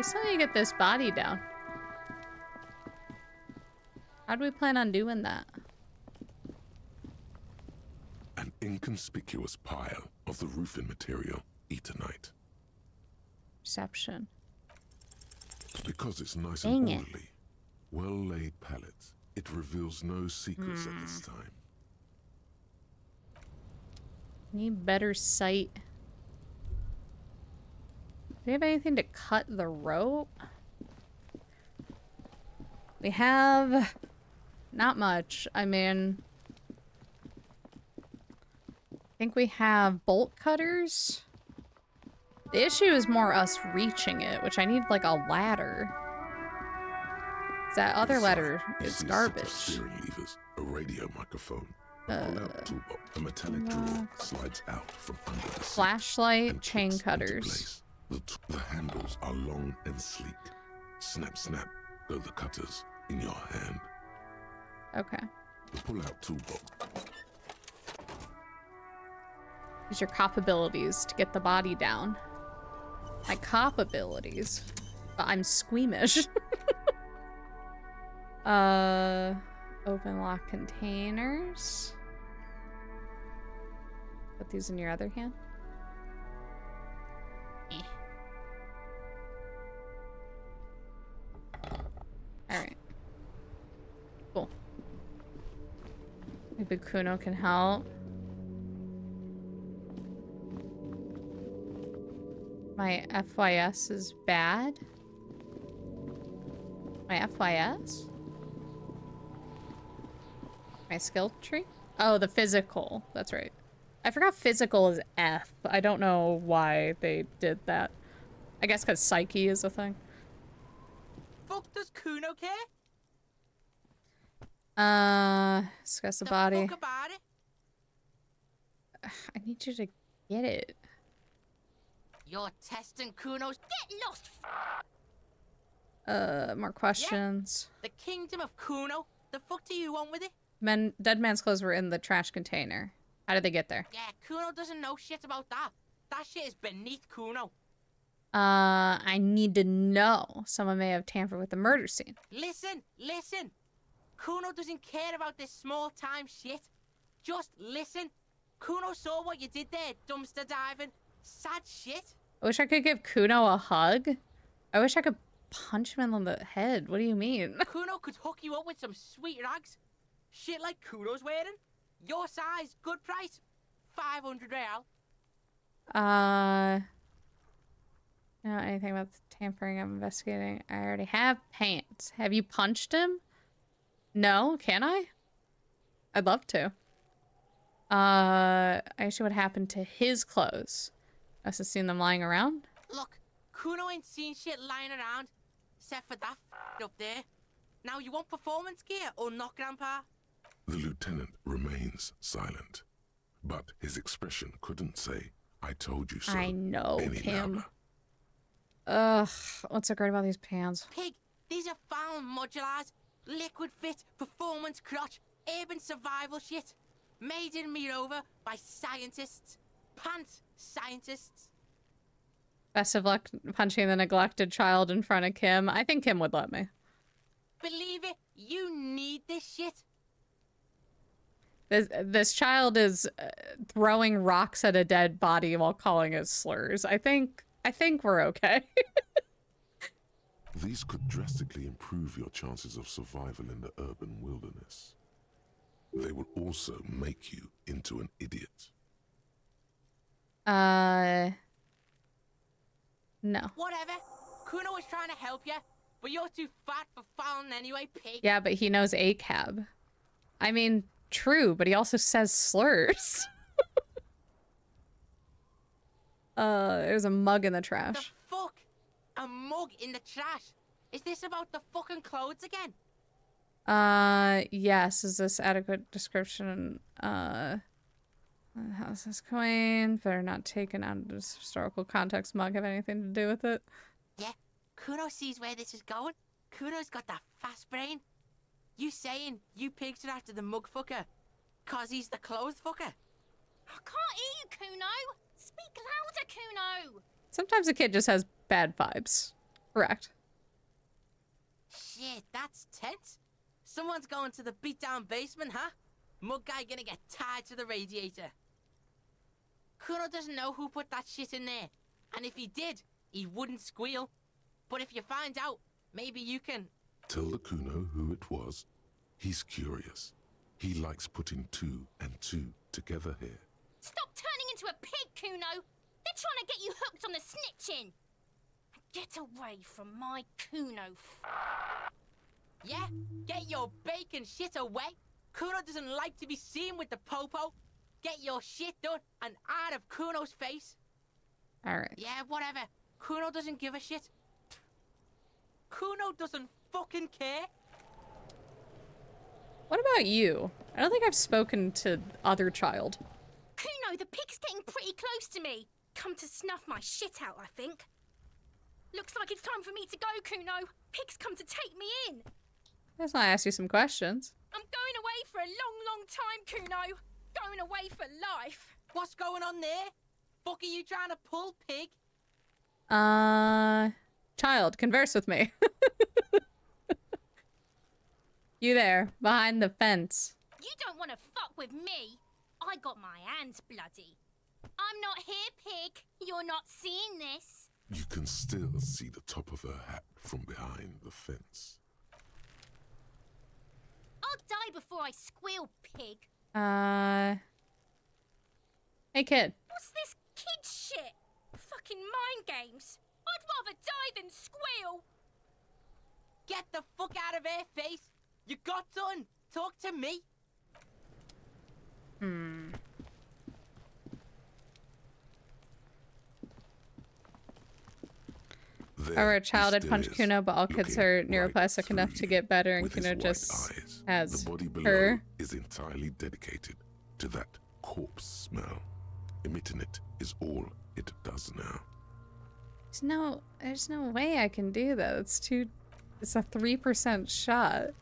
still need to get this body down. How do we plan on doing that? An inconspicuous pile of the roofing material Eternite. Perception. Because it's nice Dang and it. orderly, well-laid pallets, it reveals no secrets at this time. Need better sight. Do we have anything to cut the rope? We have not much. I mean, I think we have bolt cutters. The issue is more us reaching it, which I need like a ladder. That other ladder is See a set of garbage. steering levers, a radio microphone, Pull out toolbox. A metallic drawer slides out from under the seat Flashlight, and chain clicks into cutters. place. The handles are long and sleek. Snap, snap, go the cutters in your hand. Okay. The pull-out toolbox. Use your cop abilities to get the body down. My cop abilities? But I'm squeamish. Open lock containers. Put these in your other hand. Alright. Cool. Maybe Kuno can help. My FYS is bad. My FYS? My skill tree? Oh, the physical. That's right. I forgot physical is F. I don't know why they did that. I guess because psyche is a thing. Fuck does Kuno care? Discuss the body. Fuck about it. I need you to get it. You're testing Kuno's. Get lost. More questions. Yeah, the kingdom of Kuno. The fuck do you want with it? Dead man's clothes were in the trash container. How did they get there? Yeah, Kuno doesn't know shit about that. That shit is beneath Kuno. I need to know. Someone may have tampered with the murder scene. Listen. Kuno doesn't care about this small-time shit. Just listen. Kuno saw what you did there, dumpster diving. Sad shit. I wish I could give Kuno a hug. I wish I could punch him in the head. What do you mean? Kuno could hook you up with some sweet rags. Shit like Kuno's wearing. Your size, good price. 500 real. You know anything about the tampering I'm investigating? I already have pants. Have you punched him? No, can I? I'd love to. Actually, what happened to his clothes? I must have seen them lying around. Look, Kuno ain't seen shit lying around, except for that up there. Now, you want performance gear or not, Grandpa? The lieutenant remains silent, but his expression couldn't say, "I told you so." I know any him. louder. Ugh, what's so great about these pants? Pig, these are found modulars. Liquid fit, performance crotch, urban survival shit. Made in Mirova by scientists. Pants scientists. Best of luck punching the neglected child in front of Kim. I think Kim would let me. Believe it, you need this shit. This child is throwing rocks at a dead body while calling it slurs. I think we're okay. These could drastically improve your chances of survival in the urban wilderness. They will also make you into an idiot. No. Whatever. Kuno was trying to help you, but you're too fat for fouling anyway, pig. Yeah, but he knows ACAB. I mean, true, but he also says slurs. There's a mug in the trash. The fuck? A mug in the trash? Is this about the fucking clothes again? Yes. Is this adequate description? How's this coin? Better not taken out of this historical context. Mug have anything to do with it? Yeah, Kuno sees where this is going. Kuno's got that fast brain. You saying you picked it after the mug fucker? Cause he's the clothes fucker? I can't hear you, Kuno. Speak louder, Kuno. Sometimes a kid just has bad vibes. Correct. Shit, that's tense. Someone's going to the beat-down basement, huh? Mug guy gonna get tied to the radiator. Kuno doesn't know who put that shit in there. And if he did, he wouldn't squeal. But if you find out, maybe you can... Tell the Kuno who it was. He's curious. He likes putting 2 and 2 together here. Stop turning into a pig, Kuno. They're trying to get you hooked on the snitching. Get away from my Kuno. Yeah, get your bacon shit away. Kuno doesn't like to be seen with the popo. Get your shit done and out of Kuno's face. Alright. Yeah, whatever. Kuno doesn't give a shit. Kuno doesn't fucking care. What about you? I don't think I've spoken to other child. Kuno, the pig's getting pretty close to me. Come to snuff my shit out, I think. Looks like it's time for me to go, Kuno. Pig's come to take me in. That's why I asked you some questions. I'm going away for a long, long time, Kuno. Going away for life. What's going on there? Fuck are you trying to pull, pig? Child, converse with me. You there, behind the fence. You don't want to fuck with me. I got my hands bloody. I'm not here, pig. You're not seeing this. You can still see the top of her hat from behind the fence. I'll die before I squeal, pig. Hey, kid. What's this kid shit? Fucking mind games. I'd rather die than squeal. Get the fuck out of here, face. You got done. Talk to me. Our child had punched Kuno, but all kids are neuroplastic enough to get better, and Kuno just has The body below her. is entirely dedicated to that corpse smell. Emitting it is all it does now. There's no way I can do that. It's a 3% shot.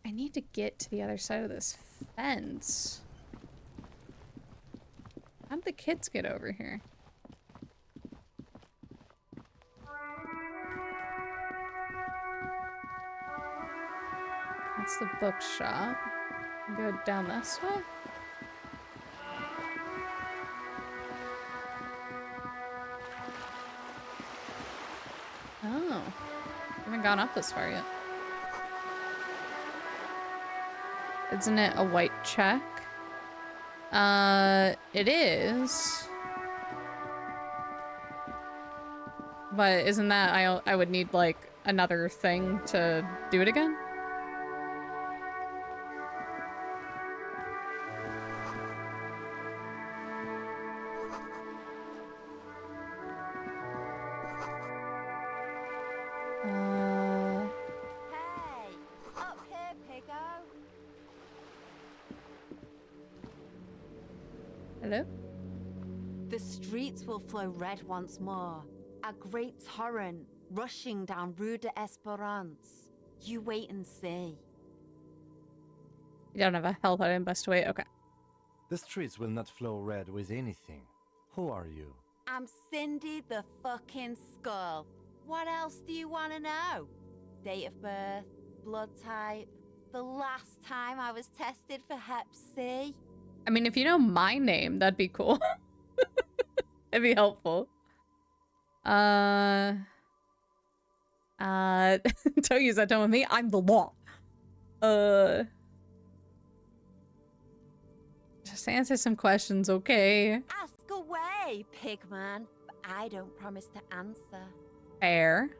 I need to get to the other side of this fence. How'd the kids get over here? That's the bookshop. Go down this way. Oh. Haven't gone up this far yet. Isn't it a white check? It is. But isn't that I would need like another thing to do it again? Hey, up here, Piggo. Hello? The streets will flow red once more. A great torrent rushing down Rue d'Esperance. You wait and see. You don't have a health item, best way. Okay. The streets will not flow red with anything. Who are you? I'm Cindy the fucking Skull. What else do you want to know? Date of birth, blood type, the last time I was tested for Hep C. I mean, if you know my name, that'd be cool. It'd be helpful. Don't use that tone with me. I'm the law. Just answer some questions, okay? Ask away, Pigman. But I don't promise to answer. Fair.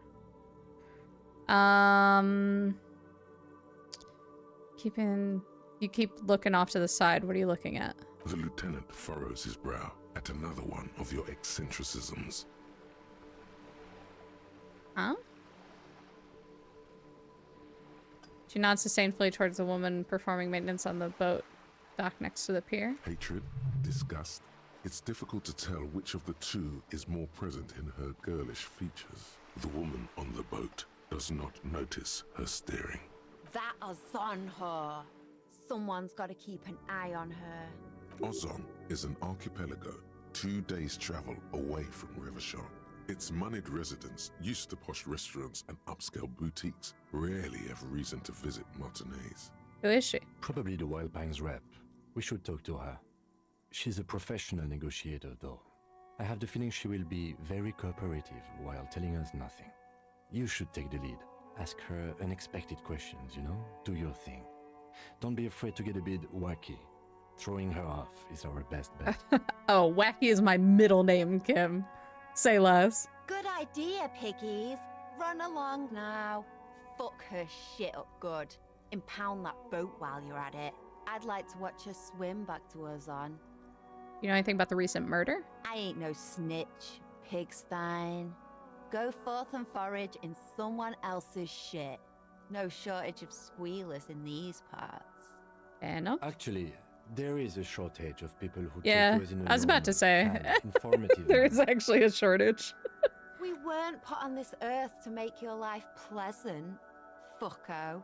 You keep looking off to the side. What are you looking at? The lieutenant furrows his brow at another one of your eccentricisms. Huh? She nods disdainfully towards the woman performing maintenance on the boat dock next to the pier. Hatred, disgust. It's difficult to tell which of the two is more present in her girlish features. The woman on the boat does not notice her staring. That Ozon her. Someone's got to keep an eye on her. Ozon is an archipelago 2 days' travel away from Rivershaw. Its moneyed residents, used to posh restaurants and upscale boutiques, rarely have reason to visit Martinez. Who is she? Probably the Wild Pines rep. We should talk to her. She's a professional negotiator, though. I have the feeling she will be very cooperative while telling us nothing. You should take the lead. Ask her unexpected questions, you know? Do your thing. Don't be afraid to get a bit wacky. Throwing her off is our best bet. Oh, wacky is my middle name, Kim. Say less. Good idea, piggies. Run along now. Fuck her shit up good. Impound that boat while you're at it. I'd like to watch her swim back to Ozon. You know anything about the recent murder? I ain't no snitch, Pigstein. Go forth and forage in someone else's shit. No shortage of squealers in these parts. Fair enough. Actually, there is a shortage of people who Yeah, take yours in a I was about to say. normal, kind, informative There manner. is actually a shortage. We weren't put on this earth to make your life pleasant, fucko.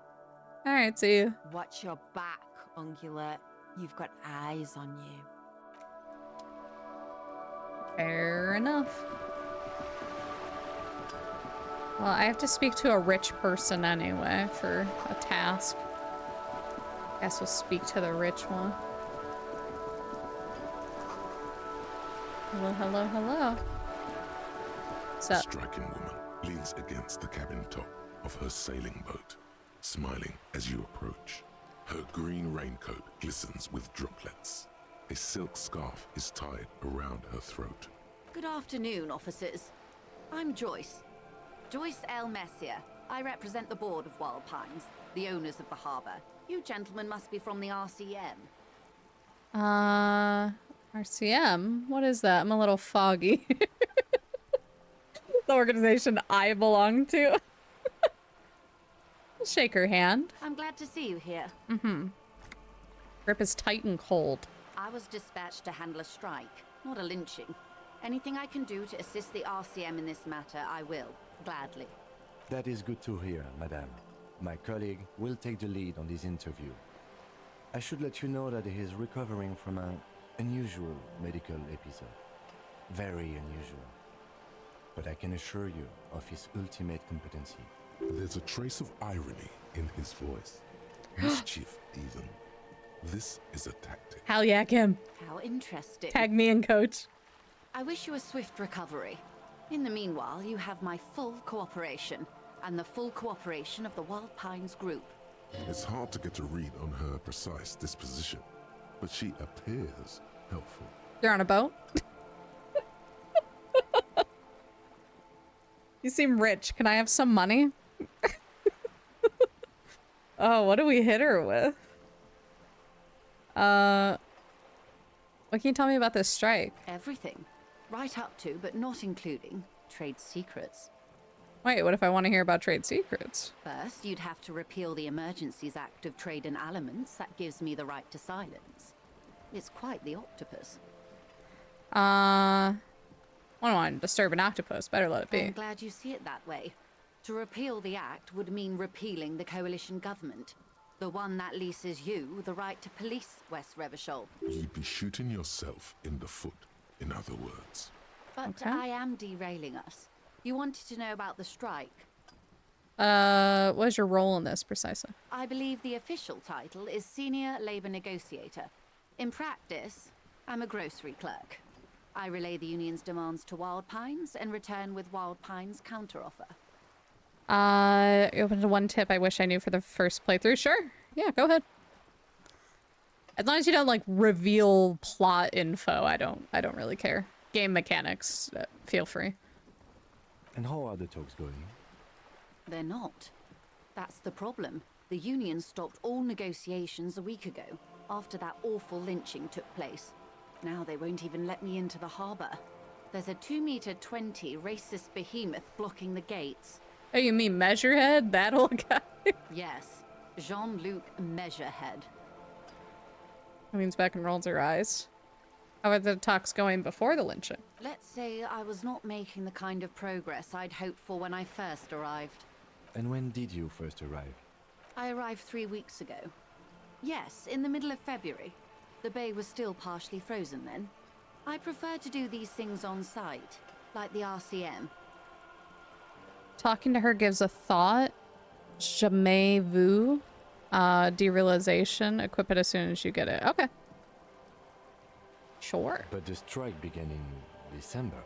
Alright, see you. Watch your back, ungulate. You've got eyes on you. Fair enough. Well, I have to speak to a rich person anyway for a task. Guess we'll speak to the rich one. Hello, hello, hello. What's A up? striking woman leans against the cabin top of her sailing boat, smiling as you approach. Her green raincoat glistens with droplets. A silk scarf is tied around her throat. Good afternoon, officers. I'm Joyce. Joyce L. Messier. I represent the board of Wild Pines, the owners of the harbor. You gentlemen must be from the RCM. RCM? What is that? I'm a little foggy. The organization I belong to. Shake her hand. I'm glad to see you here. Mm-hmm. Grip is tight and cold. I was dispatched to handle a strike, not a lynching. Anything I can do to assist the RCM in this matter, I will, gladly. That is good to hear, madame. My colleague will take the lead on this interview. I should let you know that he is recovering from an unusual medical episode. Very unusual. But I can assure you of his ultimate competency. There's a trace of irony in his voice. Mischief, even. This is a tactic. Hell yeah, Kim. How interesting. Tag me in, coach. I wish you a swift recovery. In the meanwhile, you have my full cooperation, and the full cooperation of the Wild Pines group. It's hard to get a read on her precise disposition, but she appears helpful. You're on a boat? You seem rich. Can I have some money? Oh, what do we hit her with? What can you tell me about this strike? Everything. Right up to, but not including, trade secrets. Wait, what if I want to hear about trade secrets? First, you'd have to repeal the Emergencies Act of Trade in Aliments that gives me the right to silence. It's quite the octopus. I don't want to disturb an octopus. Better let it be. I'm glad you see it that way. To repeal the act would mean repealing the coalition government. The one that leases you the right to police West Revachol. You'd be shooting yourself in the foot, in other words. But Okay. I am derailing us. You wanted to know about the strike. What is your role in this precisely? I believe the official title is Senior Labor Negotiator. In practice, I'm a grocery clerk. I relay the union's demands to Wild Pines and return with Wild Pines' counteroffer. Open to one tip I wish I knew for the first playthrough. Sure. Yeah, go ahead. As long as you don't like reveal plot info, I don't really care. Game mechanics, feel free. And how are the talks going? They're not. That's the problem. The union stopped all negotiations a week ago, after that awful lynching took place. Now they won't even let me into the harbor. There's a 2-meter-20 racist behemoth blocking the gates. Oh, you mean Measurehead? That old guy? Yes, Jean-Luc Measurehead. That means Beck and rolls her eyes. How are the talks going before the lynching? Let's say I was not making the kind of progress I'd hoped for when I first arrived. And when did you first arrive? I arrived 3 weeks ago. Yes, in the middle of February. The bay was still partially frozen then. I prefer to do these things on site, like the RCM. Talking to her gives a thought. Jamais vu. Derealization. Equip it as soon as you get it. Okay. Sure. But the strike began in December.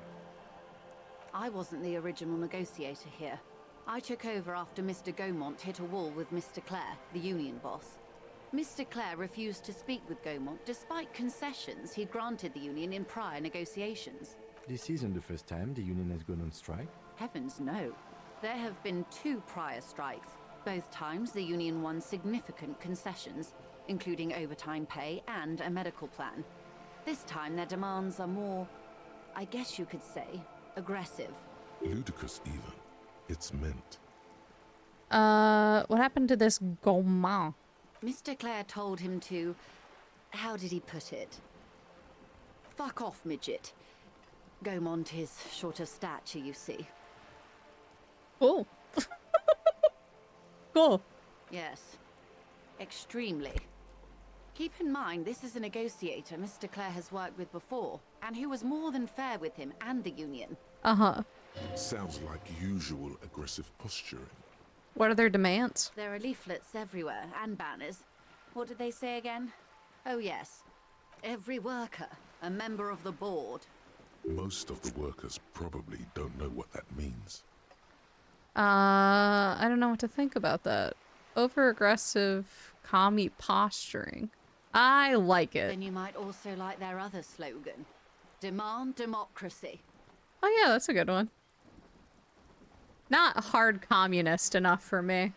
I wasn't the original negotiator here. I took over after Mr. Gaumont hit a wall with Mr. Clare, the union boss. Mr. Clare refused to speak with Gaumont despite concessions he'd granted the union in prior negotiations. This isn't the first time the union has gone on strike. Heavens no. There have been 2 prior strikes. Both times the union won significant concessions, including overtime pay and a medical plan. This time their demands are more, I guess you could say, aggressive. Ludicrous even. It's meant. What happened to this gourmand? Mr. Clare told him to... How did he put it? Fuck off, midget. Gaumont is short of stature, you see. Cool. Cool. Yes. Extremely. Keep in mind, this is a negotiator Mr. Clare has worked with before, and who was more than fair with him and the Union. Uh-huh. Sounds like usual aggressive posturing. What are their demands? There are leaflets everywhere, and banners. What did they say again? Oh yes. Every worker, a member of the board. Most of the workers probably don't know what that means. I don't know what to think about that. Over-aggressive, commie posturing. I like it. Then you might also like their other slogan. Demand democracy. Oh yeah, that's a good one. Not hard communist enough for me.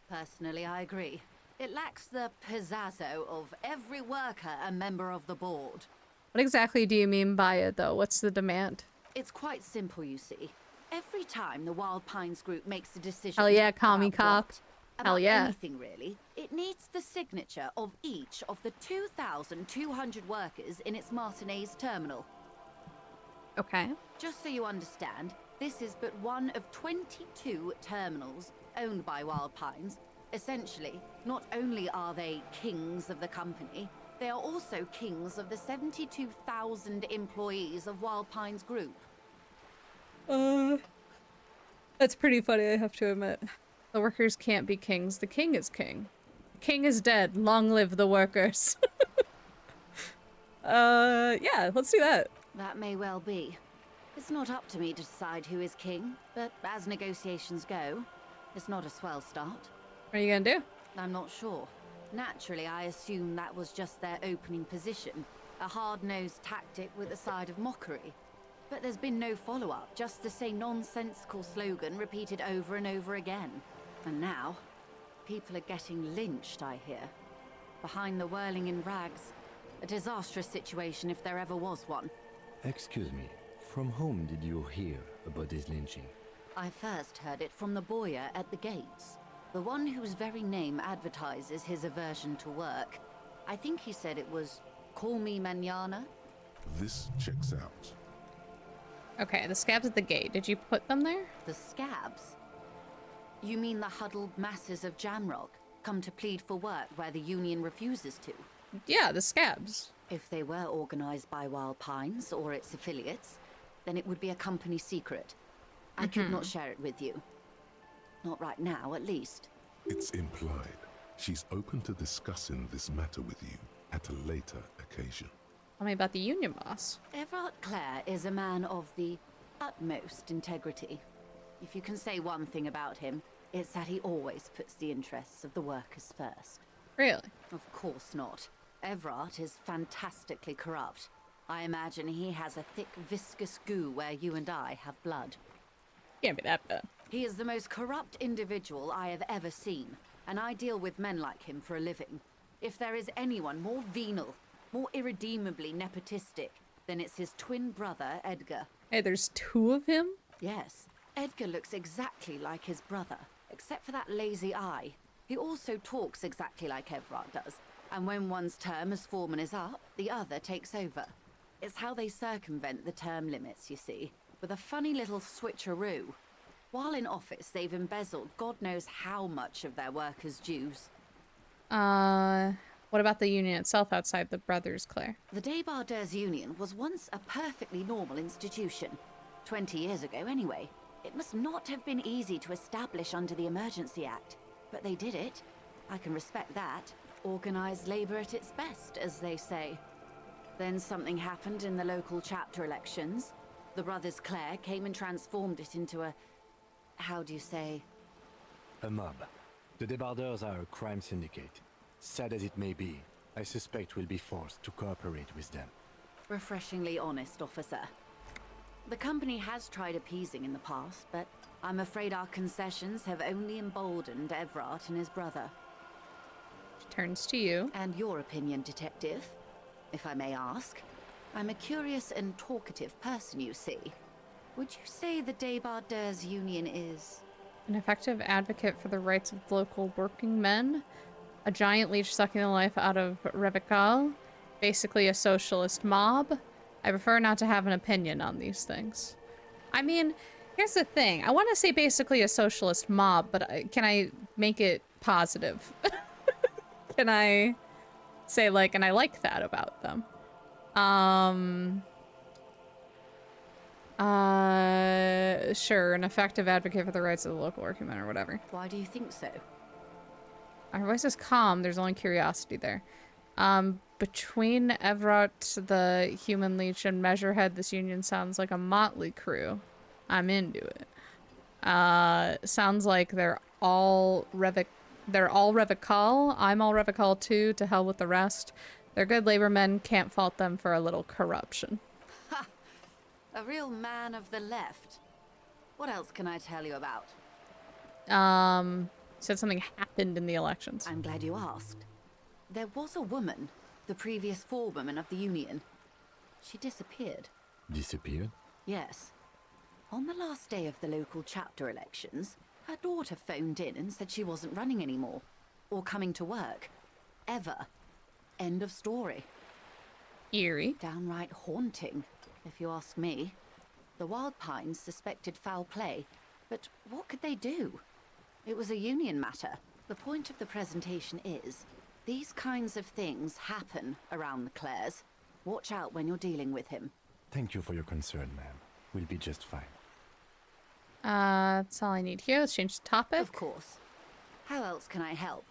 Personally, I agree. It lacks the pizzazzo of every worker a member of the board. What exactly do you mean by it, though? What's the demand? It's quite simple, you see. Every time the Wild Pines group makes a decision... Hell yeah, commie about cop. what, Hell about yeah. anything, really, it needs the signature of each of the 2,200 workers in its Martinez terminal. Okay. Just so you understand, this is but one of 22 terminals owned by Wild Pines. Essentially, not only are they kings of the company, they are also kings of the 72,000 employees of Wild Pines Group. That's pretty funny, I have to admit. The workers can't be kings. The king is king. The king is dead. Long live the workers. Yeah, let's do that. That may well be. It's not up to me to decide who is king, but as negotiations go, it's not a swell start. What are you gonna do? I'm not sure. Naturally, I assume that was just their opening position, a hard-nosed tactic with a side of mockery. But there's been no follow-up, just the same nonsensical slogan repeated over and over again. And now, people are getting lynched, I hear. Behind the whirling in rags, a disastrous situation if there ever was one. Excuse me, from whom did you hear about this lynching? I first heard it from the boyer at the gates. The one whose very name advertises his aversion to work. I think he said it was, "Call me mañana." This checks out. Okay, the scabs at the gate. Did you put them there? The scabs? You mean the huddled masses of Jamrock, come to plead for work where the Union refuses to? Yeah, the scabs. If they were organized by Wild Pines or its affiliates, then it would be a company secret. I could not share it with you. Not right now, at least. It's implied. She's open to discussing this matter with you at a later occasion. Tell me about the Union boss. Everard Clare is a man of the utmost integrity. If you can say one thing about him, it's that he always puts the interests of the workers first. Really? Of course not. Everard is fantastically corrupt. I imagine he has a thick, viscous goo where you and I have blood. Can't be that bad. He is the most corrupt individual I have ever seen, and I deal with men like him for a living. If there is anyone more venal, more irredeemably nepotistic, then it's his twin brother, Edgar. Hey, there's two of him? Yes. Edgar looks exactly like his brother, except for that lazy eye. He also talks exactly like Everard does, and when one's term as foreman is up, the other takes over. It's how they circumvent the term limits, you see, with a funny little switcheroo. While in office, they've embezzled God knows how much of their workers' dues. What about the Union itself outside the Brothers, Claire? The Debarders Union was once a perfectly normal institution. 20 years ago, anyway. It must not have been easy to establish under the Emergency Act, but they did it. I can respect that. Organized labor at its best, as they say. Then something happened in the local chapter elections. The Brothers Clare came and transformed it into a... how do you say? A mob. The Debarders are a crime syndicate. Sad as it may be, I suspect we'll be forced to cooperate with them. Refreshingly honest, officer. The company has tried appeasing in the past, but I'm afraid our concessions have only emboldened Everard and his brother. She turns to you. And your opinion, detective, if I may ask. I'm a curious and talkative person, you see. Would you say the Débardeurs Union is... An effective advocate for the rights of local working men, a giant leech sucking the life out of Revical, basically a socialist mob? I prefer not to have an opinion on these things. I mean, here's the thing. I want to say basically a socialist mob, but can I make it positive? Can I say, like, and I like that about them? Sure, an effective advocate for the rights of the local working men or whatever. Why do you think so? Our voice is calm, there's only curiosity there. Between Evrot, the human leech, and Measurehead, this union sounds like a motley crew. I'm into it. Sounds like they're all Revical. I'm all Revical too, to hell with the rest. They're good labor men, can't fault them for a little corruption. Ha! A real man of the left. What else can I tell you about? Said something happened in the elections. I'm glad you asked. There was a woman, the previous forewoman of the union. She disappeared. Disappeared? Yes. On the last day of the local chapter elections, her daughter phoned in and said she wasn't running anymore. Or coming to work. Ever. End of story. Eerie. Downright haunting, if you ask me. The Wild Pines suspected foul play, but what could they do? It was a union matter. The point of the presentation is, these kinds of things happen around the Clares. Watch out when you're dealing with him. Thank you for your concern, ma'am. We'll be just fine. That's all I need here. Let's change the topic. Of course. How else can I help?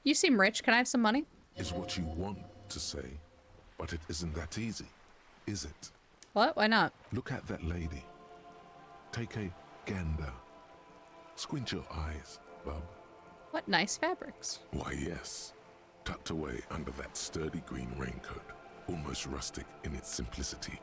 You seem rich. Can I have some money? Is what you want to say, but it isn't that easy, is it? What? Why not? Look at that lady. Take a gander. Squint your eyes, bub. What nice fabrics. Why, yes. Tucked away under that sturdy green raincoat, almost rustic in its simplicity,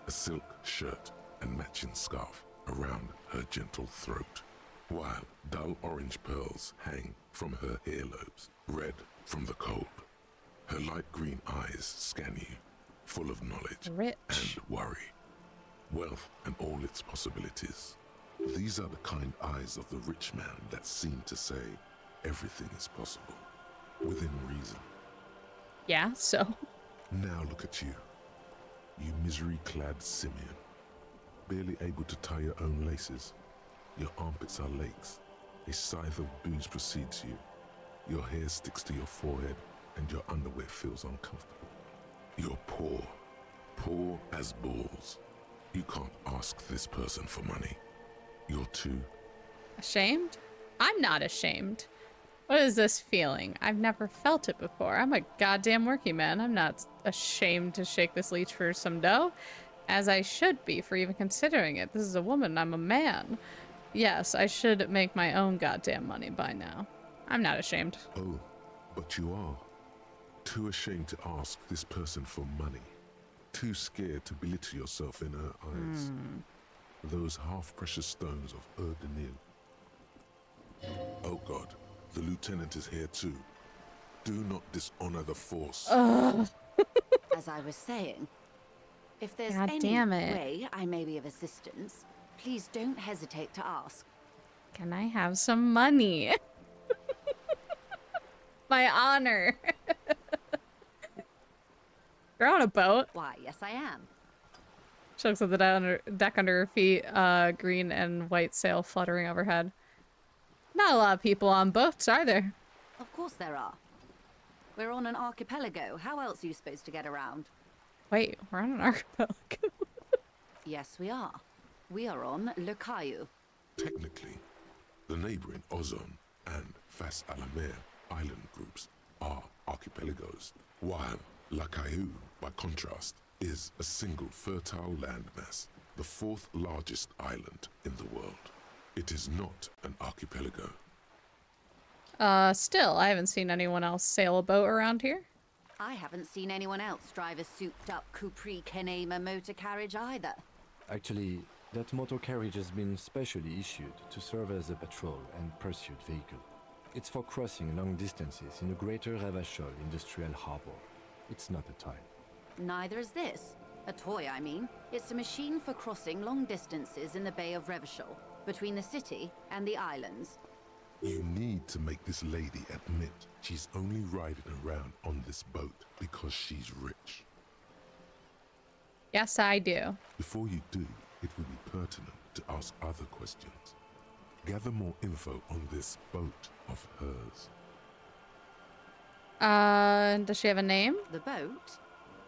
a silk shirt and matching scarf around her gentle throat, while dull orange pearls hang from her earlobes, red from the cold. Her light green eyes scan you, full of knowledge and worry, wealth and all its possibilities. These are the kind eyes of the rich man that seem to say everything is possible, within reason. Yeah, so? Now look at you, you misery-clad simian, barely able to tie your own laces. Your armpits are lakes, a scythe of booze precedes you, your hair sticks to your forehead, and your underwear feels uncomfortable. You're poor, poor as balls. You can't ask this person for money. You're too... Ashamed? I'm not ashamed. What is this feeling? I've never felt it before. I'm a goddamn working man. I'm not ashamed to shake this leech for some dough, as I should be for even considering it. This is a woman. I'm a man. Yes, I should make my own goddamn money by now. I'm not ashamed. Oh, but you are. Too ashamed to ask this person for money. Too scared to belittle yourself in her eyes. Those half-precious stones of Eau de Nil. Oh God, the lieutenant is here too. Do not dishonor the force. As I was saying, if there's God any damn it. way I may be of assistance, please don't hesitate to ask. Can I have some money? My honor. You're on a boat. Why, yes I am. She looks at the deck under her feet, green and white sail fluttering overhead. Not a lot of people on boats, are there? Of course there are. We're on an archipelago. How else are you supposed to get around? Wait, we're on an archipelago. Yes, we are. We are on Le Caillou. Technically, the neighboring Ozone and Fas Alamer island groups are archipelagos, while La Caillou, by contrast, is a single fertile landmass, the fourth largest island in the world. It is not an archipelago. Still, I haven't seen anyone else sail a boat around here. I haven't seen anyone else drive a souped-up Capri Kenema motor carriage either. Actually, that motor carriage has been specially issued to serve as a patrol and pursuit vehicle. It's for crossing long distances in the greater Ravachol industrial harbor. It's not a type. Neither is this. A toy, I mean. It's a machine for crossing long distances in the Bay of Revachol, between the city and the islands. You need to make this lady admit she's only riding around on this boat because she's rich. Yes, I do. Before you do, it would be pertinent to ask other questions. Gather more info on this boat of hers. Does she have a name? The boat?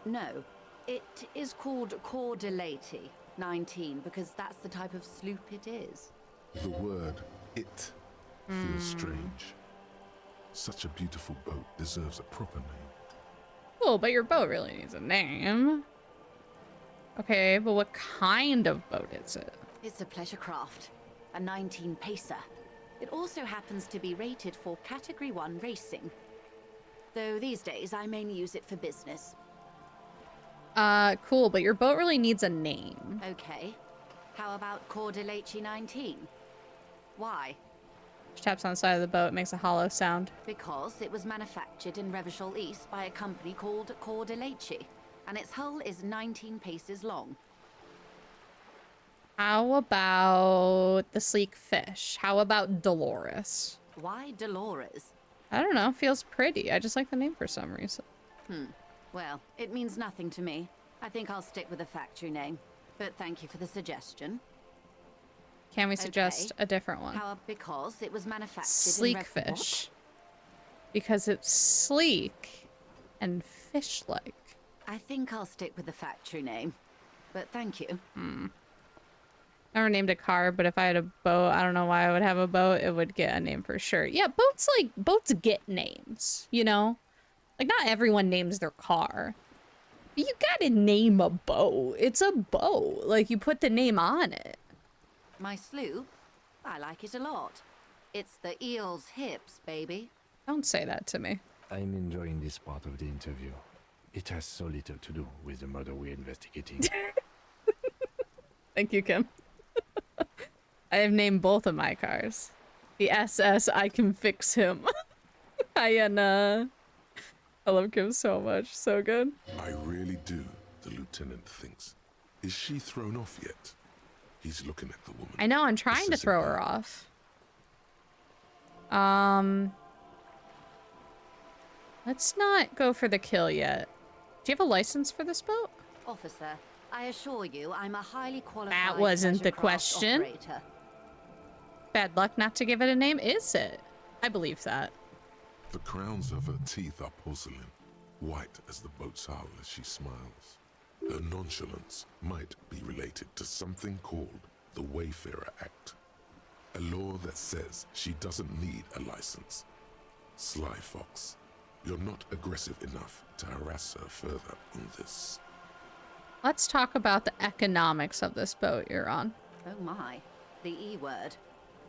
No. It is called Cordelati 19 because that's the type of sloop it is. The word "it" feels strange. Such a beautiful boat deserves a proper name. Cool, but your boat really needs a name. Okay, but what kind of boat is it? It's a pleasure craft, a 19 pacer. It also happens to be rated for Category 1 racing. Though these days I mainly use it for business. Cool, but your boat really needs a name. Okay. How about Cordelati 19? Why? She taps on the side of the boat, makes a hollow sound. Because it was manufactured in Revachol East by a company called Cordelati, and its hull is 19 paces long. How about the sleek fish? How about Dolores? Why Dolores? I don't know, feels pretty. I just like the name for some reason. Well, it means nothing to me. I think I'll stick with the factory name. But thank you for the suggestion. Can we suggest a different one? Because it was manufactured Sleek in fish. Because it's sleek and fish-like. I think I'll stick with the factory name. But thank you. Never named a car, but if I had a boat, I don't know why I would have a boat. It would get a name for sure. Yeah, boats get names, you know? Like, not everyone names their car. But you gotta name a boat. It's a boat. Like, you put the name on it. My sloop? I like it a lot. It's the eel's hips, baby. Don't say that to me. I'm enjoying this part of the interview. It has so little to do with the murder we're investigating. Thank you, Kim. I have named both of my cars. The SS, I can fix him. I love Kim so much. So good. I really do, the lieutenant thinks. Is she thrown off yet? He's looking at the woman. I know, I'm trying to throw her off. Let's not go for the kill yet. Do you have a license for this boat? Officer, I assure you I'm a highly qualified That wasn't the pleasure craft question. operator. Bad luck not to give it a name, is it? I believe that. The crowns of her teeth are porcelain, white as the boat's hull as she smiles. Her nonchalance might be related to something called the Wayfarer Act, a law that says she doesn't need a license. Sly Fox, you're not aggressive enough to harass her further on this. Let's talk about the economics of this boat you're on. Oh my, the E word.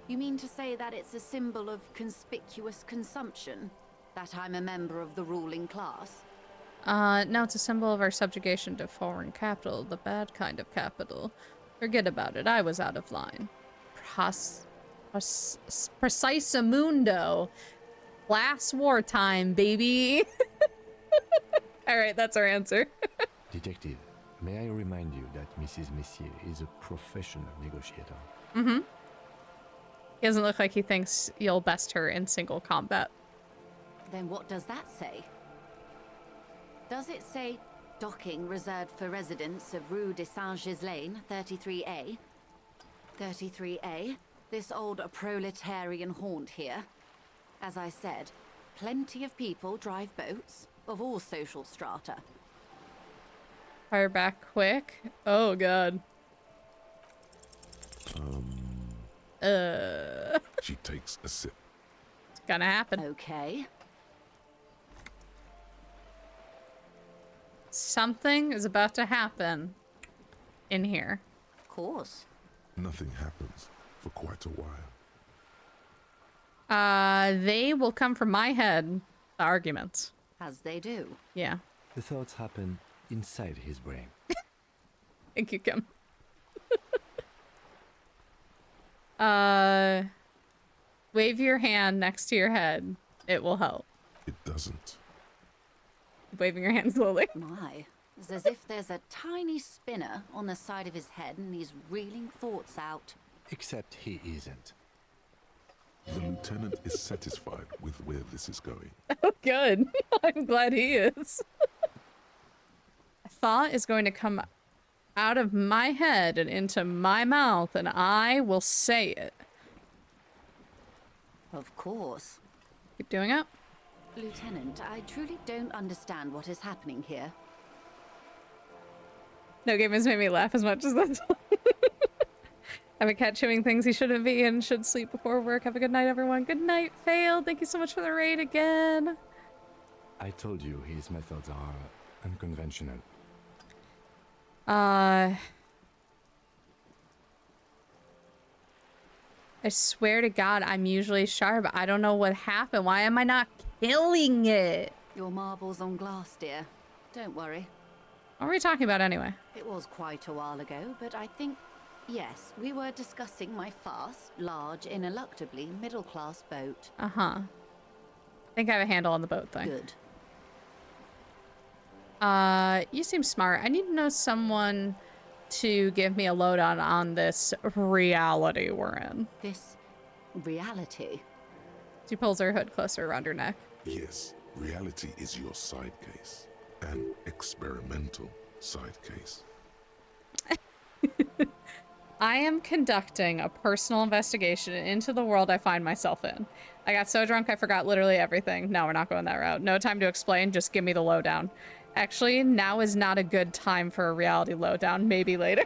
You mean to say that it's a symbol of conspicuous consumption? That I'm a member of the ruling class? No, it's a symbol of our subjugation to foreign capital, the bad kind of capital. Forget about it, I was out of line. Precisamundo. Last wartime, baby. Alright, that's our answer. Detective, may I remind you that Mrs. Messier is a professional negotiator? Mm-hmm. He doesn't look like he thinks you'll best her in single combat. Then what does that say? Does it say docking reserved for residents of Rue de Saint-Ghislain, 33A? 33A? This old proletarian haunt here? As I said, plenty of people drive boats, of all social strata. Fire back quick. Oh god. She takes a sip. It's gonna happen. Okay. Something is about to happen in here. Of course. Nothing happens for quite a while. They will come from my head, the arguments. As they do. Yeah. The thoughts happen inside his brain. Thank you, Kim. Wave your hand next to your head. It will help. It doesn't. Waving your hand slowly. My. It's as if there's a tiny spinner on the side of his head and he's reeling thoughts out. Except he isn't. The lieutenant is satisfied with where this is going. Oh, good. I'm glad he is. A thought is going to come out of my head and into my mouth, and I will say it. Of course. Keep doing it. Lieutenant, I truly don't understand what is happening here. No game has made me laugh as much as this one. I have a cat chewing things he shouldn't be and should sleep before work. Have a good night, everyone. Good night, Failed. Thank you so much for the raid again. I told you his methods are unconventional. I swear to God, I'm usually sharp. I don't know what happened. Why am I not killing it? Your marbles on glass, dear. Don't worry. What were we talking about anyway? It was quite a while ago, but I think, yes, we were discussing my fast, large, ineluctably middle-class boat. Uh-huh. I think I have a handle on the boat thing. Good. You seem smart. I need to know someone to give me a lowdown on this reality we're in. This reality? She pulls her hood closer around her neck. Yes, reality is your side case. An experimental side case. I am conducting a personal investigation into the world I find myself in. I got so drunk I forgot literally everything. No, we're not going that route. No time to explain, just give me the lowdown. Actually, now is not a good time for a reality lowdown. Maybe later.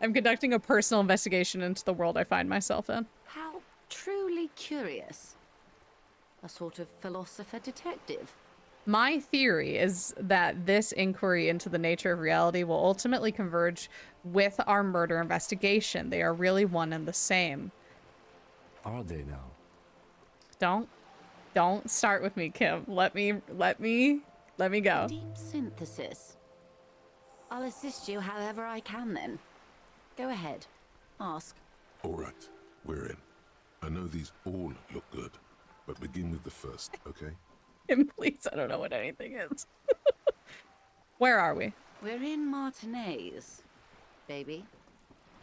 I'm conducting a personal investigation into the world I find myself in. How truly curious. A sort of philosopher detective. My theory is that this inquiry into the nature of reality will ultimately converge with our murder investigation. They are really one and the same. Are they now? Don't start with me, Kim. Let me go. Deep synthesis. I'll assist you however I can then. Go ahead. Ask. All right, we're in. I know these all look good, but begin with the first, okay? Kim, please, I don't know what anything is. Where are we? We're in Martinez, baby.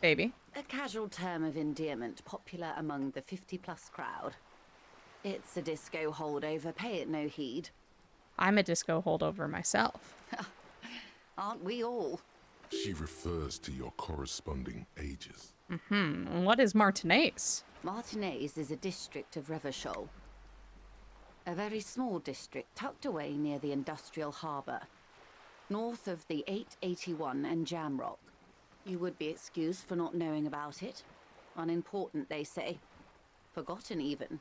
Baby? A casual term of endearment popular among the 50-plus crowd. It's a disco holdover, pay it no heed. I'm a disco holdover myself. Aren't we all? She refers to your corresponding ages. Mm-hmm. What is Martinez? Martinez is a district of Revachol. A very small district tucked away near the industrial harbour, north of the 881 and Jamrock. You would be excused for not knowing about it. Unimportant, they say. Forgotten, even.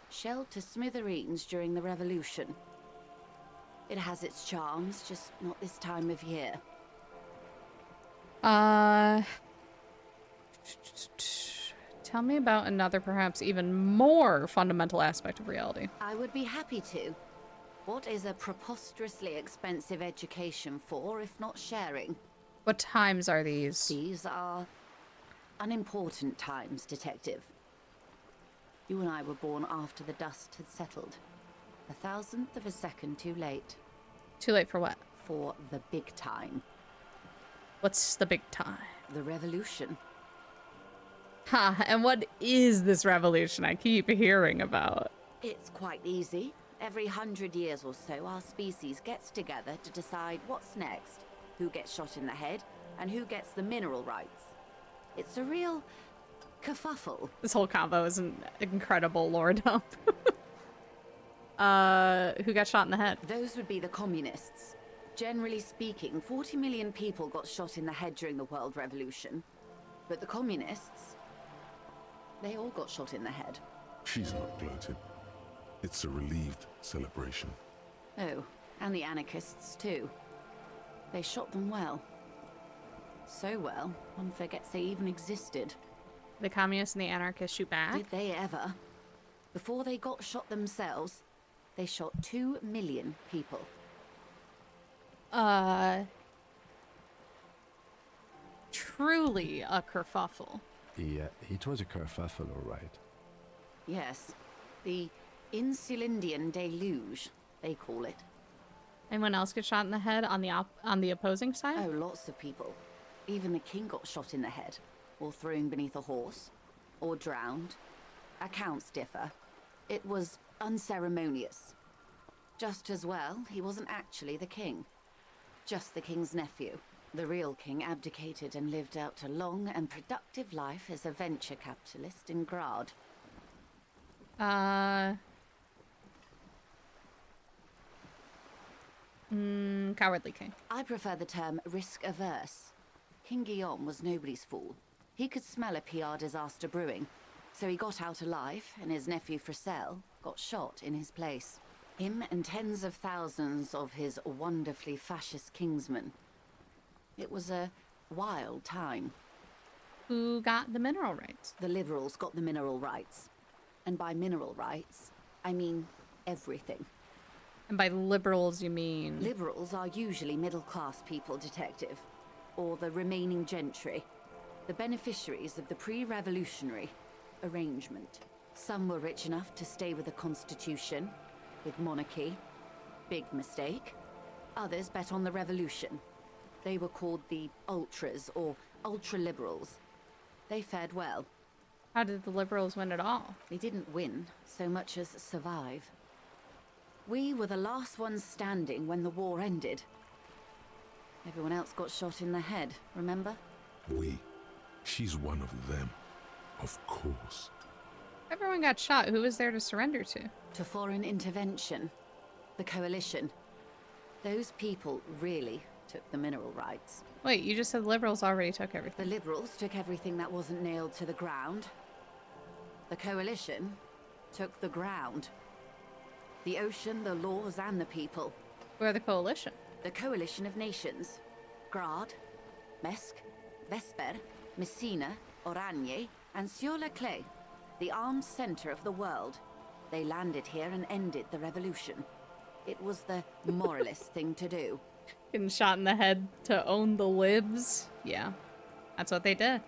Shelled to smithereens during the Revolution. It has its charms, just not this time of year. Tell me about another, perhaps even more fundamental aspect of reality. I would be happy to. What is a preposterously expensive education for, if not sharing? What times are these? These are unimportant times, Detective. You and I were born after the dust had settled. 1,000th of a second too late. Too late for what? For the big time. What's the big time? The revolution. Ha, and what is this revolution I keep hearing about? It's quite easy. Every 100 years or so, our species gets together to decide what's next, who gets shot in the head, and who gets the mineral rights. It's a real kerfuffle. This whole combo is an incredible lore dump. Who got shot in the head? Those would be the communists. Generally speaking, 40 million people got shot in the head during the World Revolution. But the communists, they all got shot in the head. She's not gloating. It's a relieved celebration. Oh, and the anarchists too. They shot them well. So well, one forgets they even existed. The communists and the anarchists shoot back? Did they ever? Before they got shot themselves, they shot 2 million people. Truly a kerfuffle. Yeah, it was a kerfuffle, all right. Yes, the Insulindian deluge, they call it. Anyone else get shot in the head on the opposing side? Oh, lots of people. Even the king got shot in the head, or thrown beneath a horse, or drowned. Accounts differ. It was unceremonious. Just as well, he wasn't actually the king. Just the king's nephew. The real king abdicated and lived out a long and productive life as a venture capitalist in Grad. Cowardly king. I prefer the term risk-averse. King Guillaume was nobody's fool. He could smell a PR disaster brewing, so he got out alive, and his nephew Fricelle got shot in his place. Him and tens of thousands of his wonderfully fascist kingsmen. It was a wild time. Who got the mineral rights? The liberals got the mineral rights. And by mineral rights, I mean everything. And by liberals, you mean? Liberals are usually middle-class people, Detective. Or the remaining gentry. The beneficiaries of the pre-revolutionary arrangement. Some were rich enough to stay with the Constitution, with monarchy. Big mistake. Others bet on the revolution. They were called the ultras, or ultra-liberals. They fared well. How did the liberals win it all? They didn't win so much as survive. We were the last ones standing when the war ended. Everyone else got shot in the head, remember? We. She's one of them. Of course. Everyone got shot. Who was there to surrender to? To foreign intervention. The coalition. Those people really took the mineral rights. Wait, you just said the liberals already took everything. The liberals took everything that wasn't nailed to the ground. The coalition took the ground. The ocean, the laws, and the people. Who are the coalition? The coalition of nations. Grad, Mesk, Vesper, Messina, Oranje, and Sur-le-Clay. The armed center of the world. They landed here and ended the revolution. It was the moralist thing to do. Getting shot in the head to own the libs? Yeah, that's what they did.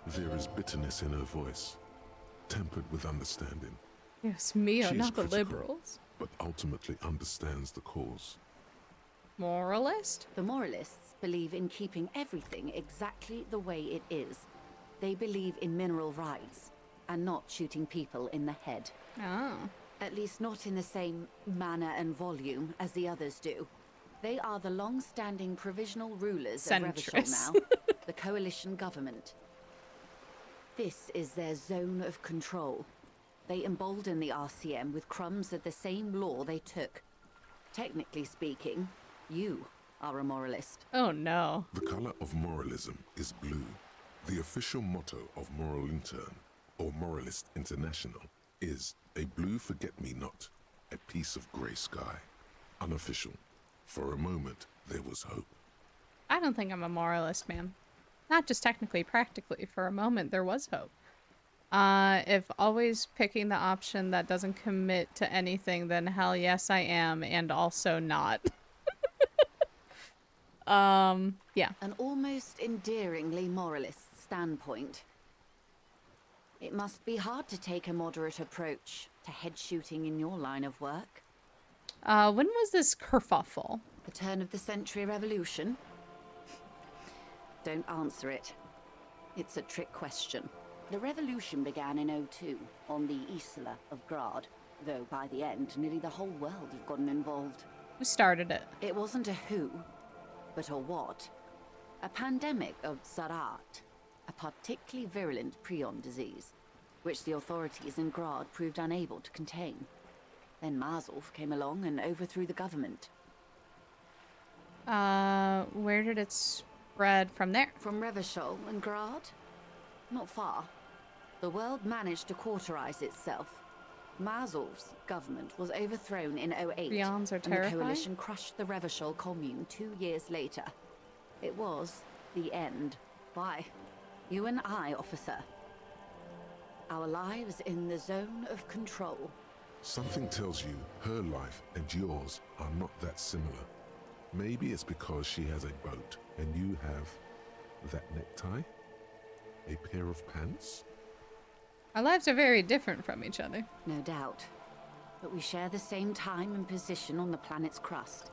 There is bitterness in her voice, tempered with understanding. Yes, Mio, She is not the critical, liberals. but ultimately understands the cause. Moralist? The moralists believe in keeping everything exactly the way it is. They believe in mineral rights, and not shooting people in the head. Oh. At least not in the same manner and volume as the others do. They are the long-standing provisional rulers of Revachol now, the coalition government. This is their zone of control. They embolden the RCM with crumbs of the same law they took. Technically speaking, you are a moralist. Oh no. The color of moralism is blue. The official motto of Moral Intern, or Moralist International, is a blue forget-me-not, a piece of grey sky. Unofficial. For a moment, there was hope. I don't think I'm a moralist, man. Not just technically, practically. For a moment, there was hope. If always picking the option that doesn't commit to anything, then hell yes I am, and also not. Yeah. An almost endearingly moralist standpoint. It must be hard to take a moderate approach to head shooting in your line of work. When was this kerfuffle? The turn of the century revolution? Don't answer it. It's a trick question. The revolution began in '02 on the Isla of Grad, though by the end, nearly the whole world had gotten involved. Who started it? It wasn't a who, but a what. A pandemic of Zarat, a particularly virulent prion disease, which the authorities in Grad proved unable to contain. Then Marzolf came along and overthrew the government. Where did it spread from there? From Revachol and Grad? Not far. The world managed to cauterize itself. Marzolf's government was overthrown in '08, Prions are and the terrifying. coalition crushed the Revachol commune 2 years later. It was the end. Why? You and I, officer. Our lives in the zone of control. Something tells you her life and yours are not that similar. Maybe it's because she has a boat and you have that necktie? A pair of pants? Our lives are very different from each other. No doubt. but we share the same time and position on the planet's crust.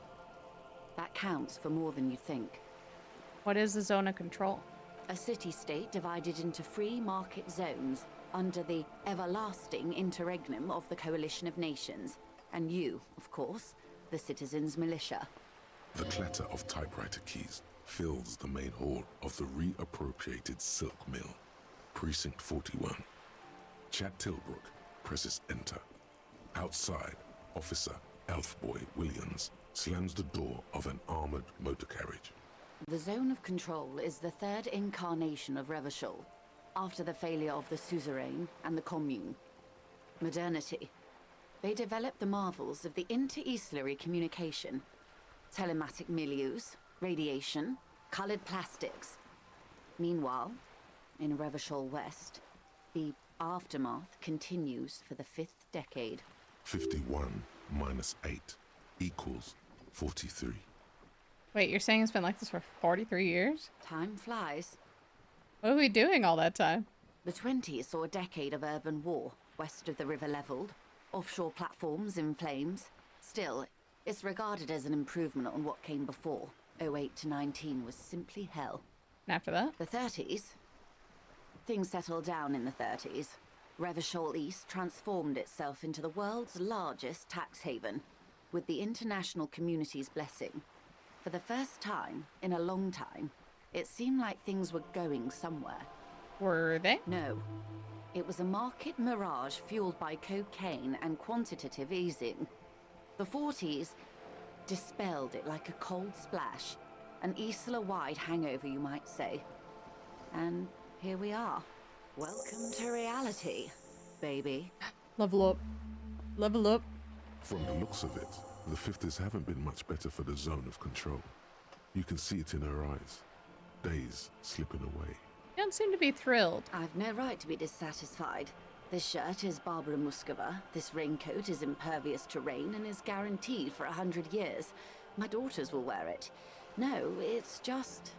That counts for more than you think. What is the zone of control? A city-state divided into free market zones under the everlasting interregnum of the Coalition of Nations. And you, of course, the Citizens' Militia. The clatter of typewriter keys fills the main hall of the reappropriated Silk Mill. Precinct 41. Chad Tilbrook presses enter. Outside, Officer Elfboy Williams slams the door of an armored motor carriage. The Zone of Control is the third incarnation of Revachol, after the failure of the Suzerain and the Commune. Modernity. They developed the marvels of the inter-eastlery communication. Telematic milieus, radiation, colored plastics. Meanwhile, in Revachol West, the aftermath continues for the 5th decade. 51 minus 8 equals 43. Wait, you're saying it's been like this for 43 years? Time flies. What are we doing all that time? The 20s saw a decade of urban war, west of the river leveled, offshore platforms in flames. Still, it's regarded as an improvement on what came before. 08 to 19 was simply hell. And after that? The 30s. Things settled down in the 30s. Revachol East transformed itself into the world's largest tax haven, with the international community's blessing. For the first time in a long time, it seemed like things were going somewhere. Were they? No. It was a market mirage fueled by cocaine and quantitative easing. The 40s dispelled it like a cold splash, an Isla-wide hangover, you might say. And here we are. Welcome to reality, baby. Level up. Level up. From the looks of it, the 50s haven't been much better for the Zone of Control. You can see it in her eyes. Days slipping away. You don't seem to be thrilled. I've no right to be dissatisfied. This shirt is Barbara Muscova. This raincoat is impervious to rain and is guaranteed for 100 years. My daughters will wear it. No, it's just...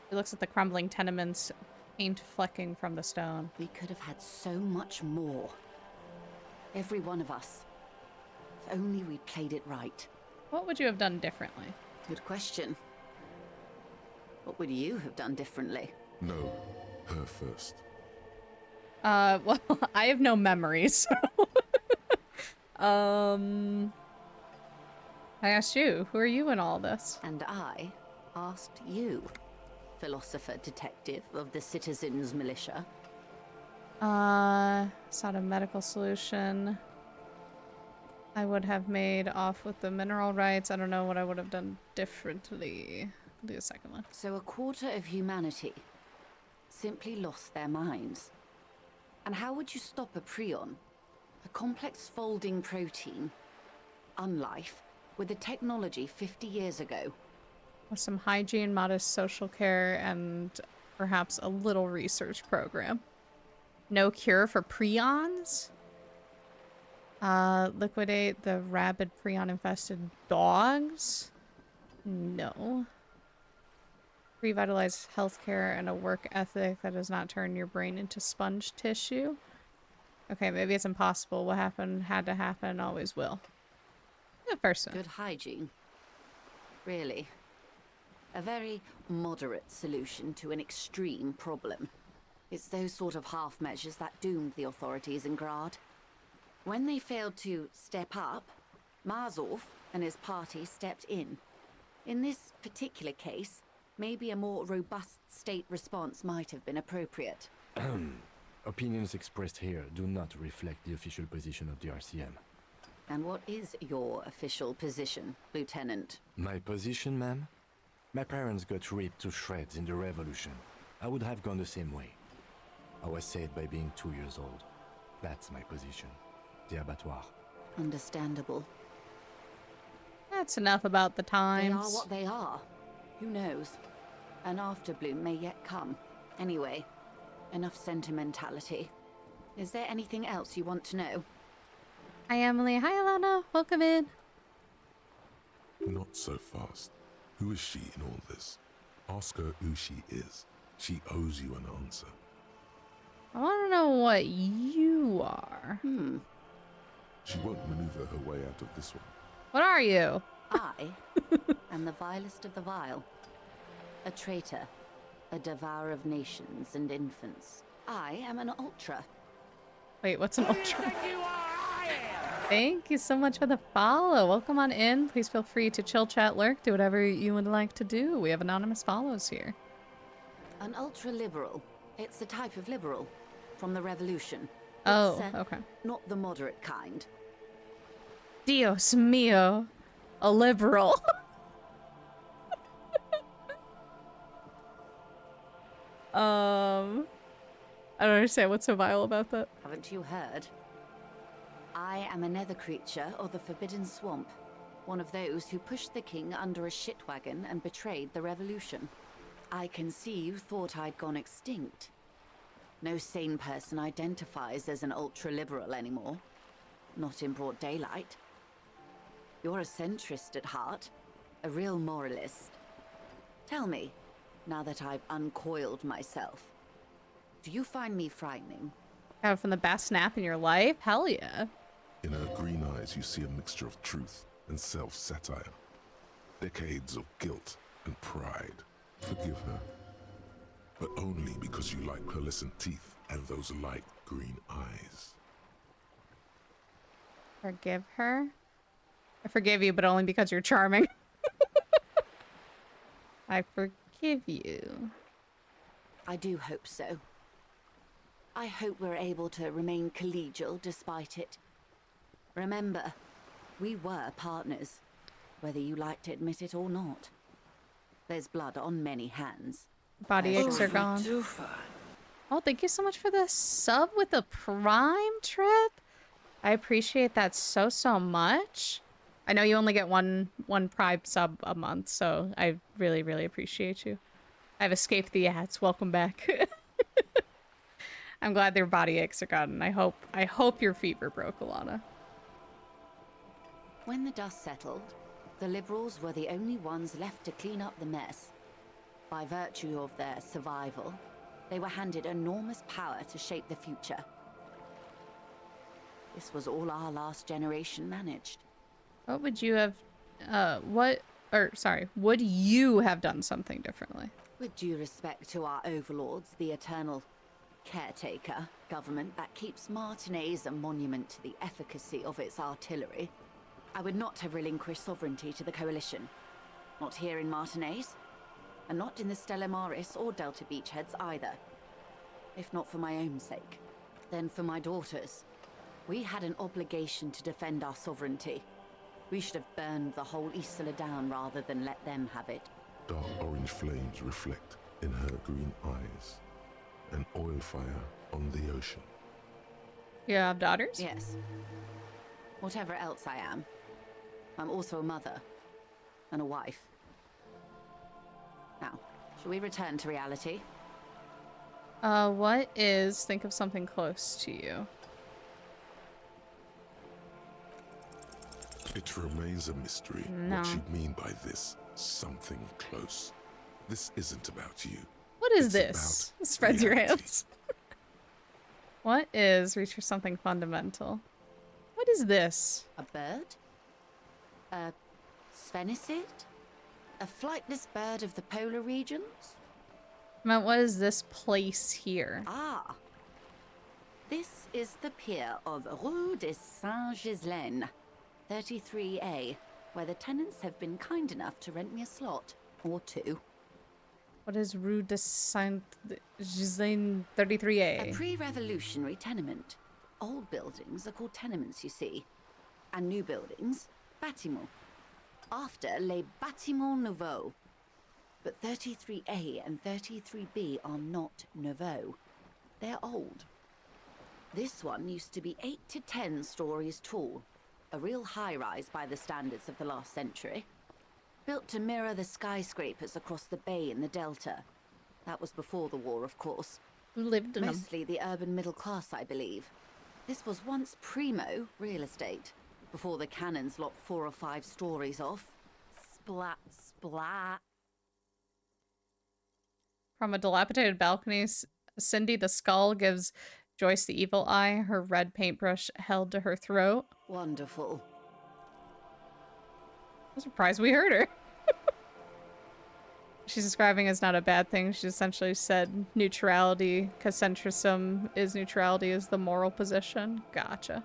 He looks at the crumbling tenements, paint flecking from the stone. We could have had so much more. Every one of us. If only we'd played it right. What would you have done differently? Good question. What would you have done differently? No, her first. Well, I have no memories, so... I asked you, who are you in all this? And I asked you, philosopher detective of the Citizens' Militia. It's not a medical solution. I would have made off with the mineral rights. I don't know what I would have done differently. I'll do the second one. So a quarter of humanity simply lost their minds. And how would you stop a prion? A complex folding protein, unlife, with a technology 50 years ago. With some hygiene, modest social care, and perhaps a little research program. No cure for prions? Liquidate the rabid prion-infested dogs? No. Revitalize healthcare and a work ethic that does not turn your brain into sponge tissue? Okay, maybe it's impossible. What happened had to happen, always will. The first one. Good hygiene. Really. A very moderate solution to an extreme problem. It's those sort of half measures that doomed the authorities in Grad. When they failed to step up, Marzov and his party stepped in. In this particular case, maybe a more robust state response might have been appropriate. Opinions expressed here do not reflect the official position of the RCM. And what is your official position, Lieutenant? My position, ma'am? My parents got ripped to shreds in the revolution. I would have gone the same way. I was saved by being 2 years old. That's my position. The abattoir. Understandable. That's enough about the times. They are what they are. Who knows? An afterbloom may yet come. Anyway, enough sentimentality. Is there anything else you want to know? Hi, Emily. Hi, Alana. Welcome in. Not so fast. Who is she in all this? Ask her who she is. She owes you an answer. I want to know what you are. She won't maneuver her way out of this one. What are you? I am the vilest of the vile. A traitor. A devourer of nations and infants. I am an ultra. Wait, what's an ultra? Thank you so much for the follow. Welcome on in. Please feel free to chill, chat, lurk, do whatever you would like to do. We have anonymous follows here. An ultra-liberal. It's a type of liberal. From the revolution. Oh, It's, okay. Not the moderate kind. Dios mío. A liberal. I don't understand what's so vile about that. Haven't you heard? I am a nether creature of the Forbidden Swamp. One of those who pushed the king under a shit wagon and betrayed the revolution. I can see you thought I'd gone extinct. No sane person identifies as an ultra-liberal anymore. Not in broad daylight. You're a centrist at heart. A real moralist. Tell me, now that I've uncoiled myself, do you find me frightening? From the best snap in your life? Hell yeah. In her green eyes, you see a mixture of truth and self-satire. Decades of guilt and pride. Forgive her. But only because you like pearlescent teeth and those light green eyes. Forgive her? I forgive you, but only because you're charming. I forgive you. I do hope so. I hope we're able to remain collegial despite it. Remember, we were partners, whether you like to admit it or not. There's blood on many hands. Body aches are gone. Oh, thank you so much for the sub with the Prime trip. I appreciate that so much. I know you only get one Prime sub a month, so I really appreciate you. I've escaped the ads. Welcome back. I'm glad their body aches are gone. I hope your fever broke, Alana. When the dust settled, the liberals were the only ones left to clean up the mess. By virtue of their survival, they were handed enormous power to shape the future. This was all our last generation managed. What would you have, would you have done something differently? With due respect to our overlords, the eternal caretaker government that keeps Martinaise a monument to the efficacy of its artillery, I would not have relinquished sovereignty to the Coalition. Not here in Martinaise, and not in the Stella Maris or Delta Beachheads either. If not for my own sake, then for my daughters. We had an obligation to defend our sovereignty. We should have burned the whole Isola down rather than let them have it. Dark orange flames reflect in her green eyes. An oil fire on the ocean. You have daughters? Yes. Whatever else I am, I'm also a mother. And a wife. Now, shall we return to reality? Think of something close to you. It remains a mystery what you mean by this something close. This isn't about you. What is this? Spreads your hands. What is reach for something fundamental? What is this? A bird? A sphenicid? A flightless bird of the polar regions? What is this place here? Ah. This is the pier of Rue de Saint-Ghislain, 33A, where the tenants have been kind enough to rent me a slot. Or two. What is Rue de Saint-Ghislain 33A? A pre-revolutionary tenement. Old buildings are called tenements, you see. And new buildings, bâtiments. After les bâtiments nouveaux. But 33A and 33B are not nouveaux. They're old. This one used to be 8 to 10 stories tall. A real high-rise by the standards of the last century. Built to mirror the skyscrapers across the bay in the Delta. That was before the war, of course. Who lived in them? Mostly the urban middle class, I believe. This was once primo real estate, before the cannons lopped 4 or 5 stories off. Splat, splat. From a dilapidated balcony, Cindy the Skull gives Joyce the Evil Eye, her red paintbrush held to her throat. Wonderful. I'm surprised we heard her. She's describing as not a bad thing. She essentially said neutrality, concentrism is neutrality is the moral position. Gotcha.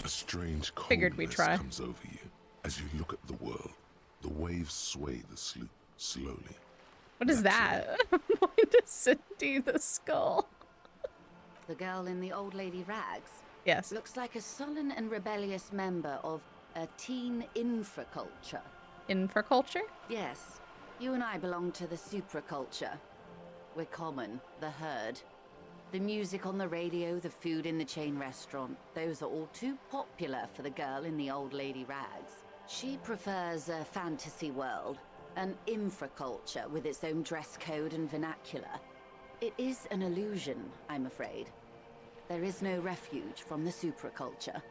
A strange Figured we'd coldness try. comes over you as you look at the world. The waves sway the sloop slowly. What is that? I'm going to Cindy the skull. The girl in the old lady rags? Yes. Looks like a sullen and rebellious member of a teen infraculture. Infraculture? Yes. You and I belong to the supraculture. We're common, the herd. The music on the radio, the food in the chain restaurant, those are all too popular for the girl in the old lady rags. She prefers a fantasy world, an infraculture with its own dress code and vernacular. It is an illusion, I'm afraid. There is no refuge from the supraculture.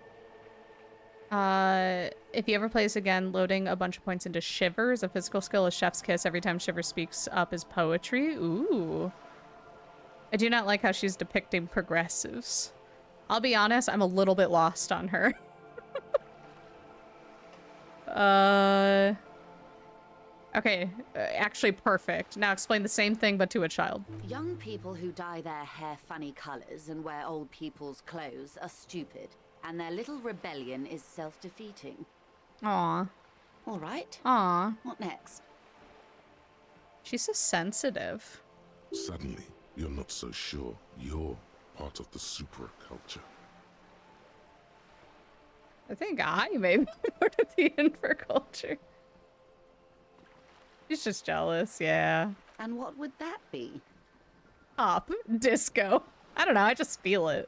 If you ever play this again, loading a bunch of points into Shivers, a physical skill is Chef's Kiss. Every time Shiver speaks up is poetry. Ooh. I do not like how she's depicting progressives. I'll be honest, I'm a little bit lost on her. Okay, actually perfect. Now explain the same thing but to a child. Young people who dye their hair funny colors and wear old people's clothes are stupid, and their little rebellion is self-defeating. Aw. All right. Aw. What next? She's so sensitive. Suddenly, you're not so sure you're part of the supraculture. I think I may be part of the infraculture. She's just jealous, yeah. And what would that be? Pop. Disco. I don't know, I just feel it.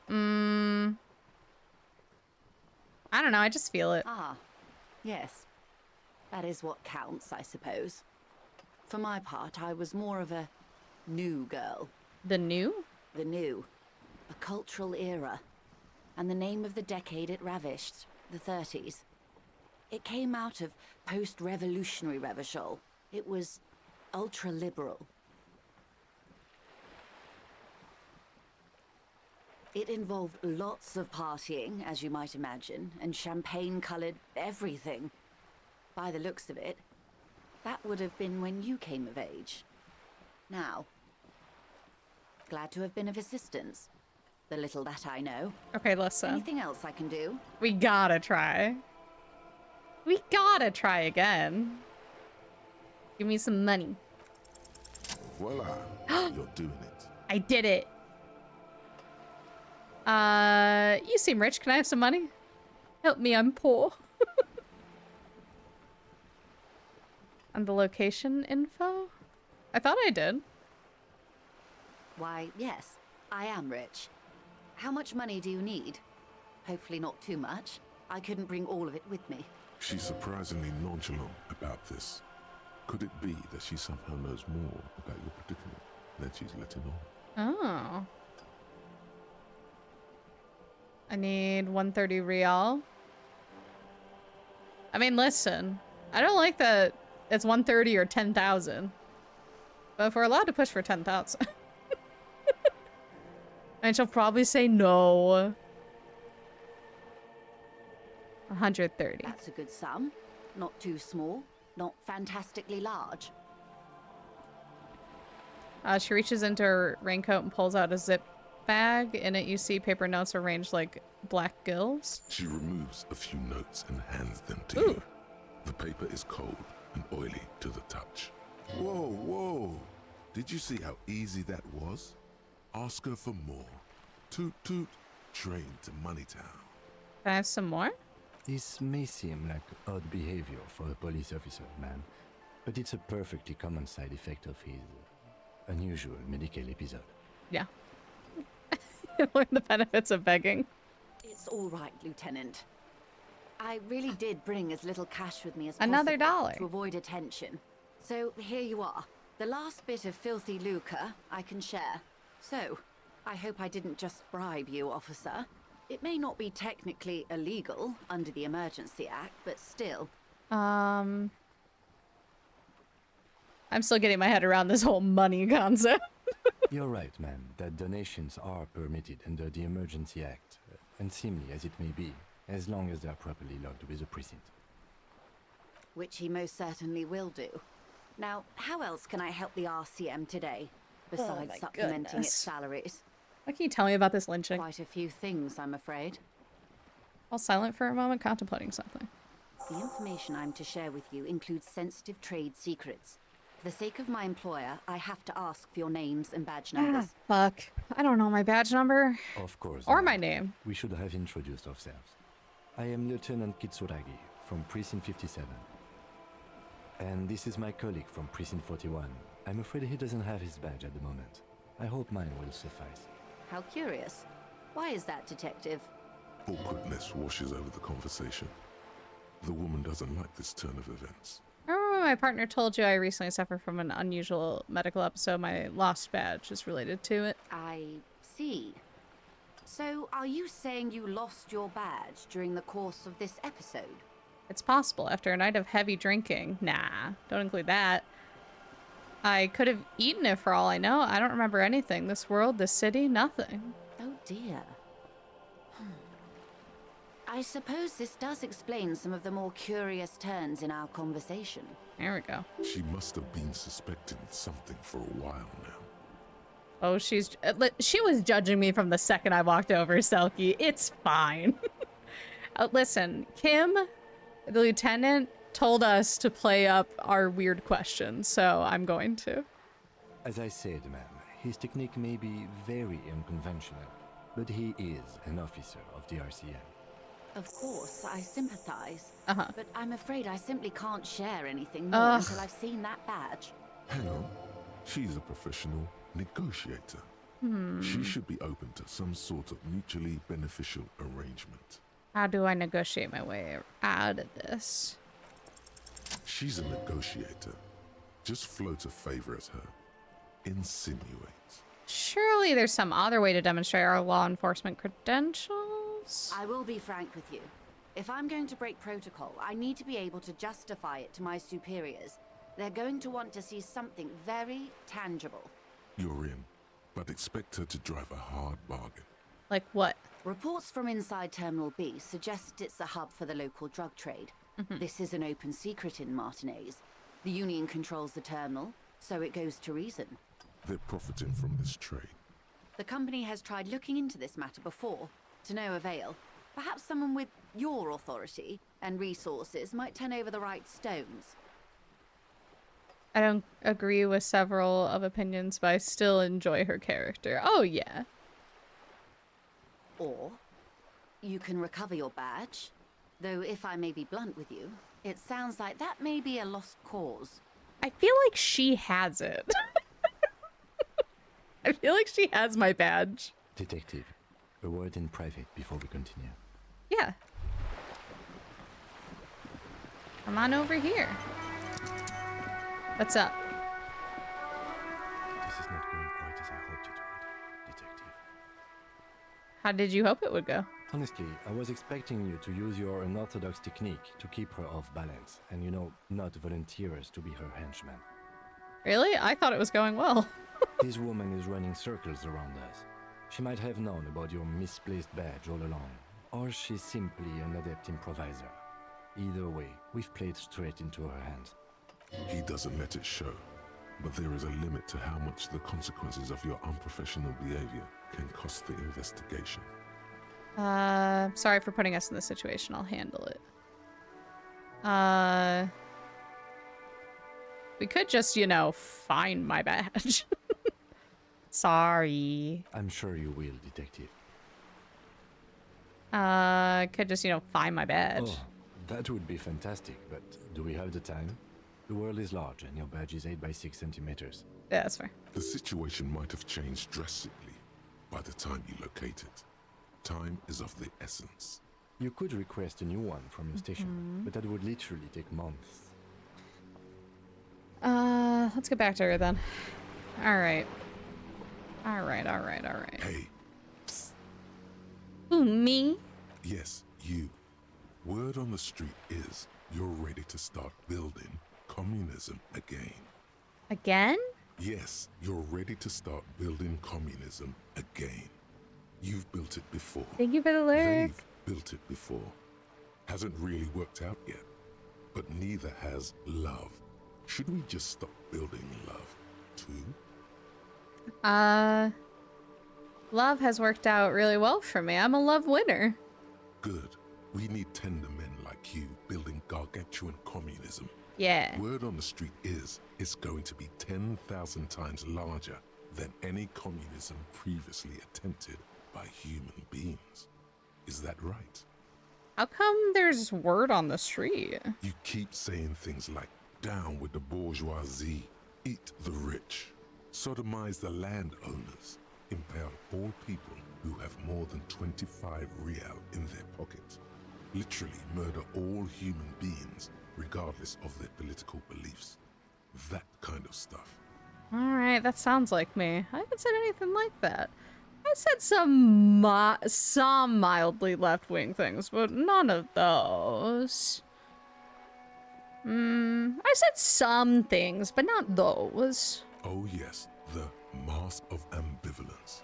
I don't know, I just feel it. Ah, yes. That is what counts, I suppose. For my part, I was more of a new girl. The new? The new. A cultural era. And the name of the decade it ravished, the 30s. It came out of post-revolutionary Revachol. It was ultra-liberal. It involved lots of partying, as you might imagine, and champagne-colored everything. By the looks of it, that would have been when you came of age. Now, glad to have been of assistance. The little that I know. Okay, listen. Anything else I can do? We gotta try. We gotta try again. Give me some money. Voila, you're doing it. I did it. You seem rich. Can I have some money? Help me, I'm poor. And the location info? I thought I did. Why, yes, I am rich. How much money do you need? Hopefully not too much. I couldn't bring all of it with me. She's surprisingly nonchalant about this. Could it be that she somehow knows more about your predicament than she's letting on? Oh. I need 130 real. I mean, listen. I don't like that it's 130 or 10,000. But if we're allowed to push for 10,000. And she'll probably say no. 130. That's a good sum. Not too small, not fantastically large. She reaches into her raincoat and pulls out a zip bag. In it, you see paper notes arranged like black gills. She removes a few notes and hands them to you. The paper is cold and oily to the touch. Whoa, whoa. Did you see how easy that was? Ask her for more. Toot toot. Train to Moneytown. Can I have some more? This may seem like odd behavior for a police officer, ma'am, but it's a perfectly common side effect of his unusual medical episode. Yeah. Learn the benefits of begging. It's all right, Lieutenant. I really did bring as little cash with me as possible. Another dollar. To avoid attention. So here you are. The last bit of filthy lucre I can share. So, I hope I didn't just bribe you, officer. It may not be technically illegal under the Emergency Act, but still. I I'm still getting my head around this whole money concept. You're right, ma'am, that donations are permitted under the Emergency Act, unseemly as it may be, as long as they are properly logged with the precinct. Which he most certainly will do. Now, how else can I help the RCM today, besides my supplementing goodness. its salaries? What can you tell me about this lynching? Quite a few things, I'm afraid. All silent for a moment, contemplating something. The information I'm to share with you includes sensitive trade secrets. For the sake of my employer, I have to ask for your names and badge numbers. Fuck. I don't know my badge number. Of course. Or my name. We should have introduced ourselves. I am Lieutenant Kitsuragi from Precinct 57. And this is my colleague from Precinct 41. I'm afraid he doesn't have his badge at the moment. I hope mine will suffice. How curious. Why is that, Detective? Awkwardness washes over the conversation. The woman doesn't like this turn of events. Remember when my partner told you I recently suffered from an unusual medical episode? My lost badge is related to it. I see. So, are you saying you lost your badge during the course of this episode? It's possible. After a night of heavy drinking. Nah, don't include that. I could have eaten it for all I know. I don't remember anything. This world, this city, nothing. Oh dear. I suppose this does explain some of the more curious turns in our conversation. There we go. She must have been suspecting something for a while now. Oh, she was judging me from the second I walked over, Selkie. It's fine. Listen, Kim, the lieutenant, told us to play up our weird questions, so I'm going to. As I said, ma'am, his technique may be very unconventional, but he is an officer of the RCM. Of course, I sympathize. Uh-huh. But I'm afraid I simply can't share anything more until I've seen that badge. Hang on. She's a professional negotiator. Hmm. She should be open to some sort of mutually beneficial arrangement. How do I negotiate my way out of this? She's a negotiator. Just float a favor at her. Insinuate. Surely there's some other way to demonstrate our law enforcement credentials? I will be frank with you. If I'm going to break protocol, I need to be able to justify it to my superiors. They're going to want to see something very tangible. You're in, but expect her to drive a hard bargain. Like what? Reports from inside Terminal B suggest it's a hub for the local drug trade. This is an open secret in Martinez. The Union controls the terminal, so it goes to reason. They're profiting from this trade. The company has tried looking into this matter before, to no avail. Perhaps someone with your authority and resources might turn over the right stones. I don't agree with several of opinions, but I still enjoy her character. Oh, yeah. Or you can recover your badge. Though if I may be blunt with you, it sounds like that may be a lost cause. I feel like she has it. I feel like she has my badge. Detective, a word in private before we continue. Yeah. Come on over here. What's up? This is not going quite as I hoped it would, Detective. How did you hope it would go? Honestly, I was expecting you to use your unorthodox technique to keep her off balance and, you know, not volunteer us to be her henchman. Really? I thought it was going well. This woman is running circles around us. She might have known about your misplaced badge all along, or she's simply an adept improviser. Either way, we've played straight into her hands. He doesn't let it show, but there is a limit to how much the consequences of your unprofessional behavior can cost the investigation. Sorry for putting us in this situation. I'll handle it. We could just, you know, find my badge. Sorry. I'm sure you will, Detective. Could just, you know, find my badge. Oh, that would be fantastic, but do we have the time? The world is large and your badge is 8 by 6 centimeters. Yeah, that's fair. The situation might have changed drastically by the time you locate it. Time is of the essence. You could request a new one from your station, but that would literally take months. Let's get back to her then. Alright. Alright. Hey. Psst. Who, me? Yes, you. Word on the street is you're ready to start building communism again. Again? Yes, you're ready to start building communism again. You've built it before. Thank you for the lyric. They've built it before. Hasn't really worked out yet. But neither has love. Should we just stop building love, too? Love has worked out really well for me. I'm a love winner. Good. We need tender men like you building gargantuan communism. Yeah. Word on the street is it's going to be 10,000 times larger than any communism previously attempted by human beings. Is that right? How come there's word on the street? You keep saying things like, down with the bourgeoisie, eat the rich, sodomize the landowners, impale all people who have more than 25 real in their pocket, literally murder all human beings regardless of their political beliefs. That kind of stuff. Alright, that sounds like me. I haven't said anything like that. I said some mildly left-wing things, but none of those. I said some things, but not those. Oh yes, the mask of ambivalence.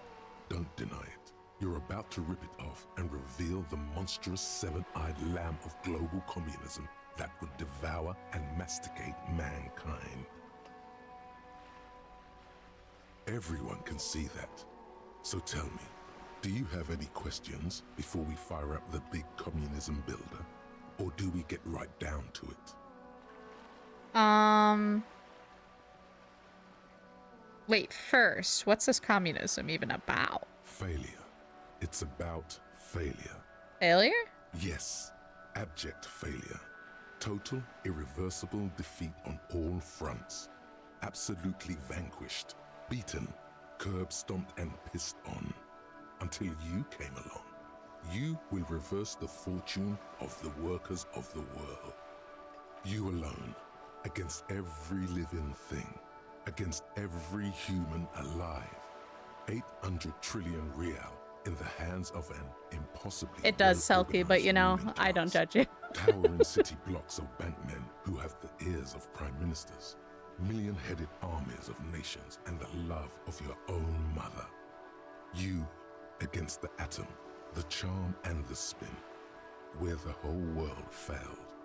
Don't deny it. You're about to rip it off and reveal the monstrous seven-eyed lamb of global communism that would devour and masticate mankind. Everyone can see that. So tell me, do you have any questions before we fire up the big communism builder? Or do we get right down to it? Wait, first, what's this communism even about? Failure. It's about failure. Failure? Yes, abject failure. Total, irreversible defeat on all fronts. Absolutely vanquished, beaten, curb-stomped and pissed on. Until you came along. You will reverse the fortune of the workers of the world. You alone, against every living thing, against every human alive. 800 trillion real in the hands of an impossibly It does, Selkie, but you know, I don't judge you. Towering city blocks of bankmen who have the ears of prime ministers, million-headed armies of nations, and the love of your own mother. You against the atom, the charm and the spin, where the whole world failed.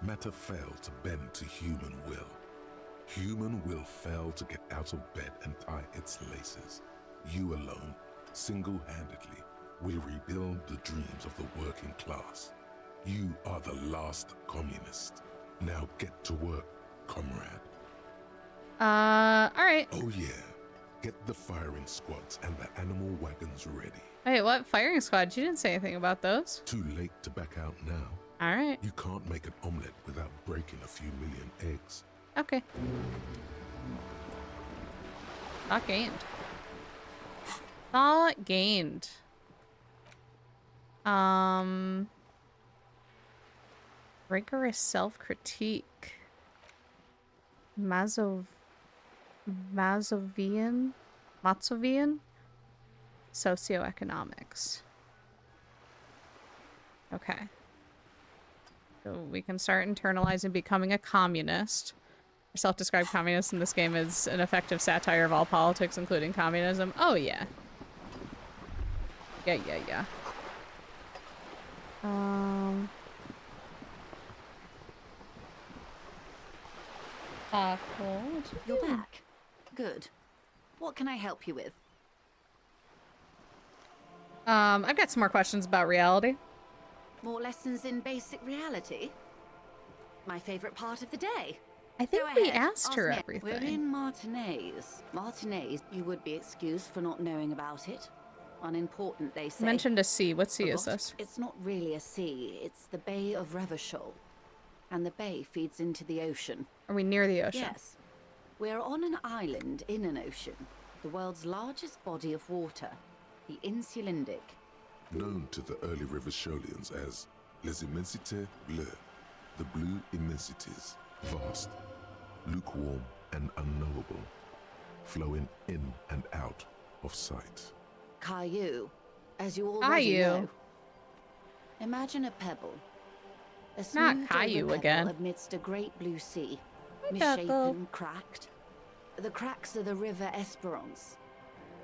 Matter failed to bend to human will. Human will failed to get out of bed and tie its laces. You alone, single-handedly, will rebuild the dreams of the working class. You are the last communist. Now get to work, comrade. Alright. Oh yeah. Get the firing squads and the animal wagons ready. Wait, what? Firing squad? You didn't say anything about those. Too late to back out now. Alright. You can't make an omelette without breaking a few million eggs. Okay. Thought gained. Thought gained. Rigorous self-critique. Matsovian? Socioeconomics. Okay. So we can start internalizing becoming a communist. A self-described communist in this game is an effective satire of all politics, including communism. Oh, yeah. Yeah. You're back. Good. What can I help you with? I've got some more questions about reality. More lessons in basic reality? My favorite part of the day. I think Go we ahead, asked her ask me. everything. We're in Martinez. Martinez, you would be excused for not knowing about it. Unimportant, they say. You mentioned a sea. What sea is Forgot? this? It's not really a sea. It's the Bay of Revachol. And the bay feeds into the ocean. Are we near the ocean? Yes. We're on an island in an ocean. The world's largest body of water. The Insulindic. Known to the early Revacholians as Les Immensités Bleues, the blue immensities, vast, lukewarm and unknowable, flowing in and out of sight. Caillou, as you already Caillou. know. Imagine a pebble. A Not smooth Caillou over again. pebble amidst a great blue sea. Hi, Taco. Misshapen, cracked. The cracks of the River Esperance.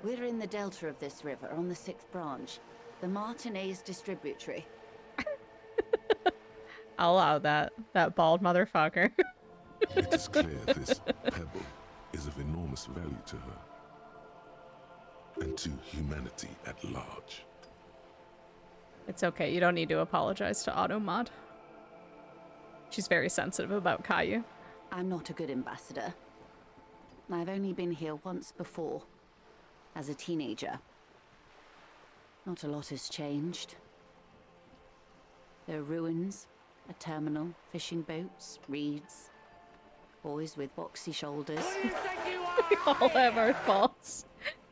We're in the delta of this river, on the 6th branch. The Martinez distributary. I'll allow that. That bald motherfucker. It is clear this pebble is of enormous value to her. And to humanity at large. It's okay. You don't need to apologize to Automod. She's very sensitive about Caillou. I'm not a good ambassador. I've only been here once before. As a teenager. Not a lot has changed. There are ruins, a terminal, fishing boats, reeds. Boys with boxy shoulders. We all have our faults.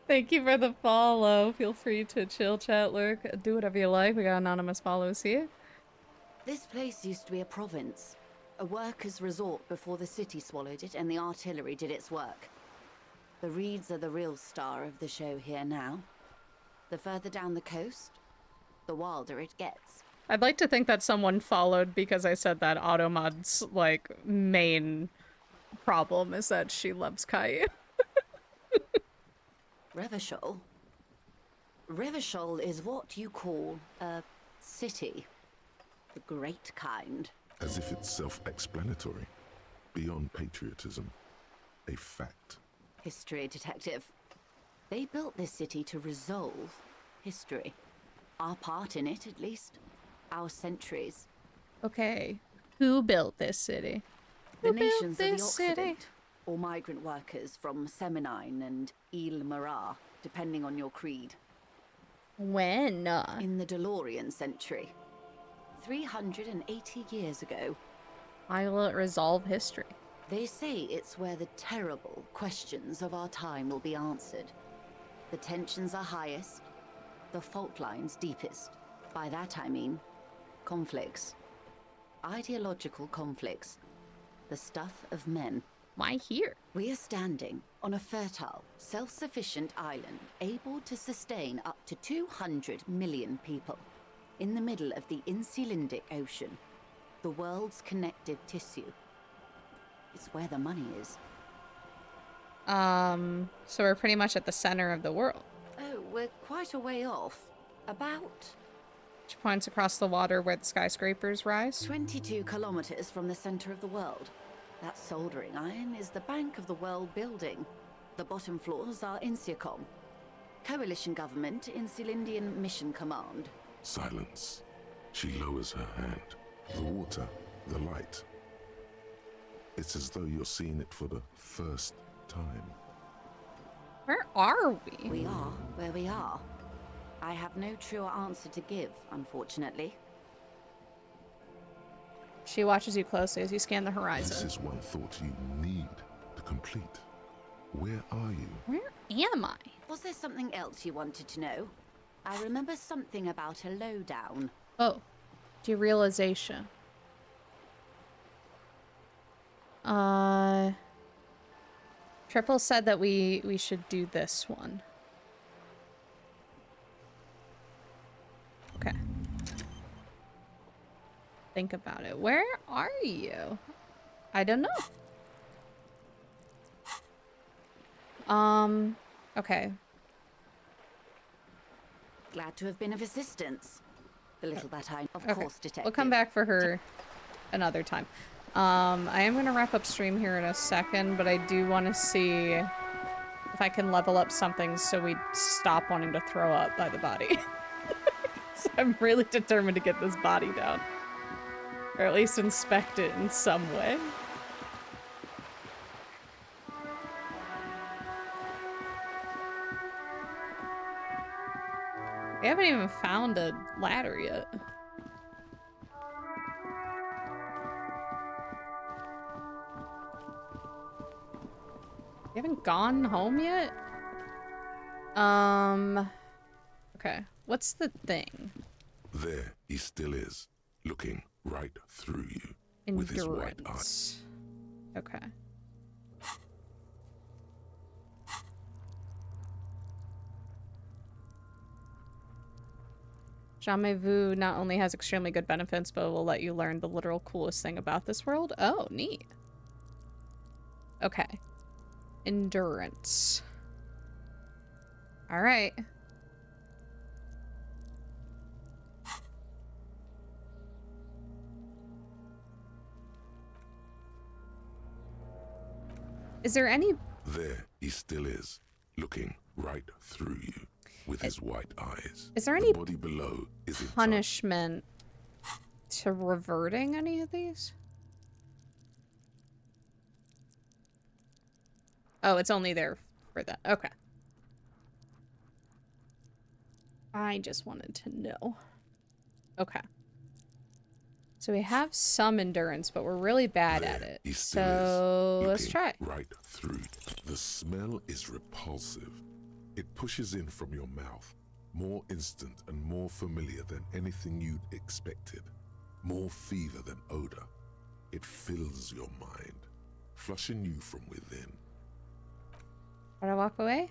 Thank you for the follow. Feel free to chill, chat, lurk, do whatever you like. We got anonymous follows here. This place used to be a province. A workers' resort before the city swallowed it and the artillery did its work. The reeds are the real star of the show here now. The further down the coast, the wilder it gets. I'd like to think that someone followed because I said that Automod's, like, main problem is that she loves Caillou. Revachol? Revachol is what you call a city. The great kind. As if it's self-explanatory. Beyond patriotism. A fact. History detective. They built this city to resolve history. Our part in it, at least. Our centuries. Okay. Who built this city? The nations of the Occident. Or migrant workers from Seminine and Ile Marat, depending on your creed. When? In the DeLorean century. 380 years ago. I will resolve history. They say it's where the terrible questions of our time will be answered. The tensions are highest, the fault lines deepest. By that I mean conflicts. Ideological conflicts. The stuff of men. Why here? We are standing on a fertile, self-sufficient island, able to sustain up to 200 million people. In the middle of the Insulindic Ocean, the world's connective tissue. It's where the money is. So we're pretty much at the center of the world. Oh, we're quite a way off. About... She points across the water where the skyscrapers rise. 22 kilometers from the center of the world. That soldering iron is the bank of the world building. The bottom floors are Insiacom. Coalition government, Insulindian Mission Command. Silence. She lowers her hand. The water, the light. It's as though you're seeing it for the first time. Where are we? We are where we are. I have no truer answer to give, unfortunately. She watches you closely as you scan the horizon. This is one thought you need to complete. Where are you? Where am I? Was there something else you wanted to know? I remember something about a lowdown. Oh, derealization. Triple said that we should do this one. Okay. Think about it. Where are you? I don't know. Okay. Glad to have been of assistance. The little that I, of Okay. course, detective. We'll come back for her another time. I am going to wrap up stream here in a second, but I do want to see if I can level up something so we stop wanting to throw up by the body. So I'm really determined to get this body down. Or at least inspect it in some way. We haven't even found a ladder yet. You haven't gone home yet? Okay. What's the thing? There he still is, looking right through you with his white eyes. Okay. Jamais Vu not only has extremely good benefits, but will let you learn the literal coolest thing about this world. Oh, neat. Okay. endurance. All right. Is there any... There he still is, looking right through you with his white eyes. Is there any body below is punishment to reverting any of these? Oh, it's only there for that. Okay. I just wanted to know. Okay. So we have some endurance, but we're really bad at it. So let's try. Right through. The smell is repulsive. It pushes in from your mouth, more instant and more familiar than anything you'd expected. More fever than odor. It fills your mind, flushing you from within. Should I walk away?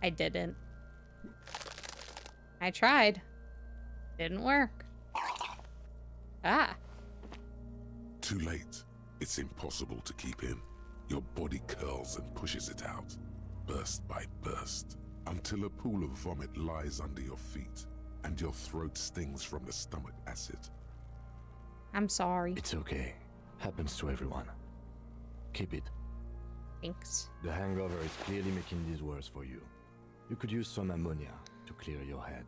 I didn't. I tried. Didn't work. Ah. Too late. It's impossible to keep in. Your body curls and pushes it out, burst by burst, until a pool of vomit lies under your feet, and your throat stings from the stomach acid. I'm sorry. It's okay. Happens to everyone. Keep it. Thanks. The hangover is clearly making this worse for you. You could use some ammonia to clear your head.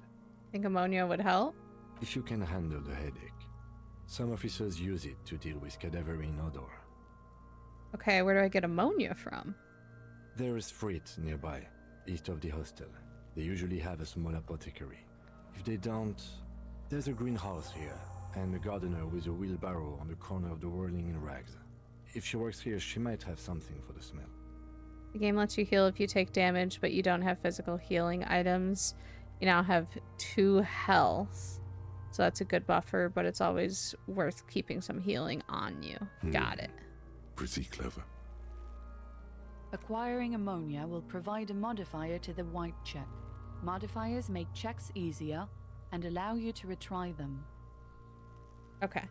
Think ammonia would help? If you can handle the headache. Some officers use it to deal with cadaverine odor. Okay, where do I get ammonia from? There is Frit nearby, east of the hostel. They usually have a small apothecary. If they don't, there's a greenhouse here, and a gardener with a wheelbarrow on the corner of the whirling in rags. If she works here, she might have something for the smell. The game lets you heal if you take damage, but you don't have physical healing items. You now have 2 health. So that's a good buffer, but it's always worth keeping some healing on you. Got it. Pretty clever. Acquiring ammonia will provide a modifier to the white check. Modifiers make checks easier and allow you to retry them. Okay.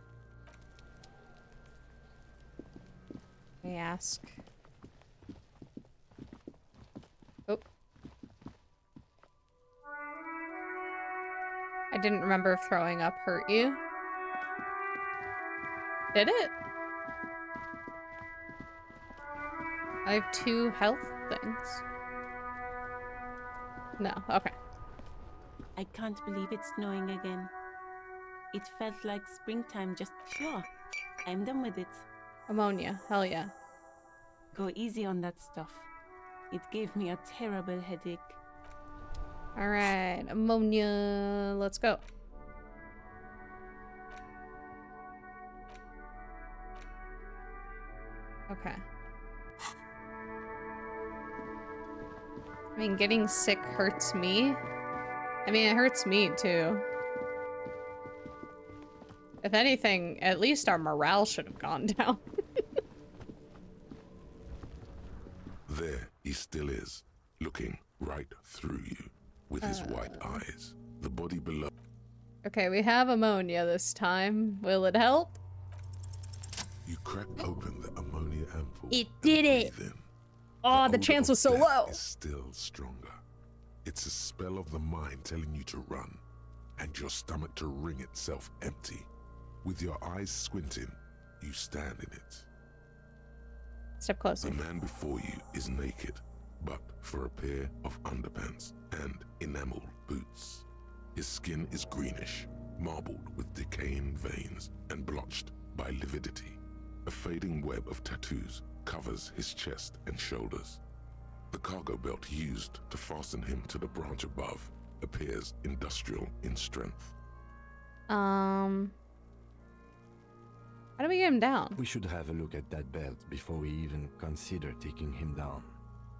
Let me ask. Oh. I didn't remember if throwing up hurt you. Did it? I have 2 health things. No, okay. I can't believe it's snowing again. It felt like springtime just sure. I'm done with it. Ammonia, hell yeah. Go easy on that stuff. It gave me a terrible headache. Alright, ammonia, let's go. Okay. I mean, getting sick hurts me. I mean, it hurts me too. If anything, at least our morale should have gone down. There he still is, looking right through you with his white eyes. The body below. Okay, we have ammonia this time. Will it help? You crack open the ammonia ampoule. It did it! Oh, the chance was so low. Is still stronger. It's a spell of the mind telling you to run, and your stomach to wring itself empty. With your eyes squinting, you stand in it. Step closer. The man before you is naked, but for a pair of underpants and enameled boots. His skin is greenish, marbled with decaying veins and blotched by lividity. A fading web of tattoos covers his chest and shoulders. The cargo belt used to fasten him to the branch above appears industrial in strength. How do we get him down? We should have a look at that belt before we even consider taking him down.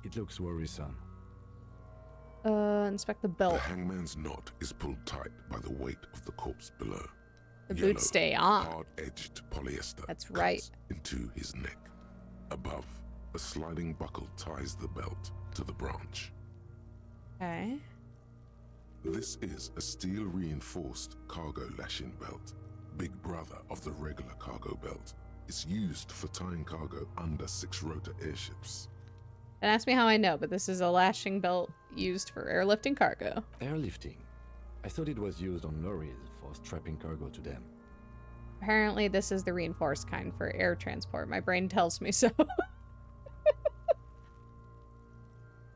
It looks worrisome. Inspect the belt. The hangman's knot is pulled tight by the weight of the corpse below. The Yellow, boots stay on. hard-edged polyester. That's right. Cuts into his neck. Above, a sliding buckle ties the belt to the branch. Okay. This is a steel-reinforced cargo lashing belt, big brother of the regular cargo belt, It's used for tying cargo under 6-rotor airships. Don't ask me how I know, but this is a lashing belt used for airlifting cargo. Airlifting? I thought it was used on lorries for strapping cargo to them. Apparently this is the reinforced kind for air transport. My brain tells me so.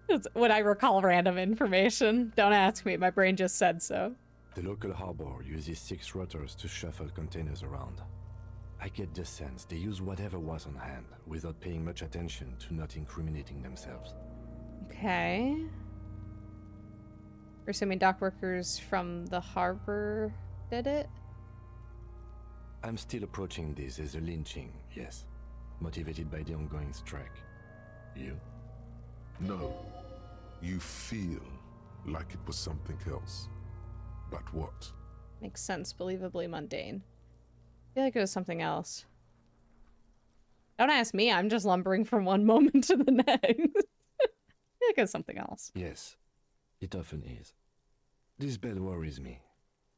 It's when I recall random information. Don't ask me, my brain just said so. The local harbor uses 6 rotors to shuffle containers around. I get the sense they use whatever was on hand without paying much attention to not incriminating themselves. Okay. We're assuming dock workers from the harbor did it? I'm still approaching this as a lynching, yes. Motivated by the ongoing strike. You? No. You feel like it was something else. But what? Makes sense, believably mundane. I feel like it was something else. Don't ask me, I'm just lumbering from one moment to the next. I feel like it was something else. Yes, it often is. This bed worries me.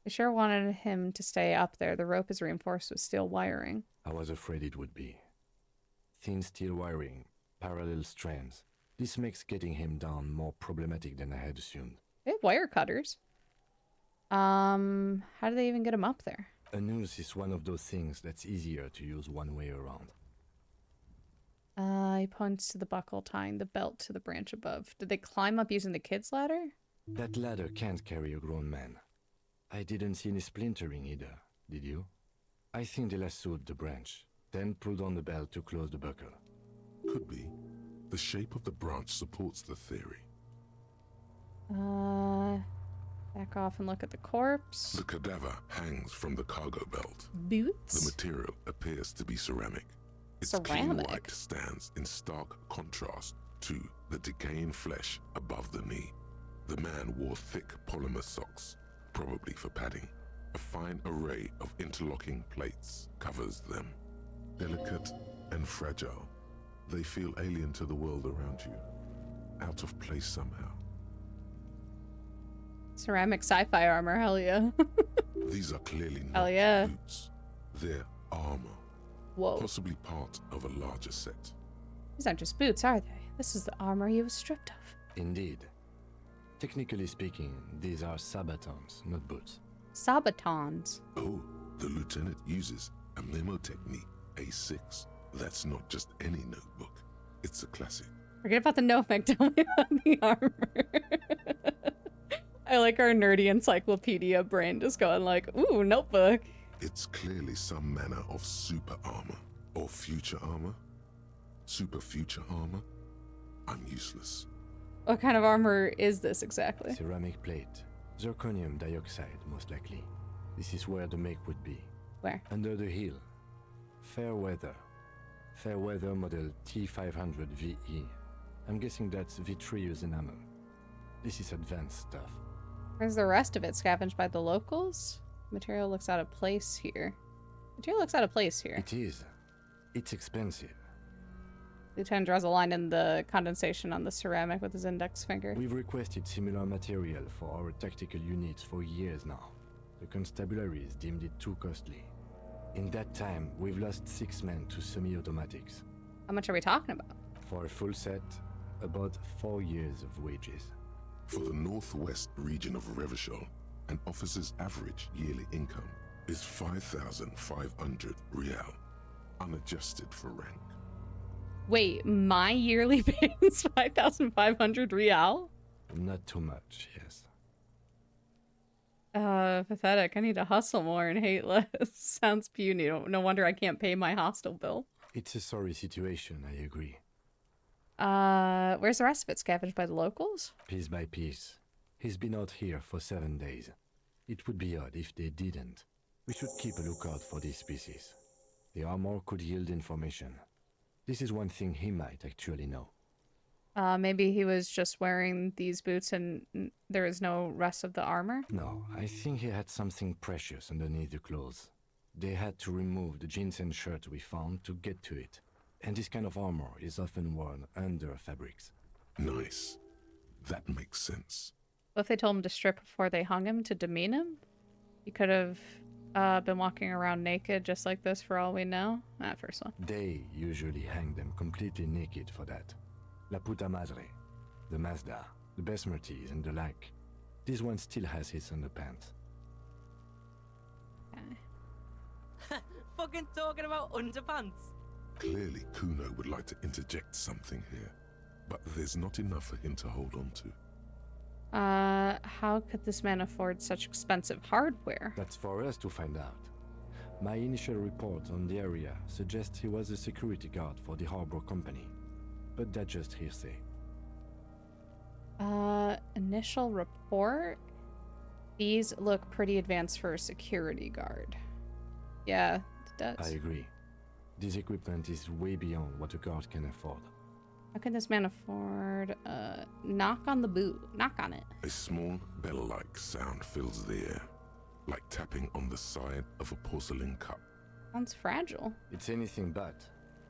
I sure wanted him to stay up there. The rope is reinforced with steel wiring. I was afraid it would be. Thin steel wiring, parallel strands. This makes getting him down more problematic than I had assumed. They have wire cutters. How do they even get him up there? A noose is one of those things that's easier to use one way around. He points to the buckle tying the belt to the branch above. Did they climb up using the kid's ladder? That ladder can't carry a grown man. I didn't see any splintering either, did you? I think they lassoed the branch, then pulled on the belt to close the buckle. Could be. The shape of the branch supports the theory. Back off and look at the corpse. The cadaver hangs from the cargo belt. Boots? The material appears to be ceramic. Its clean white stands in stark contrast to the decaying flesh above the knee. The man wore thick polymer socks, probably for padding. A fine array of interlocking plates covers them. Delicate and fragile, they feel alien to the world around you. Out of place somehow. Ceramic sci-fi armor, hell yeah. These are clearly hell not yeah. boots. They're armor. Whoa. Possibly part of a larger set. These aren't just boots, are they? This is the armor he was stripped of. Indeed. Technically speaking, these are sabatons, not boots. Sabatons? Oh, the lieutenant uses a memo technique, A6. That's not just any notebook. It's a classic. Forget about the notebook, tell me about the armor. I like our nerdy encyclopedia brain just going like, ooh, notebook. It's clearly some manner of super armor. Or future armor. Super future armor. I'm useless. What kind of armor is this exactly? Ceramic plate. Zirconium dioxide, most likely. This is where the make would be. Where? Under the hill. Fair weather. Fair weather model T500 VE. I'm guessing that's vitreous enamel. This is advanced stuff. Where's the rest of it? Scavenged by the locals? Material looks out of place here. Material looks out of place here. It is. It's expensive. Lieutenant draws a line in the condensation on the ceramic with his index finger. We've requested similar material for our tactical units for years now. The constabularies deemed it too costly. In that time, we've lost 6 men to semi-automatics. How much are we talking about? For a full set, about 4 years of wages. For the northwest region of Revachol, an officer's average yearly income is 5,500 real, unadjusted for rank. Wait, my yearly pay is 5,500 real? Not too much, yes. Pathetic. I need to hustle more and hate less. Sounds puny. No wonder I can't pay my hostel bill. It's a sorry situation, I agree. Where's the rest of it? Scavenged by the locals? Piece by piece. He's been out here for 7 days. It would be odd if they didn't. We should keep a lookout for these species. The armor could yield information. This is one thing he might actually know. Maybe he was just wearing these boots and there is no rest of the armor? No, I think he had something precious underneath the clothes. They had to remove the jeans and shirt we found to get to it. And this kind of armor is often worn under fabrics. Nice. That makes sense. What if they told him to strip before they hung him to demean him? He could have been walking around naked just like this for all we know? That first one. They usually hang them completely naked for that. La puta madre, the Mazda, the Besmerties, and the like. This one still has his underpants. Fucking talking about underpants. Clearly, Kuno would like to interject something here, but there's not enough for him to hold on to. How could this man afford such expensive hardware? That's for us to find out. My initial report on the area suggests he was a security guard for the harbor company, but that's just hearsay. Initial report? These look pretty advanced for a security guard. Yeah, it does. I agree. This equipment is way beyond what a guard can afford. How can this man afford knock on the boot? Knock on it. A small bell-like sound fills the air, like tapping on the side of a porcelain cup. Sounds fragile. It's anything but.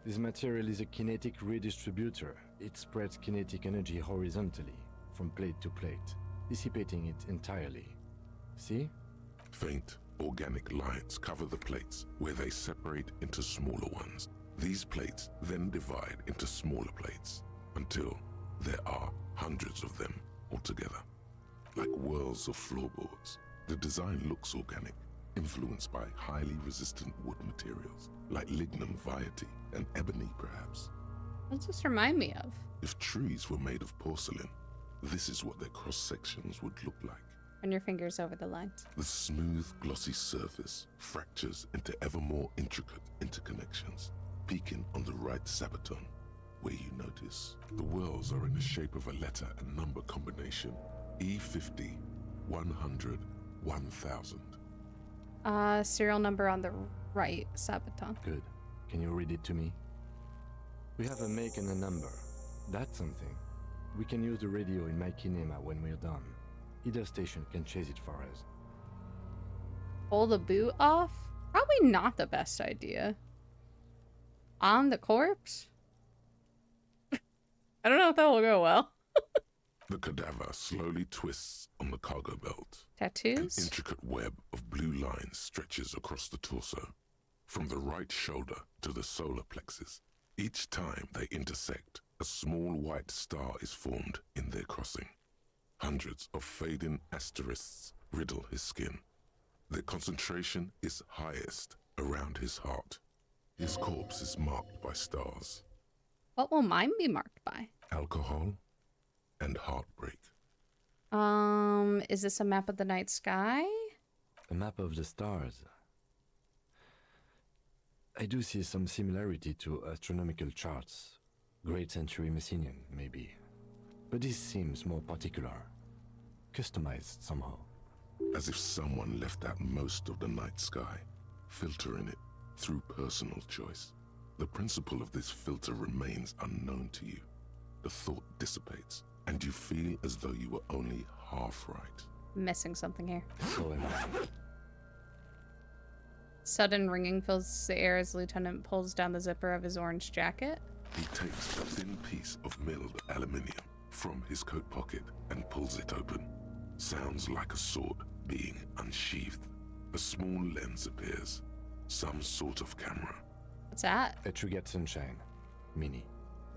This material is a kinetic redistributor. It spreads kinetic energy horizontally, from plate to plate, dissipating it entirely. See? Faint, organic lines cover the plates, where they separate into smaller ones. These plates then divide into smaller plates, until there are hundreds of them altogether. Like whirls of floorboards, the design looks organic, influenced by highly resistant wood materials, like lignum vitae and ebony perhaps. What does this remind me of? If trees were made of porcelain, this is what their cross-sections would look like. Run your fingers over the lines. The smooth, glossy surface fractures into ever more intricate interconnections, peaking on the right sabaton, where you notice the whirls are in the shape of a letter and number combination: E50, 100, 1000. Serial number on the right sabaton. Good. Can you read it to me? We have a make and a number. That's something. We can use the radio in my kinema when we're done. Either station can chase it for us. Pull the boot off? Probably not the best idea. On the corpse? I don't know if that will go well. The cadaver slowly twists on the cargo belt. Tattoos? An intricate web of blue lines stretches across the torso, from the right shoulder to the solar plexus. Each time they intersect, a small white star is formed in their crossing. Hundreds of fading asterisks riddle his skin. Their concentration is highest around his heart. His corpse is marked by stars. What will mine be marked by? Alcohol and heartbreak. Is this a map of the night sky? A map of the stars. I do see some similarity to astronomical charts. Great Century Messinian, maybe. But this seems more particular. Customized somehow. As if someone left out most of the night sky, filtering it through personal choice. The principle of this filter remains unknown to you. The thought dissipates, and you feel as though you were only half right. Missing something here. So am I. Sudden ringing fills the air as Lieutenant pulls down the zipper of his orange jacket. He takes a thin piece of milled aluminium from his coat pocket and pulls it open. Sounds like a sword being unsheathed. A small lens appears. Some sort of camera. What's that? A Trigger Sunshine. Mini.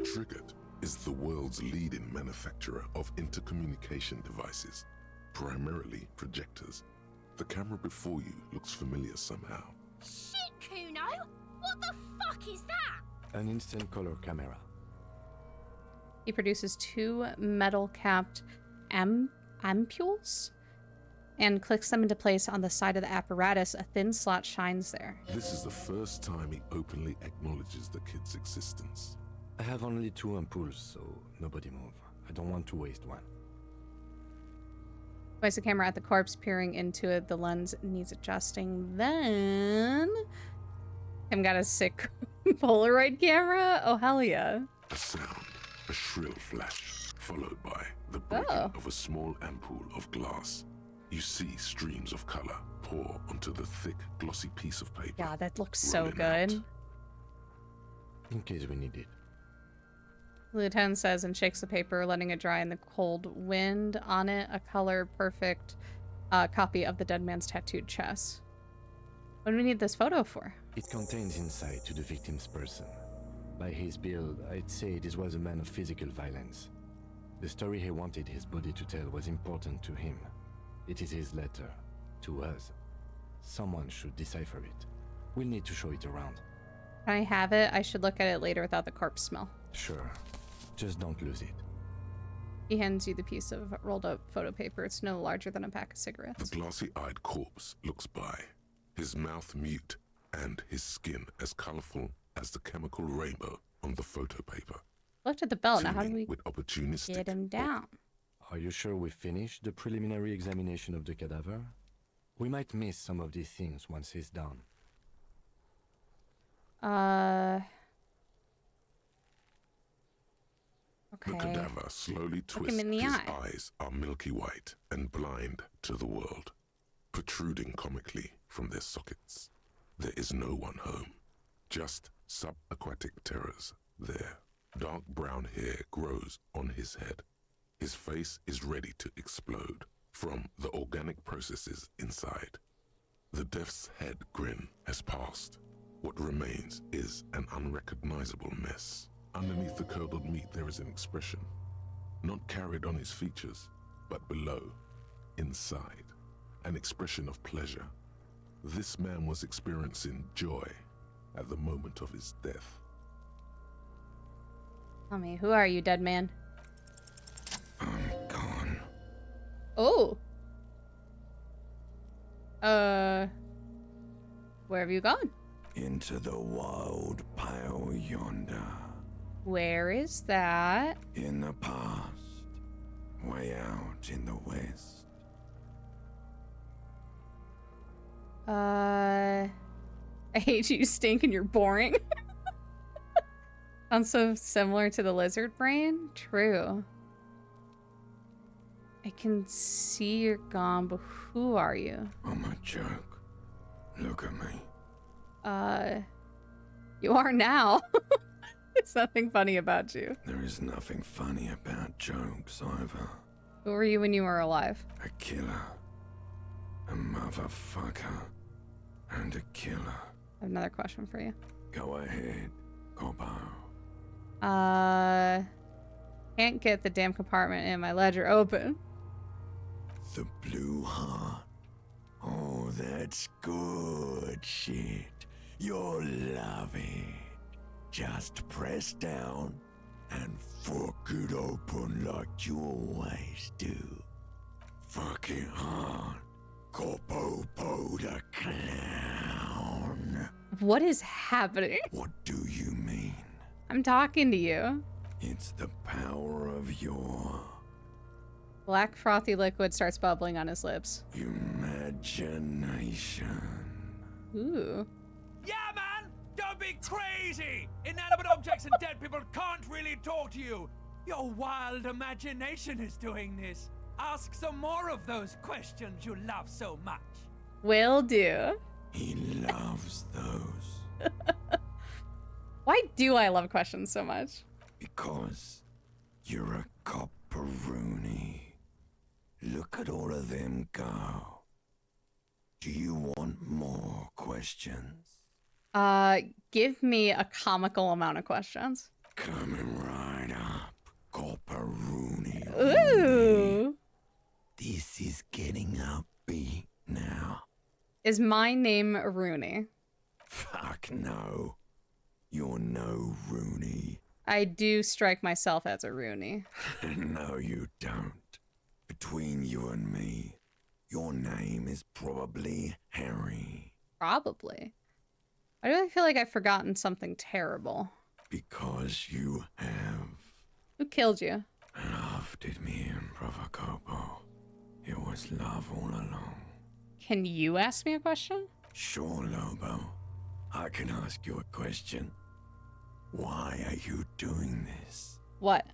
Triggered is the world's leading manufacturer of intercommunication devices, primarily projectors. The camera before you looks familiar somehow. Shit, Kuno! What the fuck is that? An instant color camera. He produces two metal-capped ampules and clicks them into place on the side of the apparatus. A thin slot shines there. This is the first time he openly acknowledges the kid's existence. I have only 2 ampoules, so nobody move. I don't want to waste one. Points the camera at the corpse, peering into it. The lens needs adjusting. Then... I've got a sick Polaroid camera? Oh, hell yeah. A sound, a shrill flash, followed by the breaking of a small ampoule of glass. You see streams of color pour onto the thick, glossy piece of paper. Yeah, that looks so good. Out. In case we need it. The lieutenant says and shakes the paper, letting it dry in the cold wind. On it, a color-perfect copy of the dead man's tattooed chest. What do we need this photo for? It contains insight to the victim's person. By his build, I'd say this was a man of physical violence. The story he wanted his body to tell was important to him. It is his letter. To us. Someone should decipher it. We'll need to show it around. Can I have it? I should look at it later without the corpse smell. Sure. Just don't lose it. He hands you the piece of rolled up photo paper. It's no larger than a pack of cigarettes. The glassy-eyed corpse looks by, his mouth mute and his skin as colorful as the chemical rainbow on the photo paper. Looked at the belt. Now how do we with opportunistic get him down? Are you sure we finished the preliminary examination of the cadaver? We might miss some of these things once he's done. Okay. The cadaver slowly Look twists. him in the His eye. eyes are milky white and blind to the world, protruding comically from their sockets. There is no one home, just subaquatic terrors there. Dark brown hair grows on his head. His face is ready to explode from the organic processes inside. The death's head grin has passed. What remains is an unrecognizable mess. Underneath the curdled meat there is an expression, not carried on his features, but below, inside, an expression of pleasure. This man was experiencing joy at the moment of his death. Tell me, who are you, dead man? I'm gone. Oh. Where have you gone? Into the wild pale yonder. Where is that? In the past. Way out in the west. I hate you, stink, and you're boring. Sounds so similar to the lizard brain. True. I can see you're gone, but who are you? I'm a joke. Look at me. You are now. There's nothing funny about you. There is nothing funny about jokes either. Who were you when you were alive? A killer. A motherfucker. And a killer. I have another question for you. Go ahead, Coppo. Can't get the damn compartment in my ledger open. The blue heart. Oh, that's good shit. You'll love it. Just press down and fuck it open like you always do. Fuck it hard. Coppo the clown. What is happening? What do you mean? I'm talking to you. It's the power of your Black frothy liquid starts bubbling on his lips. imagination. Ooh. Yeah, man! Don't be crazy! Inanimate objects and dead people can't really talk to you. Your wild imagination is doing this. Ask some more of those questions you love so much. Will do. He loves those. Why do I love questions so much? Because you're a copperoonie. Look at all of them go. Do you want more questions? Give me a comical amount of questions. Coming right up, copperoonie. Ooh. This is getting upbeat now. Is my name Rooney? Fuck no. You're no Rooney. I do strike myself as a Rooney. No, you don't. Between you and me, your name is probably Harry. Probably. Why do I feel like I've forgotten something terrible? Because you have. Who killed you? Love did me in, Brother Coppo. It was love all along. Can you ask me a question? Sure, Lobo. I can ask you a question. Why are you doing this? What?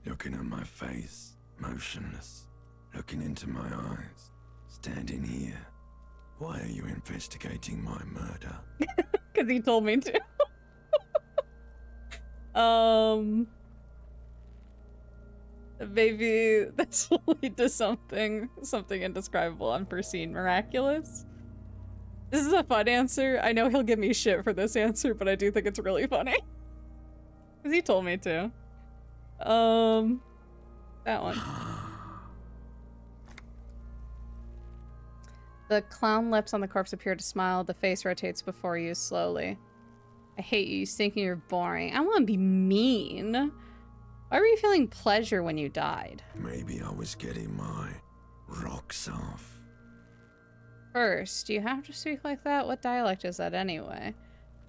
Looking at my face, motionless. Looking into my eyes, standing here. Why are you investigating my murder? Because he told me to. Maybe this will lead to something indescribable, unforeseen, miraculous. This is a fun answer. I know he'll give me shit for this answer, but I do think it's really funny. Because he told me to. That one. The clown lips on the corpse appear to smile. The face rotates before you slowly. I hate you. You stink and you're boring. I want to be mean. Why were you feeling pleasure when you died? Maybe I was getting my rocks off. First, do you have to speak like that? What dialect is that anyway?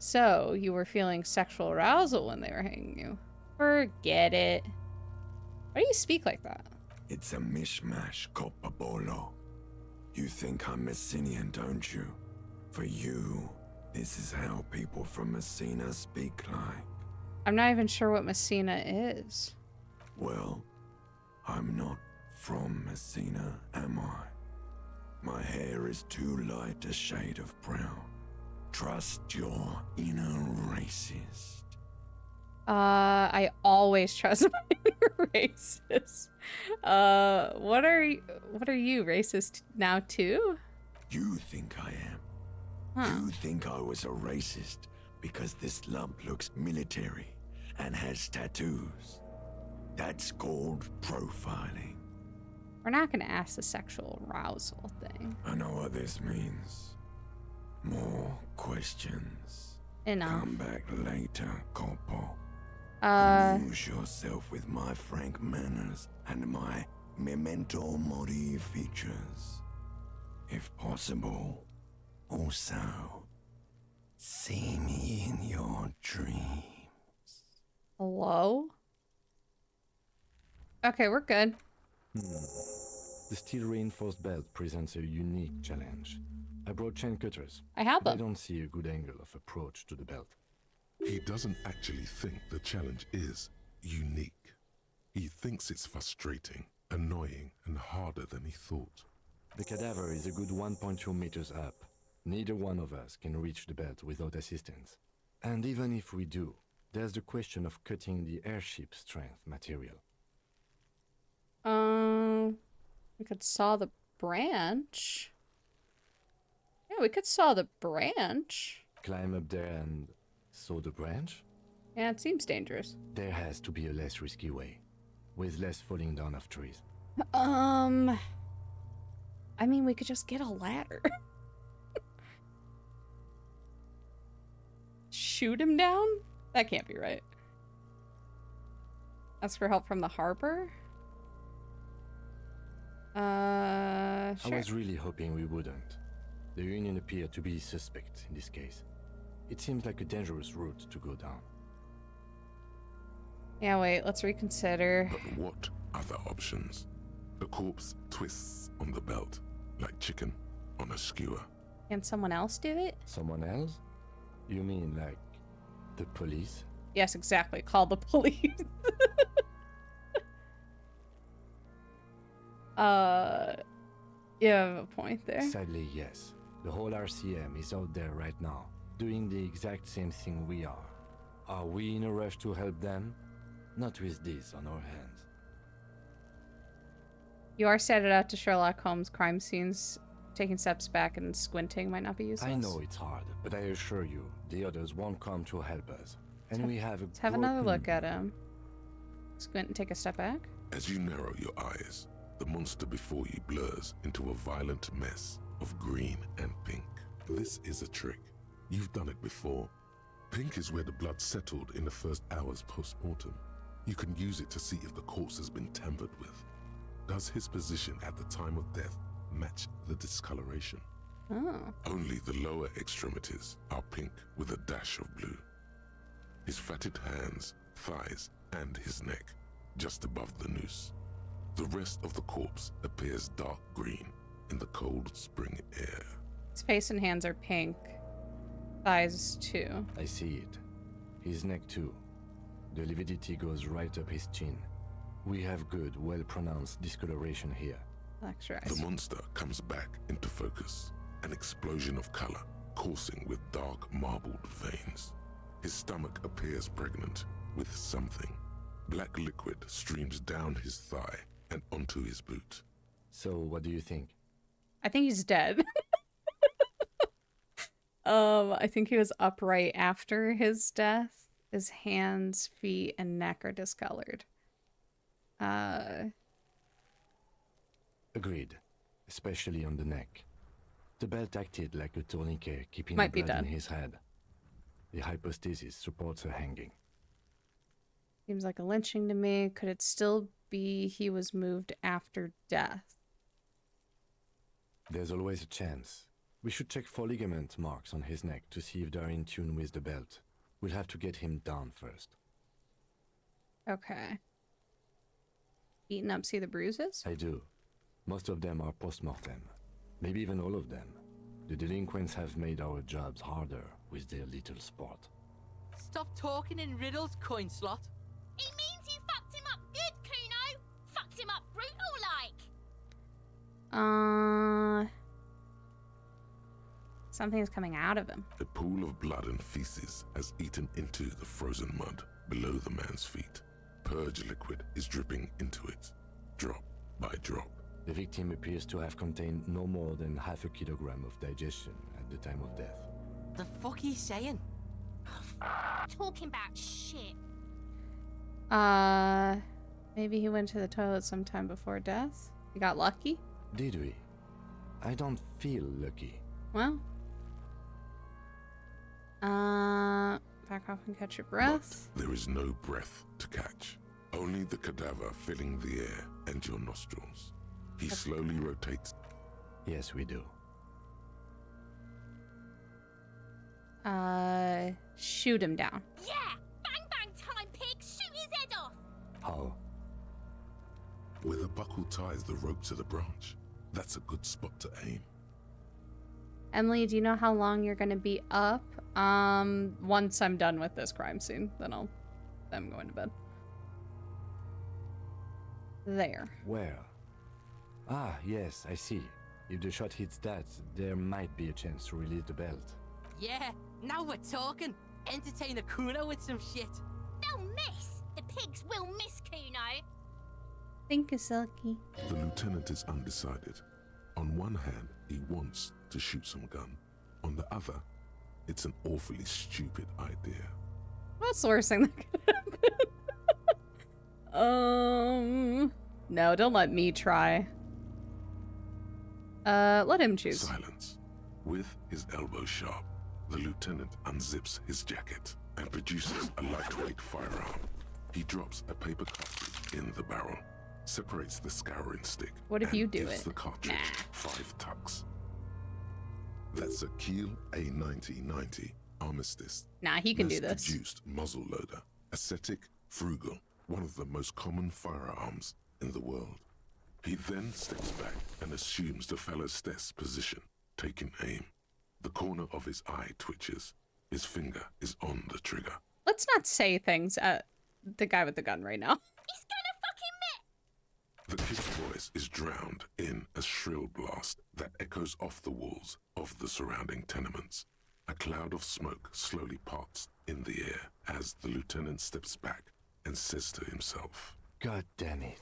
So, you were feeling sexual arousal when they were hanging you. Forget it. Why do you speak like that? It's a mishmash, Copabolo. You think I'm Messinian, don't you? For you, this is how people from Messina speak like. I'm not even sure what Messina is. Well, I'm not from Messina, am I? My hair is too light a shade of brown. Trust your inner racist. I always trust my inner racist. What are you racist now too? You think I am? Huh. You think I was a racist because this lump looks military and has tattoos? That's called profiling. We're not gonna ask the sexual arousal thing. I know what this means. More questions. Enough. Come back later, Corpo. Use yourself with my frank manners and my memento mori features. If possible, also, see me in your dreams. Hello? Okay, we're good. The steel reinforced belt presents a unique challenge. I brought chain cutters. I have but them. I don't see a good angle of approach to the belt. He doesn't actually think the challenge is unique. He thinks it's frustrating, annoying, and harder than he thought. The cadaver is a good 1.2 meters up. Neither one of us can reach the belt without assistance. And even if we do, there's the question of cutting the airship strength material. We could saw the branch. Yeah, we could saw the branch. Climb up there and saw the branch? Yeah, it seems dangerous. There has to be a less risky way, with less falling down of trees. I mean, we could just get a ladder. Shoot him down? That can't be right. Ask for help from the harbor? Sure. I was really hoping we wouldn't. The Union appeared to be suspect in this case. It seems like a dangerous route to go down. Yeah, wait, let's reconsider. But what other options? The corpse twists on the belt, like chicken on a skewer. Can someone else do it? Someone else? You mean like the police? Yes, exactly. Call the police. You have a point there. Sadly, yes. The whole RCM is out there right now, doing the exact same thing we are. Are we in a rush to help them? Not with this on our hands. You are set it out to Sherlock Holmes crime scenes. Taking steps back and squinting might not be useless. I know it's hard, but I assure you, the others won't come to help us. And we have a Let's have another look at him. Squint and take a step back. As you narrow your eyes, the monster before you blurs into a violent mess of green and pink. This is a trick. You've done it before. Pink is where the blood settled in the first hours post-mortem. You can use it to see if the corpse has been tampered with. Does his position at the time of death match the discoloration? Oh. Only the lower extremities are pink with a dash of blue. His fatted hands, thighs, and his neck, just above the noose. The rest of the corpse appears dark green in the cold spring air. His face and hands are pink. Thighs too. I see it. His neck too. The lividity goes right up his chin. We have good, well-pronounced discoloration here. That's right. The monster comes back into focus, an explosion of color, coursing with dark marbled veins. His stomach appears pregnant with something. Black liquid streams down his thigh and onto his boot. So, what do you think? I think he's dead. I think he was upright after his death. His hands, feet, and neck are discolored. Agreed, especially on the neck. The belt acted like a tourniquet, keeping Might the be blood in dead. his head. The hypostasis supports her hanging. Seems like a lynching to me. Could it still be he was moved after death? There's always a chance. We should check for ligament marks on his neck to see if they're in tune with the belt. We'll have to get him down first. Okay. Beaten up, see the bruises? I do. Most of them are post-mortem. Maybe even all of them. The delinquents have made our jobs harder with their little sport. Stop talking in riddles, coin slot. It means you fucked him up good, Kuno. Fucked him up brutal like. Something's coming out of him. A pool of blood and feces has eaten into the frozen mud below the man's feet. Purge liquid is dripping into it, drop by drop. The victim appears to have contained no more than half a kilogram of digestion at the time of death. The fuck he's saying? Talking about shit. Maybe he went to the toilet sometime before death? He got lucky? Did we? I don't feel lucky. Well. Back off and catch your breath. But there is no breath to catch. Only the cadaver filling the air and your nostrils. He slowly rotates. Yes, we do. Shoot him down. Yeah! Bang bang time, pig! Shoot his head off! How? Where the buckle ties the rope to the branch. That's a good spot to aim. Emily, do you know how long you're gonna be up? Once I'm done with this crime scene, then I'm going to bed. There. Where? Ah, yes, I see. If the shot hits that, there might be a chance to release the belt. Yeah, now we're talking. Entertain a Kuno with some shit. They'll miss! The pigs will miss Kuno! Thank you, Silky. The lieutenant is undecided. On one hand, he wants to shoot some gun. On the other, it's an awfully stupid idea. What's the worst thing that could happen? No, don't let me try. Let him choose. Silence. With his elbow sharp, the lieutenant unzips his jacket and produces a lightweight firearm. He drops a paper cartridge in the barrel, separates the scouring stick. What if and you do gives it? the cartridge 5 tucks. That's a Kiel A9090 Armistice. Nah, he can do this. Mass-produced muzzle loader. Ascetic, frugal, one of the most common firearms in the world. He then steps back and assumes the fellow's death's position, taking aim. The corner of his eye twitches. His finger is on the trigger. Let's not say things at the guy with the gun right now. He's gonna fucking The kid's voice is drowned in a shrill blast that echoes off the walls of the surrounding tenements. A cloud of smoke slowly parts in the air as the lieutenant steps back and says to himself, God damn it.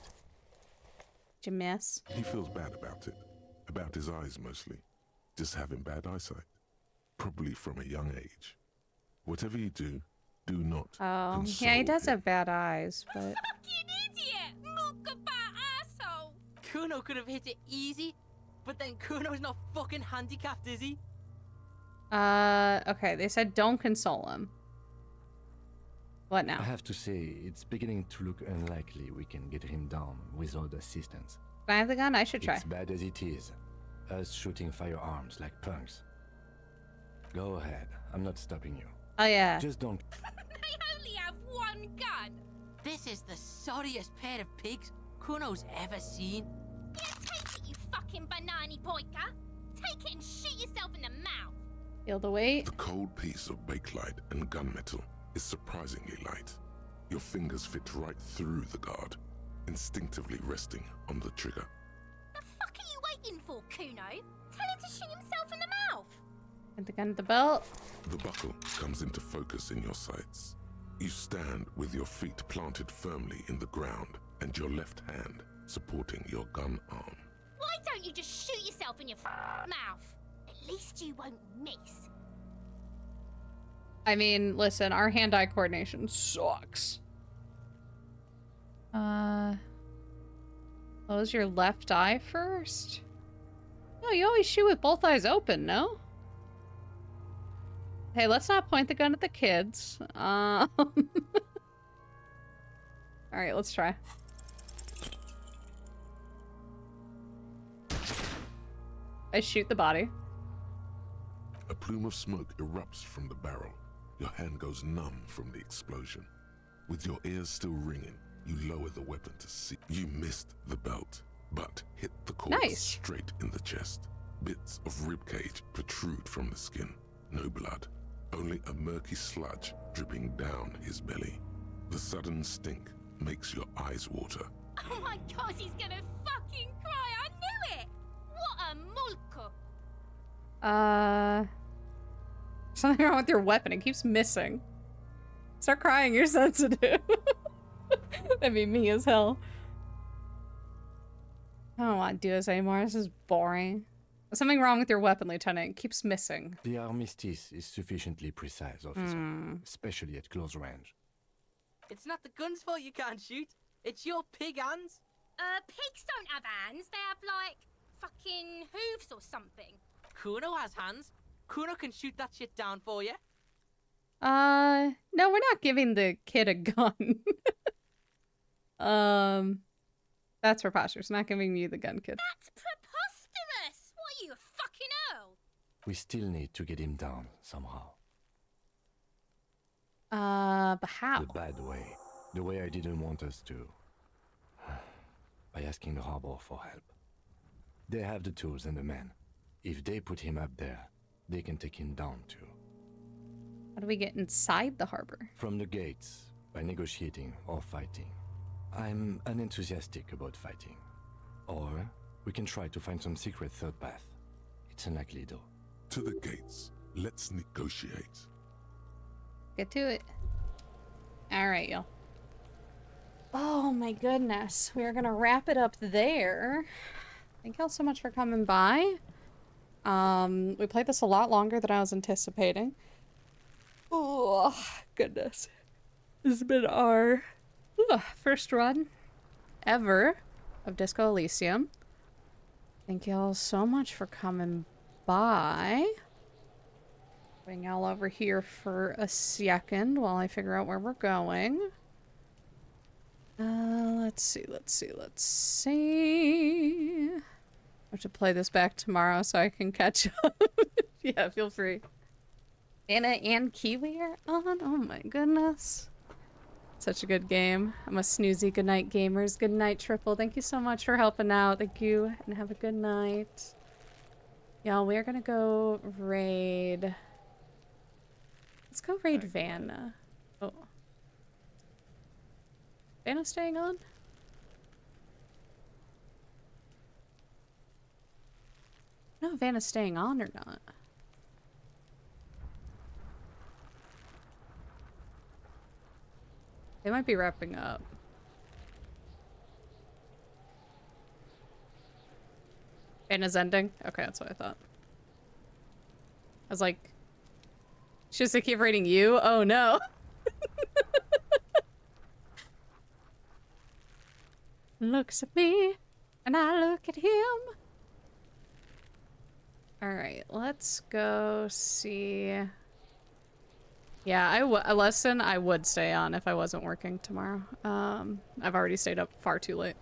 Did you miss? He feels bad about it. About his eyes mostly. Just having bad eyesight. Probably from a young age. Whatever you do, do not Oh, console yeah, he does him. have bad eyes, but... fucking idiot! Mukabat asshole! Kuno could have hit it easy, but then Kuno's not fucking handicapped, is he? Okay, they said don't console him. What now? I have to say, it's beginning to look unlikely we can get him down without assistance. Can I have the gun? I should try. It's bad as it is. Us shooting firearms like punks. Go ahead. I'm not stopping you. Oh, yeah. Just don't... They only have one gun! This is the sorriest pair of pigs Kuno's ever seen. Yeah, take it, you fucking banani poika! Take it and shoot yourself in the mouth! Feel the weight. The cold piece of bakelite and gunmetal is surprisingly light. Your fingers fit right through the guard, instinctively resting on the trigger. The fuck are you waiting for, Kuno? Tell him to shoot himself in the mouth! Get the gun at the belt. The buckle comes into focus in your sights. You stand with your feet planted firmly in the ground and your left hand supporting your gun arm. Why don't you just shoot yourself in your mouth? At least you won't miss. I mean, listen, our hand-eye coordination sucks. Close your left eye first? No, you always shoot with both eyes open, no? Hey, let's not point the gun at the kids. Alright, let's try. I shoot the body. A plume of smoke erupts from the barrel. Your hand goes numb from the explosion. With your ears still ringing, you lower the weapon to see. You missed the belt, but hit the corpse straight in the chest. Bits of ribcage protrude from the skin. No blood, only a murky sludge dripping down his belly. The sudden stink makes your eyes water. Oh my god, he's gonna fucking cry! I knew it! What a mulko! Something wrong with your weapon. It keeps missing. Start crying, you're sensitive. That'd be me as hell. I don't want to do this anymore. This is boring. There's something wrong with your weapon, Lieutenant. It keeps missing. The armistice is sufficiently precise, officer. Especially at close range. It's not the gun's fault you can't shoot. It's your pig hands. Pigs don't have hands. They have, like, fucking hooves or something. Kuno has hands. Kuno can shoot that shit down for you. No, we're not giving the kid a gun. That's preposterous. Not giving you the gun, kid. That's preposterous! What are you, a fucking earl? We still need to get him down, somehow. But how? The bad way. The way I didn't want us to. By asking the harbor for help. They have the tools and the men. If they put him up there, they can take him down too. How do we get inside the harbor? From the gates, by negotiating or fighting. I'm unenthusiastic about fighting. Or we can try to find some secret third path. It's unlikely though. To the gates. Let's negotiate. Get to it. Alright, y'all. Oh my goodness. We are gonna wrap it up there. Thank y'all so much for coming by. We played this a lot longer than I was anticipating. Oh, goodness. This has been our first run ever of Disco Elysium. Thank y'all so much for coming by. Putting y'all over here for a second while I figure out where we're going. Let's see. I have to play this back tomorrow so I can catch up. Yeah, feel free. Anna and Kiwi are on? Oh my goodness. Such a good game. I'm a snoozy. Good night, gamers. Good night, Triple. Thank you so much for helping out. Thank you, and have a good night. Y'all, we're gonna go raid... Let's go raid Vanna. Oh. Vanna staying on? I don't know if Vanna's staying on or not. They might be wrapping up. Vanna's ending? Okay, that's what I thought. I was like, should I keep rating you? Oh no. Looks at me, and I look at him. Alright, let's go see. Yeah, listen, I would stay on if I wasn't working tomorrow. I've already stayed up far too late.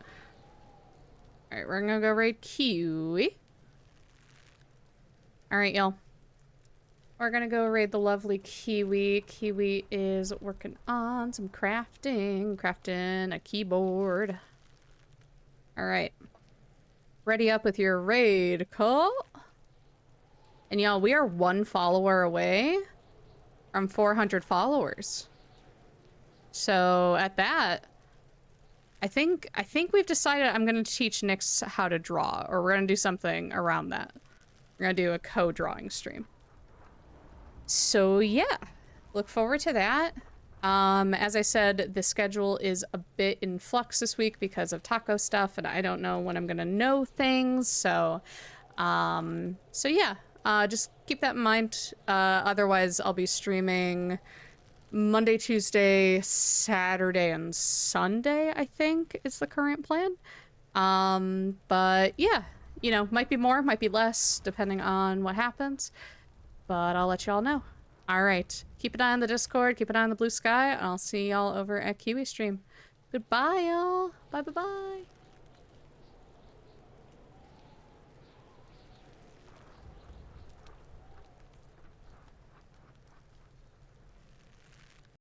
Alright, we're gonna go raid Kiwi. Alright, y'all. We're gonna go raid the lovely Kiwi. Kiwi is working on some crafting a keyboard. Alright. Ready up with your raid call. And y'all, we are 1 follower away from 400 followers. So at that, I think we've decided I'm gonna teach Nyx how to draw, or we're gonna do something around that. We're gonna do a co-drawing stream. So yeah, look forward to that. As I said, the schedule is a bit in flux this week because of taco stuff, and I don't know when I'm gonna know things. So yeah, just keep that in mind. Otherwise, I'll be streaming Monday, Tuesday, Saturday, and Sunday, I think is the current plan. But yeah, you know, might be more, might be less, depending on what happens. But I'll let y'all know. All right, keep an eye on the Discord, keep an eye on the blue sky, and I'll see y'all over at Kiwi Stream. Goodbye, y'all. Bye, bye, bye.